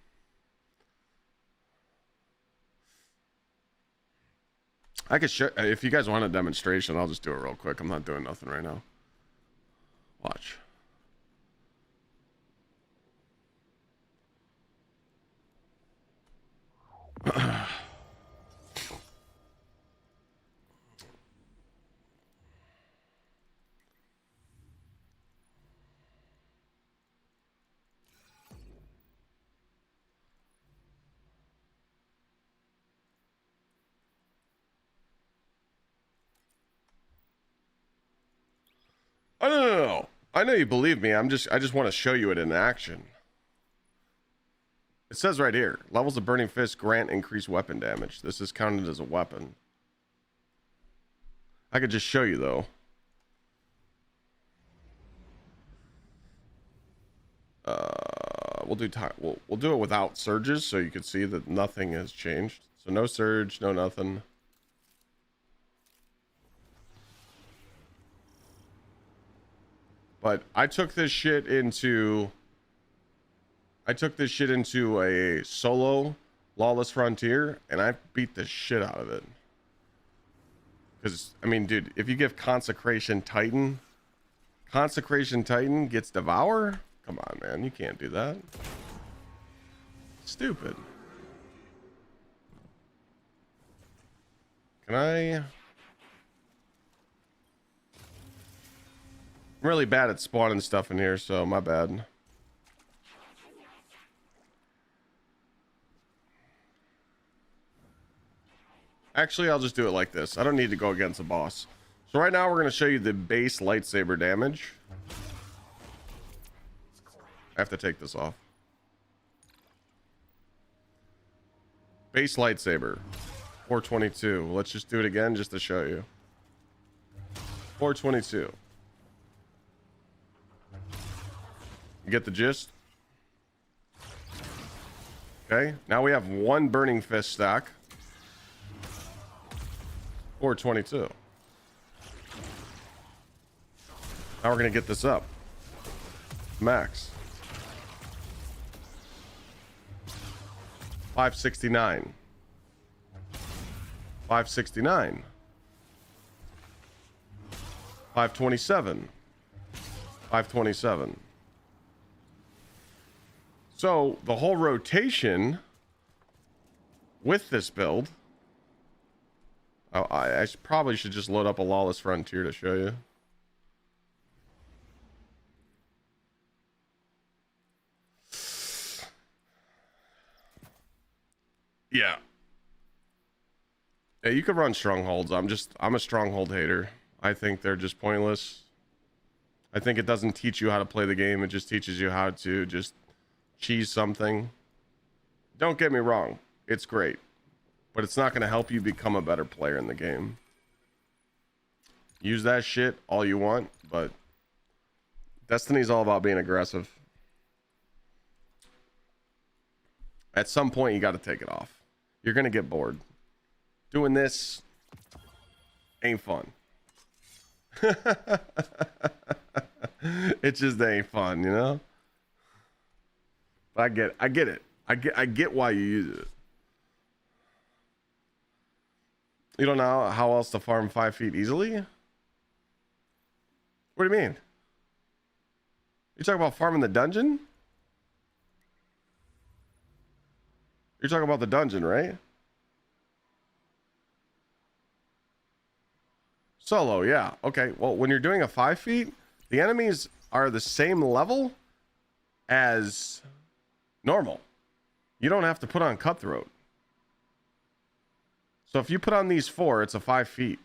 I could show, if you guys want a demonstration, I'll just do it real quick. I'm not doing nothing right now. Watch. No. I know you believe me. I just want to show you it in action. It says right here, levels of Burning Fist grant increased weapon damage. This is counted as a weapon. I could just show you though. we'll do time. We'll do it without surges, so you can see that nothing has changed. So no surge, no nothing. But I took this shit into a solo Lawless Frontier, and I beat the shit out of it. Because, I mean, dude, if you give Consecration Titan gets Devour? Come on, man. You can't do that. Stupid. Can I... I'm really bad at spawning stuff in here, so my bad. Actually, I'll just do it like this. I don't need to go against a boss. So right now, we're going to show you the base lightsaber damage. I have to take this off. Base lightsaber. 422. Let's just do it again just to show you. 422. You get the gist? Okay. Now we have one Burning Fist stack. 422. Now we're going to get this up. Max. 569. 569. 527. 527. So the whole rotation with this build, I probably should just load up a Lawless Frontier to show you. Yeah. Yeah, you could run strongholds. I'm a stronghold hater. I think they're just pointless. I think it doesn't teach you how to play the game. It just teaches you how to just cheese something. Don't get me wrong. It's great. But it's not going to help you become a better player in the game. Use that shit all you want, but Destiny's all about being aggressive. At some point, you got to take it off. You're going to get bored. Doing this ain't fun. It just ain't fun, you know? But I get it. I get why you use it. You don't know how else to farm 5 feet easily? What do you mean? You talking about farming the dungeon? You're talking about the dungeon, right? Solo, yeah. Okay, well, when you're doing a 5 feet, the enemies are the same level as normal. You don't have to put on Cutthroat. So if you put on these 4, it's a 5 feet,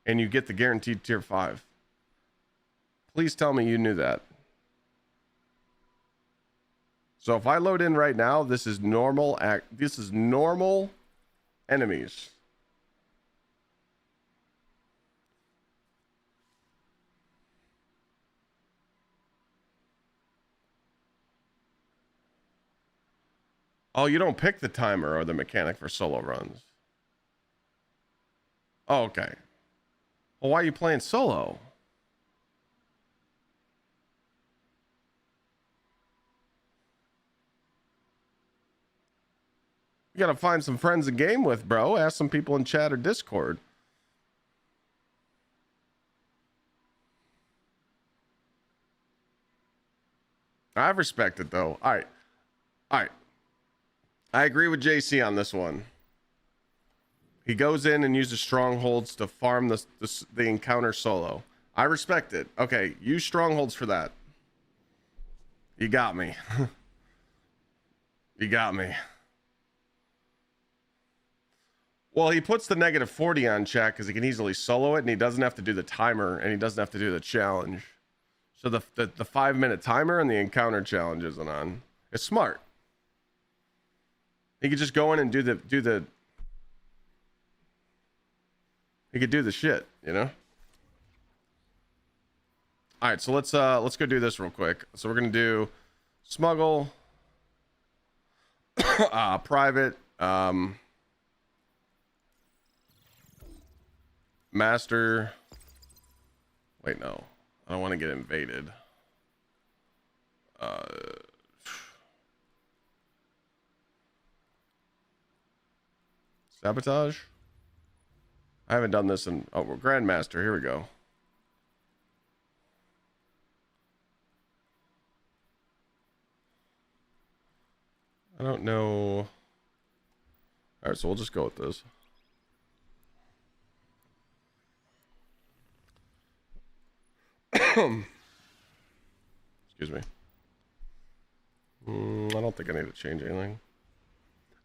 and you get the guaranteed tier 5. Please tell me you knew that. So if I load in right now, this is normal. This is normal enemies. Oh, you don't pick the timer or the mechanic for solo runs. Oh, okay. Well, why are you playing solo? You gotta find some friends to game with, bro. Ask some people in chat or Discord. I respect it, though. All right. All right. I agree with JC on this one. He goes in and uses strongholds to farm the encounter solo. I respect it. Okay, use strongholds for that. You got me. You got me. Well, he puts the -40 on chat because he can easily solo it, and he doesn't have to do the timer, and he doesn't have to do the challenge. So the 5-minute timer and the encounter challenge isn't on. It's smart. He could just go in and do the. He could do the shit, you know. All right, so let's go do this real quick. So we're gonna do smuggle, Private, master. Wait, no, I don't want to get invaded. Sabotage. I haven't done this in, oh, Grandmaster. Here we go. I don't know. All right, so we'll just go with this. Excuse me. I don't think I need to change anything.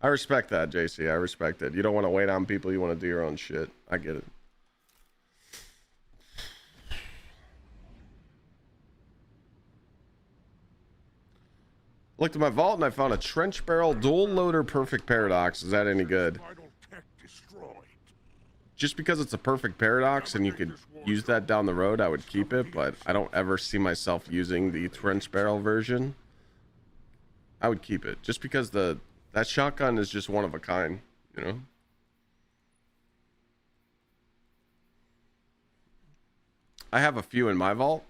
I respect that, JC. I respect it. You don't want to wait on people. You want to do your own shit. I get it. Looked at my vault and I found a trench barrel dual loader perfect paradox. Is that any good? Just because it's a perfect paradox and you could use that down the road, I would keep it, but I don't ever see myself using the trench barrel version. I would keep it just because that shotgun is just one of a kind, you know? I have a few in my vault.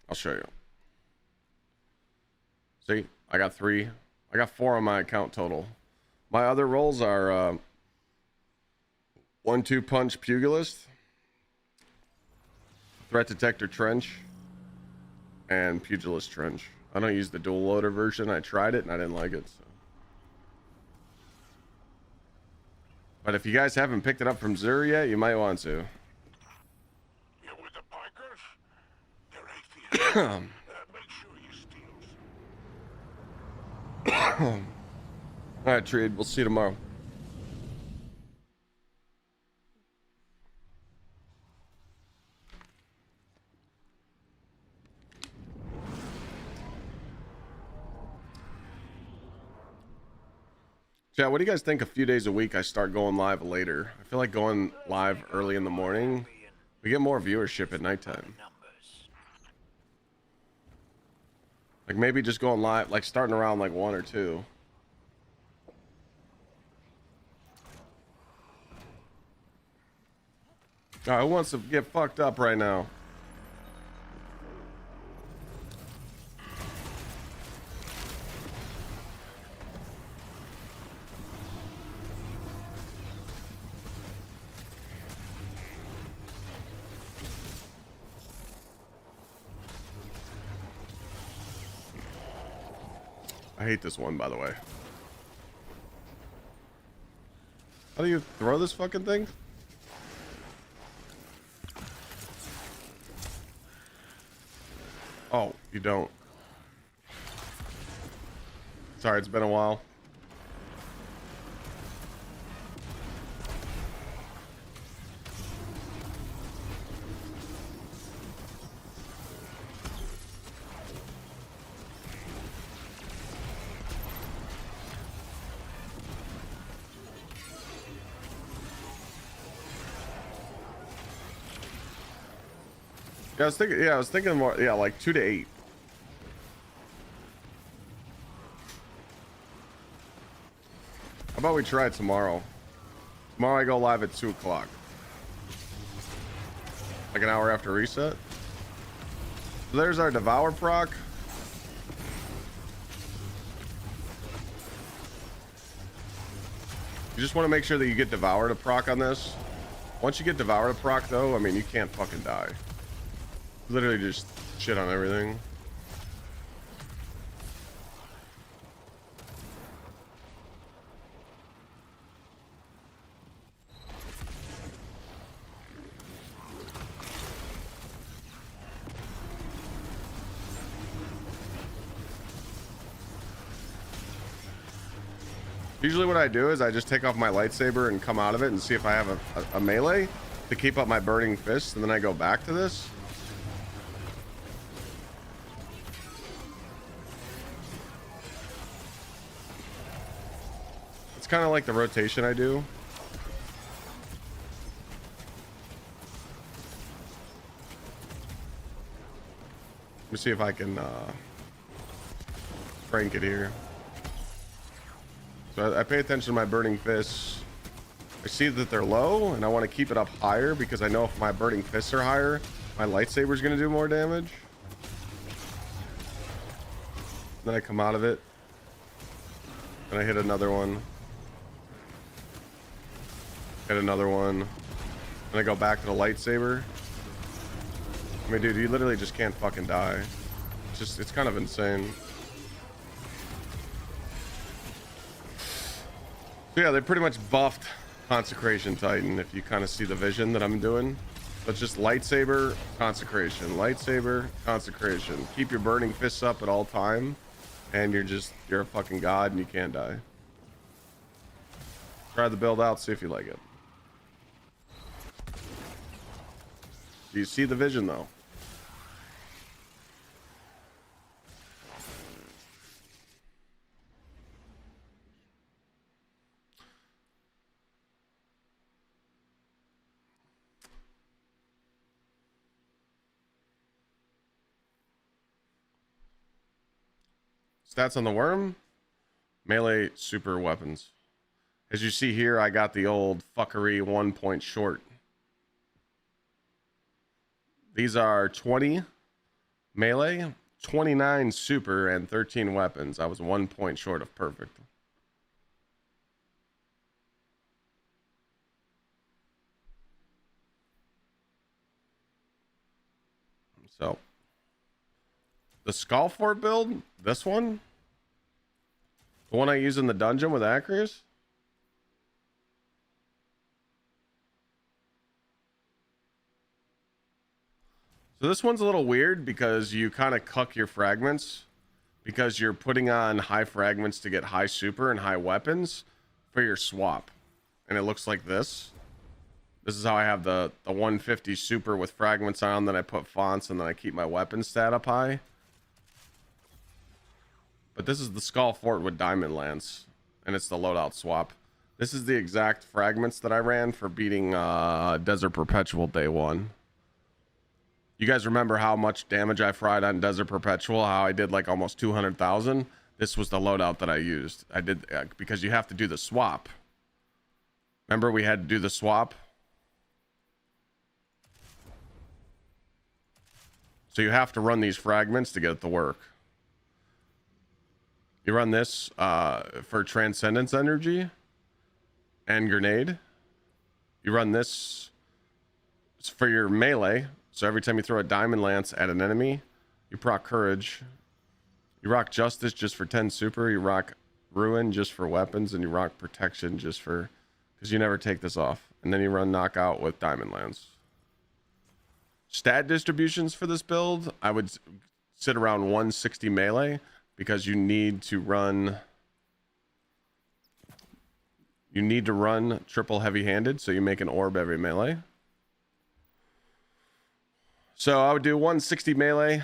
I'll show you. See, I got 3. I got 4 on my account total. My other roles are 1-2 punch pugilist, threat detector trench, and pugilist trench. I don't use the dual loader version. I tried it and I didn't like it. So. But if you guys haven't picked it up from Zur yet, you might want to. You're with the Pikers? They're atheists. Make sure you steal. All right, Treed. We'll see you tomorrow. Yeah, what do you guys think a few days a week I start going live later? I feel like going live early in the morning, we get more viewership at nighttime. Like maybe just going live, like starting around like 1 or 2. All right, who wants to get fucked up right now? I hate this one, by the way. How do you throw this fucking thing? Oh, you don't. Sorry, it's been a while. Yeah, I was thinking more, yeah, like 2 to 8. How about we try it tomorrow? Tomorrow I go live at 2 o'clock. Like an hour after reset. So there's our Devour proc. You just want to make sure that you get Devour to proc on this. Once you get Devour to proc though, I mean, you can't fucking die. Literally just shit on everything. Usually what I do is I just take off my lightsaber and come out of it and see if I have a melee to keep up my burning fist, and then I go back to this. Kind of like the rotation I do. Let me see if I can crank it here. So I pay attention to my burning fists. I see that they're low, and I want to keep it up higher because I know if my burning fists are higher, my lightsaber is going to do more damage. Then I come out of it, and I hit another one. Hit another one. And I go back to the lightsaber. I mean, dude, you literally just can't fucking die. It's kind of insane. So yeah, they pretty much buffed Consecration Titan, if you kind of see the vision that I'm doing. But just lightsaber, consecration, lightsaber, consecration. Keep your burning fists up at all time, and you're a fucking god and you can't die. Try the build out, see if you like it. Do you see the vision though? Stats on the worm, melee super weapons. As you see here, I got the old fuckery 1 point short. These are 20 melee, 29 super, and 13 weapons. I was 1 point short of perfect. So the Skullfort build, this one, the one I use in the dungeon with Acreus. So this one's a little weird because you kind of cuck your fragments because you're putting on high fragments to get high super and high weapons for your swap. And it looks like this. This is how I have the 150 super with fragments on, then I put fonts, and then I keep my weapon stat up high. But this is the Skull Fort with Diamond Lance, and it's the loadout swap. This is the exact fragments that I ran for beating Desert Perpetual day 1. You guys remember how much damage I fried on Desert Perpetual, how I did like almost 200,000? This was the loadout that I used. I did because you have to do the swap. Remember we had to do the swap? So you have to run these fragments to get it to work. You run this for Transcendence Energy and Grenade. You run this for your melee. So every time you throw a Diamond Lance at an enemy, you proc Courage. You rock Justice just for 10 super. You rock Ruin just for weapons. And you rock Protection just for... because you never take this off. And then you run Knockout with Diamond Lance. Stat distributions for this build, I would sit around 160 melee because you need to run triple heavy-handed, so you make an orb every melee. So I would do 160 melee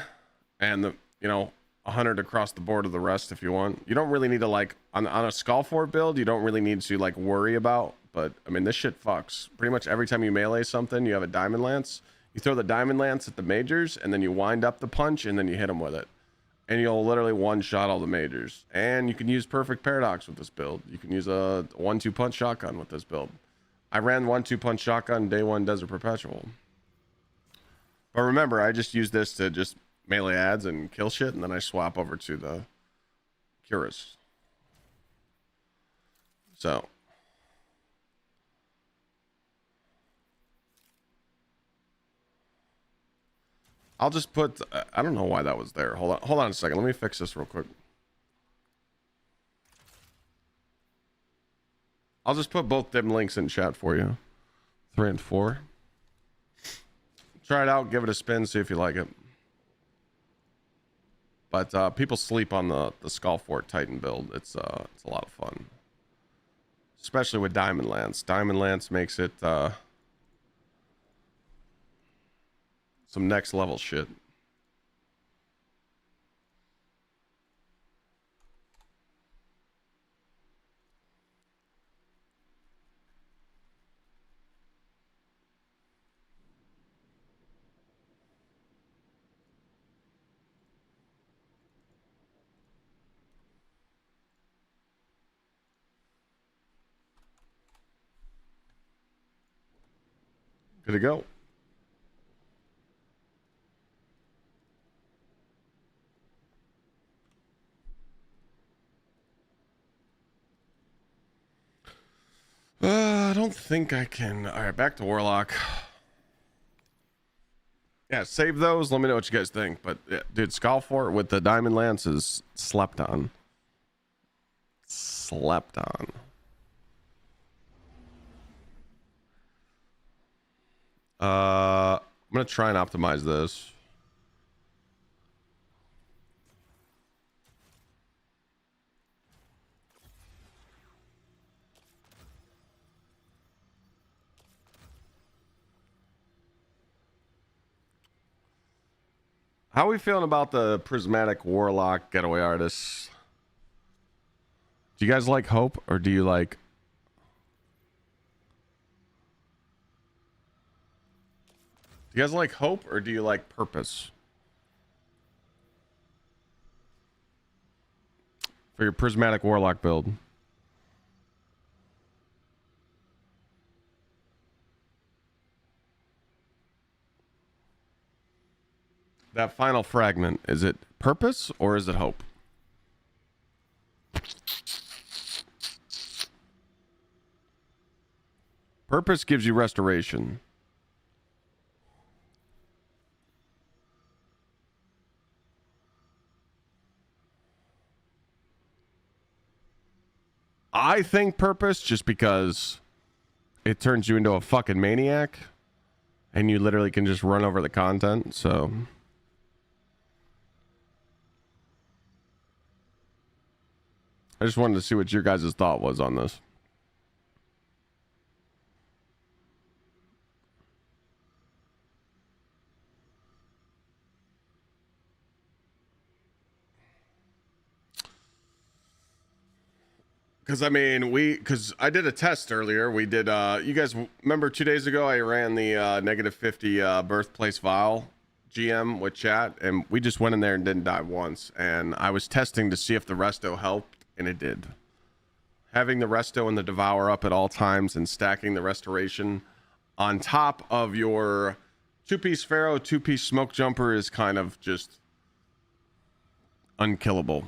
and 100 across the board of the rest if you want. You don't really need to like on a Skullfort build, you don't really need to like worry about, but I mean this shit fucks. Pretty much every time you melee something, you have a Diamond Lance. You throw the Diamond Lance at the majors, and then you wind up the punch, and then you hit them with it. And you'll literally one-shot all the majors. And you can use Perfect Paradox with this build. You can use a 1-2 punch shotgun with this build. I ran 1-2 punch shotgun day 1 Desert Perpetual. But remember, I just use this to just melee ads and kill shit, and then I swap over to the Cuirass. So... I'll just put, I don't know why that was there. Hold on a second. Let me fix this real quick. I'll just put both them links in chat for you. 3 and 4. Try it out. Give it a spin. See if you like it. But people sleep on the Skullfort Titan build. It's a lot of fun. Especially with Diamond Lance. Diamond Lance makes it... some next level shit. Good to go. I don't think I can. All right, back to Warlock. Yeah, save those. Let me know what you guys think. But yeah, dude, Skullfort with the Diamond Lance is slept on. Slept on. I'm gonna try and optimize this. How are we feeling about the Prismatic Warlock Getaway Artists? Do you guys like Hope, or do you like... Do you guys like Hope, or do you like Purpose? For your Prismatic Warlock build. That final fragment, is it Purpose or is it Hope? Purpose gives you restoration. I think Purpose, just because it turns you into a fucking maniac and you literally can just run over the content, so... I just wanted to see what your guys' thought was on this. Because, I mean, because I did a test earlier. We did, you guys remember 2 days ago, I ran the -50 birthplace vial GM with chat, and we just went in there and didn't die once. And I was testing to see if the resto helped, and it did. Having the resto and the devour up at all times and stacking the restoration on top of your 2-piece Pharaoh, 2-piece smoke jumper is kind of just unkillable.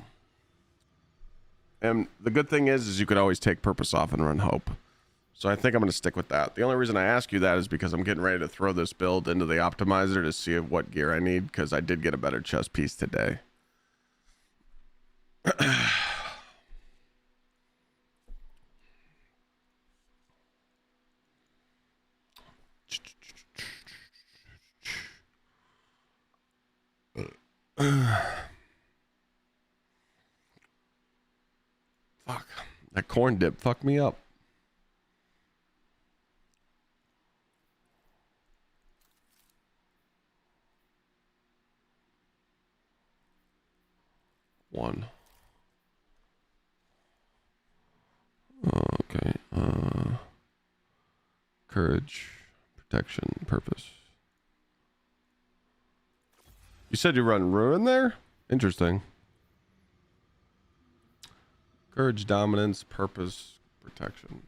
And the good thing is you could always take Purpose off and run Hope. So I think I'm going to stick with that. The only reason I ask you that is because I'm getting ready to throw this build into the optimizer to see what gear I need, because I did get a better chest piece today. Fuck. That corn dip fucked me up. One. Okay. Courage, protection, purpose. You said you run Ruin there? Interesting. Courage, dominance, purpose, protection.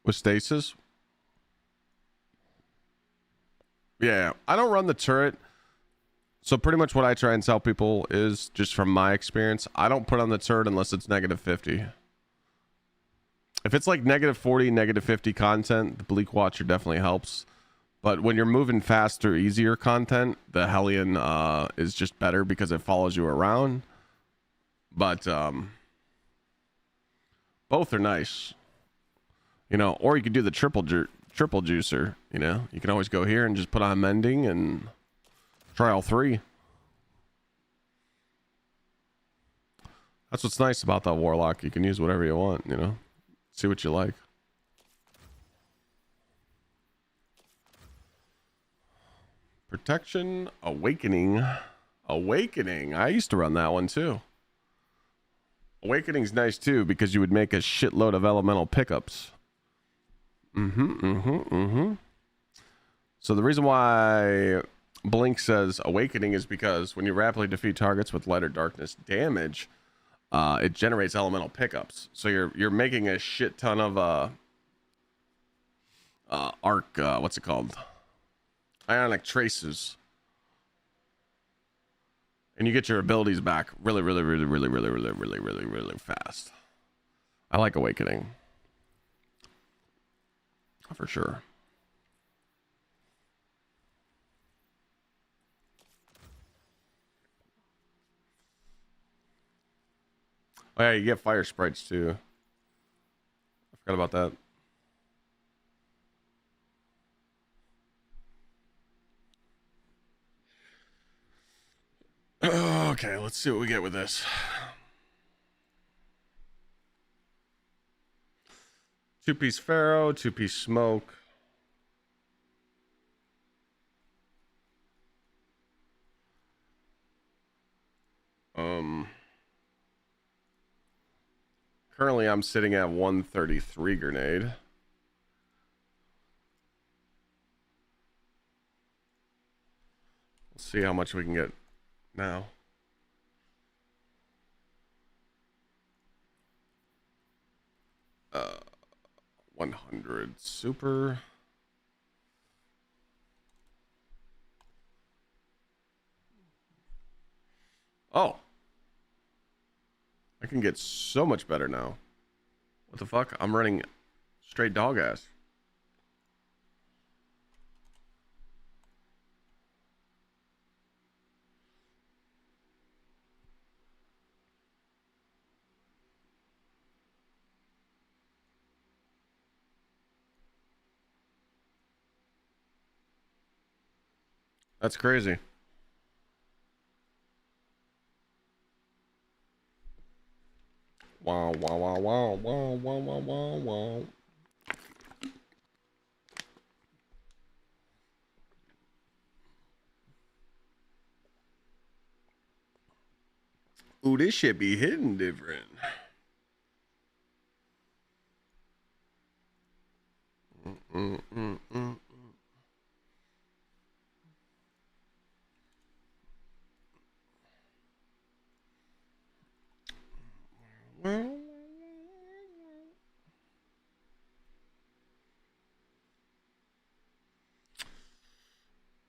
With stasis? Yeah, I don't run the turret. So pretty much what I try and sell people is, just from my experience, I don't put on the turret unless it's -50. If it's like -40, -50 content, the Bleak Watcher definitely helps. But when you're moving faster, easier content, the Hellion is just better because it follows you around. But both are nice. You know, or you could do the triple juicer, you know. You can always go here and just put on mending and try all three. That's what's nice about that Warlock. You can use whatever you want, you know. See what you like. Protection, Awakening. Awakening. I used to run that one too. Awakening's nice too because you would make a shitload of elemental pickups. So the reason why Blink says awakening is because when you rapidly defeat targets with light or darkness damage, it generates elemental pickups. So you're making a shit ton of arc, what's it called? Ionic traces. And you get your abilities back really fast. I like awakening. For sure. Oh yeah, you get fire sprites too. I forgot about that. Okay, let's see what we get with this. 2-piece Pharaoh, 2-piece Smoke. Currently I'm sitting at 133 grenade. Let's see how much we can get now. Uh, 100 super. Oh. I can get so much better now. What the fuck? I'm running straight dog ass. That's crazy. Wow, wow, wow, wow, wow, wow, wow, wow, wow. Ooh, this shit be hitting different.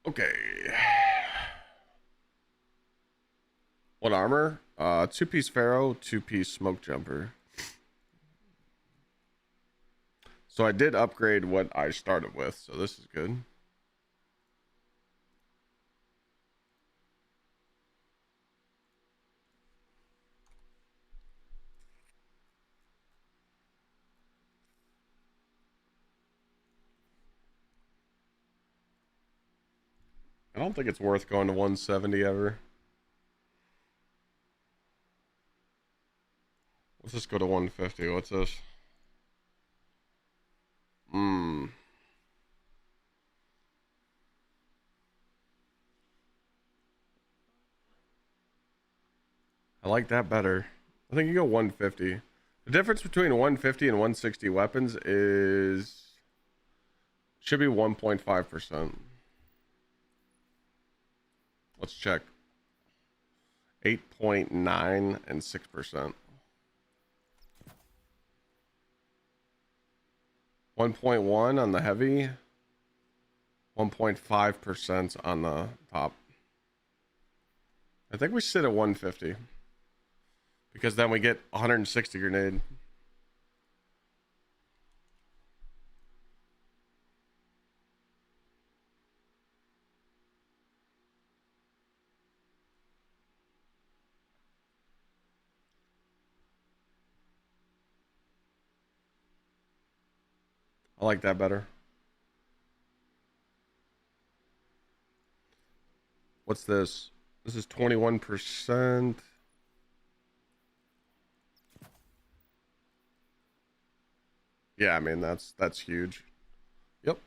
Okay. What armor? 2-piece Pharaoh, 2-piece Smoke Jumper. So I did upgrade what I started with, so this is good. I don't think it's worth going to 170 ever. Let's just go to 150. What's this? I like that better. I think you go 150. The difference between 150 and 160 weapons is should be 1.5%. Let's check. 8.9 and 6%. 1.1 on the heavy. 1.5% on the top. I think we sit at 150. Because then we get 160 grenade. I like that better. What's this? This is 21%. Yeah, I mean that's huge. Yep.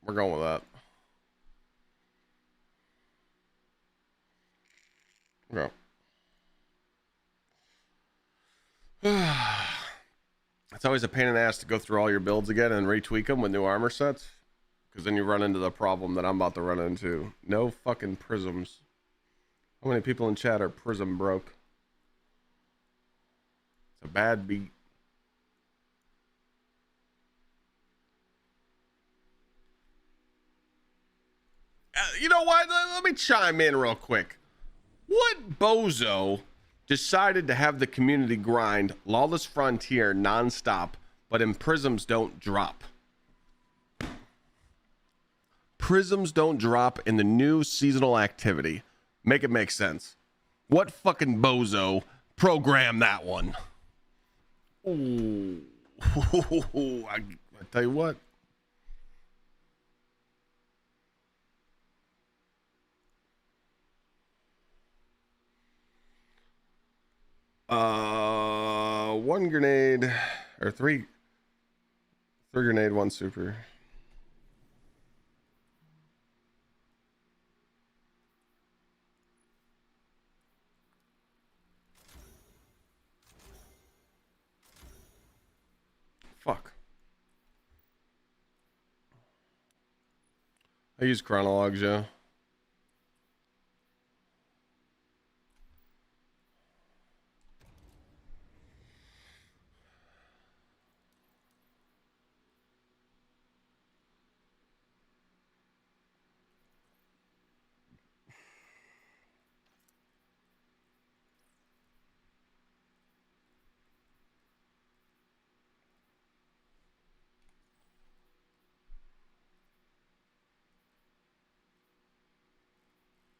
We're going with that. Okay. It's always a pain in the ass to go through all your builds again and retweak them with new armor sets. because then you run into the problem that I'm about to run into. No fucking prisms. How many people in chat are prism broke? It's a bad beat. You know what? Let me chime in real quick. What bozo decided to have the community grind Lawless Frontier nonstop, but in prisms don't drop? Prisms don't drop in the new seasonal activity. Make it make sense. What fucking bozo programmed that one? Ooh. I tell you what. One grenade or three grenade, one super. Fuck. I use chronologs, yeah.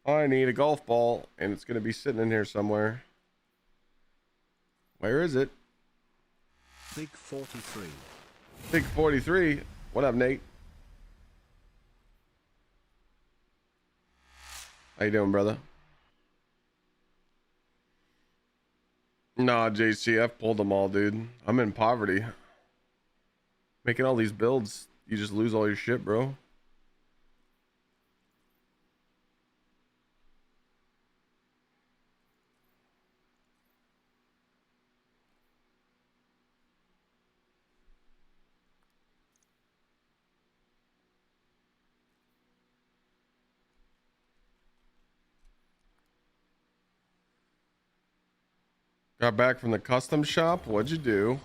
I need a golf ball, and it's going to be sitting in here somewhere. Where is it? Big 43. Big 43. What up, Nate? How you doing, brother? Nah, JC, I've pulled them all, dude. I'm in poverty. Making all these builds, you just lose all your shit, bro. Got back from the custom shop. What'd you do?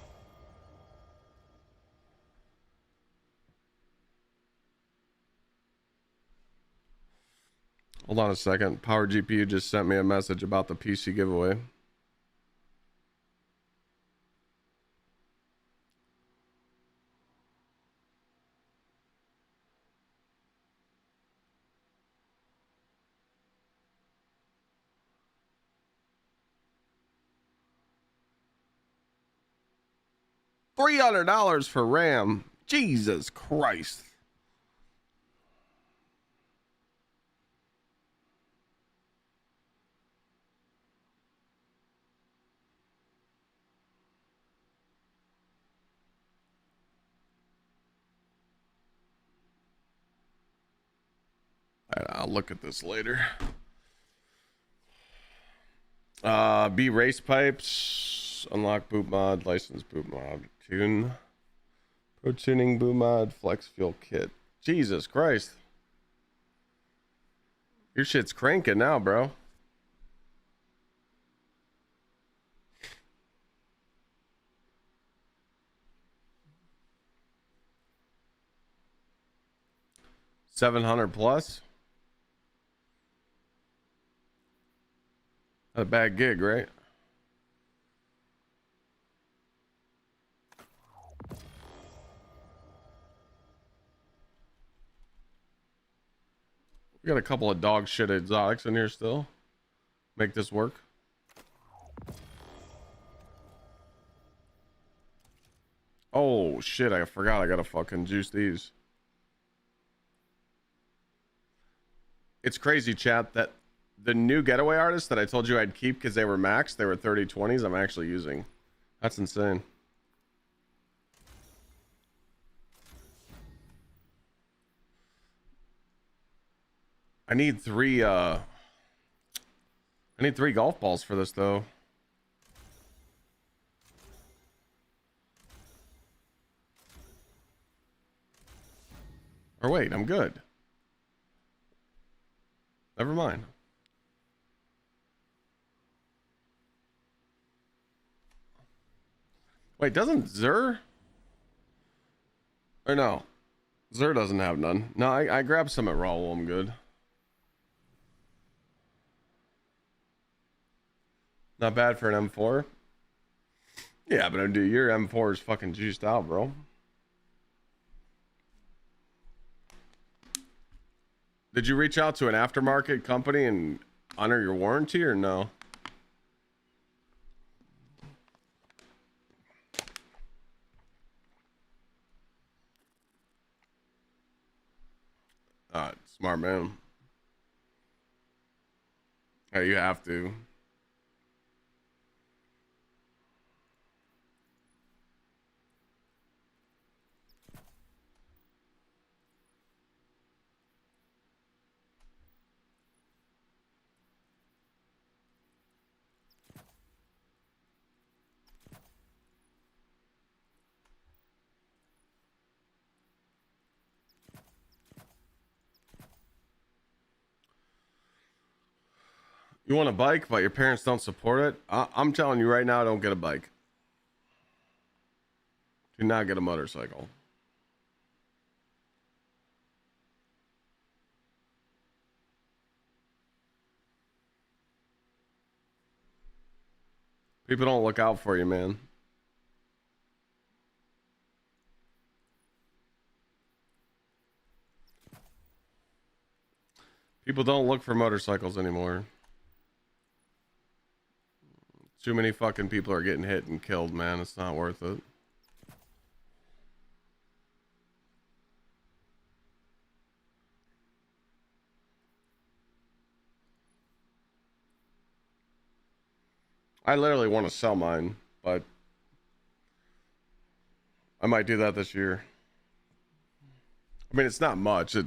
Hold on a second. Power GPU just sent me a message about the PC giveaway. $300 for RAM. Jesus Christ. I'll look at this later. B race pipes, unlock boot mod, license boot mod, tune, pro tuning boot mod, flex fuel kit. Jesus Christ. Your shit's cranking now, bro. $700 plus. Not a bad gig, right? We got a couple of dog shit exotics in here still. Make this work. Oh shit, I forgot I gotta fucking juice these. It's crazy, chat, that the new getaway artists that I told you I'd keep because they were maxed, they were 3020s, I'm actually using. That's insane. I need three golf balls for this though. Or wait, I'm good. Never mind. Wait, doesn't Xur? Or no. Xur doesn't have none. No, I grabbed some at Raul. I'm good. Not bad for an M4. Yeah, but dude, your M4 is fucking juiced out, bro. Did you reach out to an aftermarket company and honor your warranty or no? Smart man. Hey, you have to. You want a bike, but your parents don't support it? I'm telling you right now, don't get a bike. Do not get a motorcycle. People don't look out for you, man. People don't look for motorcycles anymore. Too many fucking people are getting hit and killed, man. It's not worth it. I literally want to sell mine, but I might do that this year. I mean, it's not much. I'm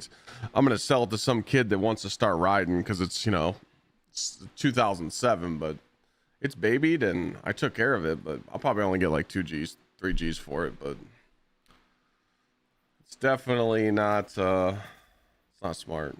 going to sell it to some kid that wants to start riding because it's, you know, it's 2007, but it's babied and I took care of it, but I'll probably only get like 2 G's, 3 G's for it, but it's definitely not, it's not smart.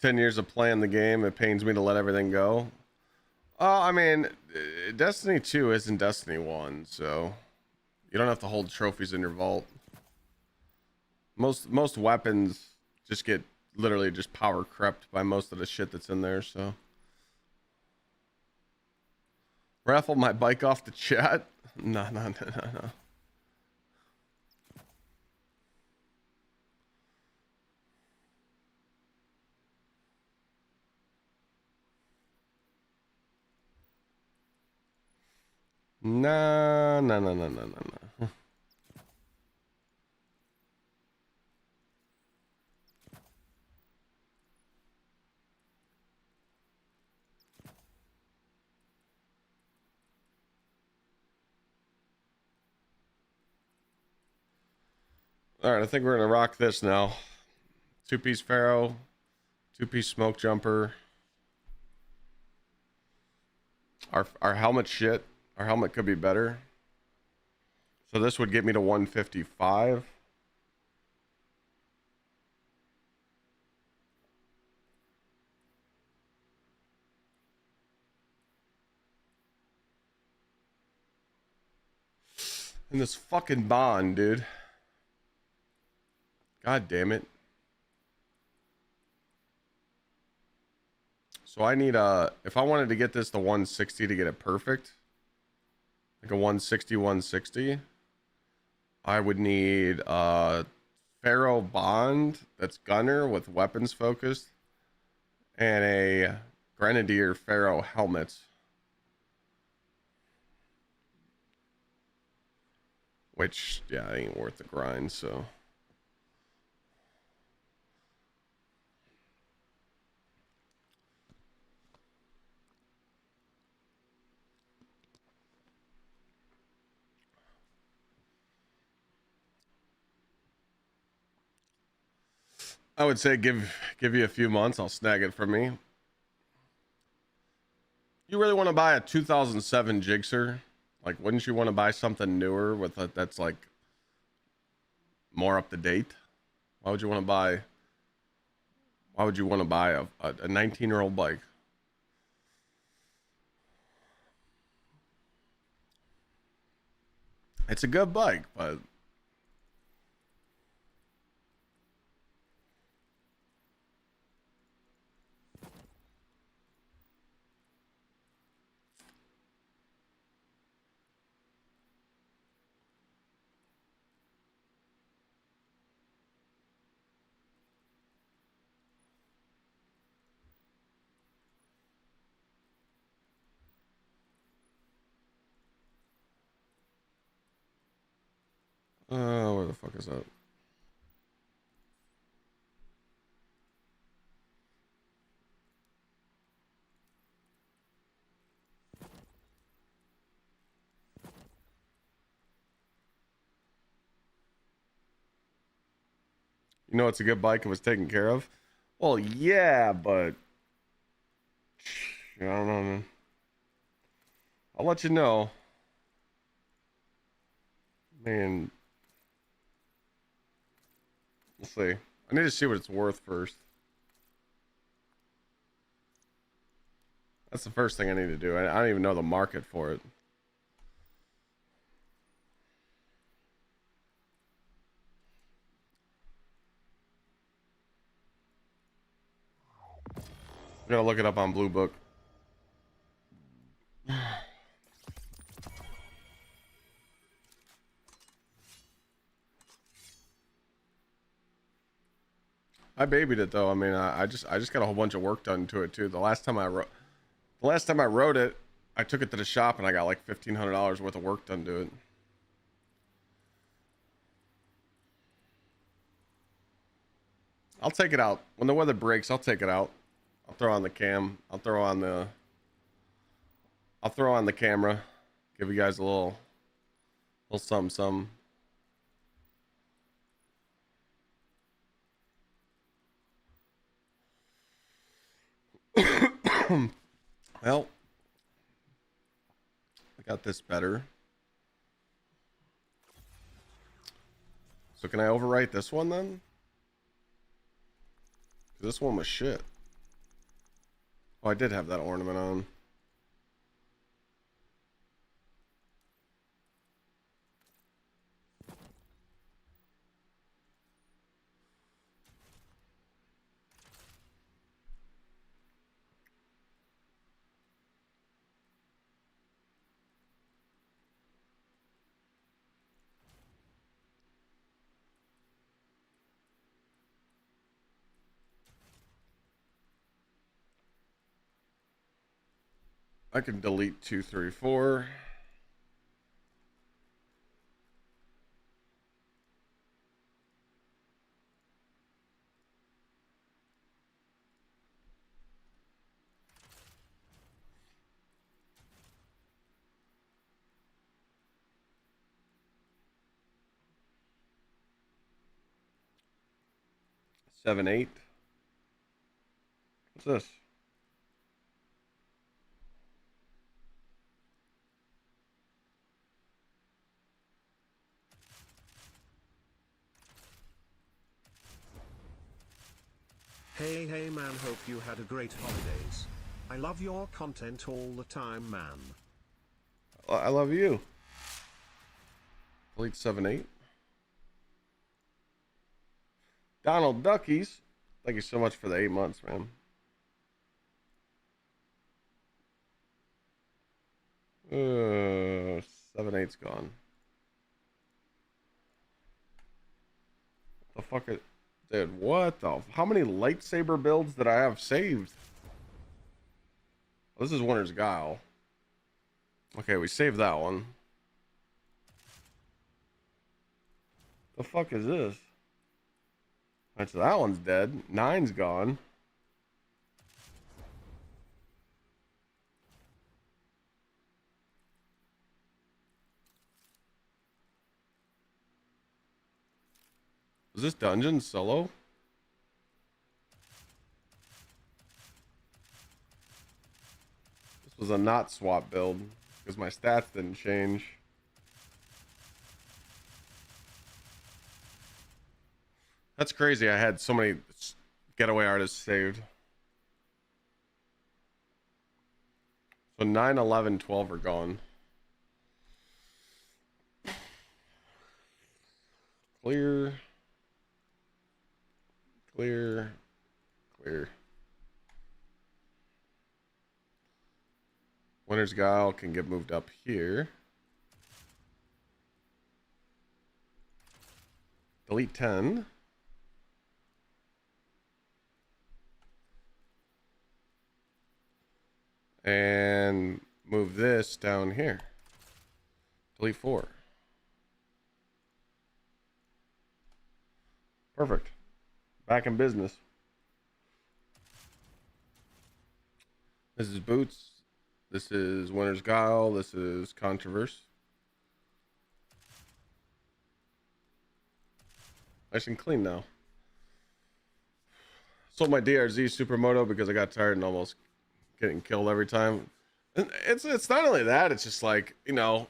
"10 years of playing the game, it pains me to let everything go." I mean, Destiny 2 isn't Destiny 1, so you don't have to hold trophies in your vault. Most weapons just get literally just power crept by most of the shit that's in there, so. Raffle my bike off the chat? No. No. All right, I think we're gonna rock this now. 2-piece Pharaoh, 2-piece smoke jumper. Our helmet shit. Our helmet could be better. So this would get me to 155. And this fucking bond, dude. God damn it. So I need if I wanted to get this to 160 to get it perfect, like a 160, I would need Pharaoh Bond that's gunner with weapons focused and a Grenadier Pharaoh helmet. Which, yeah, ain't worth the grind, so. I would say give you a few months. I'll snag it from me. You really want to buy a 2007 Gixxer? Like, wouldn't you want to buy something newer with a, that's like more up to date? Why would you want to buy? Why would you want to buy a 19-year-old bike? It's a good bike, but where the fuck is that? You know, it's a good bike. It was taken care of. Well, yeah, but I don't know, man. I'll let you know. Man, we'll see. I need to see what it's worth first. That's the first thing I need to do. I don't even know the market for it. I'm gonna look it up on Blue Book. I babied it though. I mean, I just got a whole bunch of work done to it too. The last time I rode it, I took it to the shop and I got like $1,500 worth of work done to it. I'll take it out when the weather breaks. I'll take it out. I'll throw on the cam. I'll throw on the camera. Give you guys a little something. Well, I got this better. So can I overwrite this one then? This one was shit. Oh, I did have that ornament on. I can delete 2, 3, 4. Seven, 8. What's this? Hey man, hope you had a great holidays. I love your content all the time, man. I love you. Delete 7, 8. Donald Duckies. Thank you so much for the 8 months, man. 7, 8's gone. The fuck is... Dude, what the... How many lightsaber builds did I have saved? This is Winter's Guile. Okay, we saved that one. The fuck is this? Alright, so that one's dead. 9's gone. Was this dungeon solo? This was a not swap build because my stats didn't change. That's crazy. I had so many getaway artists saved. So 9, 11, 12 are gone. Clear. Clear. Clear. Winter's Guile can get moved up here. Delete 10. And move this down here. Delete 4. Perfect. Back in business. This is Boots. This is Winter's Guile. This is Controverse. Nice and clean now. Sold my DRZ Supermoto because I got tired and almost getting killed every time. And it's not only that, it's just like, you know,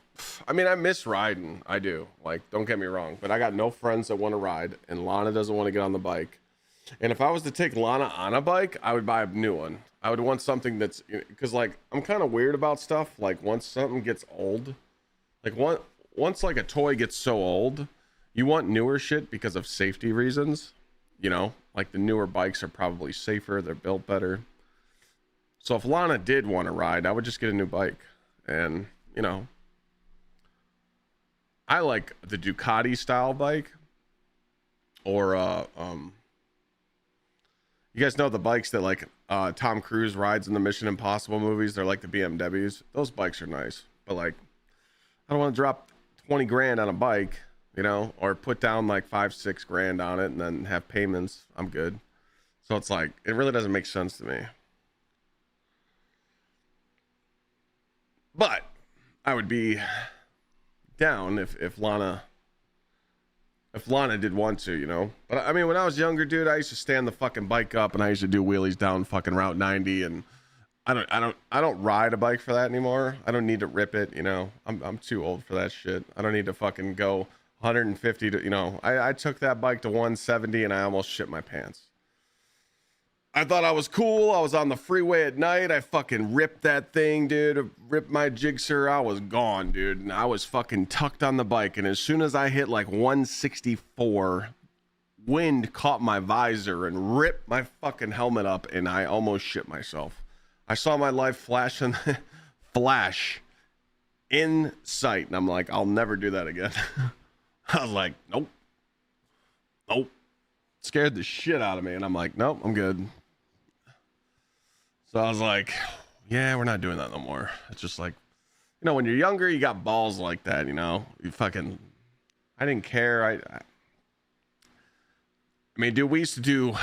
I mean, I miss riding. I do. Like, don't get me wrong, but I got no friends that want to ride, and Lana doesn't want to get on the bike. And if I was to take Lana on a bike, I would buy a new one. I would want something that's, because like I'm kind of weird about stuff. Like once something gets old, like once like a toy gets so old, you want newer shit because of safety reasons. You know, like the newer bikes are probably safer. They're built better. So if Lana did want to ride, I would just get a new bike. And, you know, I like the Ducati style bike. Or, you guys know the bikes that like Tom Cruise rides in the Mission Impossible movies? They're like the BMWs. Those bikes are nice. But like, I don't want to drop 20 grand on a bike, you know, or put down like 5-6 grand on it and then have payments. I'm good. So it's like, it really doesn't make sense to me. But I would be down if Lana did want to, you know. But I mean, when I was younger, dude, I used to stand the fucking bike up and I used to do wheelies down fucking Route 90, and I don't ride a bike for that anymore. I don't need to rip it, you know. I'm too old for that shit. I don't need to fucking go 150 to, you know. I took that bike to 170 and I almost shit my pants. I thought I was cool. I was on the freeway at night. I fucking ripped that thing, dude. Ripped my Gsxr. I was gone, dude. And I was fucking tucked on the bike. And as soon as I hit like 164, wind caught my visor and ripped my fucking helmet up. And I almost shit myself. I saw my life flash in sight. And I'm like, I'll never do that again. I was like, nope. Scared the shit out of me. And I'm like, nope, I'm good. So I was like, yeah, we're not doing that no more. It's just like, you know, when you're younger, you got balls like that, you know? You fucking, I didn't care. I mean, dude, we used to do,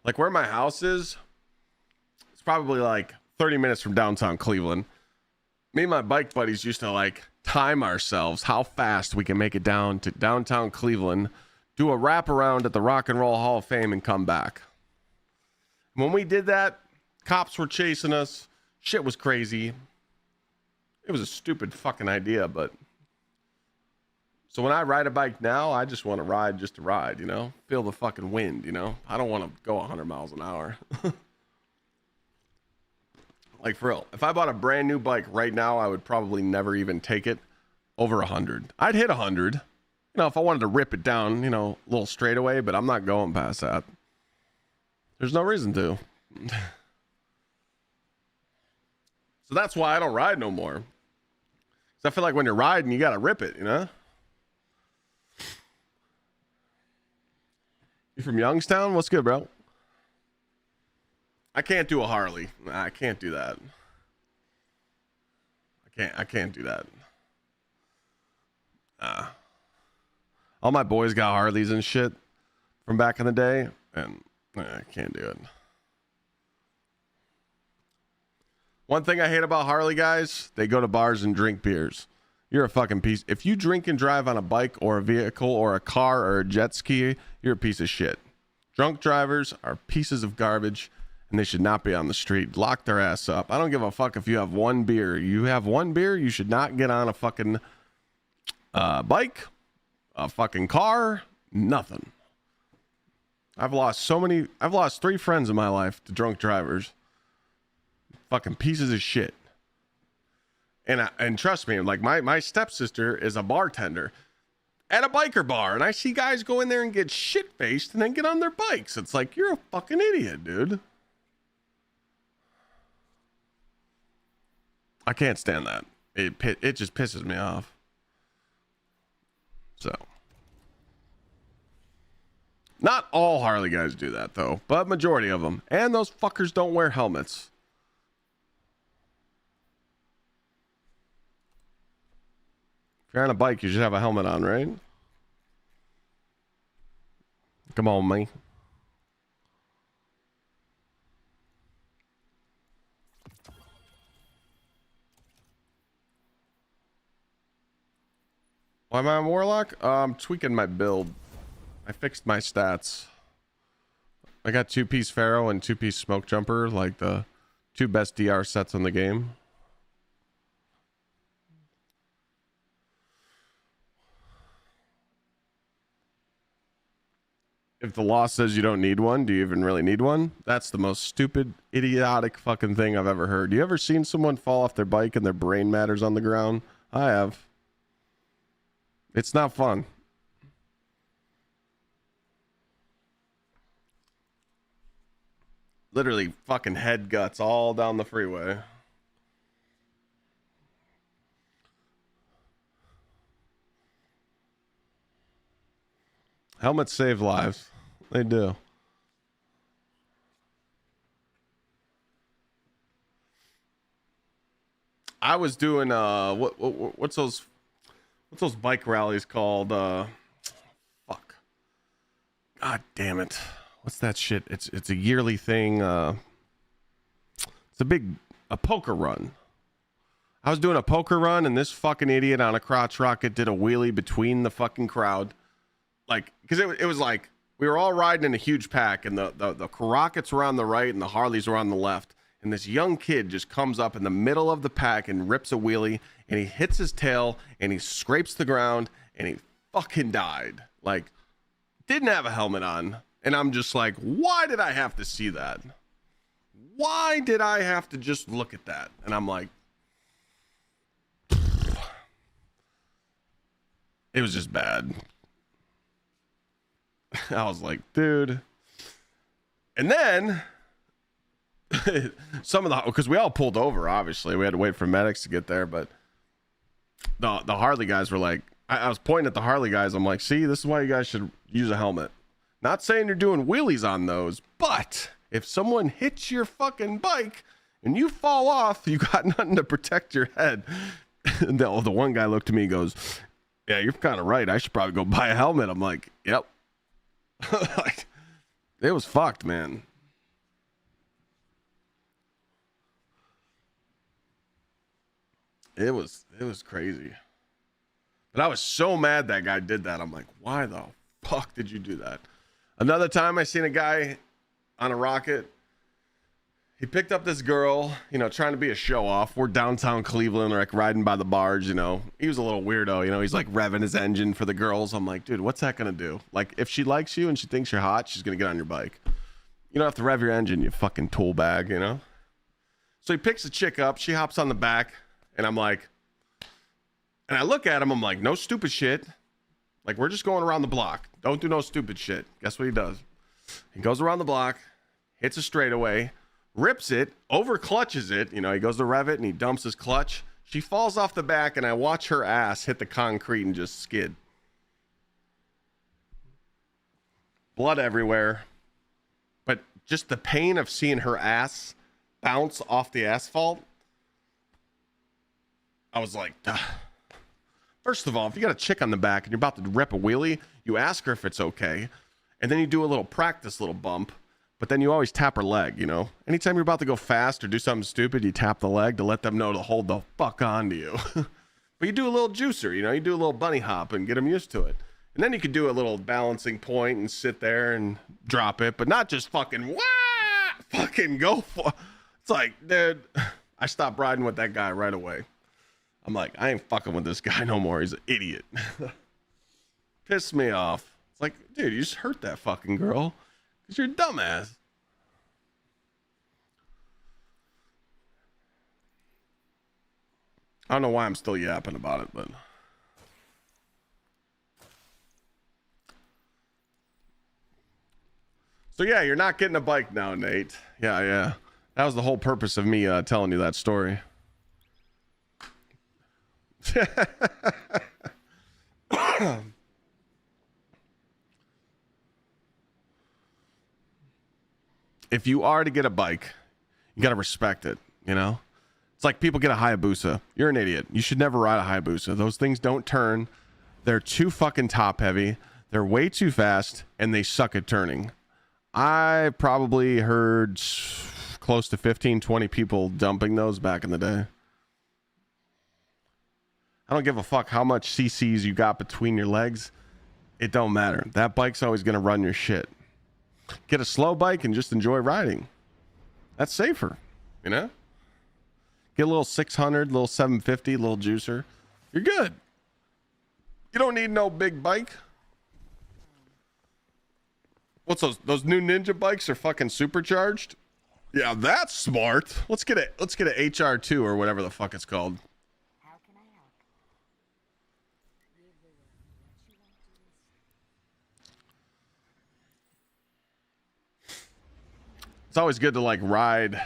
like where my house is, it's probably like 30 minutes from downtown Cleveland. Me and my bike buddies used to like time ourselves how fast we can make it down to downtown Cleveland, do a wrap around at the Rock and Roll Hall of Fame and come back. When we did that, cops were chasing us. Shit was crazy. It was a stupid fucking idea, but so when I ride a bike now, I just want to ride just to ride, you know? Feel the fucking wind, you know? I don't want to go 100 miles an hour. Like for real. If I bought a brand new bike right now, I would probably never even take it over 100. I'd hit 100. You know, if I wanted to rip it down, you know, a little straightaway, but I'm not going past that. There's no reason to. So that's why I don't ride no more. 'Cause I feel like when you're riding, you got to rip it, you know? You from Youngstown? What's good, bro? I can't do a Harley. Nah, I can't do that. I can't do that. All my boys got Harleys and shit from back in the day, and I can't do it. One thing I hate about Harley guys, they go to bars and drink beers. You're a fucking piece. If you drink and drive on a bike or a vehicle or a car or a jet ski, you're a piece of shit. Drunk drivers are pieces of garbage, and they should not be on the street. Lock their ass up. I don't give a fuck if you have one beer. You have one beer, you should not get on a fucking bike, a fucking car, nothing. I've lost 3 friends in my life to drunk drivers. Fucking pieces of shit. And trust me, like my stepsister is a bartender at a biker bar, and I see guys go in there and get shit-faced and then get on their bikes. It's like, you're a fucking idiot, dude. I can't stand that. It just pisses me off. So. Not all Harley guys do that, though, but majority of them. And those fuckers don't wear helmets. If you're on a bike, you should have a helmet on, right? Come on, man. Why am I on Warlock? I'm tweaking my build. I fixed my stats. I got 2-piece Pharaoh and 2-piece Smoke Jumper, like the 2 best DR sets in the game. If the law says you don't need one, do you even really need one? That's the most stupid, idiotic fucking thing I've ever heard. You ever seen someone fall off their bike and their brain matters on the ground? I have. It's not fun. Literally fucking head guts all down the freeway. Helmets save lives. They do. I was doing what's those bike rallies called? Fuck. God damn it. What's that shit? It's a yearly thing. It's a poker run. I was doing a poker run, and this fucking idiot on a crotch rocket did a wheelie between the fucking crowd. Like, because it was like we were all riding in a huge pack, and the rockets were on the right and the Harleys were on the left. And this young kid just comes up in the middle of the pack and rips a wheelie, and he hits his tail and he scrapes the ground and he fucking died. Like, didn't have a helmet on. And I'm just like, why did I have to see that? Why did I have to just look at that? And I'm like, it was just bad. I was like, dude. And then because we all pulled over, obviously. We had to wait for medics to get there, but the Harley guys were like, I was pointing at the Harley guys. I'm like, see, this is why you guys should use a helmet. Not saying you're doing wheelies on those, but if someone hits your fucking bike and you fall off, you got nothing to protect your head. And the one guy looked at me and goes, yeah, you're kind of right. I should probably go buy a helmet. I'm like, yep. Like, it was fucked, man. It was crazy. But I was so mad that guy did that. I'm like, why the fuck did you do that? Another time I seen a guy on a rocket. He picked up this girl, trying to be a show off. We're downtown Cleveland, like riding by the barge, He was a little weirdo, he's like revving his engine for the girls. I'm like, dude, what's that going to do? Like, if she likes you and she thinks you're hot, she's going to get on your bike. You don't have to rev your engine, you fucking tool bag, So he picks the chick up. She hops on the back. And I'm like, and I look at him. I'm like, no stupid shit. Like, we're just going around the block. Don't do no stupid shit. Guess what he does? He goes around the block, hits a straightaway, rips it, over clutches it. He goes to rev it and he dumps his clutch. She falls off the back and I watch her ass hit the concrete and just skid. Blood everywhere. But just the pain of seeing her ass bounce off the asphalt. I was like, duh. First of all, if you got a chick on the back and you're about to rip a wheelie, you ask her if it's okay. And then you do a little practice, little bump. But then you always tap her leg, Anytime you're about to go fast or do something stupid, you tap the leg to let them know to hold the fuck on to you. But you do a little juicer, you do a little bunny hop and get them used to it. And then you could do a little balancing point and sit there and drop it. But not just fucking, fucking go for. It's like, dude, I stopped riding with that guy right away. I'm like, I ain't fucking with this guy no more. He's an idiot. Pissed me off. It's like, dude, you just hurt that fucking girl because you're a dumbass. I don't know why I'm still yapping about it, but so yeah, you're not getting a bike now, Nate. Yeah. That was the whole purpose of me telling you that story. If you are to get a bike, you got to respect it, you know? It's like people get a Hayabusa. You're an idiot. You should never ride a Hayabusa. Those things don't turn. They're too fucking top heavy. They're way too fast, and they suck at turning. I probably heard close to 15, 20 people dumping those back in the day. I don't give a fuck how much CCs you got between your legs. It don't matter. That bike's always going to run your shit. Get a slow bike and just enjoy riding. That's safer, you know? Get a little 600, little 750, little juicer. You're good. You don't need no big bike. What's those? Those new Ninja bikes are fucking supercharged? Yeah, that's smart. Let's get a HR2 or whatever the fuck it's called. How can I help? It's always good to like ride.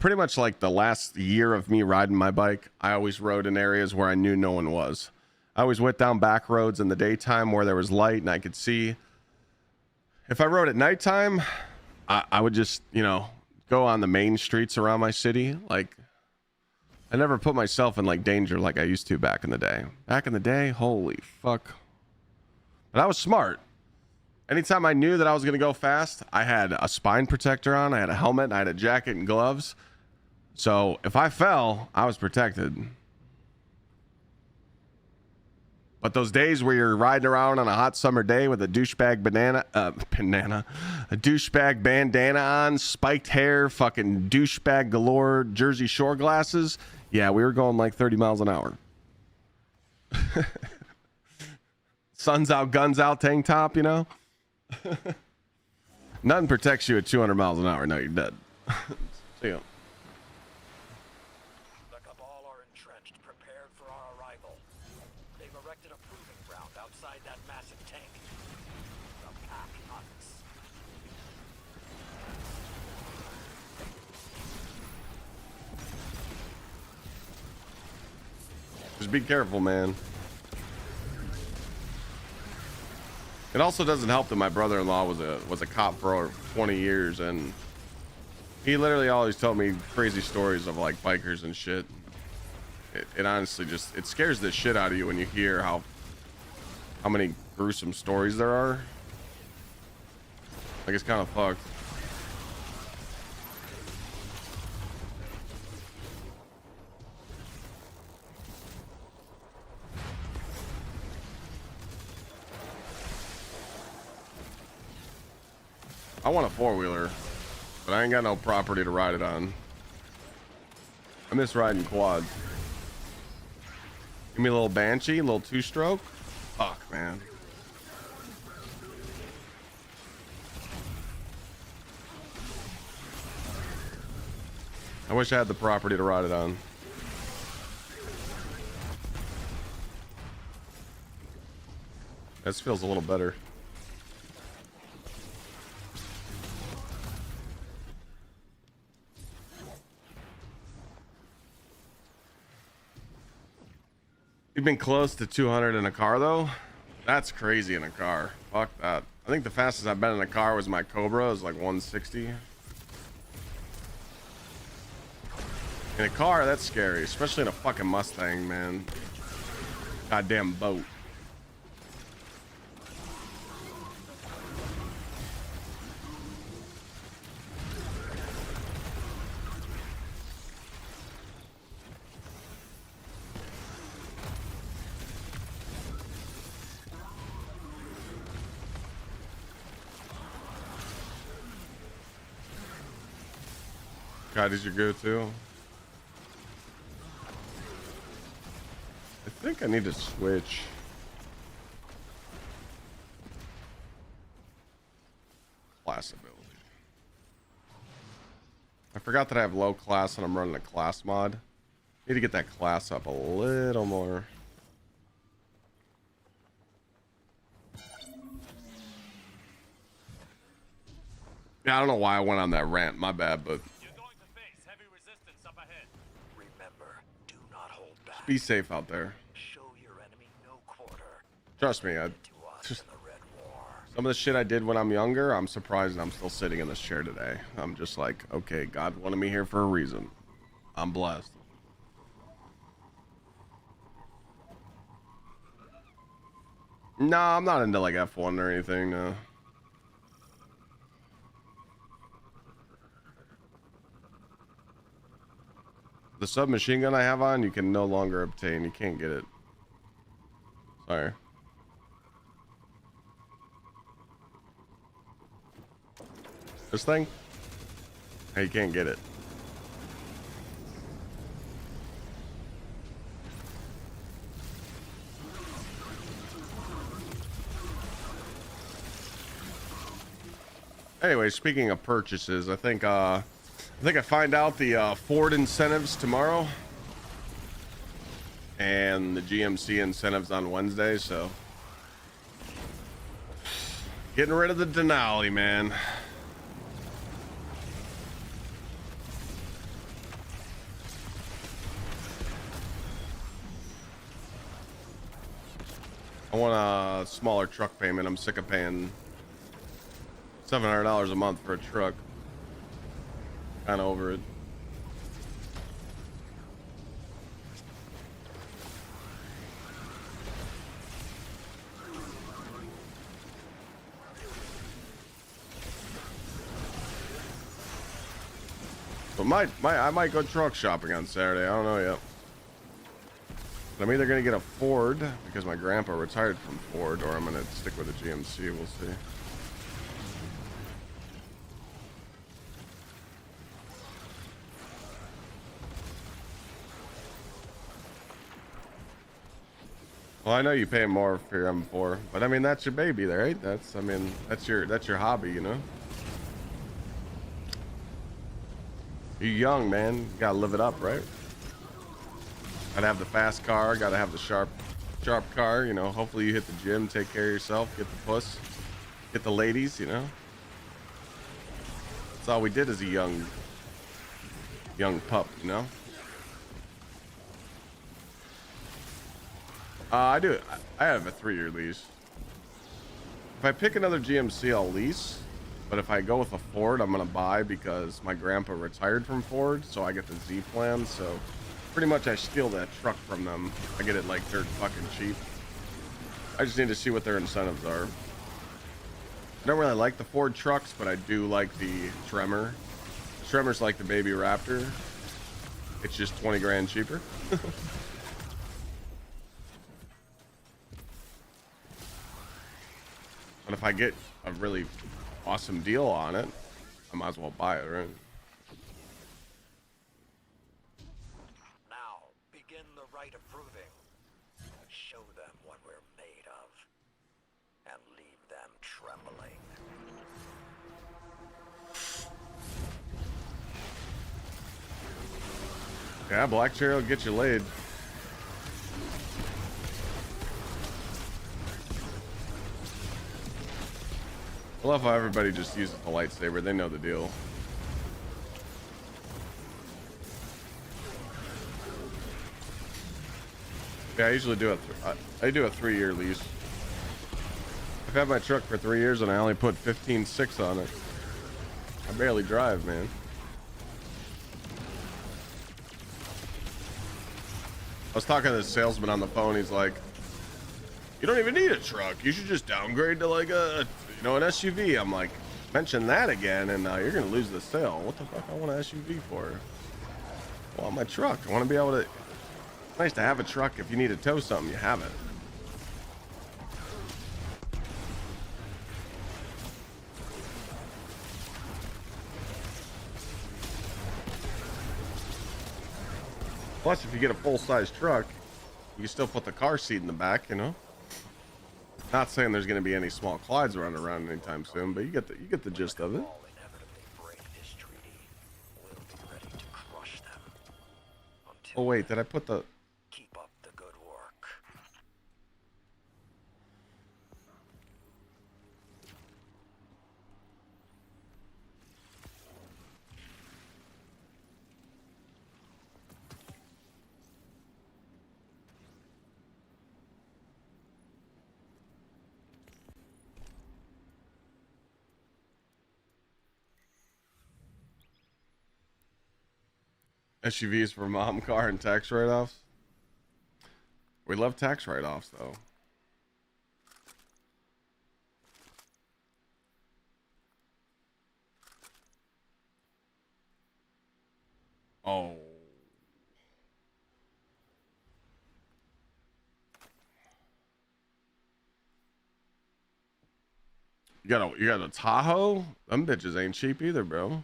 Pretty much like the last year of me riding my bike, I always rode in areas where I knew no one was. I always went down back roads in the daytime where there was light and I could see. If I rode at nighttime, I would just, you know, go on the main streets around my city. Like, I never put myself in like danger like I used to back in the day. Back in the day, holy fuck. But I was smart. Anytime I knew that I was going to go fast, I had a spine protector on, I had a helmet, I had a jacket and gloves. So if I fell, I was protected. But those days where you're riding around on a hot summer day with a douchebag a douchebag bandana on, spiked hair, fucking douchebag galore, Jersey Shore glasses. Yeah, we were going like 30 miles an hour. Sun's out, guns out, tank top, you know? Nothing protects you at 200 miles an hour. No, you're dead. See ya. The Cabal are entrenched, prepared for our arrival. They've erected a proving ground outside that massive tank. The pack hunts. Just be careful, man. It also doesn't help that my brother-in-law was a cop for over 20 years, and he literally always told me crazy stories of like bikers and shit. It honestly just, it scares the shit out of you when you hear how many gruesome stories there are. Like, it's kind of fucked. I want a four-wheeler, but I ain't got no property to ride it on. I miss riding quads. Give me a little Banshee, a little two-stroke. Fuck, man. I wish I had the property to ride it on. This feels a little better. You've been close to 200 in a car, though? That's crazy in a car. Fuck that. I think the fastest I've been in a car was my Cobra. It was like 160. In a car, that's scary. Especially in a fucking Mustang, man. Goddamn boat. Gsxrclyde is your go-to. I think I need to switch. Class ability. I forgot that I have low class and I'm running a class mod. Need to get that class up a little more. Yeah, I don't know why I went on that rant. My bad, but You're going to face heavy resistance up ahead. Remember, do not hold back. be safe out there. Show your enemy no quarter. Trust me, some of the shit I did when I'm younger, I'm surprised I'm still sitting in this chair today. I'm just like, okay, God wanted me here for a reason. I'm blessed. No, I'm not into like F1 or anything, no. The submachine gun I have on, you can no longer obtain. You can't get it. Sorry. This thing? Hey, you can't get it. Anyway, speaking of purchases, I think I find out the Ford incentives tomorrow and the GMC incentives on Wednesday, so getting rid of the Denali, man. I want a smaller truck payment. I'm sick of paying $700 a month for a truck. Kind of over it. But I might go truck shopping on Saturday. I don't know yet. I'm either gonna get a Ford because my grandpa retired from Ford, or I'm gonna stick with a GMC. We'll see. Well, I know you pay more for your M4, but I mean that's your baby, there, right? That's your hobby, you know. You're young, man. You gotta live it up, right? Gotta have the fast car, gotta have the sharp car, you know. Hopefully you hit the gym, take care of yourself, get the puss, get the ladies, you know. That's all we did as a young pup, you know. I have a 3-year lease. If I pick another GMC, I'll lease. But if I go with a Ford, I'm gonna buy because my grandpa retired from Ford, so I get the Z plan. So pretty much I steal that truck from them. I get it like dirt fucking cheap. I just need to see what their incentives are. I don't really like the Ford trucks, but I do like the Tremor. Tremor's like the baby Raptor. It's just 20 grand cheaper. But if I get a really awesome deal on it, I might as well buy it, right? Now, begin the rite of proving. Show them what we're made of. And leave them trembling. Yeah, black chair will get you laid. I love how everybody just uses the lightsaber. They know the deal. Yeah, I usually do I do a 3-year lease. I've had my truck for 3 years and I only put 15.6 on it. I barely drive, man. I was talking to the salesman on the phone. He's like, "You don't even need a truck. You should just downgrade to like an SUV." I'm like, mention that again and you're gonna lose the sale. What the fuck I want an SUV for? I want my truck. I want to be able to. It's nice to have a truck. If you need to tow something, you have it. Plus, if you get a full-size truck, you can still put the car seat in the back, you know. Not saying there's going to be any small Clydes running around anytime soon, but you get the gist of it. Oh wait, did I put the? Keep up the good work. SUVs for mom, car, and tax write-offs. We love tax write-offs, though. Oh. You got a Tahoe? Them bitches ain't cheap either, bro.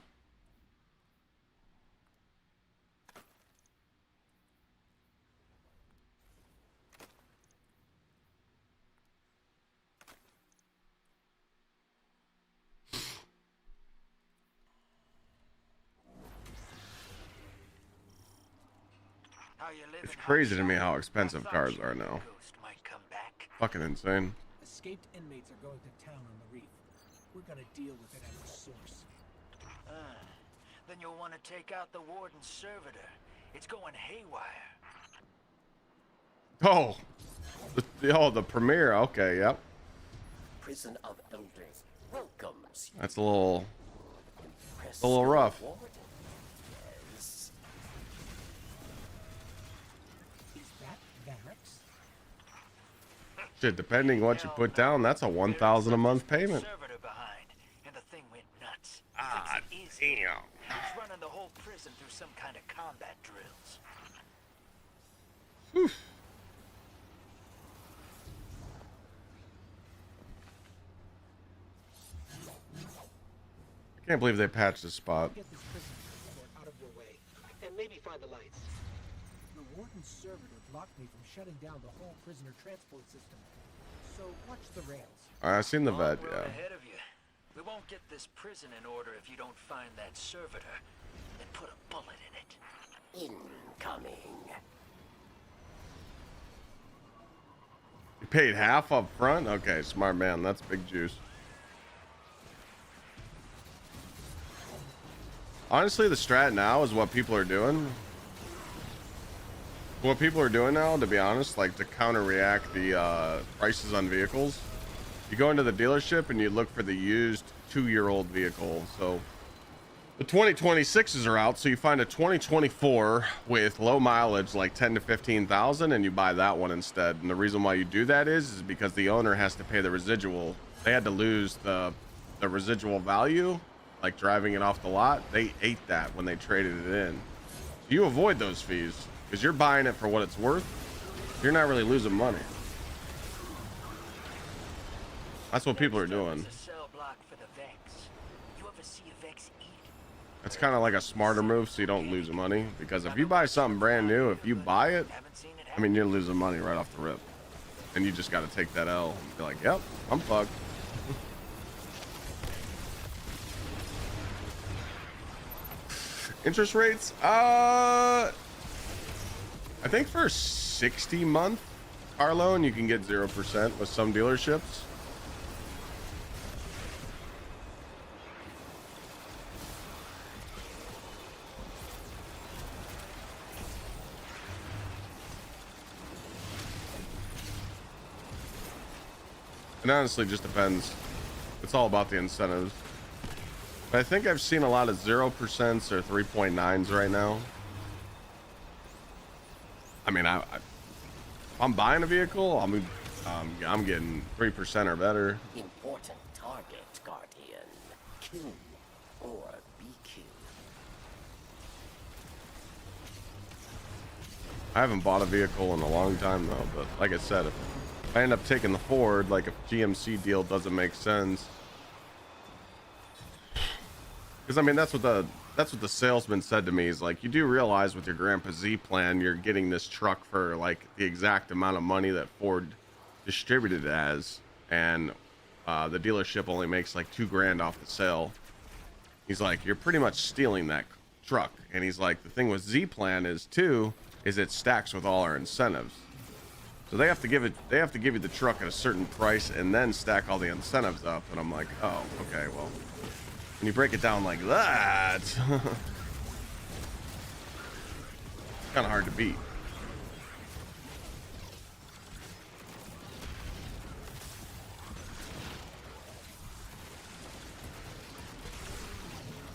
It's crazy to me how expensive cars are now. Fucking insane. Escaped inmates are going to town on the reef. We're gonna deal with it at the source. Then you'll want to take out the warden's servitor. It's going haywire. Oh, the premiere. Okay, yep. Prison of Elders welcomes. That's a little rough. Yes. Is that barracks? Shit, depending what you put down, that's a 1,000 a month payment. And the thing went nuts. Ah, damn. He's running the whole prison through some kind of combat drills. Whew. I can't believe they patched this spot. Get this prison transport out of your way, and maybe find the lights. The warden's servitor blocked me from shutting down the whole prisoner transport system. So watch the rails. I seen the vet, yeah. Ahead of you. We won't get this prison in order if you don't find that servitor and put a bullet in it. Incoming. You paid half up front? Okay, smart man. That's big juice. Honestly, the strat now is what people are doing. What people are doing now, to be honest, like to counter-react the prices on vehicles. You go into the dealership and you look for the used 2-year-old vehicle. So the 2026s are out, so you find a 2024 with low mileage, like 10 to 15,000, and you buy that one instead. And the reason why you do that is because the owner has to pay the residual. They had to lose the residual value, like driving it off the lot. They ate that when they traded it in. You avoid those fees because you're buying it for what it's worth. You're not really losing money. That's what people are doing. It's kind of like a smarter move so you don't lose money, because if you buy something brand new, if you buy it, I mean, you're losing money right off the rip, and you just got to take that L and be like, yep, I'm fucked. Interest rates, I think for a 60-month car loan you can get 0% with some dealerships. It honestly just depends. It's all about the incentives. But I think I've seen a lot of 0% or 3.9s right now. I mean, if I'm buying a vehicle, I'm getting 3% or better. Important target, Guardian. Kill or be killed. I haven't bought a vehicle in a long time though, but like I said, if I end up taking the Ford, like if GMC deal doesn't make sense, because I mean that's what that's what the salesman said to me. He's like, you do realize with your Grandpa Z plan, you're getting this truck for like the exact amount of money that Ford distributed it as, and the dealership only makes like $2,000 off the sale. He's like, you're pretty much stealing that truck. And he's like, the thing with Z plan is it stacks with all our incentives. So they have to give you the truck at a certain price and then stack all the incentives up. And I'm like, oh, okay, well, when you break it down like that, it's kind of hard to beat.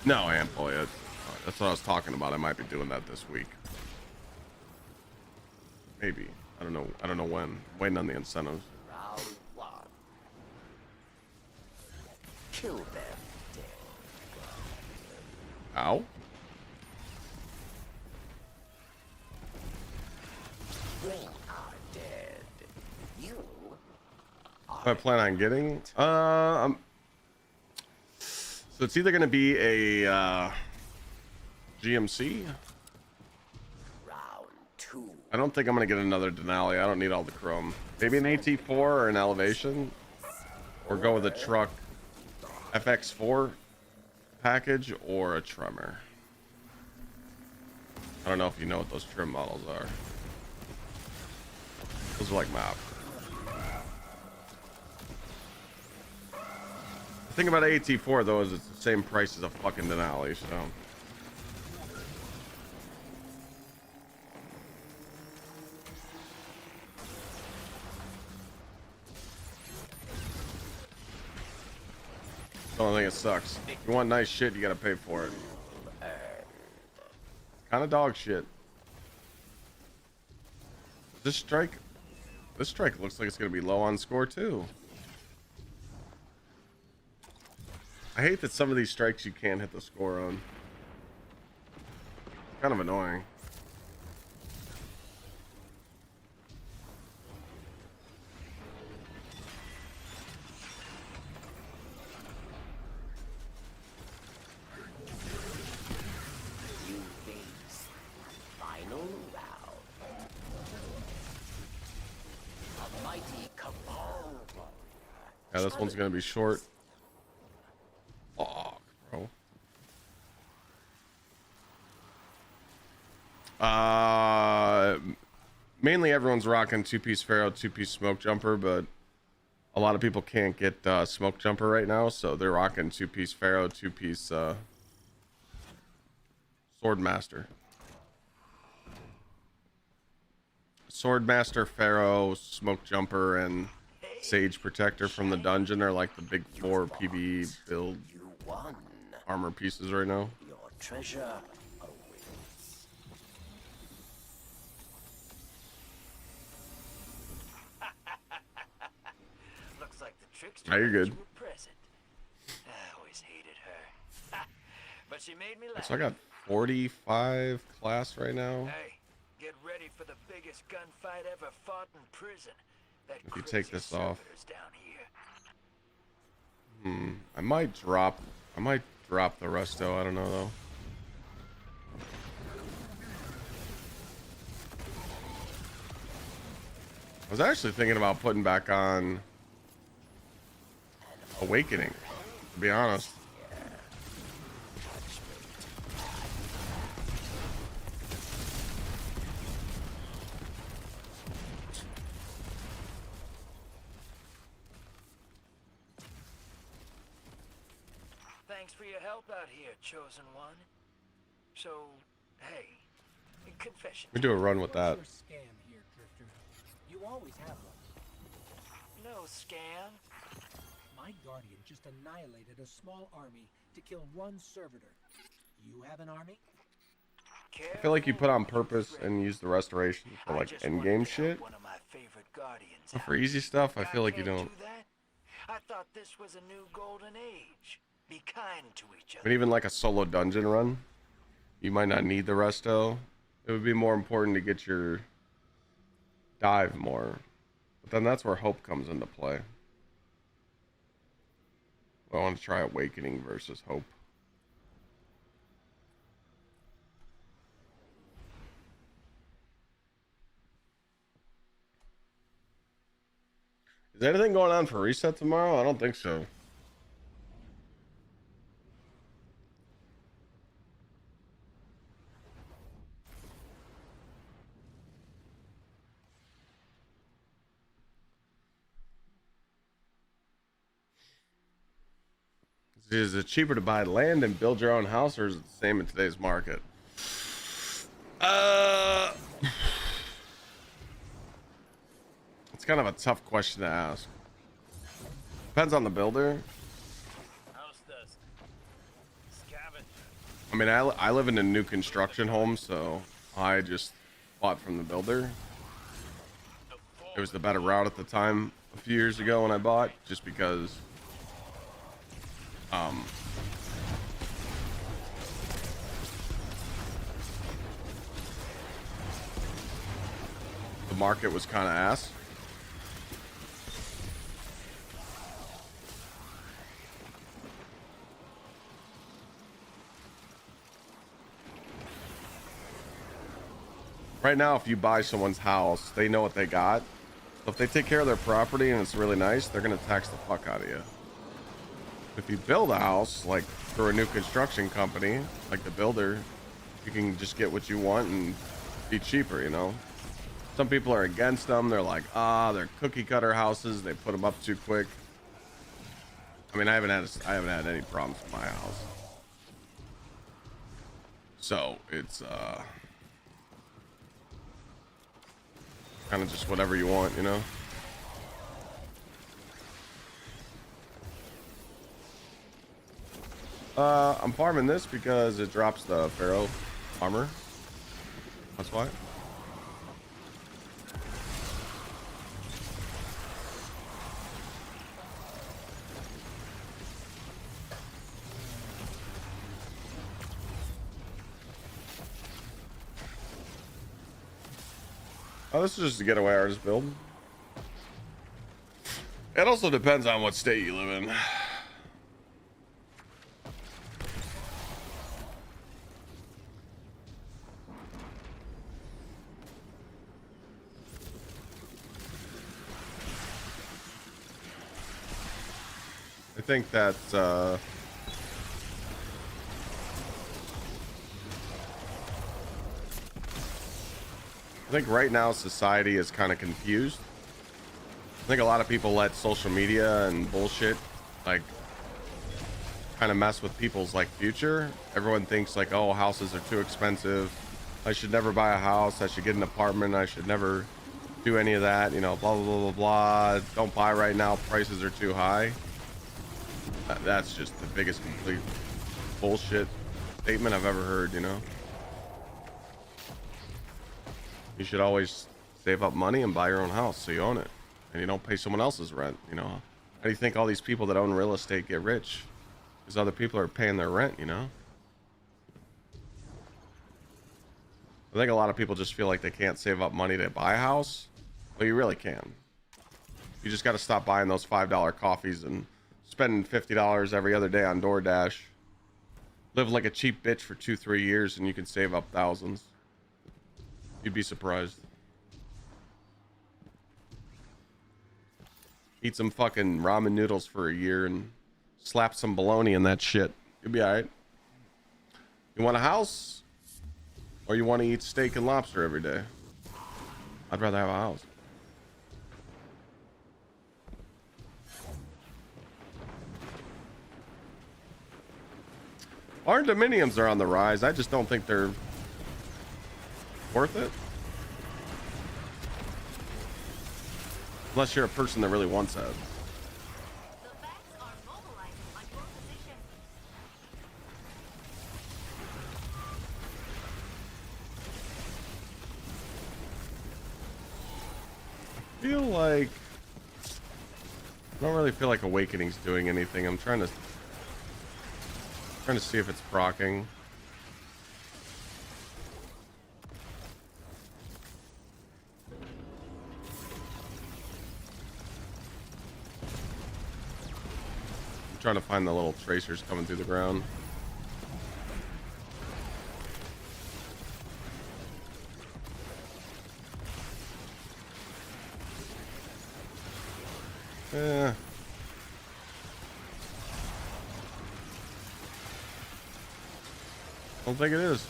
No, Ampoy, that's what I was talking about. I might be doing that this week. Maybe. I don't know when. I'm waiting on the incentives. Round one. Kill them dead. Ow. They are dead. You are. What I plan on getting? So it's either going to be a GMC. Round two. I don't think I'm going to get another Denali. I don't need all the chrome. Maybe an AT4 or an Elevation. Or go with a truck FX4 package or a Tremor. I don't know if you know what those trim models are. Those are like my options. The thing about AT4 though is it's the same price as a fucking Denali, so. The only thing it sucks. If you want nice shit, you gotta pay for it. Kind of dog shit. This strike looks like it's gonna be low on score too. I hate that some of these strikes you can't hit the score on. Kind of annoying. Final round. A mighty cabal. Yeah, this one's gonna be short. Oh, bro. Mainly everyone's rocking two-piece Pharaoh, two-piece Smoke Jumper, but a lot of people can't get Smoke Jumper right now, so they're rocking two-piece Pharaoh, two-piece Swordmaster. Swordmaster, Pharaoh, Smoke Jumper, and Sage Protector from the dungeon are like the big 4 PvE build armor pieces right now. Your treasure awaits. Looks like the trickster. Now you're good. You were present. I always hated her. But she made me laugh. So I got 45 class right now. Hey, get ready for the biggest gunfight ever fought in prison. That If you take this off. down here. I might drop the resto, I don't know though. I was actually thinking about putting back on Awakening, to be honest. Thanks for your help out here, chosen one. So, hey, confession. We do a run with that. What's your scam here, Drifter? You always have one. No scam. My Guardian just annihilated a small army to kill one servitor. You have an army? I feel like you put on purpose and use the restoration for like endgame shit. One of my favorite guardians. But for easy stuff, I feel like you Can't don't. do that. I thought this was a new golden age. Be kind to each other. But even like a solo dungeon run, you might not need the resto. It would be more important to get your dive more. But then that's where hope comes into play. I want to try Awakening versus Hope. Is anything going on for reset tomorrow? I don't think so. Is it cheaper to buy land and build your own house, or is it the same in today's market? It's kind of a tough question to ask. Depends on the builder. I mean, I live in a new construction home, so I just bought from the builder. It was the better route at the time a few years ago when I bought, just because the market was kind of ass. Right now, if you buy someone's house, they know what they got. So if they take care of their property and it's really nice, they're going to tax the fuck out of you. If you build a house, like through a new construction company, like the builder, you can just get what you want and be cheaper, you know? Some people are against them. They're like, they're cookie cutter houses. They put them up too quick. I mean, I haven't had any problems with my house. So it's, kind of just whatever you want, you know? I'm farming this because it drops the Pharaoh armor. That's why. Oh, this is just a getaway artist build. It also depends on what state you live in. I think that I think right now society is kind of confused. I think a lot of people let social media and bullshit like kind of mess with people's like future. Everyone thinks like, oh, houses are too expensive. I should never buy a house. I should get an apartment. I should never do any of that. You know, blah, blah, blah, blah, blah. Don't buy right now. Prices are too high. That's just the biggest complete bullshit statement I've ever heard, you know? You should always save up money and buy your own house so you own it. And you don't pay someone else's rent, you know? How do you think all these people that own real estate get rich? Because other people are paying their rent, you know? I think a lot of people just feel like they can't save up money to buy a house. Well, you really can. You just got to stop buying those $5 coffees and spending $50 every other day on DoorDash. Live like a cheap bitch for 2-3 years and you can save up thousands. You'd be surprised. Eat some fucking ramen noodles for a year and slap some bologna in that shit. You'll be alright. You want a house? Or you want to eat steak and lobster every day? I'd rather have a house. Our dominiums are on the rise. I just don't think they're worth it. Unless you're a person that really wants that. I feel like I don't really feel like Awakening's doing anything. I'm trying to see if it's proccing. I'm trying to find the little tracers coming through the ground. Yeah. I don't think it is.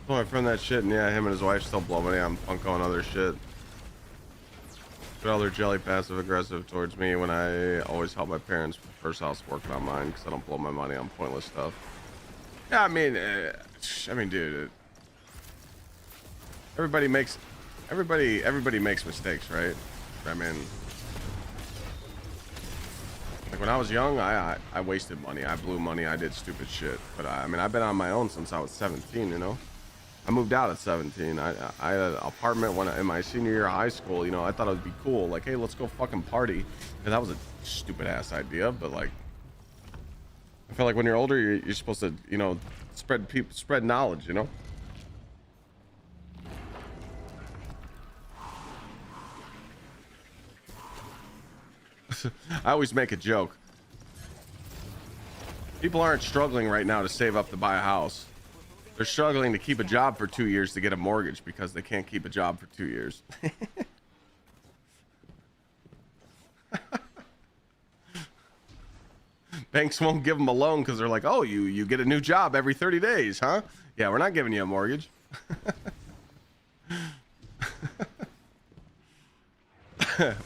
Oh, my friend that shit, and yeah, him and his wife still blow money on Funko and other shit. But all their jelly passive aggressive towards me when I always help my parents with the first house working on mine because I don't blow my money on pointless stuff. Yeah, I mean, dude, everybody makes mistakes, right? I mean, like when I was young, I wasted money, I blew money, I did stupid shit. But I mean, I've been on my own since I was 17, you know. I moved out at 17. I had an apartment when in my senior year of high school. You know, I thought it would be cool. Like, hey, let's go fucking party. And that was a stupid ass idea, but like, I feel like when you're older, you're supposed to, you know, spread knowledge. You know. I always make a joke. People aren't struggling right now to save up to buy a house. They're struggling to keep a job for 2 years to get a mortgage because they can't keep a job for 2 years. Banks won't give them a loan because they're like, oh, you get a new job every 30 days, huh? Yeah, we're not giving you a mortgage.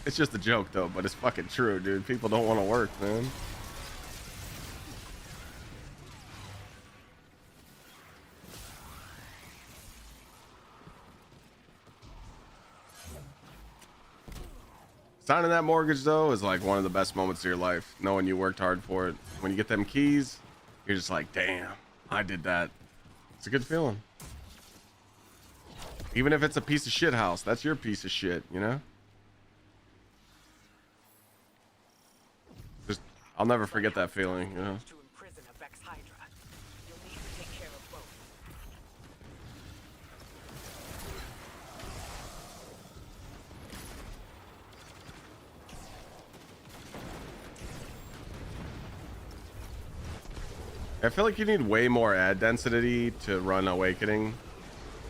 It's just a joke, though, but it's fucking true, dude. People don't want to work, man. Signing that mortgage, though, is like one of the best moments of your life, knowing you worked hard for it. When you get them keys, you're just like, damn, I did that. It's a good feeling. Even if it's a piece of shit house, that's your piece of shit, you know? Just, I'll never forget that feeling, you know? I feel like you need way more ad density to run Awakening.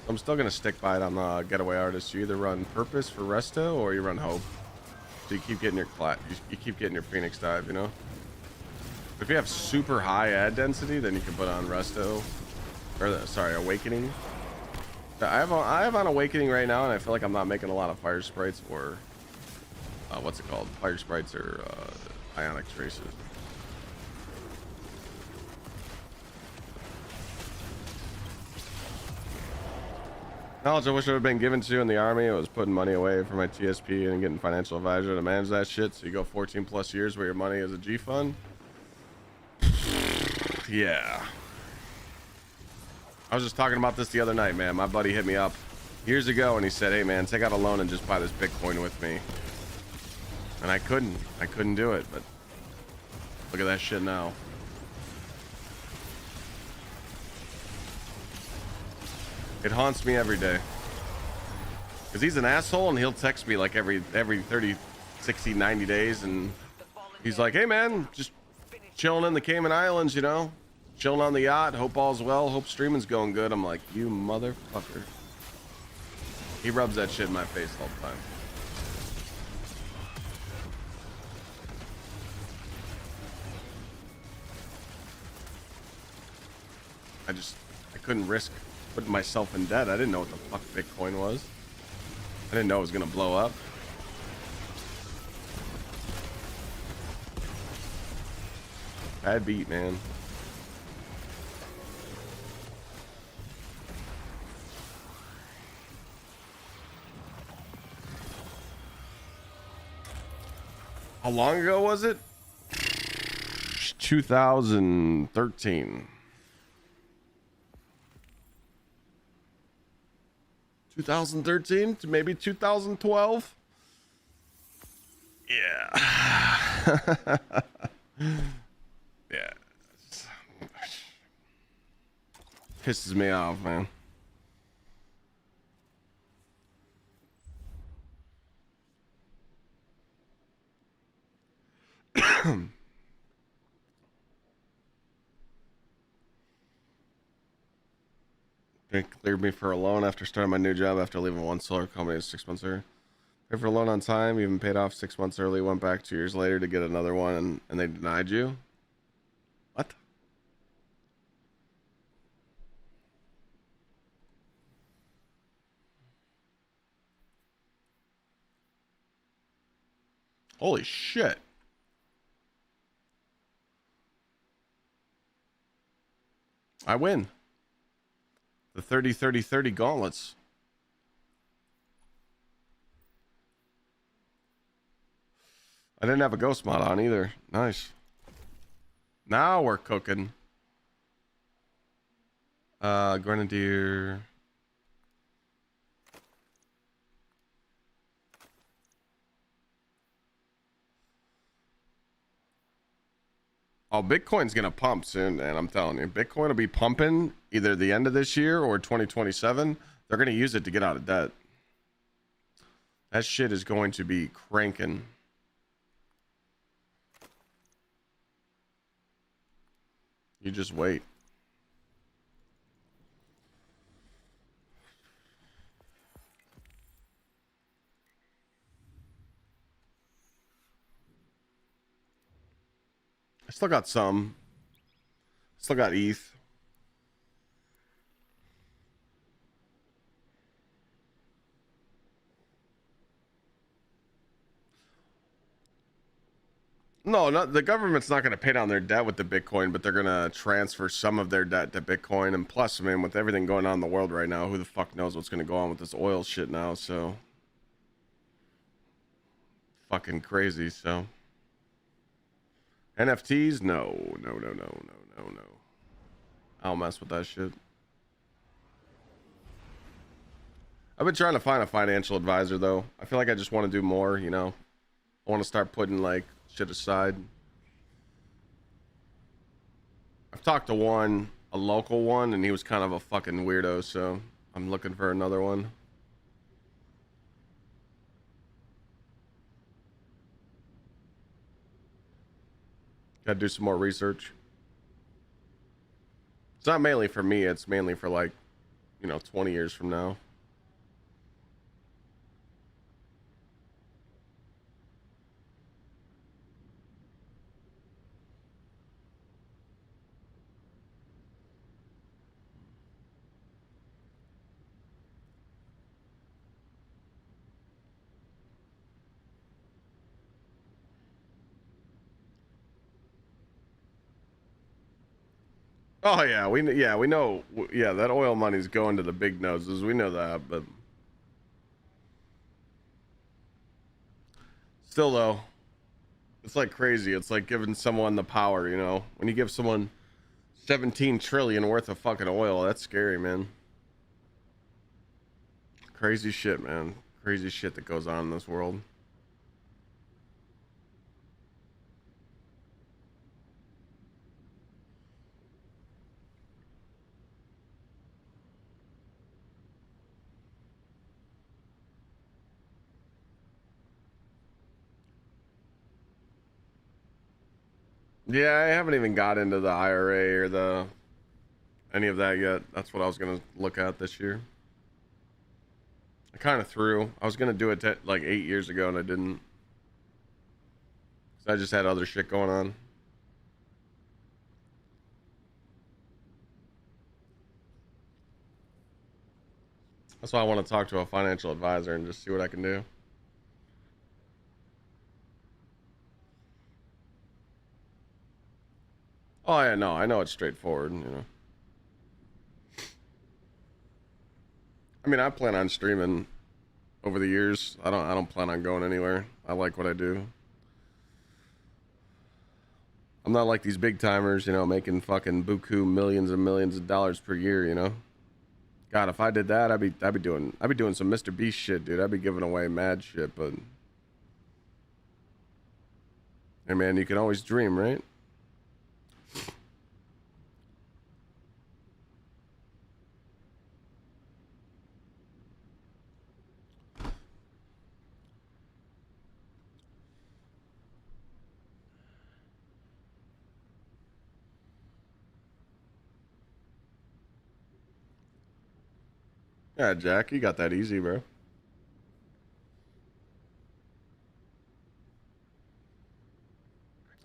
I'm still gonna stick by it on the Getaway Artist. You either run Purpose for Resto or you run Hope. So you keep getting your you keep getting your Phoenix Dive, you know? If you have super high ad density, then you can put on Resto. Or sorry, Awakening. I have on Awakening right now, and I feel like I'm not making a lot of fire sprites or what's it called? Fire sprites or ionic traces. Knowledge I wish I would have been given to in the army. I was putting money away for my TSP and getting financial advisor to manage that shit. So you go 14 plus years where your money is a G fund. Yeah. I was just talking about this the other night, man. My buddy hit me up years ago and he said, hey man, take out a loan and just buy this Bitcoin with me. And I couldn't do it, but look at that shit now. It haunts me every day. Because he's an asshole and he'll text me like every 30, 60, 90 days. And he's like, hey man, just chilling in the Cayman Islands, you know? Chilling on the yacht. Hope all's well. Hope streaming's going good. I'm like, you motherfucker. He rubs that shit in my face all the time. I couldn't risk putting myself in debt. I didn't know what the fuck Bitcoin was. I didn't know it was gonna blow up. Bad beat, man. How long ago was it? 2013. 2013 to maybe 2012. Yeah. Yeah. Pisses me off, man. They cleared me for a loan after starting my new job after leaving one solar company 6 months earlier. Paid for a loan on time, even paid off 6 months early, went back 2 years later to get another one, and they denied you? What? Holy shit. I win. The 30-30-30 gauntlets. I didn't have a ghost mod on either. Nice. Now we're cooking. Grenadier. Oh, Bitcoin's gonna pump soon, man. I'm telling you. Bitcoin will be pumping either the end of this year or 2027. They're gonna use it to get out of debt. That shit is going to be cranking. You just wait. I still got some. Still got ETH. No, not the government's not going to pay down their debt with the Bitcoin, but they're going to transfer some of their debt to Bitcoin. And plus, I mean, with everything going on in the world right now, who the fuck knows what's going to go on with this oil shit now? So fucking crazy. So NFTs, no. I don't mess with that shit. I've been trying to find a financial advisor though. I feel like I just want to do more, you know. I want to start putting like shit aside. I've talked to a local one, and he was kind of a fucking weirdo, so I'm looking for another one. Gotta do some more research. It's not mainly for me, it's mainly for like, 20 years from now. Oh yeah, we know. Yeah, that oil money's going to the big noses. We know that, but still, though, it's like crazy. It's like giving someone the power. You know, when you give someone 17 trillion worth of fucking oil, that's scary, man. Crazy shit, man. Crazy shit that goes on in this world. Yeah, I haven't even got into the IRA or any of that yet. That's what I was gonna look at this year. I kind of threw. I was gonna do it like 8 years ago, and I didn't. 'Cause I just had other shit going on. That's why I want to talk to a financial advisor and just see what I can do. Oh yeah, no, I know it's straightforward, I mean, I plan on streaming over the years. I don't plan on going anywhere. I like what I do. I'm not like these big timers, making fucking buku millions and millions of dollars per year, God, if I did that, I'd be doing some Mr. Beast shit, dude. I'd be giving away mad shit, but hey man, you can always dream, right? Yeah, Jack, you got that easy, bro.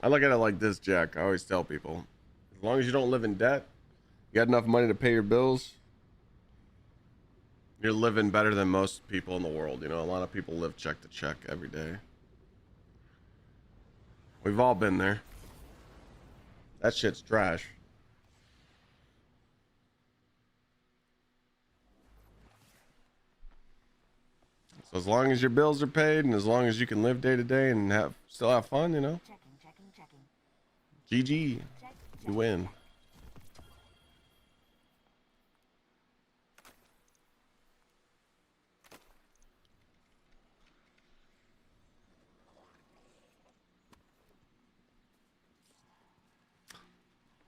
I look at it like this, Jack. I always tell people, as long as you don't live in debt, you got enough money to pay your bills, you're living better than most people in the world. You know, a lot of people live check to check every day. We've all been there. That shit's trash. So as long as your bills are paid and as long as you can live day to day and still have fun, you know. GG. You win.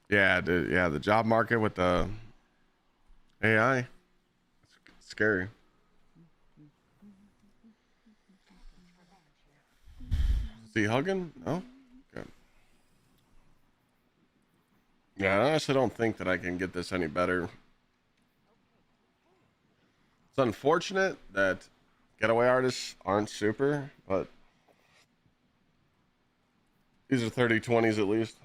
Yeah, the job market with the AI, it's scary. Is he hugging? No? Okay. Yeah, I honestly don't think that I can get this any better. It's unfortunate that getaway artists aren't super, but these are 30/20s at least.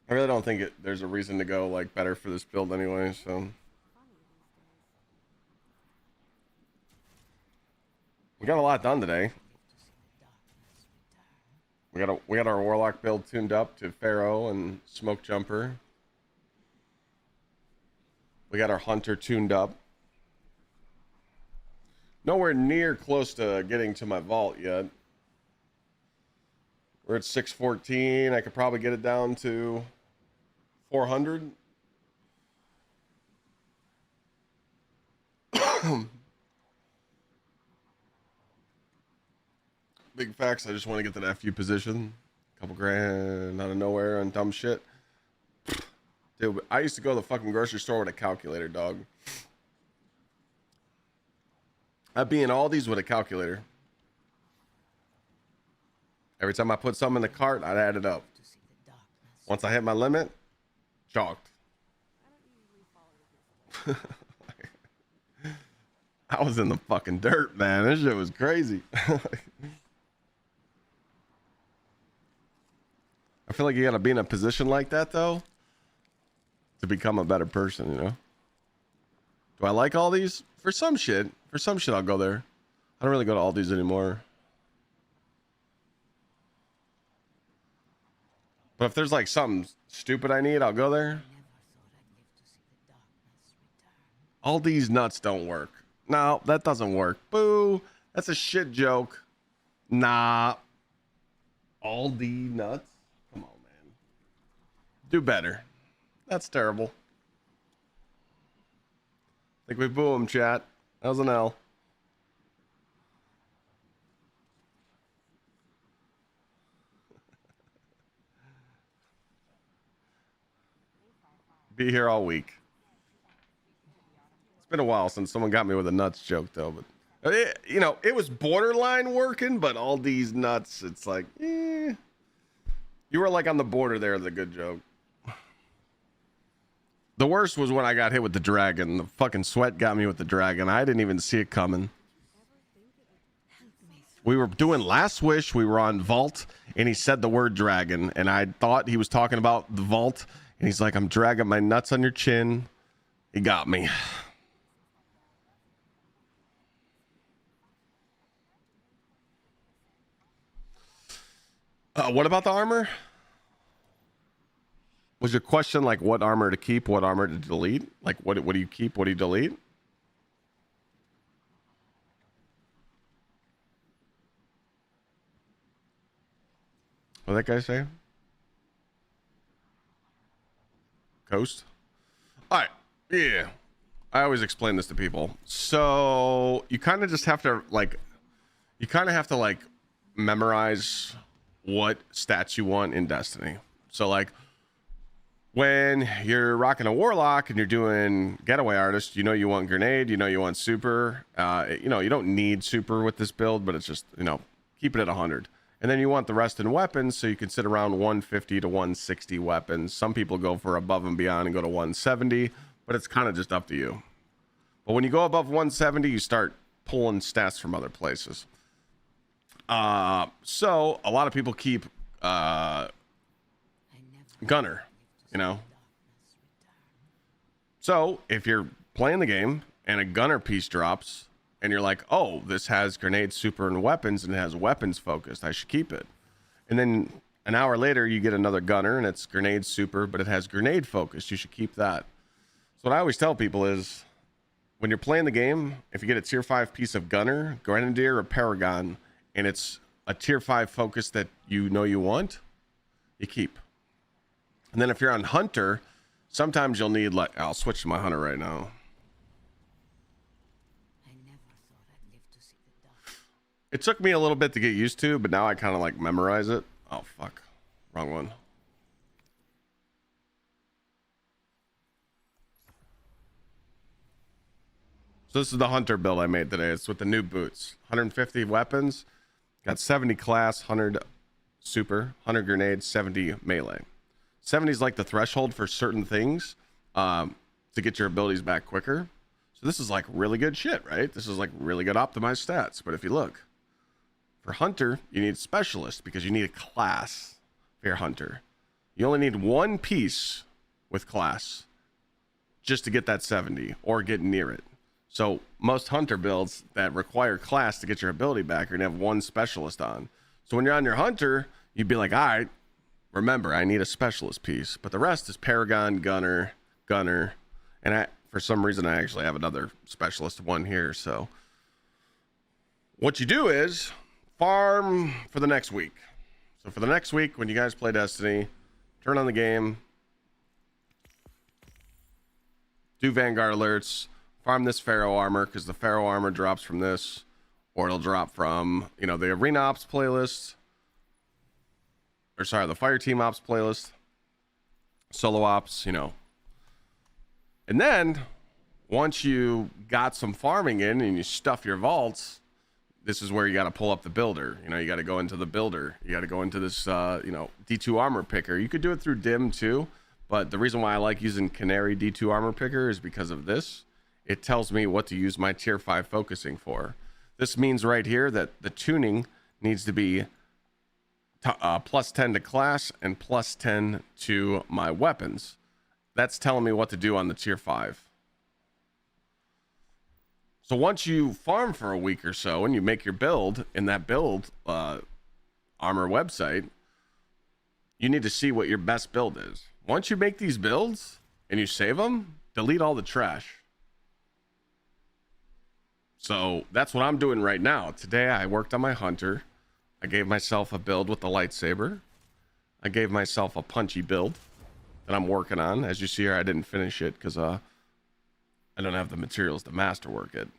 I really don't think there's a reason to go like better for this build anyway, so. We got a lot done today. We got our Warlock build tuned up to Pharaoh and Smoke Jumper. We got our Hunter tuned up. Nowhere near close to getting to my vault yet. We're at 614. I could probably get it down to 400. Big facts. I just want to get to the FU position. Couple grand out of nowhere on dumb shit. Dude, I used to go to the fucking grocery store with a calculator, dog. I'd be in Aldi's with a calculator. Every time I put something in the cart, I'd add it up. Once I hit my limit, chalked. I was in the fucking dirt, man. This shit was crazy. I feel like you gotta be in a position like that, though, to become a better person, you know? Do I like all these? For some shit, I'll go there. I don't really go to all these anymore. But if there's like something stupid I need, I'll go there. All these nuts don't work. No, that doesn't work. Boo. That's a shit joke. Nah. All the nuts? Come on, man. Do better. That's terrible. I think we boo him, chat. That was an L. Be here all week. It's been a while since someone got me with a nuts joke, though. But you know, it was borderline working, but all these nuts, it's like, eh. You were like on the border there of the good joke. The worst was when I got hit with the dragon. The fucking sweat got me with the dragon. I didn't even see it coming. We were doing Last Wish. We were on Vault, and he said the word dragon, and I thought he was talking about the Vault. And he's like, I'm dragging my nuts on your chin. He got me. What about the armor? Was your question like what armor to keep, what armor to delete? Like what do you keep, what do you delete? What did that guy say? Coast? All right. Yeah. I always explain this to people. So you kind of just have to like, memorize what stats you want in Destiny. So like when you're rocking a Warlock and you're doing Getaway Artist, you know you want Grenade, you know you want Super. You know, you don't need Super with this build, but it's just, you know, keep it at 100. And then you want the rest in weapons, so you can sit around 150 to 160 weapons. Some people go for above and beyond and go to 170, but it's kind of just up to you. But when you go above 170, you start pulling stats from other places. So a lot of people keep gunner, you know. So if you're playing the game and a gunner piece drops, and you're like, oh, this has grenade, super, and weapons, and it has weapons focused, I should keep it. And then an hour later, you get another gunner, and it's grenade, super, but it has grenade focused. You should keep that. So what I always tell people is, when you're playing the game, if you get a tier 5 piece of gunner, grenadier, or paragon, and it's a tier 5 focus that you know you want, you keep. And then if you're on hunter, sometimes you'll need, like, I'll switch to my hunter right now. It took me a little bit to get used to, but now I kind of like memorize it. Oh, fuck. Wrong one. So this is the hunter build I made today. It's with the new boots. 150 weapons. Got 70 class, 100 super, 100 grenades, 70 melee. 70 is like the threshold for certain things to get your abilities back quicker. So this is like really good shit, right? This is like really good optimized stats. But if you look, for hunter, you need specialist because you need a class for your hunter. You only need one piece with class just to get that 70 or get near it. So most hunter builds that require class to get your ability back, you're gonna have one specialist on. So when you're on your hunter, you'd be like, all right, remember, I need a specialist piece. But the rest is paragon, gunner, and for some reason I actually have another specialist one here. So what you do is farm for the next week. So for the next week, when you guys play Destiny, turn on the game, do Vanguard alerts, farm this Pharaoh armor, because the Pharaoh armor drops from this, or it'll drop from, you know, the Arena Ops playlist, or sorry, the Fire Team Ops playlist, Solo Ops, you know. And then, once you got some farming in and you stuff your vaults, this is where you got to pull up the builder. You know, you got to go into the builder. You got to go into this, you know, D2 armor picker. You could do it through dim too, but the reason why I like using Canary D2 armor picker is because of this. It tells me what to use my tier 5 focusing for. This means right here that the tuning needs to be plus 10 to class and plus 10 to my weapons. That's telling me what to do on the tier 5. So once you farm for a week or so and you make your build in that build armor website, you need to see what your best build is. Once you make these builds and you save them, delete all the trash. So that's what I'm doing right now. Today I worked on my hunter. I gave myself a build with the lightsaber. I gave myself a punchy build that I'm working on. As you see here, I didn't finish it because I don't have the materials to masterwork it.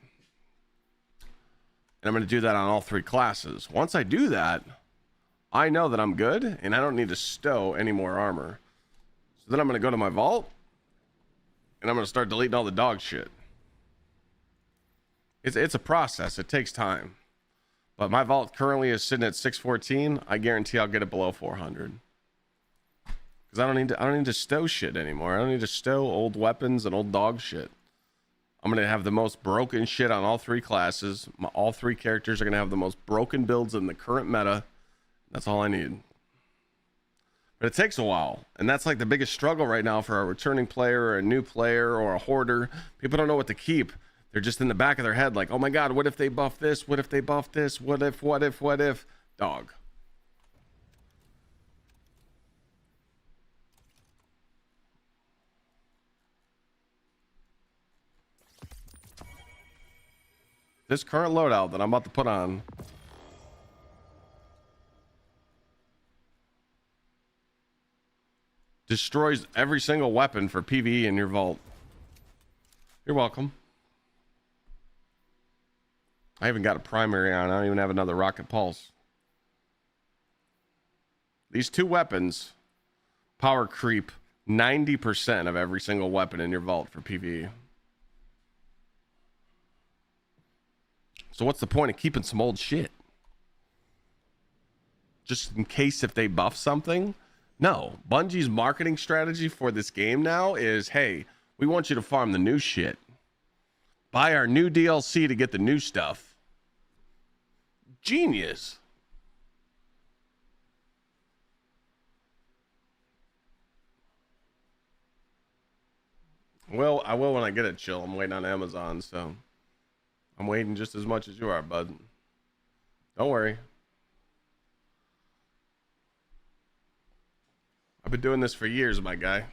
And I'm going to do that on all 3 classes. Once I do that, I know that I'm good and I don't need to stow any more armor. So then I'm going to go to my vault and I'm going to start deleting all the dog shit. It's a process. It takes time. But my vault currently is sitting at 614. I guarantee I'll get it below 400. Because I don't need to stow shit anymore. I don't need to stow old weapons and old dog shit. I'm going to have the most broken shit on all 3 classes. All 3 characters are going to have the most broken builds in the current meta. That's all I need. But it takes a while. And that's like the biggest struggle right now for a returning player or a new player or a hoarder. People don't know what to keep. They're just in the back of their head like, oh my God, what if they buff this? What if they buff this? What if? Dog. This current loadout that I'm about to put on destroys every single weapon for PvE in your vault. You're welcome. I haven't got a primary on. I don't even have another rocket pulse. These 2 weapons power creep 90% of every single weapon in your vault for PvE. So what's the point of keeping some old shit? just in case if they buff something. No, Bungie's marketing strategy for this game now is, hey, we want you to farm the new shit. Buy our new DLC to get the new stuff. Genius. Well, I will when I get it, chill. I'm waiting on Amazon, so I'm waiting just as much as you are, bud. Don't worry. I've been doing this for years, my guy.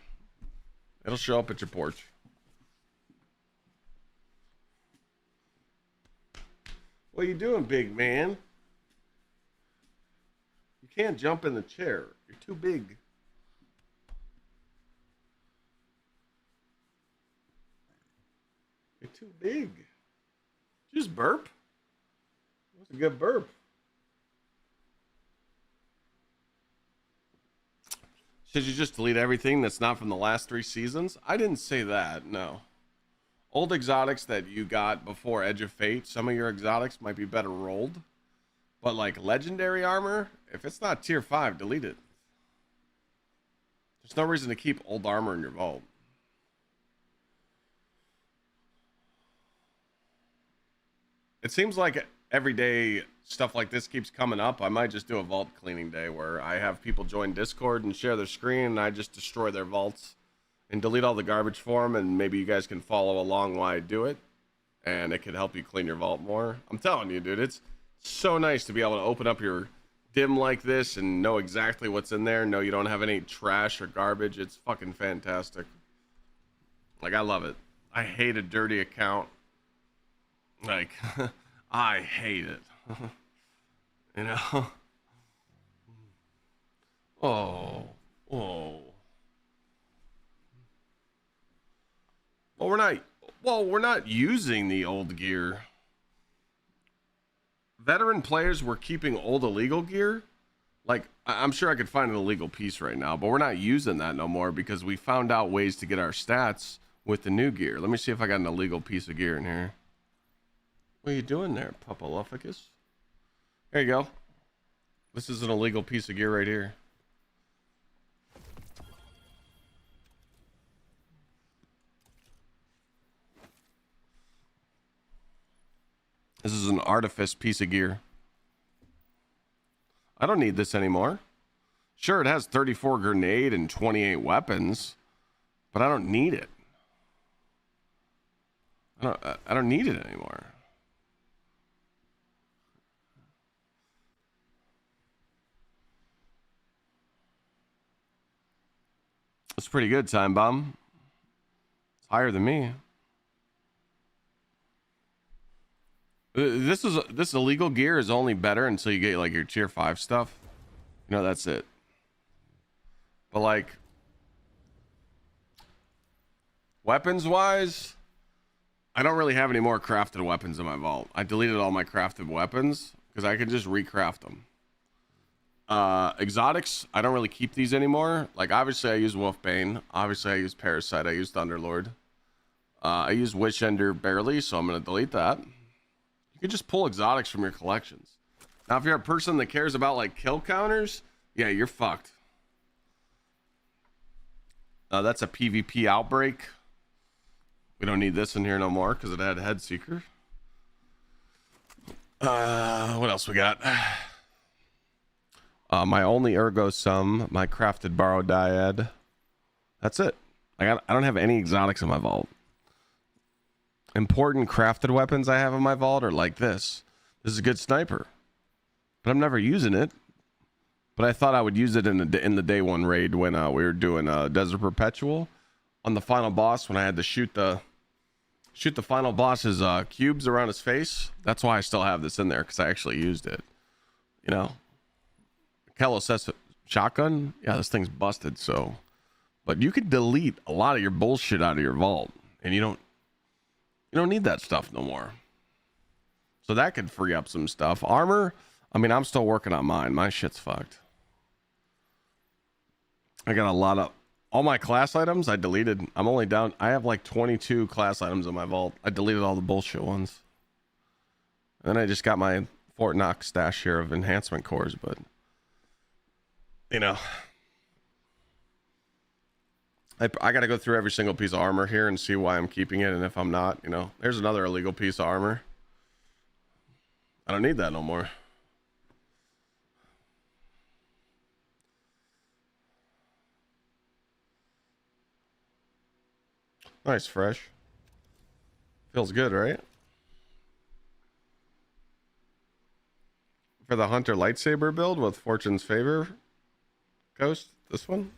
It'll show up at your porch. What are you doing, big man? You can't jump in the chair. You're too big. You're too big. Just burp. That's a good burp. Should you just delete everything that's not from the last 3 seasons? I didn't say that, no. Old exotics that you got before Edge of Fate, some of your exotics might be better rolled. But like legendary armor, if it's not tier 5, delete it. There's no reason to keep old armor in your vault. It seems like every day stuff like this keeps coming up. I might just do a vault cleaning day where I have people join Discord and share their screen and I just destroy their vaults and delete all the garbage for them, and maybe you guys can follow along while I do it, and it could help you clean your vault more. I'm telling you, dude, it's so nice to be able to open up your dim like this and know exactly what's in there. Know you don't have any trash or garbage. It's fucking fantastic. Like, I love it. I hate a dirty account. Like, I hate it. You know? Oh. Well, we're not using the old gear. Veteran players were keeping old illegal gear. Like, I'm sure I could find an illegal piece right now, but we're not using that no more because we found out ways to get our stats with the new gear. Let me see if I got an illegal piece of gear in here. What are you doing there, Pupalufficus? There you go. This is an illegal piece of gear right here. This is an artifice piece of gear. I don't need this anymore. Sure, it has 34 grenade and 28 weapons, but I don't need it. I don't need it anymore. It's pretty good, Time Bomb. It's higher than me. This illegal gear is only better until you get like your tier 5 stuff. You know, that's it. But like weapons wise, I don't really have any more crafted weapons in my vault. I deleted all my crafted weapons because I could just recraft them. Exotics, I don't really keep these anymore. Like, obviously I use Wolfbane, obviously I use Parasite, I use Thunderlord, I use Witch Ender barely, so I'm gonna delete that. You can just pull exotics from your collections. Now if you're a person that cares about like kill counters, yeah, you're fucked. That's a PvP outbreak. We don't need this in here no more because it had Head Seeker. What else we got? My only ergo sum, my crafted borrowed dyad. That's it. I don't have any exotics in my vault. Important crafted weapons I have in my vault are like this. This is a good sniper, but I'm never using it. But I thought I would use it in the day one raid when we were doing Desert Perpetual on the final boss, when I had to shoot the final boss's cubes around his face. That's why I still have this in there, because I actually used it. You know, Kello says shotgun. Yeah, this thing's busted. So, but you could delete a lot of your bullshit out of your vault, and you don't need that stuff no more. So that could free up some stuff. Armor, I mean, I'm still working on mine. My shit's fucked. I got a lot of all my class items I deleted. I'm only down, I have like 22 class items in my vault. I deleted all the bullshit ones. And then I just got my Fort Knox stash here of enhancement cores, but you know, I got to go through every single piece of armor here and see why I'm keeping it. And if I'm not, you know, there's another illegal piece of armor. I don't need that no more. Nice, fresh. Feels good, right? For the Hunter lightsaber build with Fortune's Favor Ghost, this one?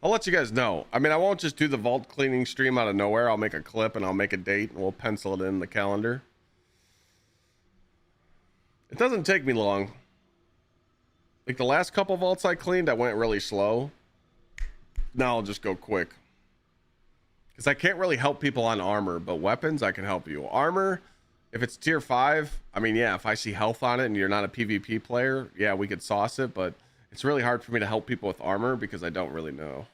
I'll let you guys know. I mean, I won't just do the vault cleaning stream out of nowhere. I'll make a clip and I'll make a date and we'll pencil it in the calendar. It doesn't take me long. Like the last couple vaults I cleaned, I went really slow. Now I'll just go quick. Because I can't really help people on armor, but weapons, I can help you. Armor, if it's tier 5, I mean, yeah, if I see health on it and you're not a PvP player, yeah, we could sauce it, but it's really hard for me to help people with armor because I don't really know.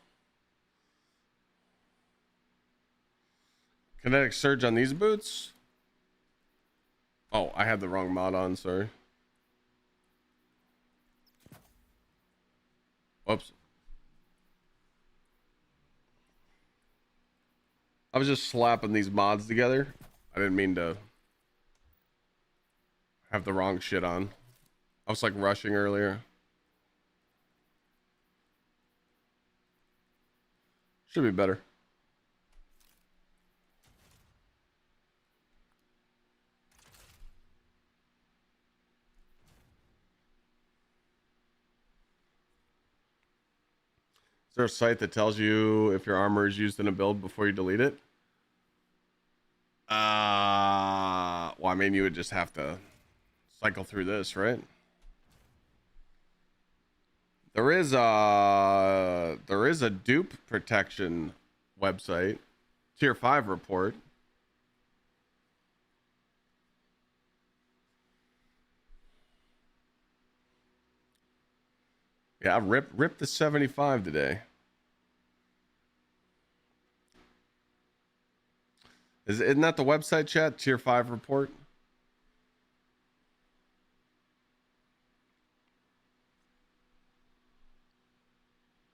Kinetic surge on these boots? Oh, I had the wrong mod on, sorry. Whoops. I was just slapping these mods together. I didn't mean to have the wrong shit on. I was like rushing earlier. Should be better. Is there a site that tells you if your armor is used in a build before you delete it? Well, I mean, you would just have to cycle through this, right? There is a dupe protection website, tier 5 report. Yeah, I ripped the 75 today. Isn't that the website, chat? Tier 5 report?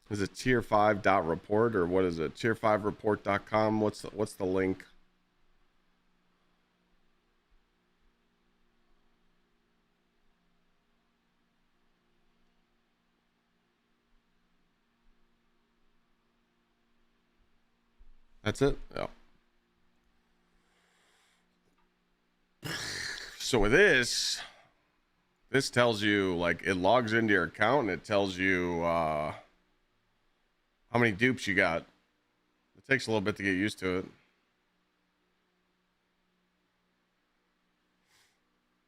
Is it tier 5.report or what is it? Tier5report.com. What's the link? That's it? Yeah. So with this tells you, like, it logs into your account and it tells you how many dupes you got. It takes a little bit to get used to it.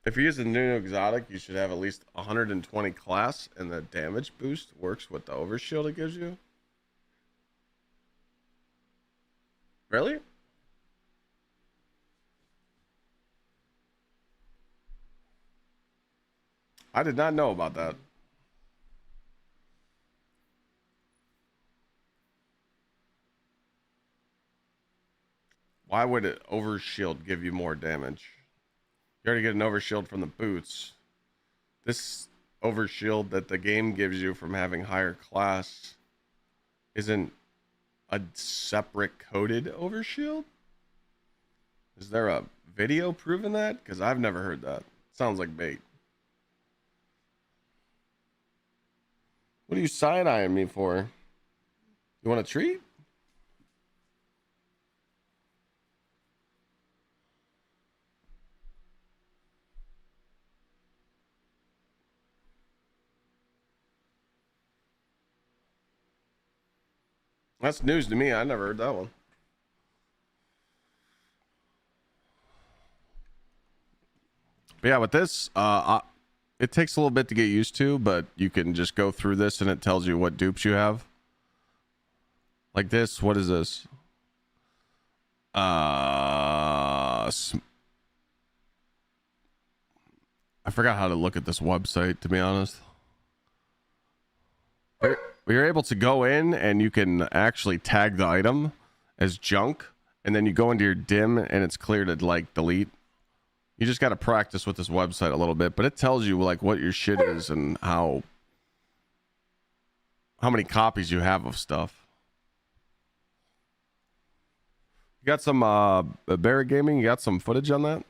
If you're using new exotic, you should have at least 120 class, and the damage boost works with the overshield it gives you. Really? I did not know about that. Why would it overshield give you more damage? You already get an overshield from the boots. This overshield that the game gives you from having higher class isn't a separate coded overshield? Is there a video proving that? Because I've never heard that. Sounds like bait. What are you side-eyeing me for? You want a treat? That's news to me. I never heard that one. But yeah, with this, it takes a little bit to get used to, but you can just go through this and it tells you what dupes you have. Like this, what is this? I forgot how to look at this website, to be honest. You're able to go in and you can actually tag the item as junk, and then you go into your dim and it's clear to like delete. You just got to practice with this website a little bit, but it tells you like what your shit is and how many copies you have of stuff. You got some Barrett Gaming, you got some footage on that?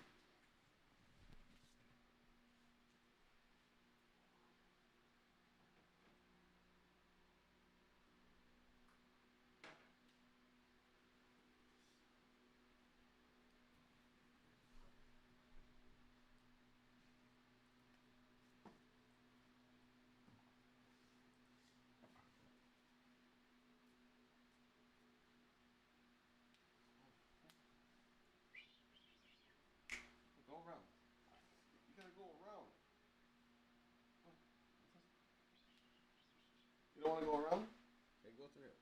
You don't want to go around? Okay, go through it.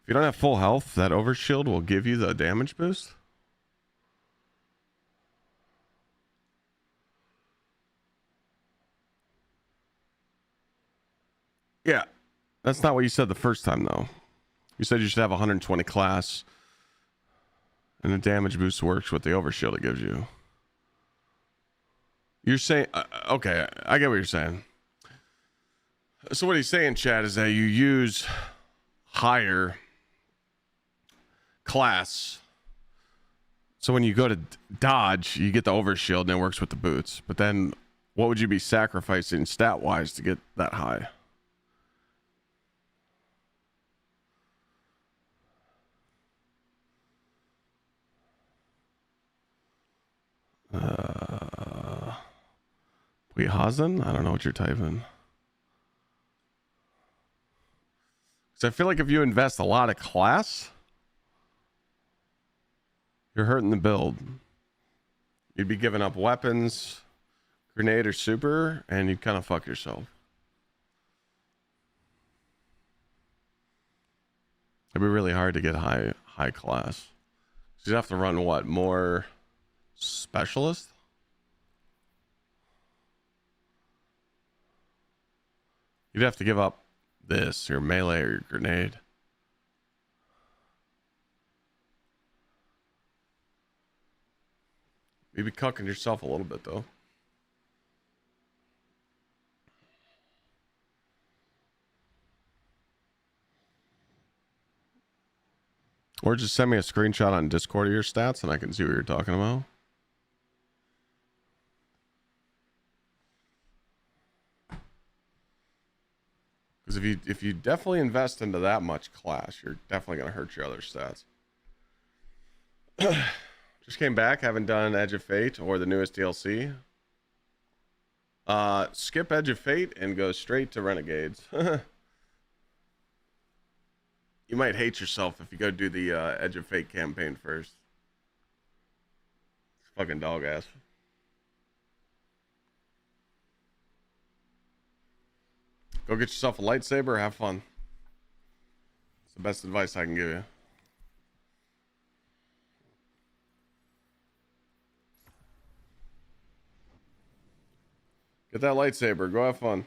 If you don't have full health, that overshield will give you the damage boost. Yeah, that's not what you said the first time, though. You said you should have 120 class, and the damage boost works with the overshield it gives you. You're saying, okay, I get what you're saying. So what he's saying, Chad, is that you use higher class. So when you go to dodge, you get the overshield and it works with the boots. But then what would you be sacrificing stat-wise to get that high? Wehazen? I don't know what you're typing. So I feel like if you invest a lot of class, you're hurting the build. You'd be giving up weapons, grenade or super, and you'd kind of fuck yourself. It'd be really hard to get high class. So you'd have to run what? More specialist? You'd have to give up this, your melee or your grenade. You'd be cucking yourself a little bit, though. Or just send me a screenshot on Discord of your stats and I can see what you're talking about. Because if you definitely invest into that much class, you're definitely going to hurt your other stats. Just came back, haven't done Edge of Fate or the newest DLC. Skip Edge of Fate and go straight to Renegades. You might hate yourself if you go do the Edge of Fate campaign first. It's fucking dog ass. Go get yourself a lightsaber, have fun. It's the best advice I can give you. Get that lightsaber, go have fun.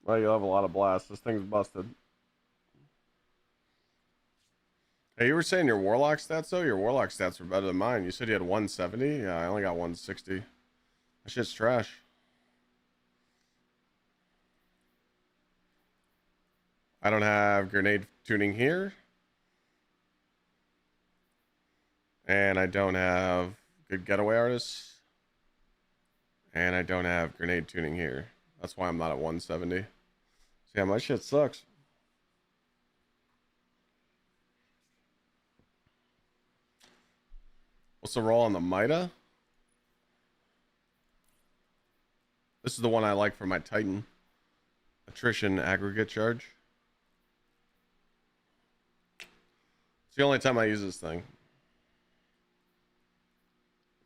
Well, you'll have a lot of blasts. This thing's busted. Hey, you were saying your warlock stats, though? Your warlock stats were better than mine. You said you had 170? Yeah, I only got 160. That shit's trash. I don't have grenade tuning here. And I don't have good getaway artists. And I don't have grenade tuning here. That's why I'm not at 170. So yeah, my shit sucks. What's the roll on the Mida? This is the one I like for my Titan. Attrition aggregate charge. It's the only time I use this thing.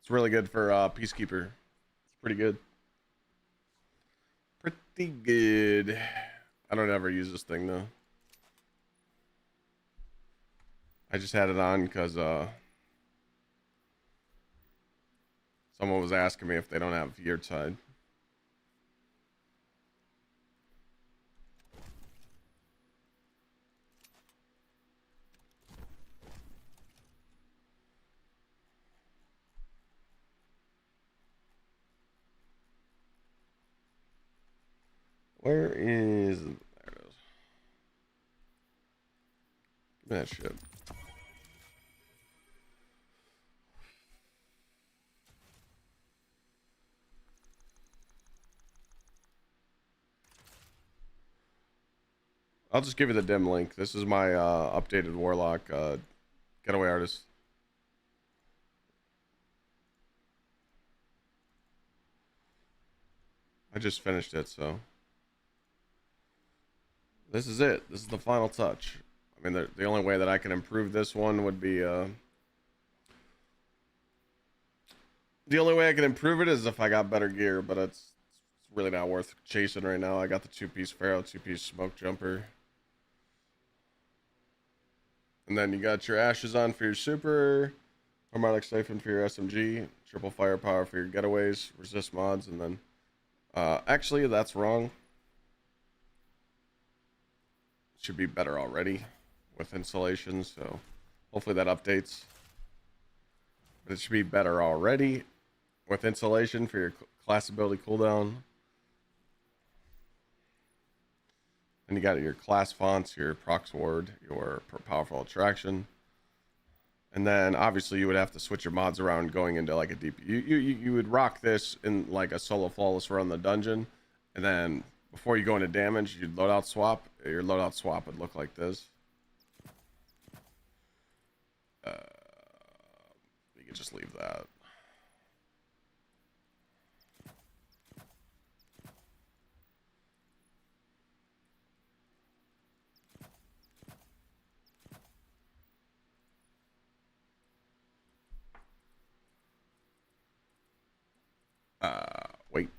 It's really good for Peacekeeper. It's pretty good. Pretty good. I don't ever use this thing though. I just had it on because someone was asking me if they don't have geared side. Where is... There it is. Give me that shit. I'll just give you the dim link. This is my updated Warlock getaway artist. I just finished it, so... This is it. This is the final touch. I mean, the only way that I can improve this one would be... The only way I can improve it is if I got better gear, but it's really not worth chasing right now. I got the 2-piece Pharaoh, 2-piece Smoke Jumper. And then you got your Ashes on for your Super, Harmonic Siphon for your SMG, Triple Firepower for your Getaways, Resist mods, and then... actually, that's wrong. Should be better already with installation, so hopefully that updates. But it should be better already with installation for your class ability cooldown. And you got your class fonts, your procs ward, your powerful attraction. And then obviously you would have to switch your mods around going into like a deep... You would rock this in like a solo flawless run in the dungeon. And then before you go into damage, you'd loadout swap. Your loadout swap would look like this. You can just leave that. Wait.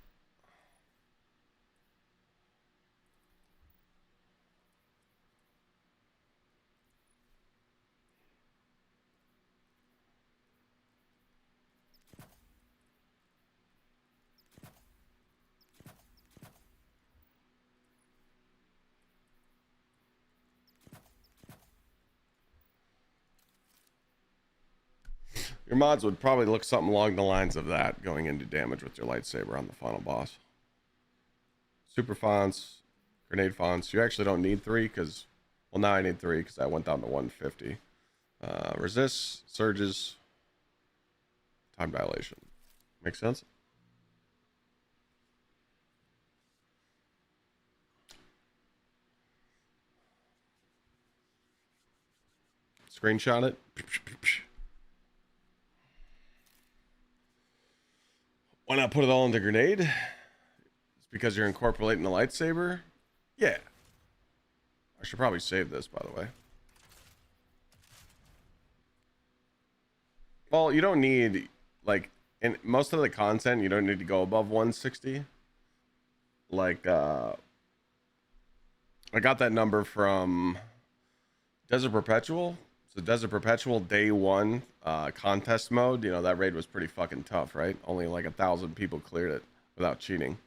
Your mods would probably look something along the lines of that, going into damage with your lightsaber on the final boss. Super fonts, grenade fonts. You actually don't need 3 because, well, now I need 3 because I went down to 150. Resists, surges, time dilation. Make sense? Screenshot it. Why not put it all into grenade? It's because you're incorporating the lightsaber? Yeah. I should probably save this, by the way. Well, you don't need, like, in most of the content, you don't need to go above 160. Like, I got that number from Desert Perpetual. So Desert Perpetual Day 1 contest mode, you know, that raid was pretty fucking tough, right? Only like 1,000 people cleared it without cheating.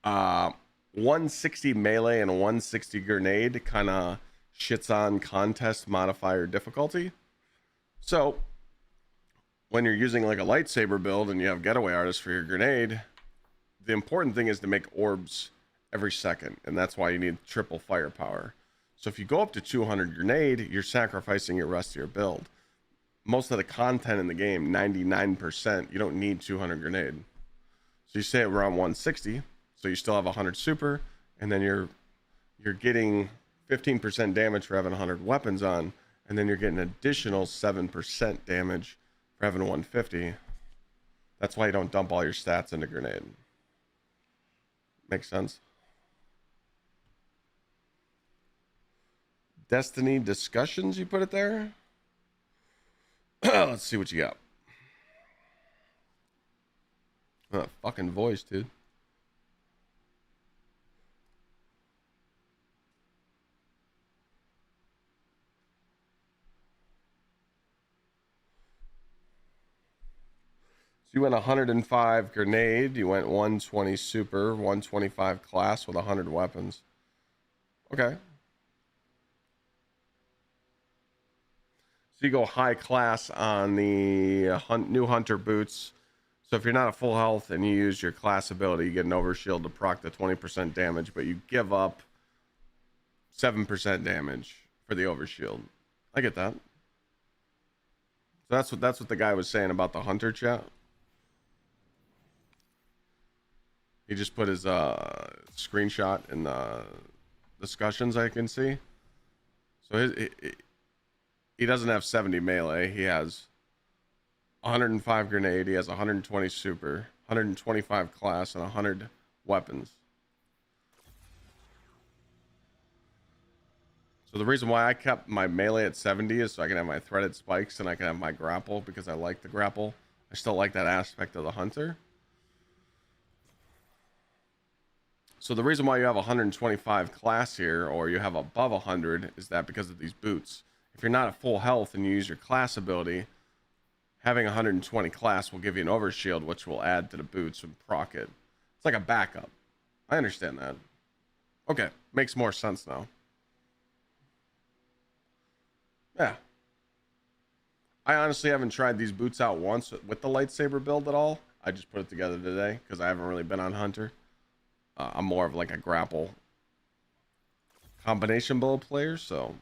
160 melee and 160 grenade kind of shits on contest modifier difficulty. So when you're using like a lightsaber build and you have getaway artists for your grenade, the important thing is to make orbs every second, and that's why you need triple firepower. So if you go up to 200 grenade, you're sacrificing your rest of your build. Most of the content in the game, 99%, you don't need 200 grenade. So you stay around 160, so you still have 100 super, and then you're getting 15% damage for having 100 weapons on, and then you're getting additional 7% damage for having 150. That's why you don't dump all your stats into grenade. Makes sense. Destiny discussions, you put it there? Let's see what you got. Fucking voice, dude. So you went 105 grenade, you went 120 super, 125 class with 100 weapons. Okay. So you go high class on the new hunter boots. So if you're not at full health and you use your class ability, you get an overshield to proc the 20% damage, but you give up 7% damage for the overshield. I get that. So that's what the guy was saying about the hunter chat. He just put his screenshot in the discussions I can see. So he doesn't have 70 melee. He has 105 grenade. He has 120 super, 125 class, and 100 weapons. So the reason why I kept my melee at 70 is so I can have my threaded spikes and I can have my grapple because I like the grapple. I still like that aspect of the hunter. So the reason why you have 125 class here, or you have above 100, is that because of these boots. If you're not at full health and you use your class ability, having 120 class will give you an overshield, which will add to the boots and proc it. It's like a backup. I understand that. Okay, makes more sense now. Yeah. I honestly haven't tried these boots out once with the lightsaber build at all. I just put it together today because I haven't really been on hunter. I'm more of like a grapple combination build player, so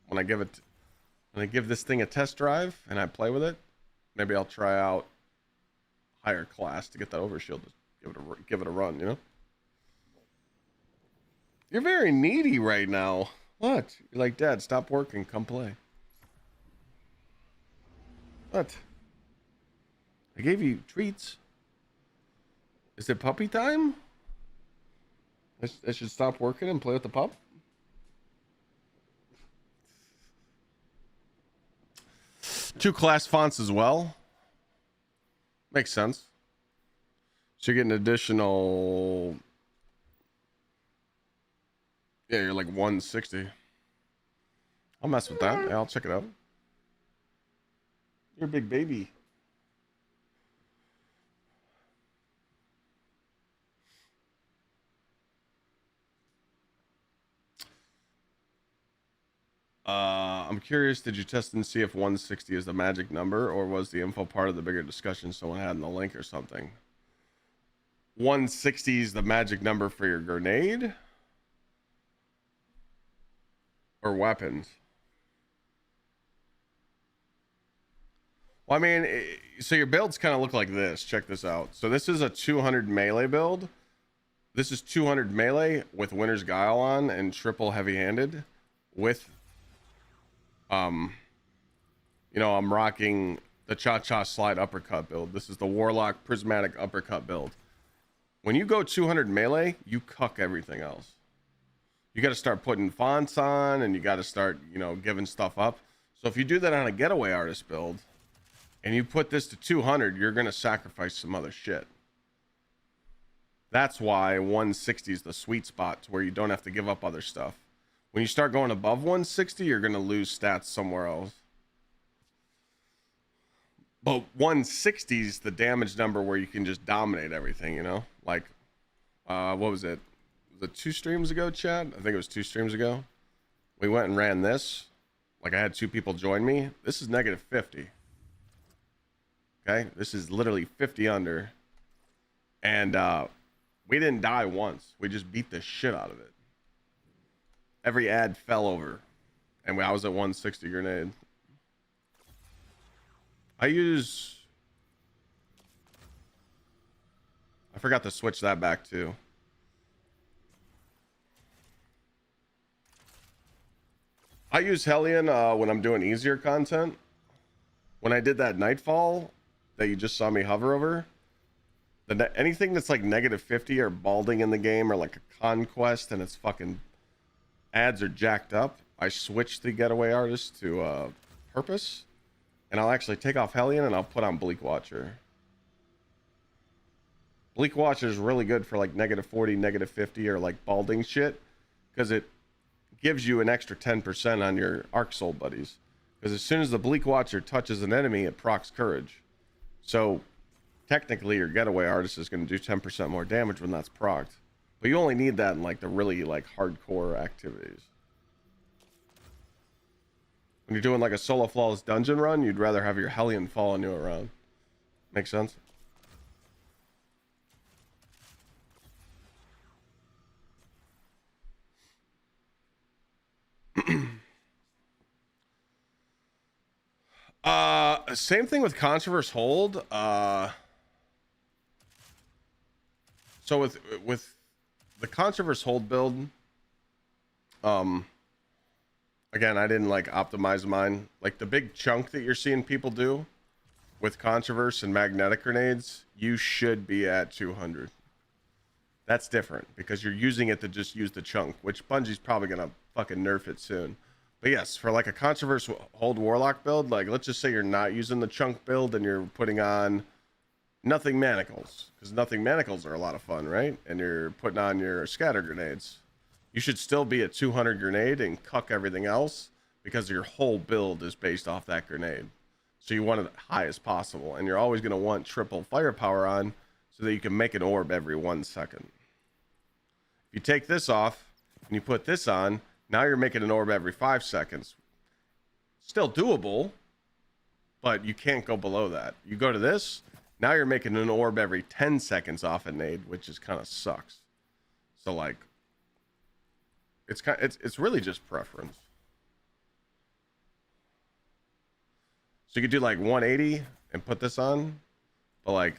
when I give this thing a test drive and I play with it, maybe I'll try out higher class to get that overshield. Give it a run, you know. You're very needy right now. What? You're like, Dad, stop working, come play. What? I gave you treats. Is it puppy time? I should stop working and play with the pup? 2 class fonts as well. Makes sense. So you're getting additional... Yeah, you're like 160. I'll mess with that. Yeah, I'll check it out. You're a big baby. I'm curious, did you test and see if 160 is the magic number, or was the info part of the bigger discussion someone had in the link or something? 160 is the magic number for your grenade? Or weapons? Well, I mean, so your builds kind of look like this. Check this out. So this is a 200 melee build. This is 200 melee with Winter's Guile on and triple heavy-handed with... you know, I'm rocking the Cha-Cha Slide uppercut build. This is the Warlock Prismatic uppercut build. When you go 200 melee, you cuck everything else. You got to start putting fonts on, and you got to start, you know, giving stuff up. So if you do that on a getaway artist build, and you put this to 200, you're going to sacrifice some other shit. That's why 160 is the sweet spot, to where you don't have to give up other stuff. When you start going above 160, you're going to lose stats somewhere else. But 160 is the damage number where you can just dominate everything, you know? Like, what was it? Was it 2 streams ago, Chad? I think it was 2 streams ago. We went and ran this. Like, I had 2 people join me. This is negative 50. Okay? This is literally 50 under. And we didn't die once. We just beat the shit out of it. Every ad fell over, and I was at 160 grenade. I forgot to switch that back too. I use Hellion when I'm doing easier content. When I did that Nightfall that you just saw me hover over, anything that's like -50 or balding in the game, or like a conquest and its fucking ads are jacked up, I switch the Getaway Artist to Purpose, and I'll actually take off Hellion and I'll put on Bleak Watcher. Bleak Watcher is really good for like -40, -50, or like balding shit, because it gives you an extra 10% on your Arc Soul buddies. Because as soon as the Bleak Watcher touches an enemy, it procs Courage. So technically your Getaway Artist is going to do 10% more damage when that's procced. But you only need that in like the really like hardcore activities. When you're doing like a solo flawless dungeon run, you'd rather have your Hellion following you around. Make sense? Same thing with Controverse Hold. So with the Controverse Hold build, again, I didn't like optimize mine. Like the big chunk that you're seeing people do with Controverse and magnetic grenades, you should be at 200. That's different because you're using it to just use the chunk, which Bungie's probably gonna fucking nerf it soon. But yes, for like a Controverse Hold Warlock build, like let's just say you're not using the chunk build and you're putting on Nothing Manacles, because Nothing Manacles are a lot of fun, right? And you're putting on your scatter grenades. You should still be at 200 grenade and cuck everything else, because your whole build is based off that grenade. So you want it high as possible, and you're always going to want triple firepower on so that you can make an orb every 1 second. If you take this off and you put this on, now you're making an orb every 5 seconds. Still doable, but you can't go below that. You go to this, now you're making an orb every 10 seconds off a nade, which is kind of sucks. So like, it's really just preference. So you could do like 180 and put this on, but like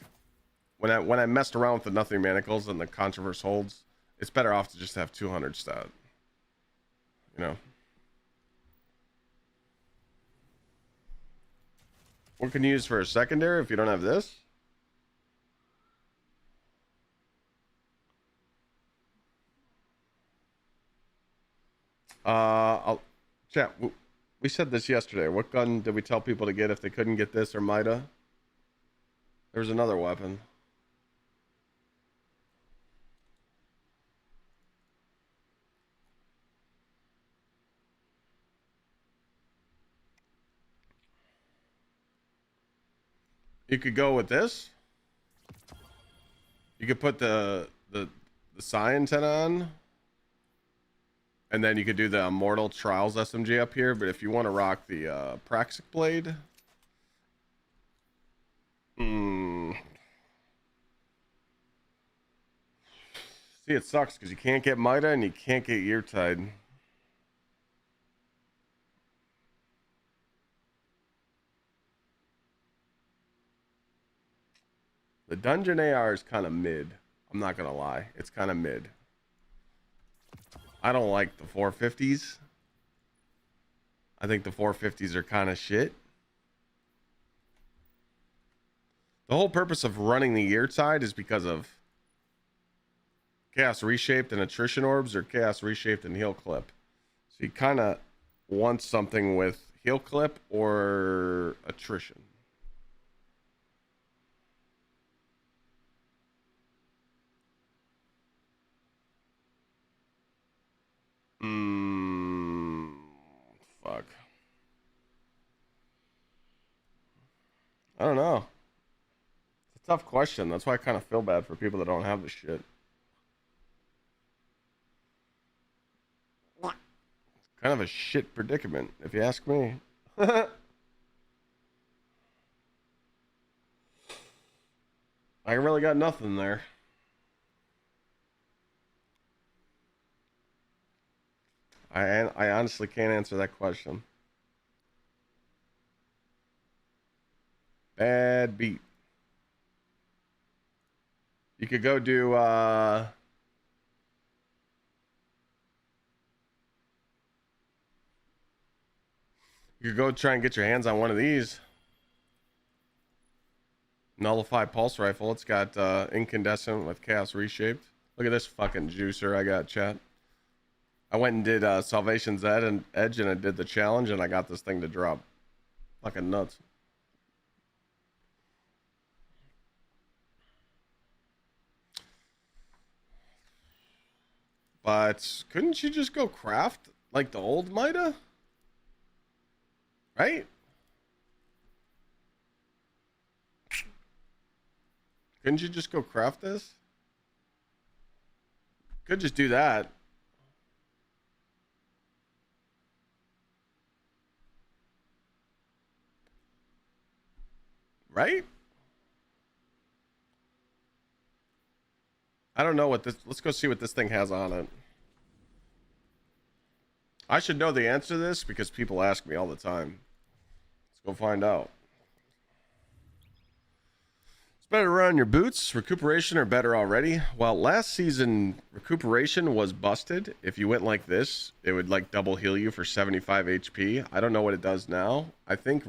when I messed around with the Nothing Manacles and the Controverse Holds, it's better off to just have 200 stat. You know. What can you use for a secondary if you don't have this? Chat. We said this yesterday. What gun did we tell people to get if they couldn't get this or Mida? There's another weapon. You could go with this. You could put the Psi antenna on. And then you could do the Immortal Trials SMG up here. But if you want to rock the Praxic Blade. See, it sucks because you can't get Mida and you can't get Gsxrclyde. The Dungeon AR is kind of mid. I'm not going to lie. It's kind of mid. I don't like the 450s. I think the 450s are kind of shit. The whole purpose of running the Gsxrclyde is because of Chaos Reshaped and Attrition Orbs, or Chaos Reshaped and Heal Clip. So you kind of want something with Heal Clip or Attrition. Fuck. I don't know. It's a tough question. That's why I kind of feel bad for people that don't have this shit. It's kind of a shit predicament, if you ask me. I really got nothing there. I honestly can't answer that question. Bad beat. You could go do you could go try and get your hands on one of these. Nullify pulse rifle. It's got incandescent with chaos reshaped. Look at this fucking juicer I got, chat. I went and did Salvation's Edge and I did the challenge and I got this thing to drop. Fucking nuts. But couldn't you just go craft like the old Mida? Right? Couldn't you just go craft this? Could just do that. Right? I don't know what this... Let's go see what this thing has on it. I should know the answer to this because people ask me all the time. Let's go find out. It's better to run on your boots. Recuperation are better already. Well, last season, recuperation was busted. If you went like this, it would like double heal you for 75 HP. I don't know what it does now. I think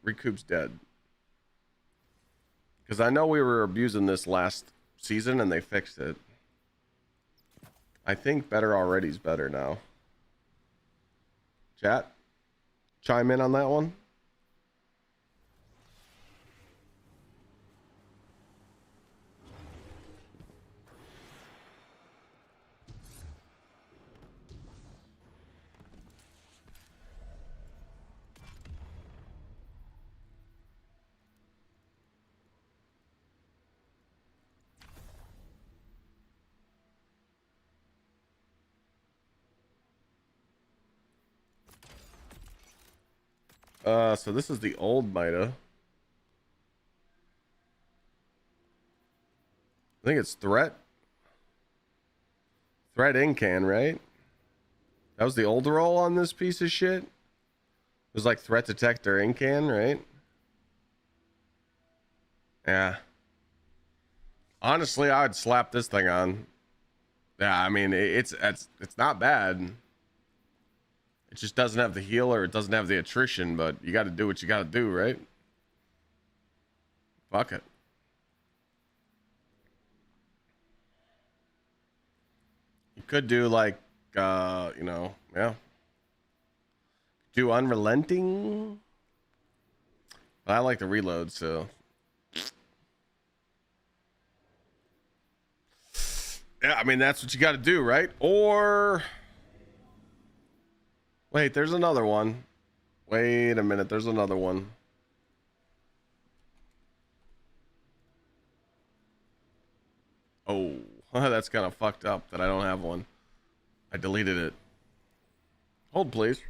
Recoup's dead. Because I know we were abusing this last season and they fixed it. I think better already is better now. Chat, chime in on that one. So this is the old Mida. I think it's Threat. Threat Incan, right? That was the old roll on this piece of shit. It was like Threat Detector Incan, right? Yeah. Honestly, I would slap this thing on. Yeah, I mean, it's not bad. It just doesn't have the heal or it doesn't have the attrition, but you got to do what you got to do, right? Fuck it. You could do like, you know, yeah. Do Unrelenting. But I like the reload, so. Yeah, I mean, that's what you got to do, right? Or... Wait, there's another one. Wait a minute, there's another one. Oh, that's kind of fucked up that I don't have one. I deleted it. Hold, please.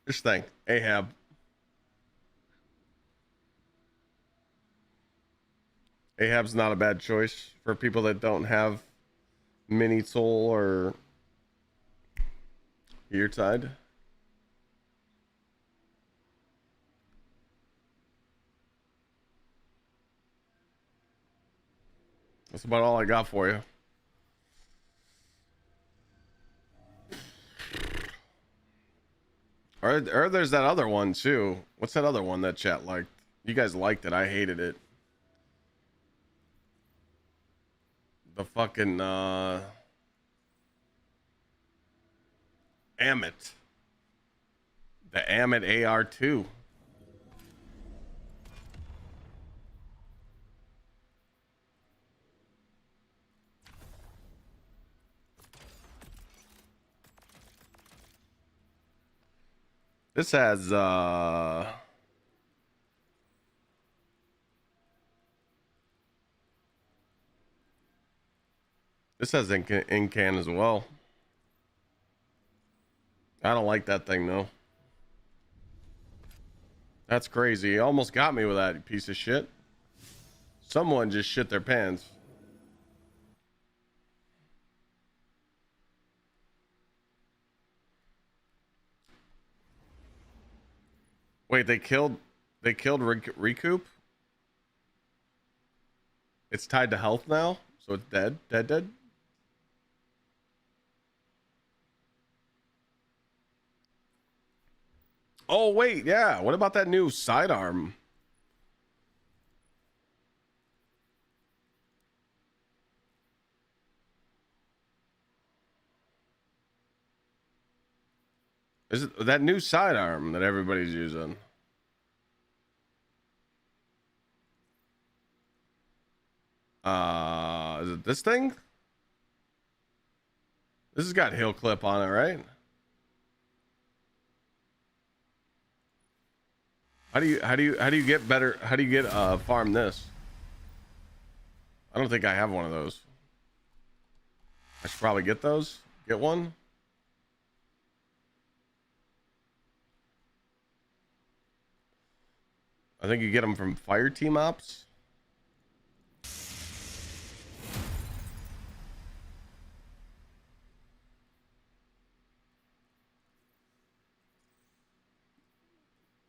This thing, Ahab. Ahab's not a bad choice for people that don't have mini soul or your tide. That's about all I got for you. Or there's that other one too. What's that other one that chat liked? You guys liked it. I hated it. The fucking Amit. The Amit AR2. This has Incan as well. I don't like that thing though. That's crazy. You almost got me with that, piece of shit. Someone just shit their pants. Wait, they killed Recoup? It's tied to health now, so it's dead. Dead. Oh wait, yeah. What about that new sidearm? Is it that new sidearm that everybody's using? Is it this thing? This has got hill clip on it, right? How do you get better? How do you get farm this? I don't think I have one of those. I should probably get those. Get one. I think you get them from fire team ops.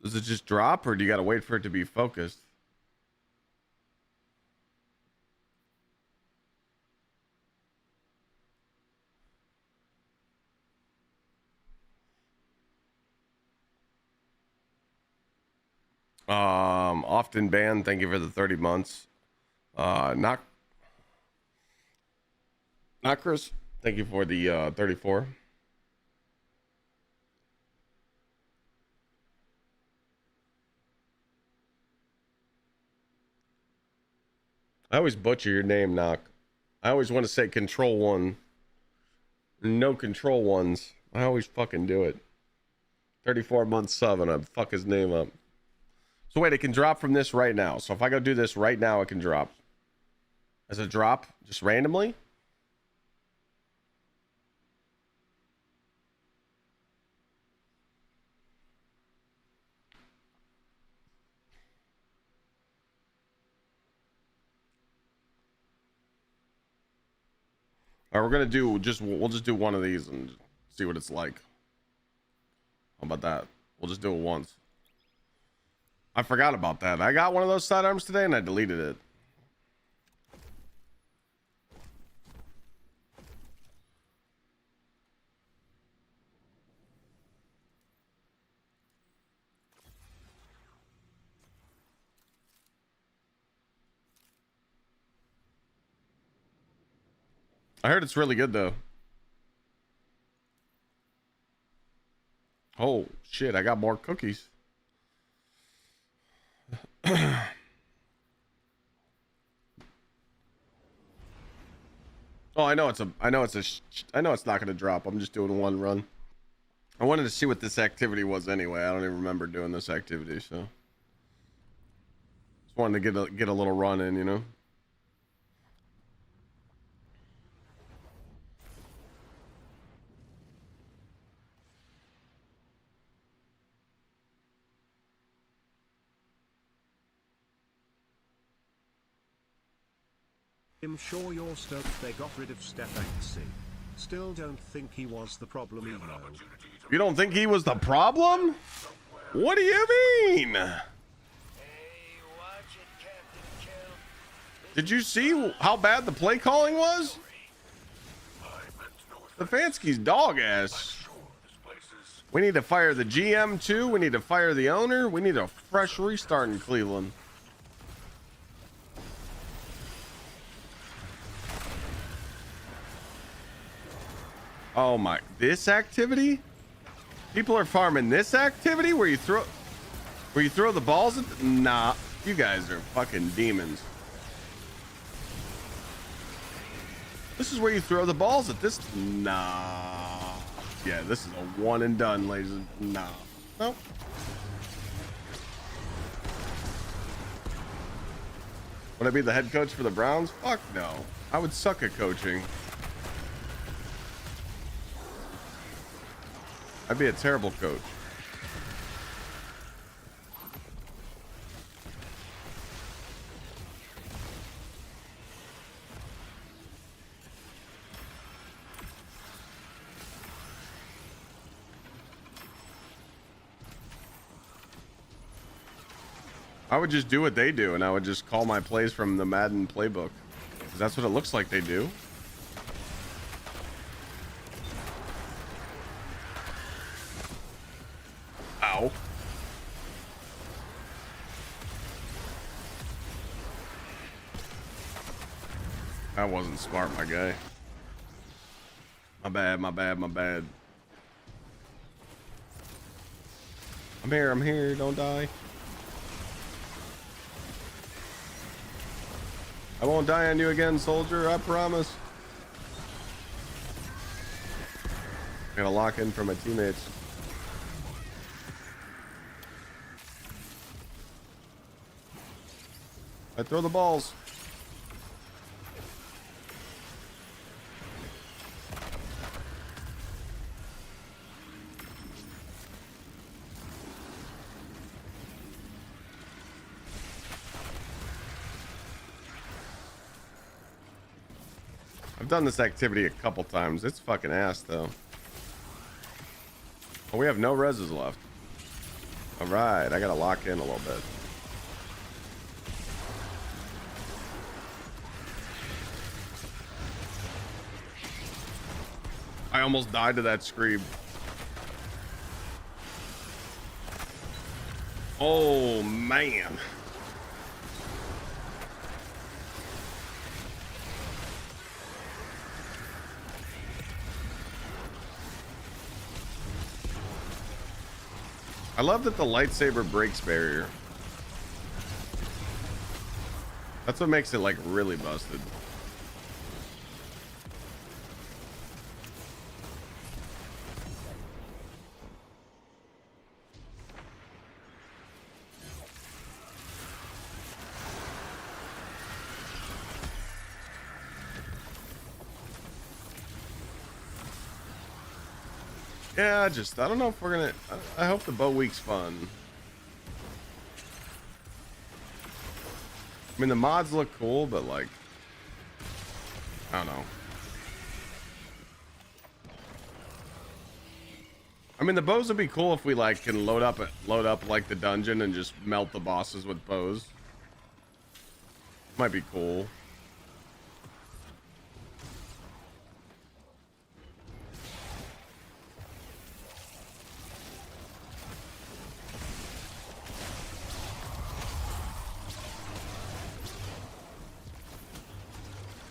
Does it just drop, or do you got to wait for it to be focused? Often banned. Thank you for the 30 months. Not Chris. Thank you for the 34. I always butcher your name, Knock. I always want to say control one. No control ones. I always fucking do it. 34 months sub and I fuck his name up. So wait, it can drop from this right now. So if I go do this right now, it can drop. As a drop, just randomly? All right, we're gonna do we'll just do one of these and see what it's like. How about that? We'll just do it once. I forgot about that. I got one of those sidearms today and I deleted it. I heard it's really good though. Oh shit, I got more cookies. Oh, I know it's not going to drop. I'm just doing one run. I wanted to see what this activity was anyway. I don't even remember doing this activity, so just wanted to get a little run in, you know. I'm sure you're stoked they got rid of Stefancy. Still don't think he was the problem either. You don't think he was the problem? What do you mean? Did you see how bad the play calling was? Stefanski's dog ass. We need to fire the GM too. We need to fire the owner. We need a fresh restart in Cleveland. Oh my, this activity? People are farming this activity where you throw the balls at nah, you guys are fucking demons. This is where you throw the balls at this. Nah. Yeah, this is a one and done, ladies. Nah. Nope. Would I be the head coach for the Browns? Fuck no. I would suck at coaching. I'd be a terrible coach. I would just do what they do, and I would just call my plays from the Madden playbook. 'Cause that's what it looks like they do. Ow. That wasn't smart, my guy. My bad, my bad, my bad. I'm here, don't die. I won't die on you again, soldier, I promise. I gotta lock in for my teammates. I throw the balls. I've done this activity a couple times. It's fucking ass though. Oh, we have no reses left. All right, I gotta lock in a little bit. I almost died to that scream. Oh man. I love that the lightsaber breaks barrier. That's what makes it like really busted. Yeah, I don't know if we're gonna, I hope the bow week's fun. I mean, the mods look cool, but like, I don't know. I mean, the bows would be cool if we like can load up like the dungeon and just melt the bosses with bows. Might be cool.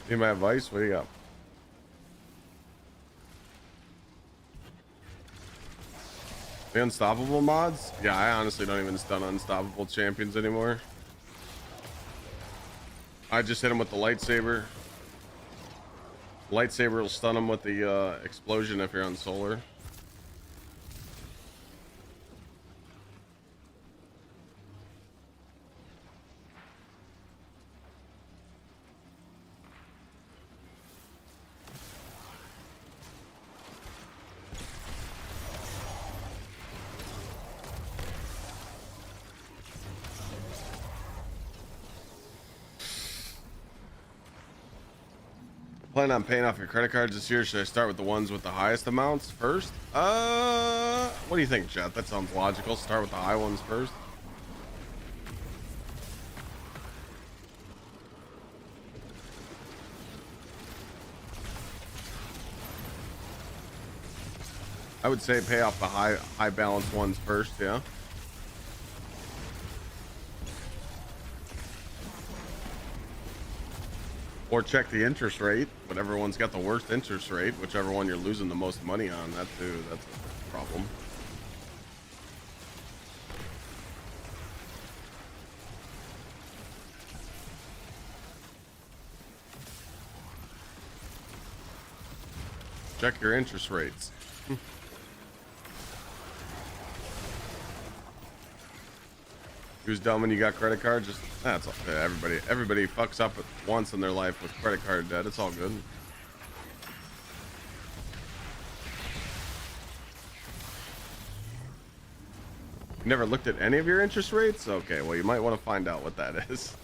Need my advice? What do you got? The unstoppable mods? Yeah, I honestly don't even stun unstoppable champions anymore. I just hit him with the lightsaber. Lightsaber will stun him with the explosion if you're on solar. Plan on paying off your credit cards this year. Should I start with the ones with the highest amounts first? What do you think, Jet? That sounds logical. Start with the high ones first. I would say pay off the high balance ones first, yeah. Or check the interest rate. Whatever one's got the worst interest rate, whichever one you're losing the most money on, that too, that's a problem. Check your interest rates. Who's dumb when you got credit card? Just that's everybody fucks up once in their life with credit card debt. It's all good. You never looked at any of your interest rates? Okay, well you might want to find out what that is.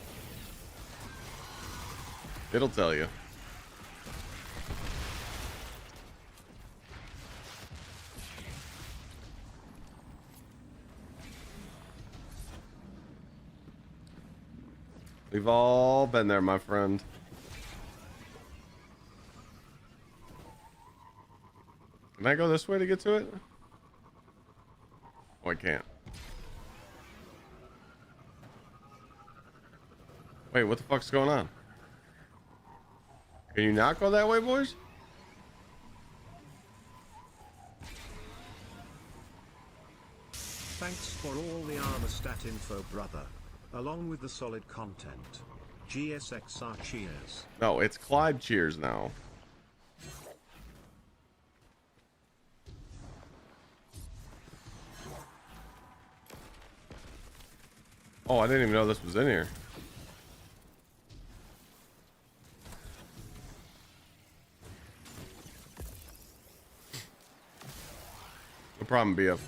It'll tell you. We've all been there, my friend. Can I go this way to get to it? Oh, I can't. Wait, what the fuck's going on? Can you not go that way, boys? Thanks for all the armor stat info, brother. Along with the solid content. Gsxrclyde cheers. No, it's Clyde cheers now. Oh, I didn't even know this was in here. No problem, BF.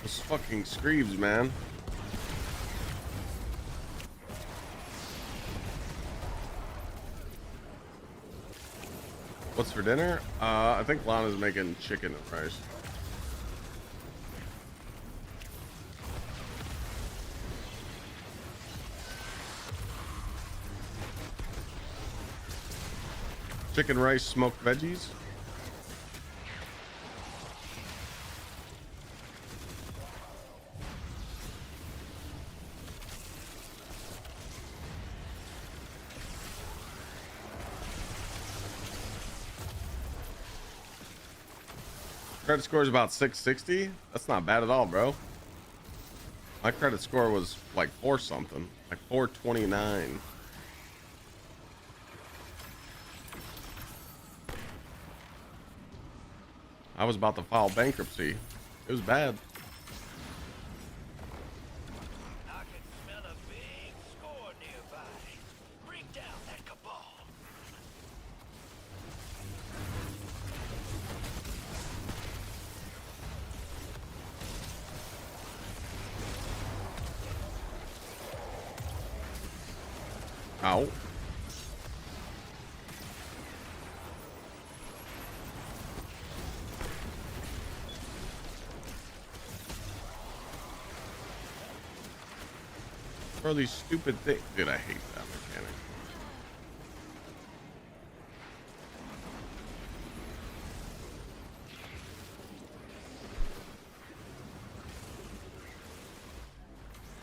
Those fucking screams, man. What's for dinner? I think Lana's making chicken and rice. Chicken, rice, smoked veggies. Credit score is about 660. That's not bad at all, bro. My credit score was like 4 something, like 429. I was about to file bankruptcy. It was bad. I can smell a big score nearby. Bring down that cabal. Ow. For these stupid things. Dude, I hate that mechanic.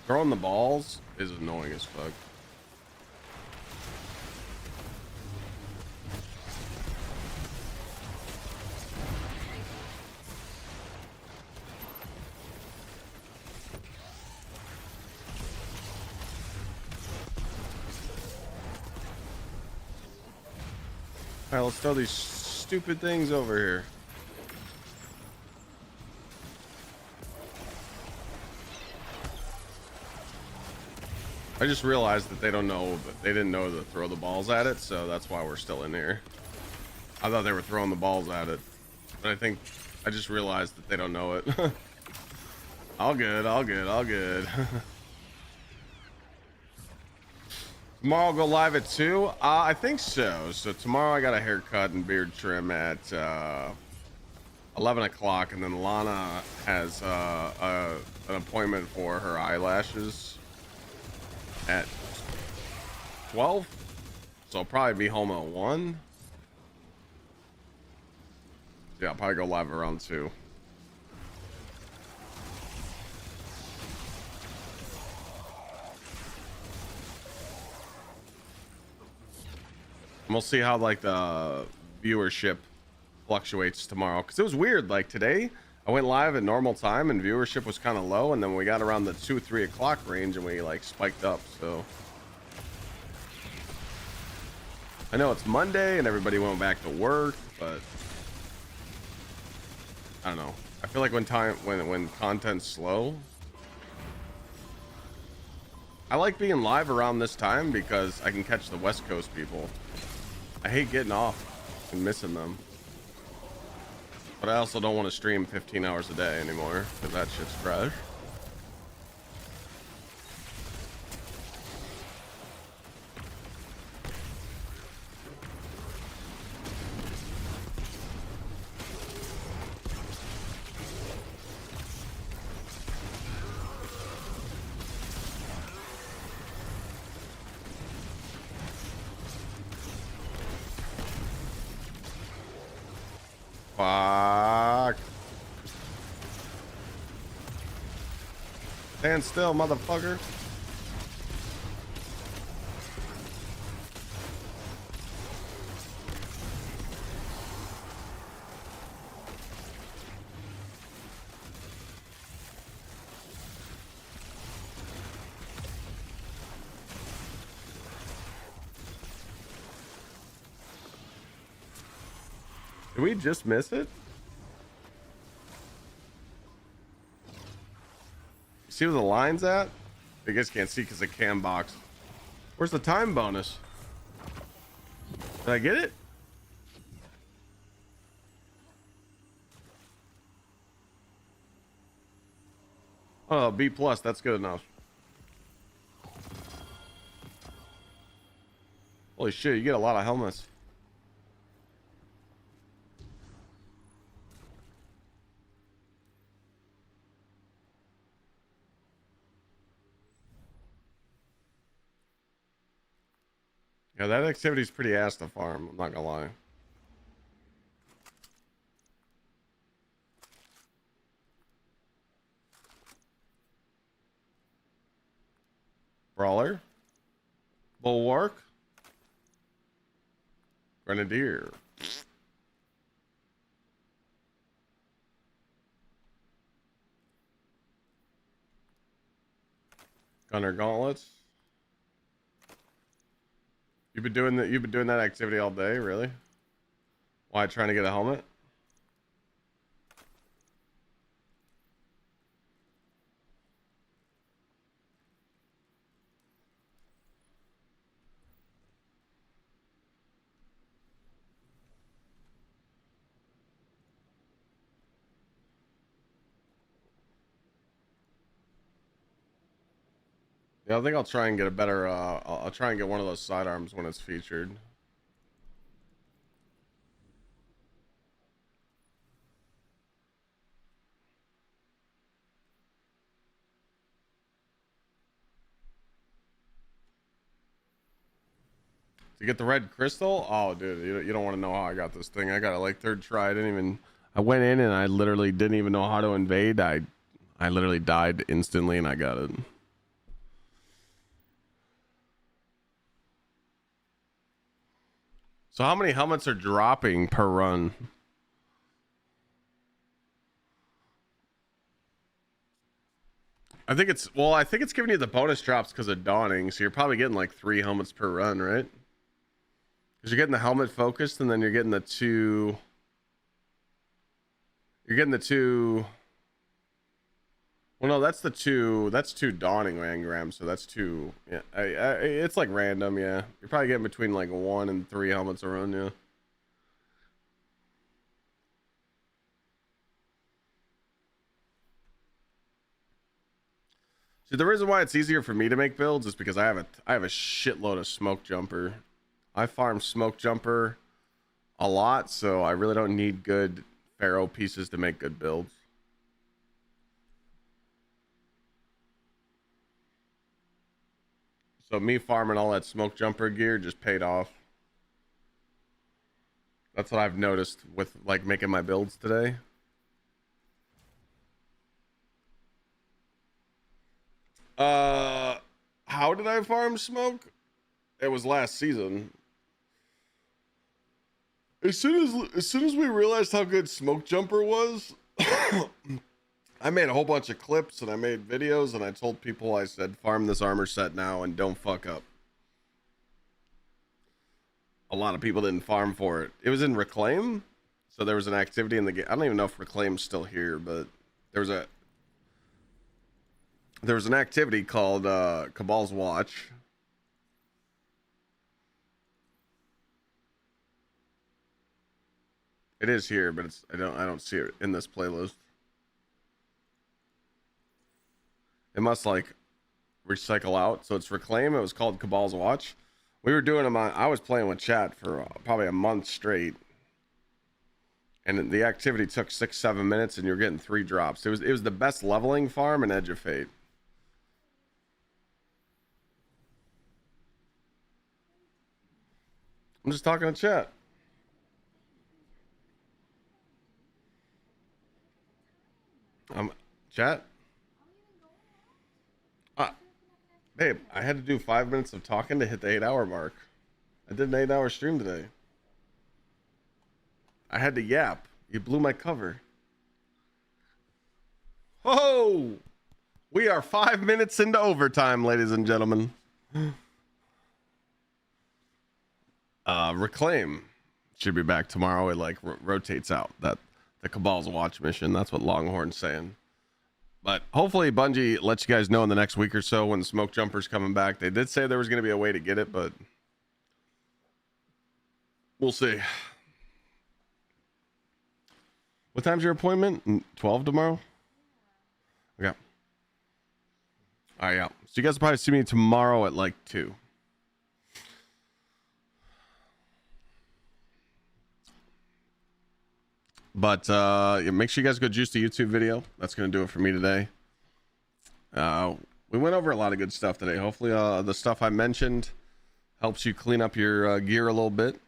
Throwing the balls is annoying as fuck. All right, let's throw these stupid things over here. I just realized that they don't know that they didn't know to throw the balls at it, so that's why we're still in here. I thought they were throwing the balls at it, but I think I just realized that they don't know it. All good, all good, all good. Tomorrow I'll go live at 2. I think so. So tomorrow I got a haircut and beard trim at 11 o'clock, and then Lana has an appointment for her eyelashes at 12. So I'll probably be home at 1. Yeah, I'll probably go live around 2. And we'll see how like the viewership fluctuates tomorrow, because it was weird. Like today I went live at normal time and viewership was kind of low, and then we got around the 2-3 o'clock range and we like spiked up. So I know it's Monday and everybody went back to work, but I don't know. I feel like when content's slow, I like being live around this time because I can catch the West Coast people. I hate getting off and missing them. But I also don't want to stream 15 hours a day anymore, because that shit's trash. Stand still, motherfucker. Did we just miss it? See where the line's at? I guess can't see because of cam box. Where's the time bonus? Did I get it? Oh, B plus. That's good enough. Holy shit, you get a lot of helmets. Yeah, that activity's pretty ass to farm, I'm not gonna lie. Brawler. Bulwark. Grenadier. Gunner gauntlets. You've been doing that activity all day, really? Why, trying to get a helmet? Yeah, I think I'll try and get a better I'll try and get one of those sidearms when it's featured. To get the red crystal? Oh, dude, you don't want to know how I got this thing. I got it like third try. I went in and I literally didn't even know how to invade. I literally died instantly and I got it. So how many helmets are dropping per run? I think it's giving you the bonus drops because of dawning, so you're probably getting like 3 helmets per run, right? Because you're getting the helmet focused, and then you're getting the two. You're getting the two. Well, no, that's the two. That's 2 dawning engrams, so that's 2. Yeah, it's like random. Yeah, you're probably getting between like 1 and 3 helmets a run. Yeah. See, the reason why it's easier for me to make builds is because I have a shitload of smoke jumper. I farm smoke jumper a lot, so I really don't need good Pharaoh pieces to make good builds. So me farming all that smoke jumper gear just paid off. That's what I've noticed with like making my builds today. How did I farm smoke? It was last season. As soon as we realized how good smoke jumper was, I made a whole bunch of clips and I made videos and I told people, I said, farm this armor set now and don't fuck up. A lot of people didn't farm for it. It was in Reclaim, so there was an activity in the game. I don't even know if Reclaim's still here, but there was an activity called Cabal's Watch. It is here, but I don't see it in this playlist. It must like recycle out. So it's Reclaim. It was called Cabal's Watch. We were doing them on. I was playing with chat for probably a month straight, and the activity took 6-7 minutes, and you're getting 3 drops. It was the best leveling farm in Edge of Fate. I'm just talking to chat. Chat. Babe, I had to do 5 minutes of talking to hit the 8-hour mark. I did an 8-hour stream today. I had to yap. You blew my cover. Oh, we are 5 minutes into overtime, ladies and gentlemen. Reclaim should be back tomorrow. It like rotates out. That the Cabal's watch mission. That's what Longhorn's saying. But hopefully Bungie lets you guys know in the next week or so when the Smoke Jumper's coming back. They did say there was going to be a way to get it, but we'll see. What time's your appointment? 12 tomorrow? Okay. All right, yeah. So you guys will probably see me tomorrow at like 2. But yeah, make sure you guys go juice the YouTube video. That's going to do it for me today. We went over a lot of good stuff today. Hopefully the stuff I mentioned helps you clean up your gear a little bit.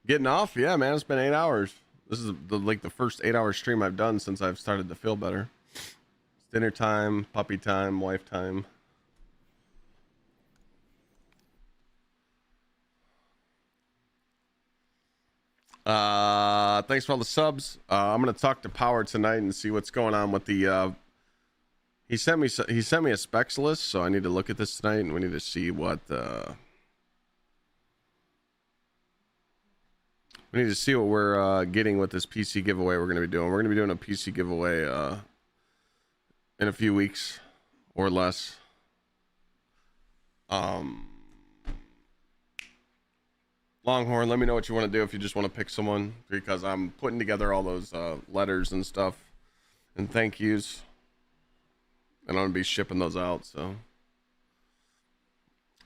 Getting off? Yeah, man. It's been 8 hours. This is the first 8-hour stream I've done since I've started to feel better. It's dinner time, puppy time, wife time. Thanks for all the subs. I'm gonna talk to Power tonight and see what's going on with the he sent me a specs list, so I need to look at this tonight and we need to see what we need to see what we're getting with this PC giveaway we're gonna be doing. We're gonna be doing a PC giveaway in a few weeks or less. Longhorn, let me know what you want to do if you just want to pick someone, because I'm putting together all those letters and stuff and thank yous, and I'm gonna be shipping those out. So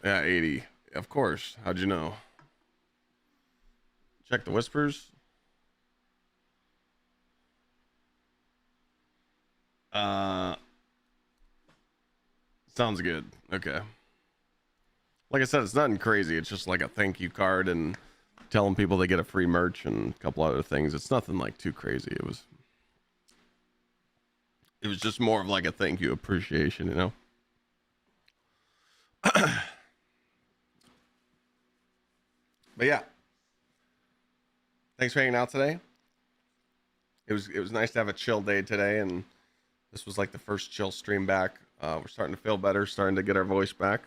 yeah, 80, of course. How'd you know? Check the whispers. Sounds good. Okay. Like I said, it's nothing crazy. It's just like a thank you card and telling people they get a free merch and a couple other things. It's nothing like too crazy. It was just more of like a thank you appreciation, you know? But yeah. Thanks for hanging out today. It was nice to have a chill day today, and this was like the first chill stream back. We're starting to feel better, starting to get our voice back.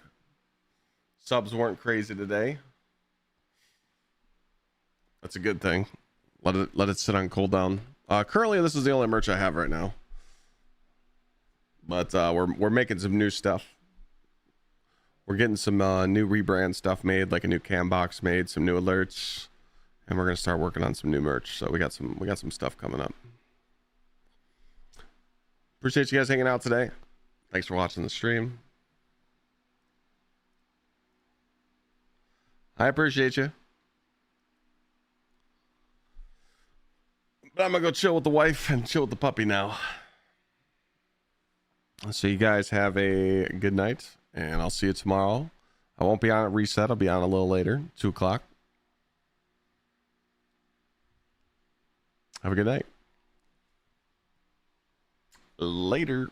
Subs weren't crazy today. That's a good thing. Let it sit on cooldown. Currently, this is the only merch I have right now. But we're making some new stuff. We're getting some new rebrand stuff made, like a new cam box made, some new alerts, and we're gonna start working on some new merch. So we got some stuff coming up. Appreciate you guys hanging out today. Thanks for watching the stream. I appreciate you. But I'm gonna go chill with the wife and chill with the puppy now. So you guys have a good night, and I'll see you tomorrow. I won't be on at reset. I'll be on a little later, 2 o'clock. Have a good night. Later.